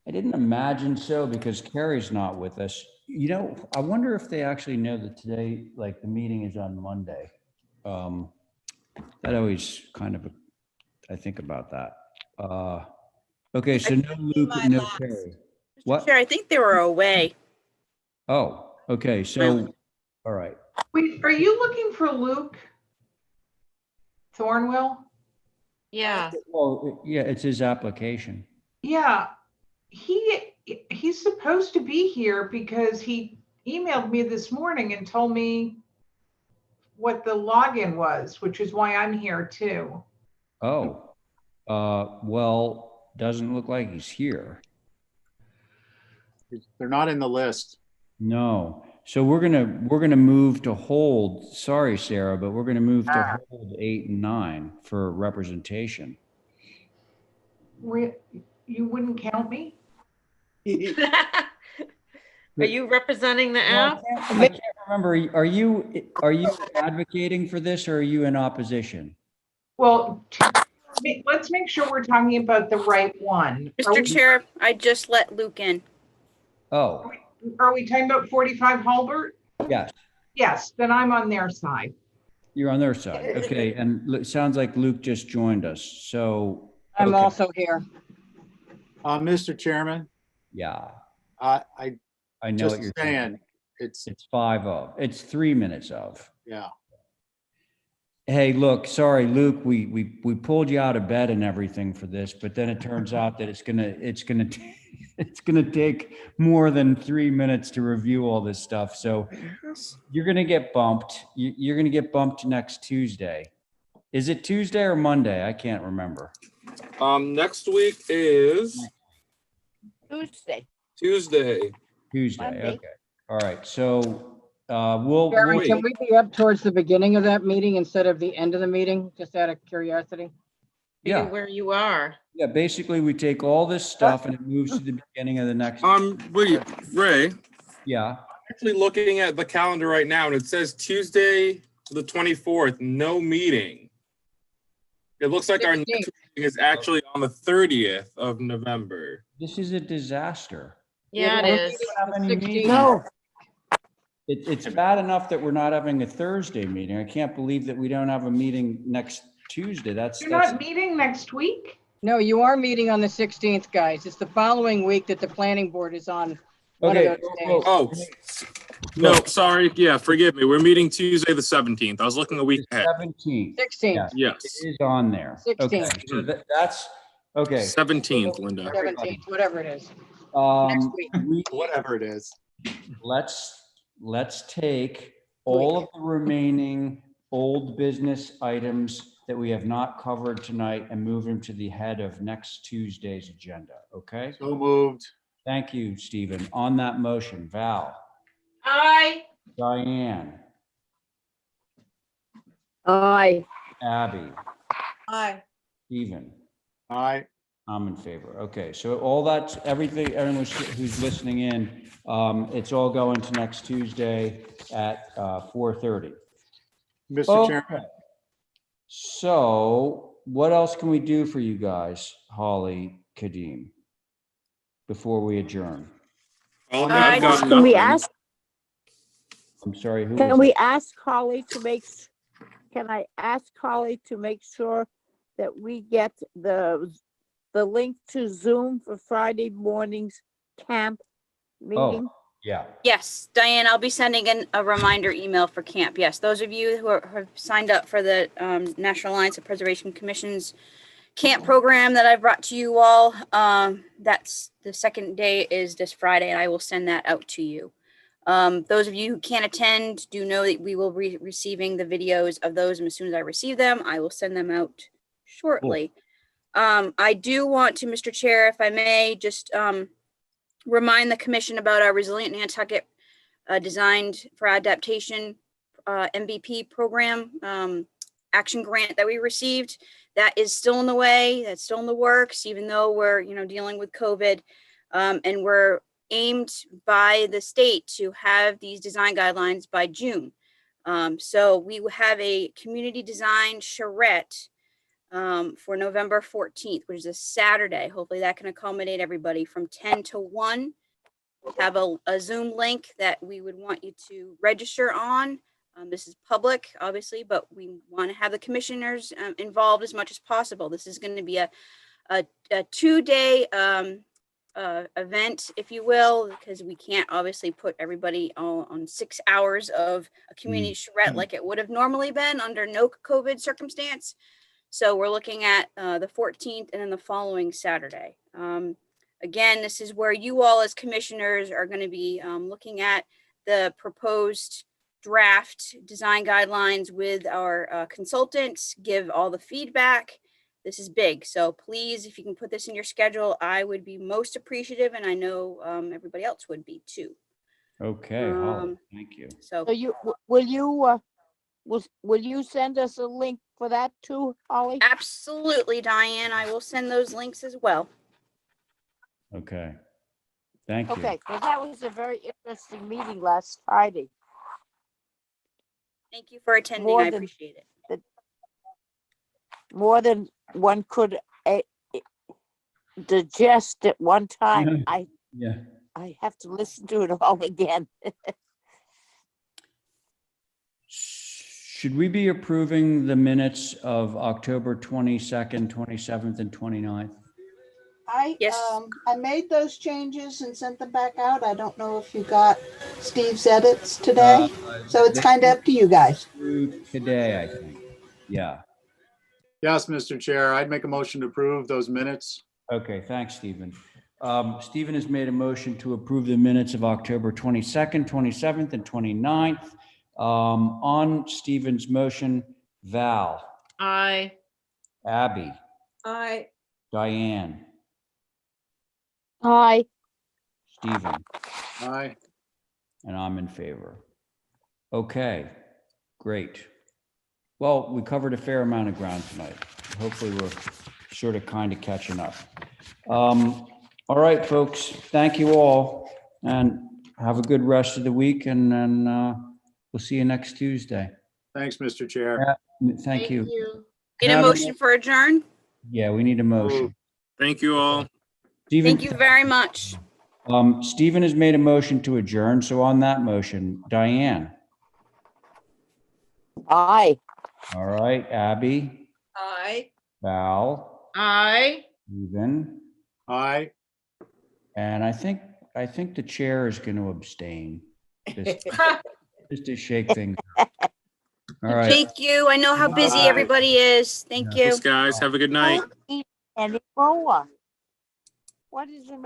I didn't imagine so because Carrie's not with us. You know, I wonder if they actually know that today, like the meeting is on Monday. That always kind of, I think about that. Okay, so no Luke, no Carrie. What? Chair, I think they were away. Oh, okay, so, all right. Wait, are you looking for Luke Thornwell? Yeah. Well, yeah, it's his application. Yeah, he's supposed to be here because he emailed me this morning and told me what the login was, which is why I'm here too. Oh, well, doesn't look like he's here. They're not in the list. No. So we're gonna move to hold. Sorry, Sarah, but we're gonna move to hold 8 and 9 for representation. You wouldn't count me? Are you representing the app? I can't remember. Are you advocating for this or are you in opposition? Well, let's make sure we're talking about the right one. Mr. Chair, I just let Luke in. Oh, Are we talking about 45 Halbert? yes, Yes, then I'm on their side. you're on their side. Okay, and it sounds like Luke just joined us. So I'm okay. also here. Mr. Chairman, Yeah, I know just what you're saying, It's 5 of. It's 3 minutes of. yeah. Hey, look, sorry, Luke, we pulled you out of bed and everything for this, but then it turns out that it's gonna take more than 3 minutes to review all this stuff. So you're gonna get bumped. You're gonna get bumped next Tuesday. Is it Tuesday or Monday? I can't remember. Next week is Tuesday. Tuesday. Monday. Okay. All right. So we'll Chairman, wait. can we be up towards the beginning of that meeting instead of the end of the meeting, just out of curiosity? Yeah. Where you are. Yeah. Basically, we take all this stuff and it moves to the beginning of the next. Wait, Ray. Yeah. I'm actually looking at the calendar right now, and it says Tuesday, the 24th, no meeting. It looks like our next meeting is actually on the 30th of November. This is a disaster. Yeah, it is. No. It's bad enough that we're not having a Thursday meeting. I can't believe that we don't have a meeting next Tuesday. You're not meeting next week? No, you are meeting on the 16th, guys. It's the following week that the planning board is on one of those days. Oh, no, sorry. Yeah, forgive me. We're meeting Tuesday, the 17th. I was looking a week ahead. 17th. 16th. Yes. It is on there. Okay. 16th. So that's okay. 17th, Linda. 17th, whatever it is. Next week. Whatever it is. Let's take all of the remaining old business items that we have not covered tonight and move them to the head of next Tuesday's agenda, okay? So moved. Thank you, Stephen. On that motion, Val, Aye. Diane, Aye. Abby, Aye. Stephen. Aye. I'm in favor. Okay, so all that's everything, everyone who's listening in, it's all going to next Tuesday at 4:30. Mr. Chairman. So what else can we do for you guys, Holly, Kadeem, before we adjourn? I've got Can we nothing. ask, I'm sorry, who can was we it? ask Holly to make, can I ask Holly to make sure that we get the link to Zoom for Friday morning's camp meeting? Yeah. Yes, Diane, I'll be sending in a reminder email for camp. Yes, those of you who have signed up for the National Alliance of Preservation Commission's camp program that I brought to you all, that's the second day is this Friday, and I will send that out to you. Those of you who can't attend, do know that we will be receiving the videos of those, and as soon as I receive them, I will send them out shortly. I do want to, Mr. Chair, if I may, just remind the commission about our Resilient Nantucket Designed for Adaptation MVP program action grant that we received. That is still in the way, that's still in the works, even though we're dealing with COVID, and we're aimed by the state to have these design guidelines by June. So we will have a community design charrette for November 14th, which is a Saturday. Hopefully that can accommodate everybody from 10 to 1. We have a Zoom link that we would want you to register on. This is public, obviously, but we want to have the commissioners involved as much as possible. This is going to be a 2-day event, if you will, because we can't obviously put everybody on 6 hours of a community charrette like it would have normally been under no COVID circumstance. So we're looking at the 14th and then the following Saturday. Again, this is where you all as commissioners are going to be looking at the proposed draft design guidelines with our consultants, give all the feedback. This is big. So please, if you can put this in your schedule, I would be most appreciative. And I know everybody else would be too. Okay, Holly, thank you. So will you send us a link for that too, Holly? Absolutely, Diane. I will send those links as well. Okay, thank you. Okay, because that was a very interesting meeting last Friday. Thank you for attending. I appreciate it. More than one could digest at one time. Yeah. I have to listen to it all again. Should we be approving the minutes of October 22nd, 27th, and 29th? I made those changes and sent them back out. I don't know if you got Steve's edits today. So it's kind of up to you guys. Today, I think. Yeah. Yes, Mr. Chair, I'd make a motion to approve those minutes. Okay, thanks, Stephen. Stephen has made a motion to approve the minutes of October 22nd, 27th, and 29th. On Stephen's motion, Val. Aye. Abby. Aye. Diane. Aye. Stephen. Aye. And I'm in favor. Okay, great. Well, we covered a fair amount of ground tonight. Hopefully we're sort of kind of catching up. All right, folks, thank you all and have a good rest of the week, and then we'll see you next Tuesday. Thanks, Mr. Chair. Thank you. Need a motion for adjourn? Yeah, we need a motion. Thank you all. Stephen, Thank you very much. Stephen has made a motion to adjourn. So on that motion, Diane. Aye. All right, Abby. Aye. Val. Aye. Stephen. Aye. And I think the chair is going to abstain. Just to shake things up. All right. Thank you. I know how busy everybody is. Thank you. Thanks, guys. Have a good night. Anymore. What is the